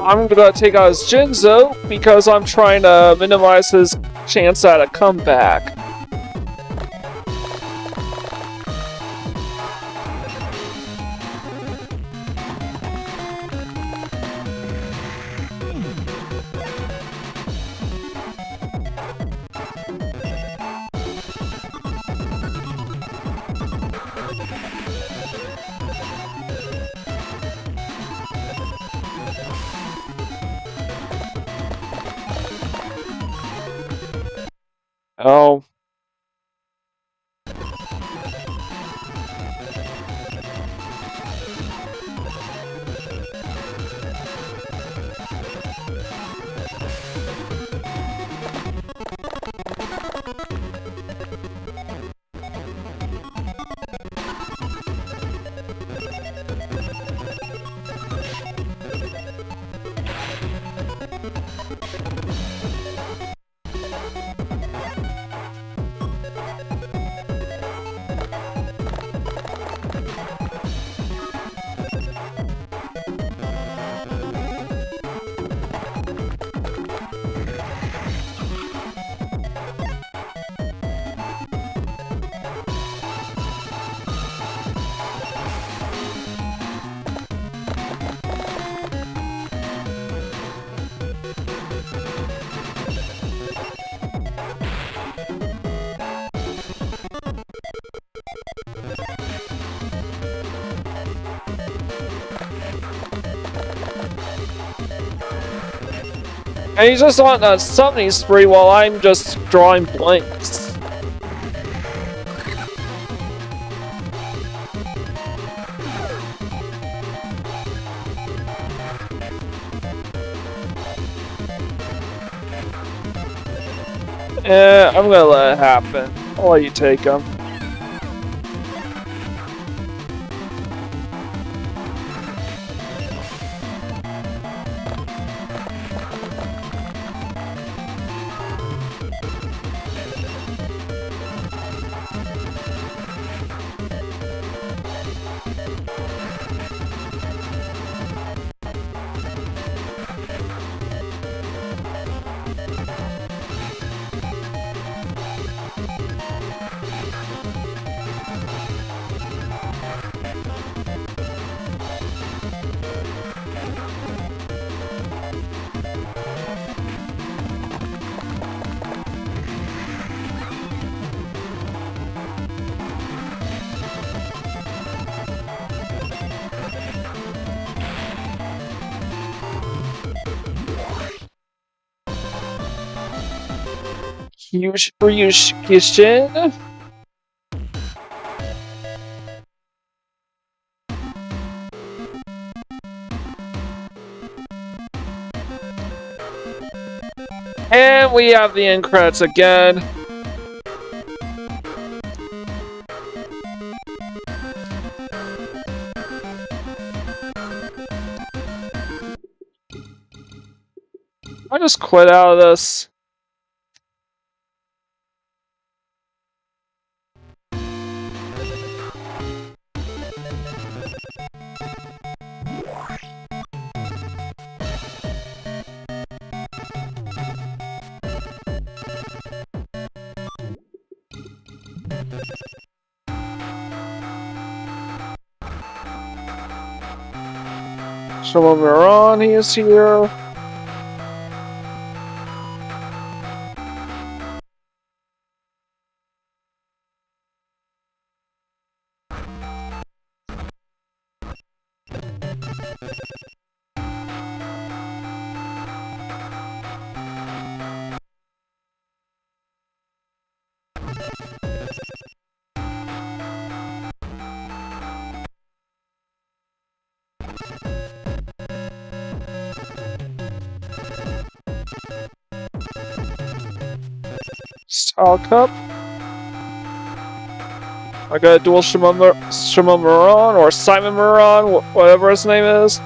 I'm gonna take out his Jinzo because I'm trying to minimize his chance at a comeback. Oh. And he's just on a summoning spree while I'm just drawing blanks. I'm gonna let it happen. I'll let you take him. Huge for you, Kishin. And we have the end credits again. I just quit out of this. Shimon is here. Style Cup. I got a dual Shimon Moran or Simon Moran, whatever his name is.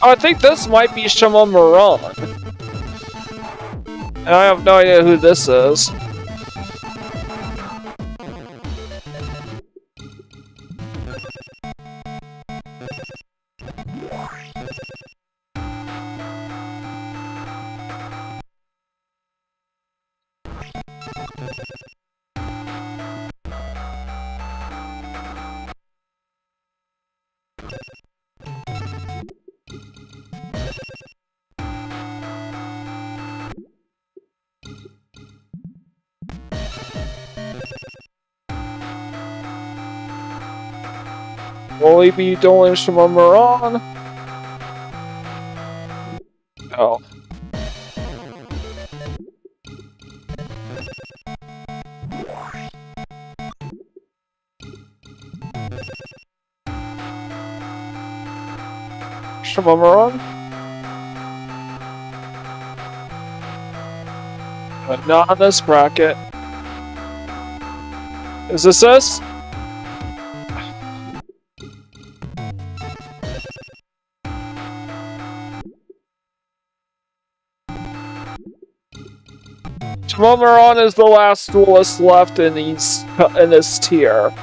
I think this might be Shimon Moran. And I have no idea who this is. Will he be dueling Shimon Moran? Oh. Shimon Moran? But not in this bracket. Is this us? Shimon Moran is the last duelist left in this tier.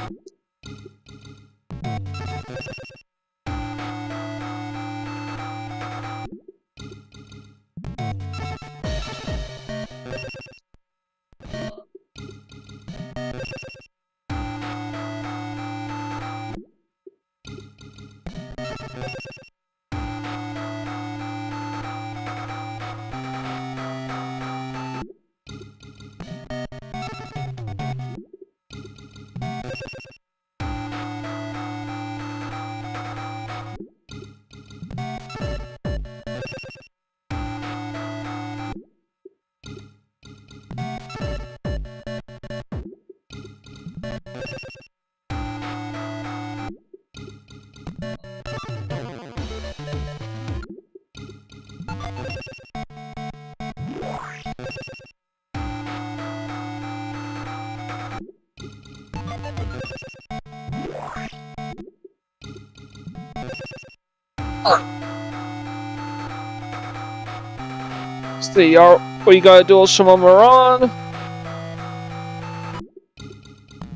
See, we got a duel Shimon Moran.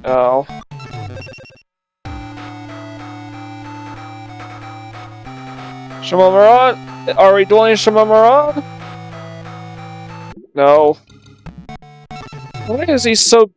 Oh. Shimon Moran? Are we dueling Shimon Moran? No. Why is he so...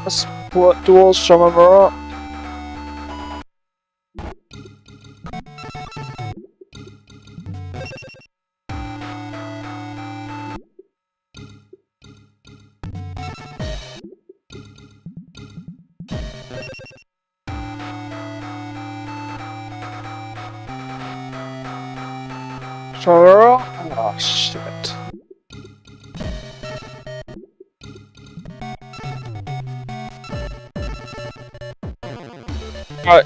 Split duels, Shamamura. Shamamura? Oh, shit. Alright.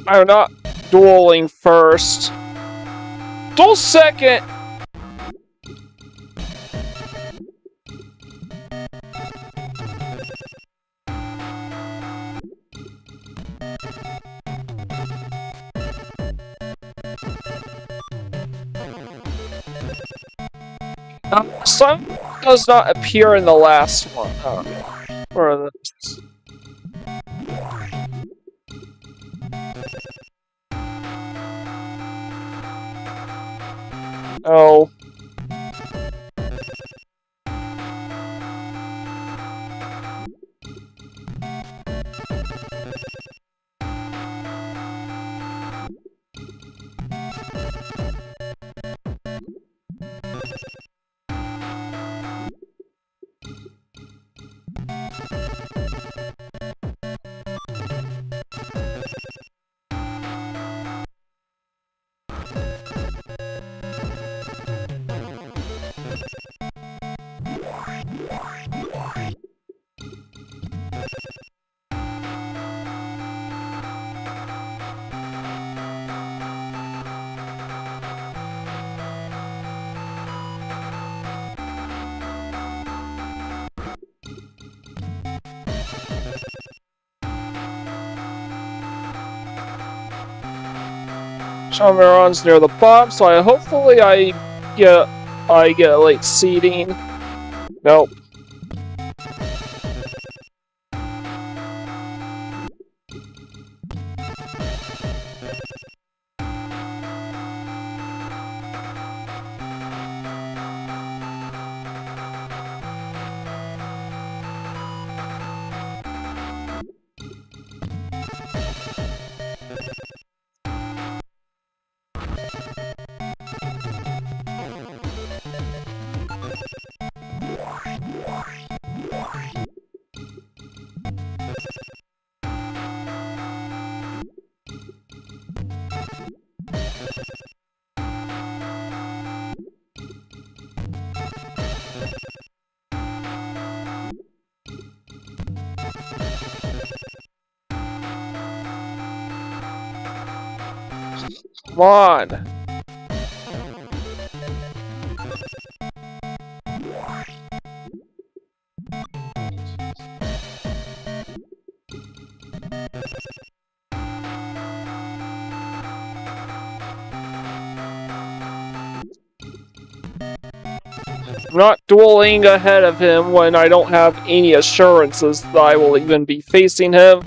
I'm not dueling first. Duel second! Sun does not appear in the last one. Oh. Where are those? Oh. Shamaron's near the bottom, so hopefully I get a late seating. Nope. Come on. I'm not dueling ahead of him when I don't have any assurances that I will even be facing him.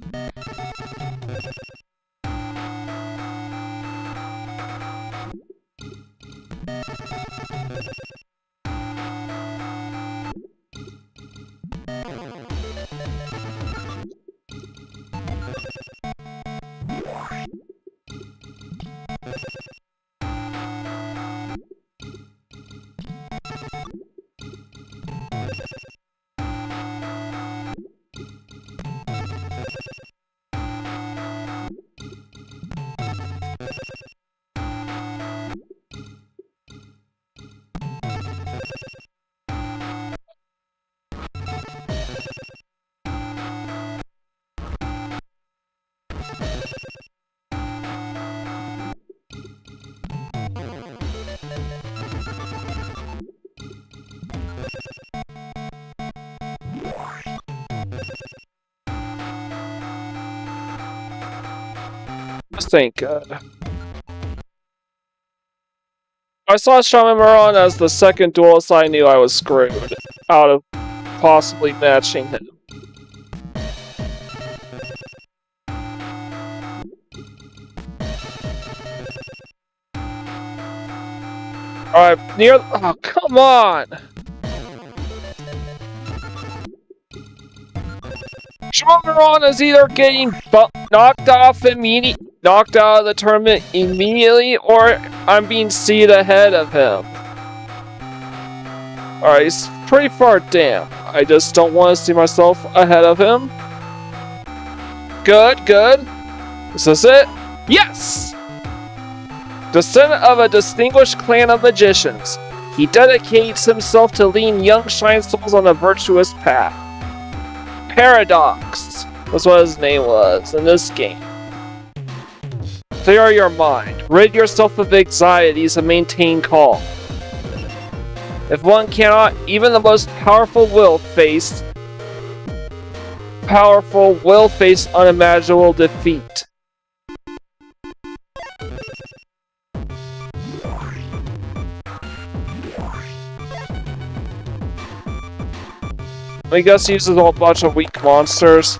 Thank God. I saw Shaman Moran as the second duelist. I knew I was screwed out of possibly matching him. Alright, near. Oh, come on! Shaman Moran is either getting knocked out of the tournament immediately, or I'm being seated ahead of him. Alright, he's pretty far down. I just don't want to see myself ahead of him. Good, good. Is this it? Yes! Descendant of a distinguished clan of magicians, he dedicates himself to leading young shine souls on a virtuous path. Paradox. That's what his name was in this game. Clear your mind, rid yourself of anxieties, and maintain calm. If one cannot, even the most powerful will face unimaginable defeat. I guess he uses a whole bunch of weak monsters.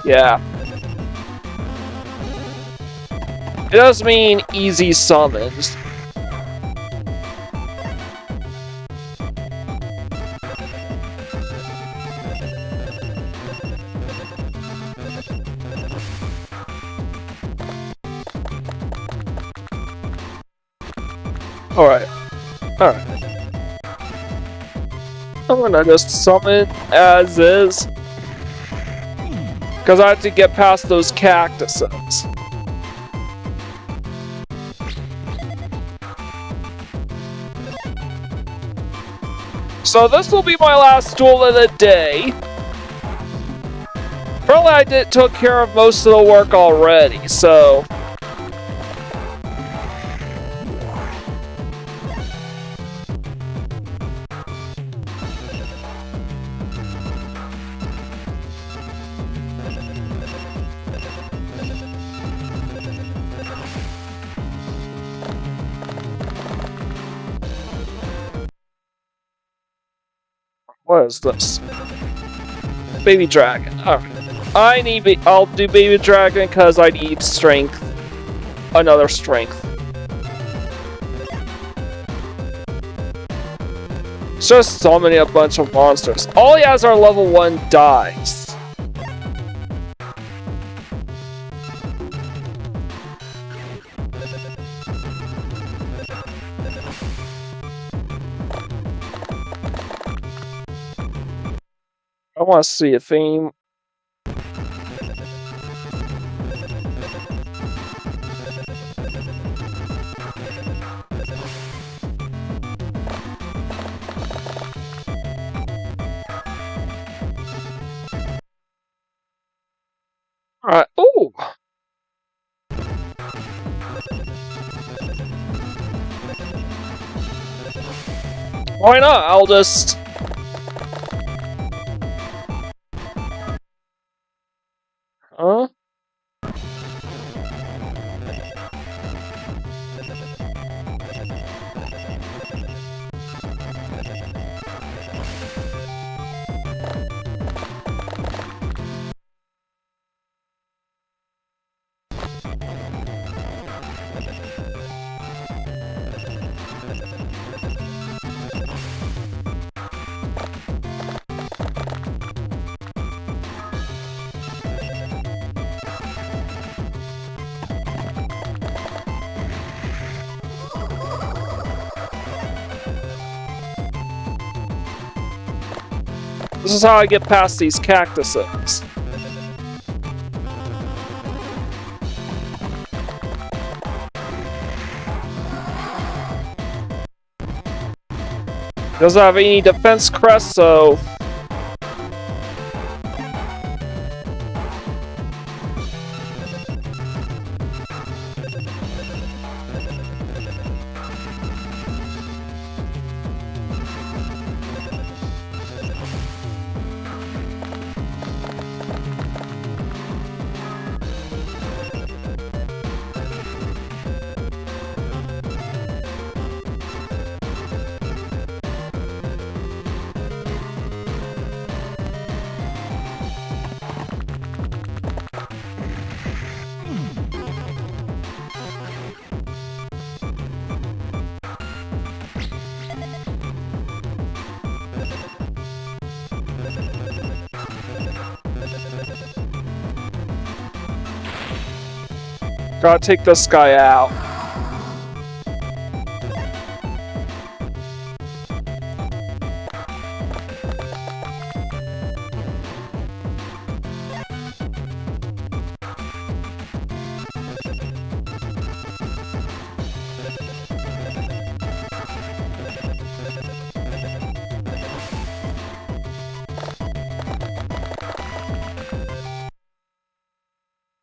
Yeah. It does mean easy summons. Alright. I'm gonna just summon as is. Because I have to get past those cactuses. So this will be my last duel of the day. Probably I took care of most of the work already, so... What is this? Baby dragon. Alright. I'll do baby dragon because I need strength. Another strength. It's just summoning a bunch of monsters. All he has are level 1 dice. I want to see a theme. Alright, ooh! Why not? I'll just... Huh? This is how I get past these cactuses. Doesn't have any defense crest, so... Gotta take this guy out.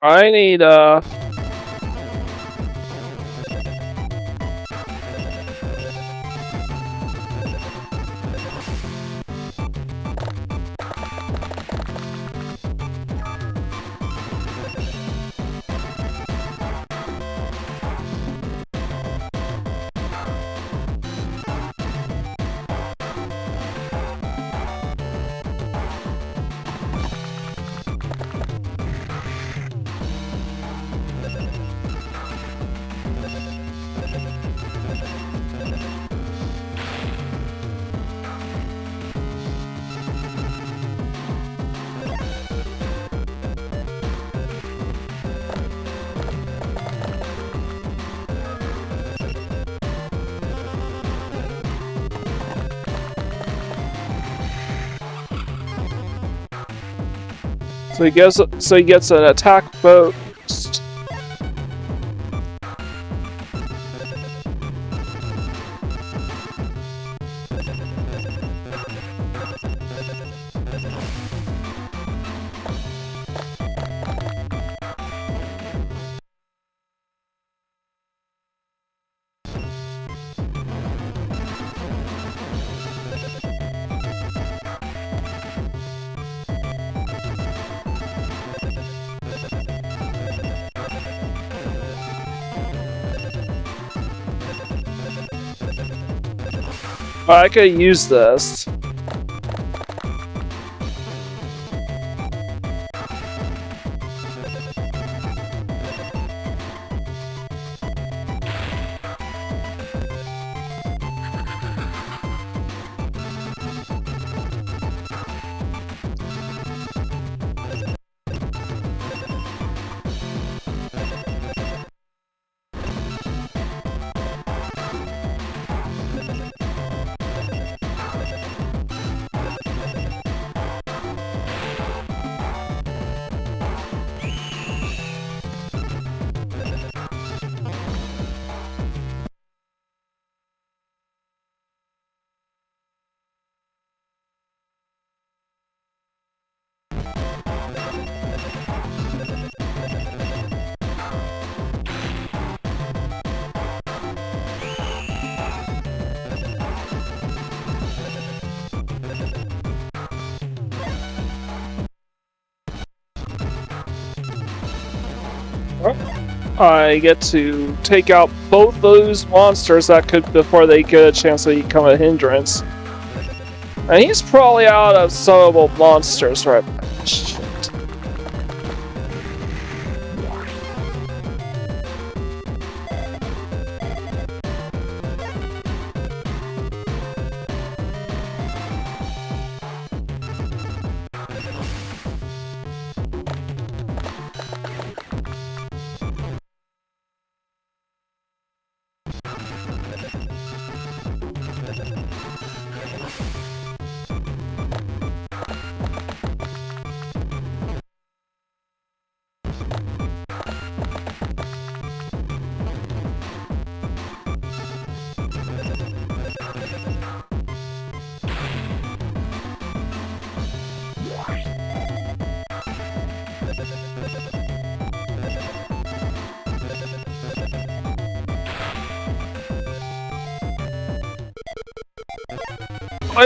I need so he gets an attack boost. I could use this. I get to take out both those monsters that could before they get a chance to become a hindrance. And he's probably out of sellable monsters right now. Shit.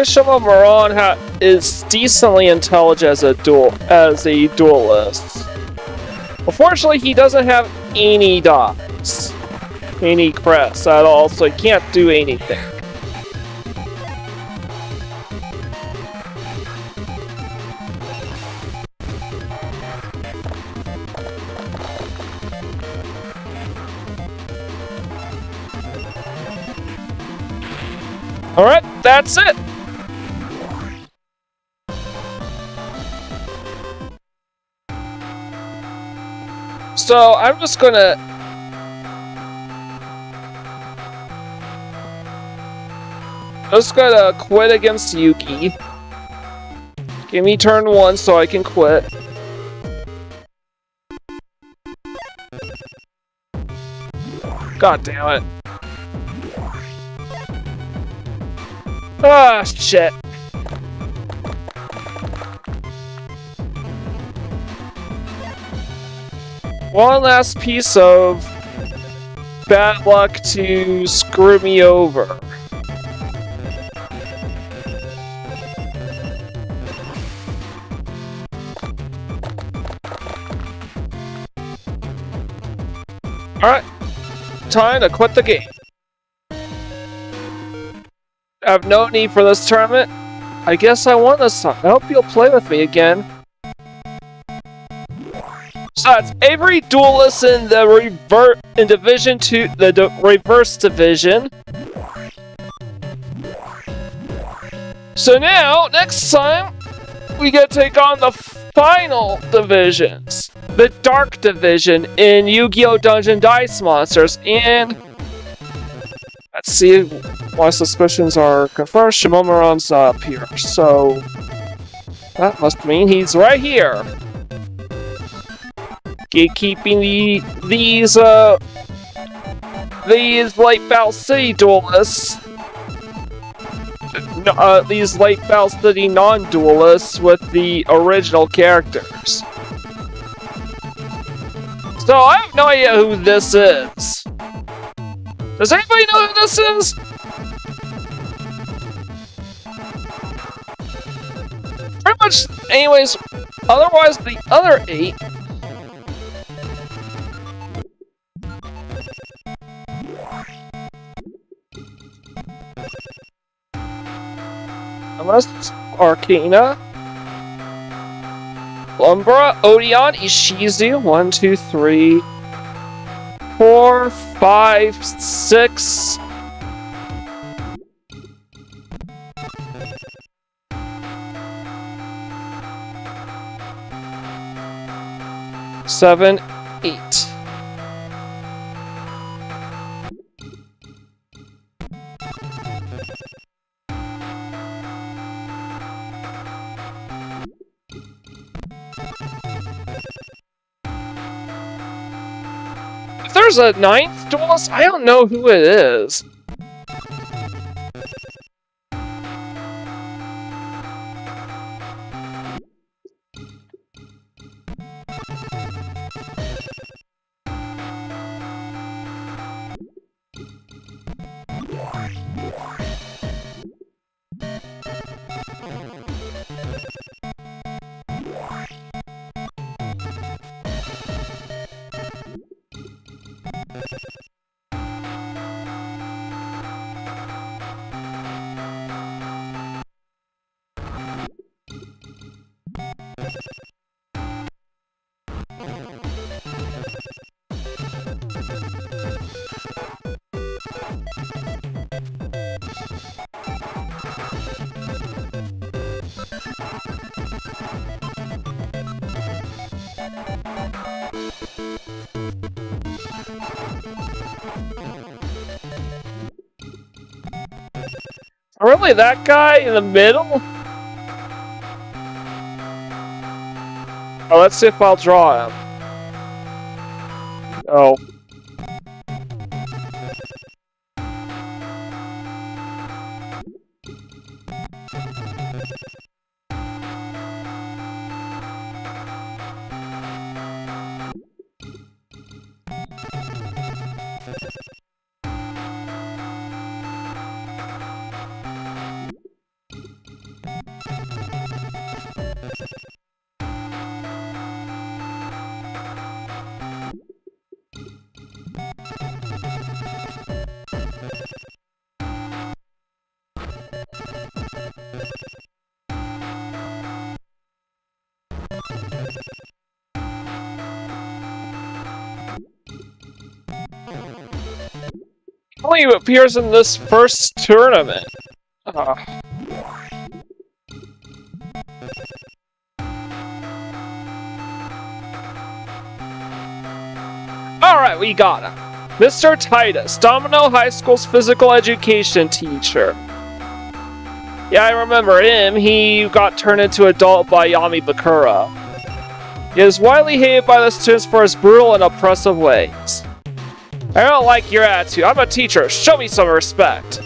Shama Moran is decently intelligent as a duelist. Unfortunately, he doesn't have any dice, any crests at all, so he can't do anything. Alright, that's it! So I'm just gonna Just gotta quit against Yuki. Give me turn 1 so I can quit. God damn it. Ah, shit. One last piece of bad luck to screw me over. Alright, time to quit the game. I have no need for this tournament. I guess I won this time. I hope you'll play with me again. So that's Avery Duelist in the Division 2, the Reverse Division. So now, next time, we get to take on the final divisions. The Dark Division in Yu-Gi-Oh! Dungeon Dice Monsters, and let's see, my suspicions are confirmed. Shimomuran's not up here, so that must mean he's right here. Gatekeeping these Light Battle City duelists, these Light Battle City non-duelists with the original characters. So I have no idea who this is. Does anybody know who this is? Pretty much, anyways, otherwise the other 8. Unless it's Arcana, Lumbra, Odeon, Ishizu, 1, 2, 3, 4, 5, 6. Seven, 8. If there's a 9th duelist, I don't know who it is. Really, that guy in the middle? Oh, let's see if I'll draw him. Oh. Only appears in this first tournament. Alright, we got him. Mr. Titus, Domino High School's physical education teacher. Yeah, I remember him. He got turned into adult by Yami Bakura. He is widely hated by the students for his brutal and oppressive ways. I don't like your attitude. I'm a teacher. Show me some respect.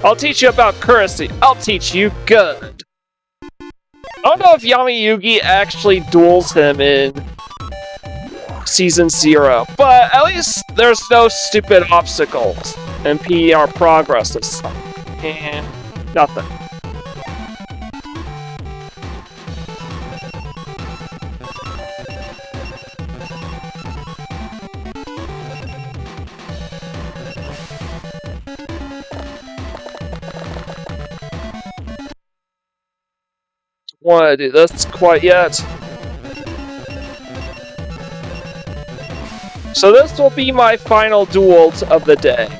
I'll teach you about courtesy. I'll teach you good. I don't know if Yami Yugi actually duels him in Season 0, but at least there's no stupid obstacles and PR progress and stuff. And nothing. Want to do this quite yet. So this will be my final duel of the day.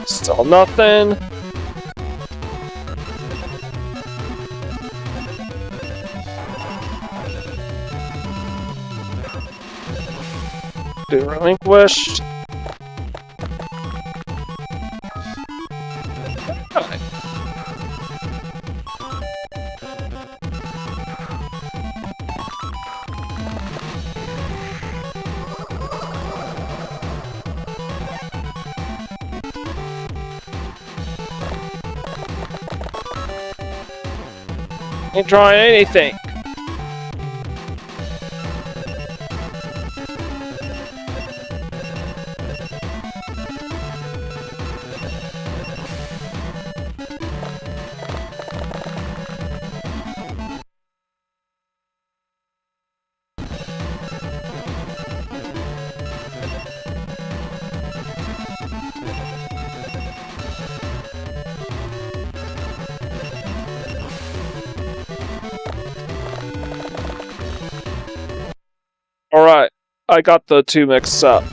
Still nothing. Been relinquished. Okay. Ain't drawing anything. Alright, I got the two mixed up.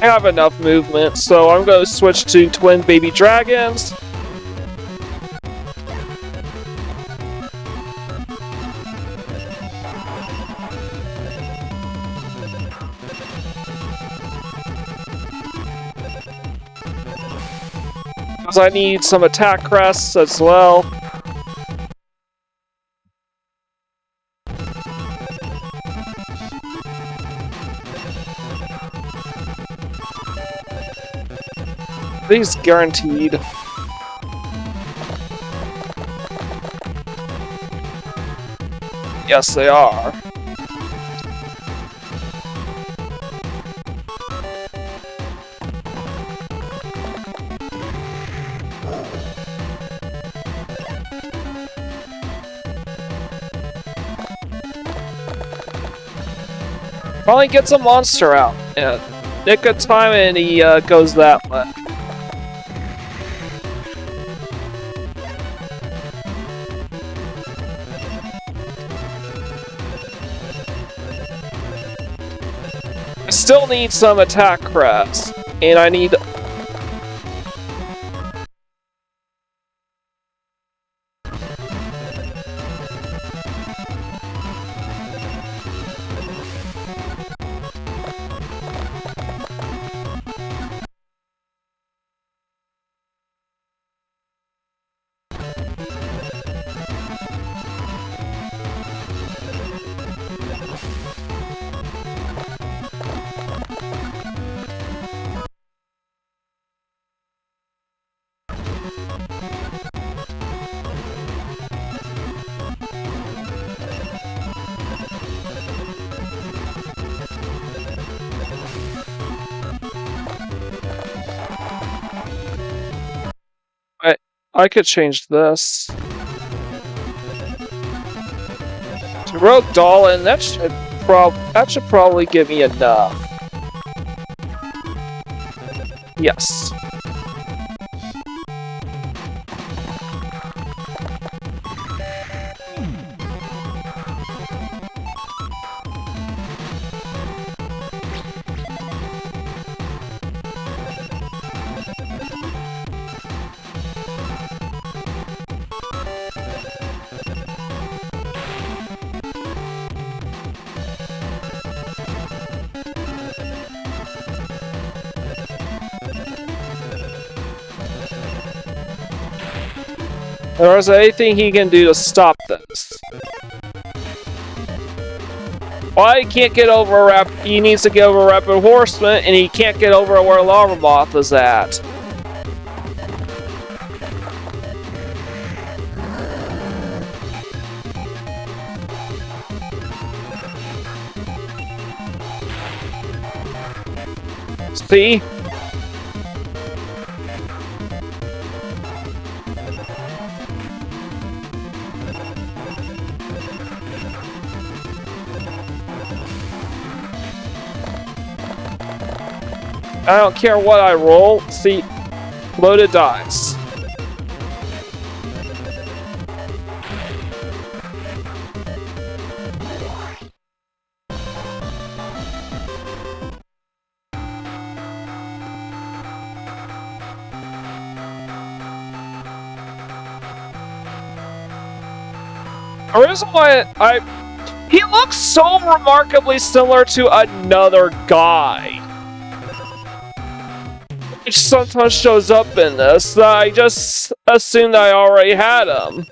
I have enough movement, so I'm going to switch to twin baby dragons. Because I need some attack crests as well. These guaranteed. Yes, they are. Probably gets a monster out. Yeah, nick of time and he goes that way. I still need some attack crests, and I need... I could change this to Rogue Doll, and that should should probably give me enough. Yes. Or is there anything he can do to stop this? Well, he can't get over he needs to get over Rapid Horseman, and he can't get over where Lava Moth is at. See? I don't care what I roll. See, loaded dice. The reason why he looks so remarkably similar to another guy, which sometimes shows up in this, that I just assumed I already had him.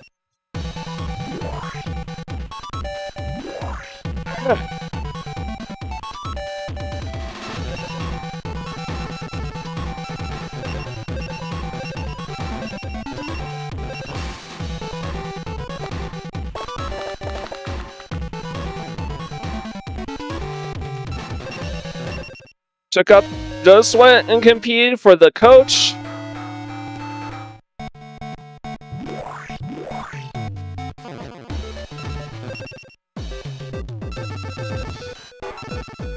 Just went and competed for the coach.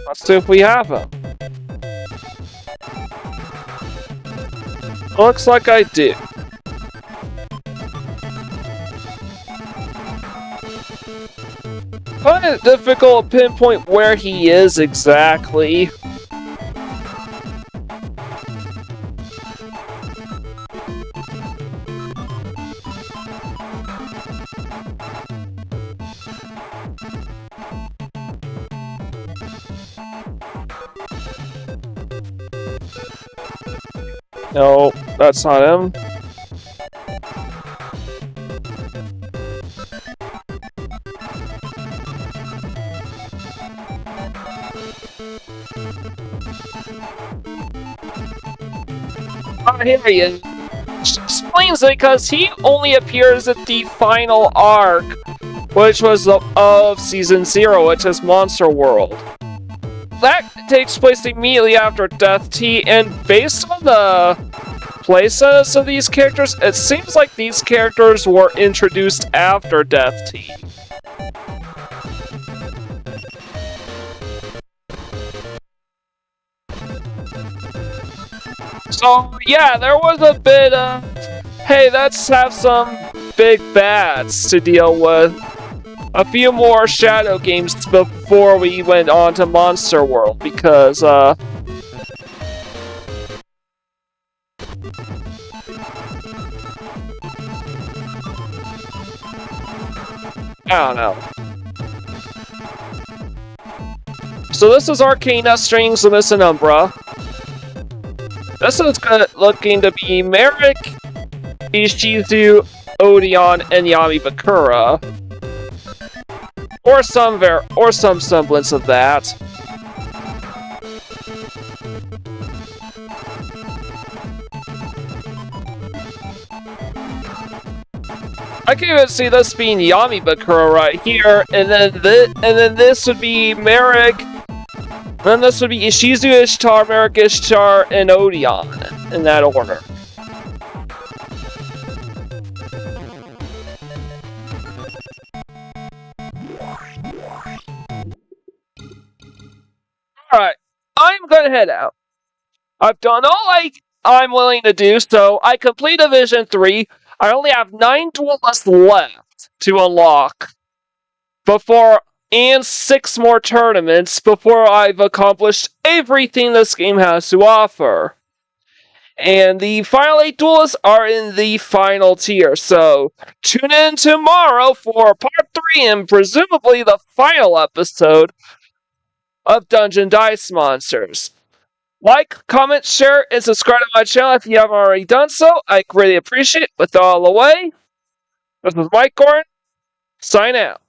Let's see if we have him. Looks like I do. Kind of difficult to pinpoint where he is exactly. No, that's not him. Here he is. Which explains it, because he only appears at the final arc, which was of Season 0, which is Monster World. That takes place immediately after Death Tea, and based on the playsets of these characters, it seems like these characters were introduced after Death Tea. So, yeah, there was a bit of, hey, let's have some big bats to deal with. A few more Shadow games before we went on to Monster World, because, I don't know. So this is Arcana Strings and this Umbra. This is looking to be Merrick, Ishizu, Odeon, and Yami Bakura. Or some semblance of that. I can even see this being Yami Bakura right here, and then this would be Merrick. Then this would be Ishizu, Ishtar, Merrick, Ishtar, and Odeon, in that order. Alright, I'm gonna head out. I've done all I'm willing to do, so I complete Division 3. I only have 9 duelists left to unlock before, and 6 more tournaments before I've accomplished everything this game has to offer. And the final 8 duelists are in the final tier, so tune in tomorrow for part 3 and presumably the final episode of Dungeon Dice Monsters. Like, comment, share, and subscribe to my channel if you haven't already done so. I greatly appreciate it. With all the way, this is Mike Gordon. Sign out.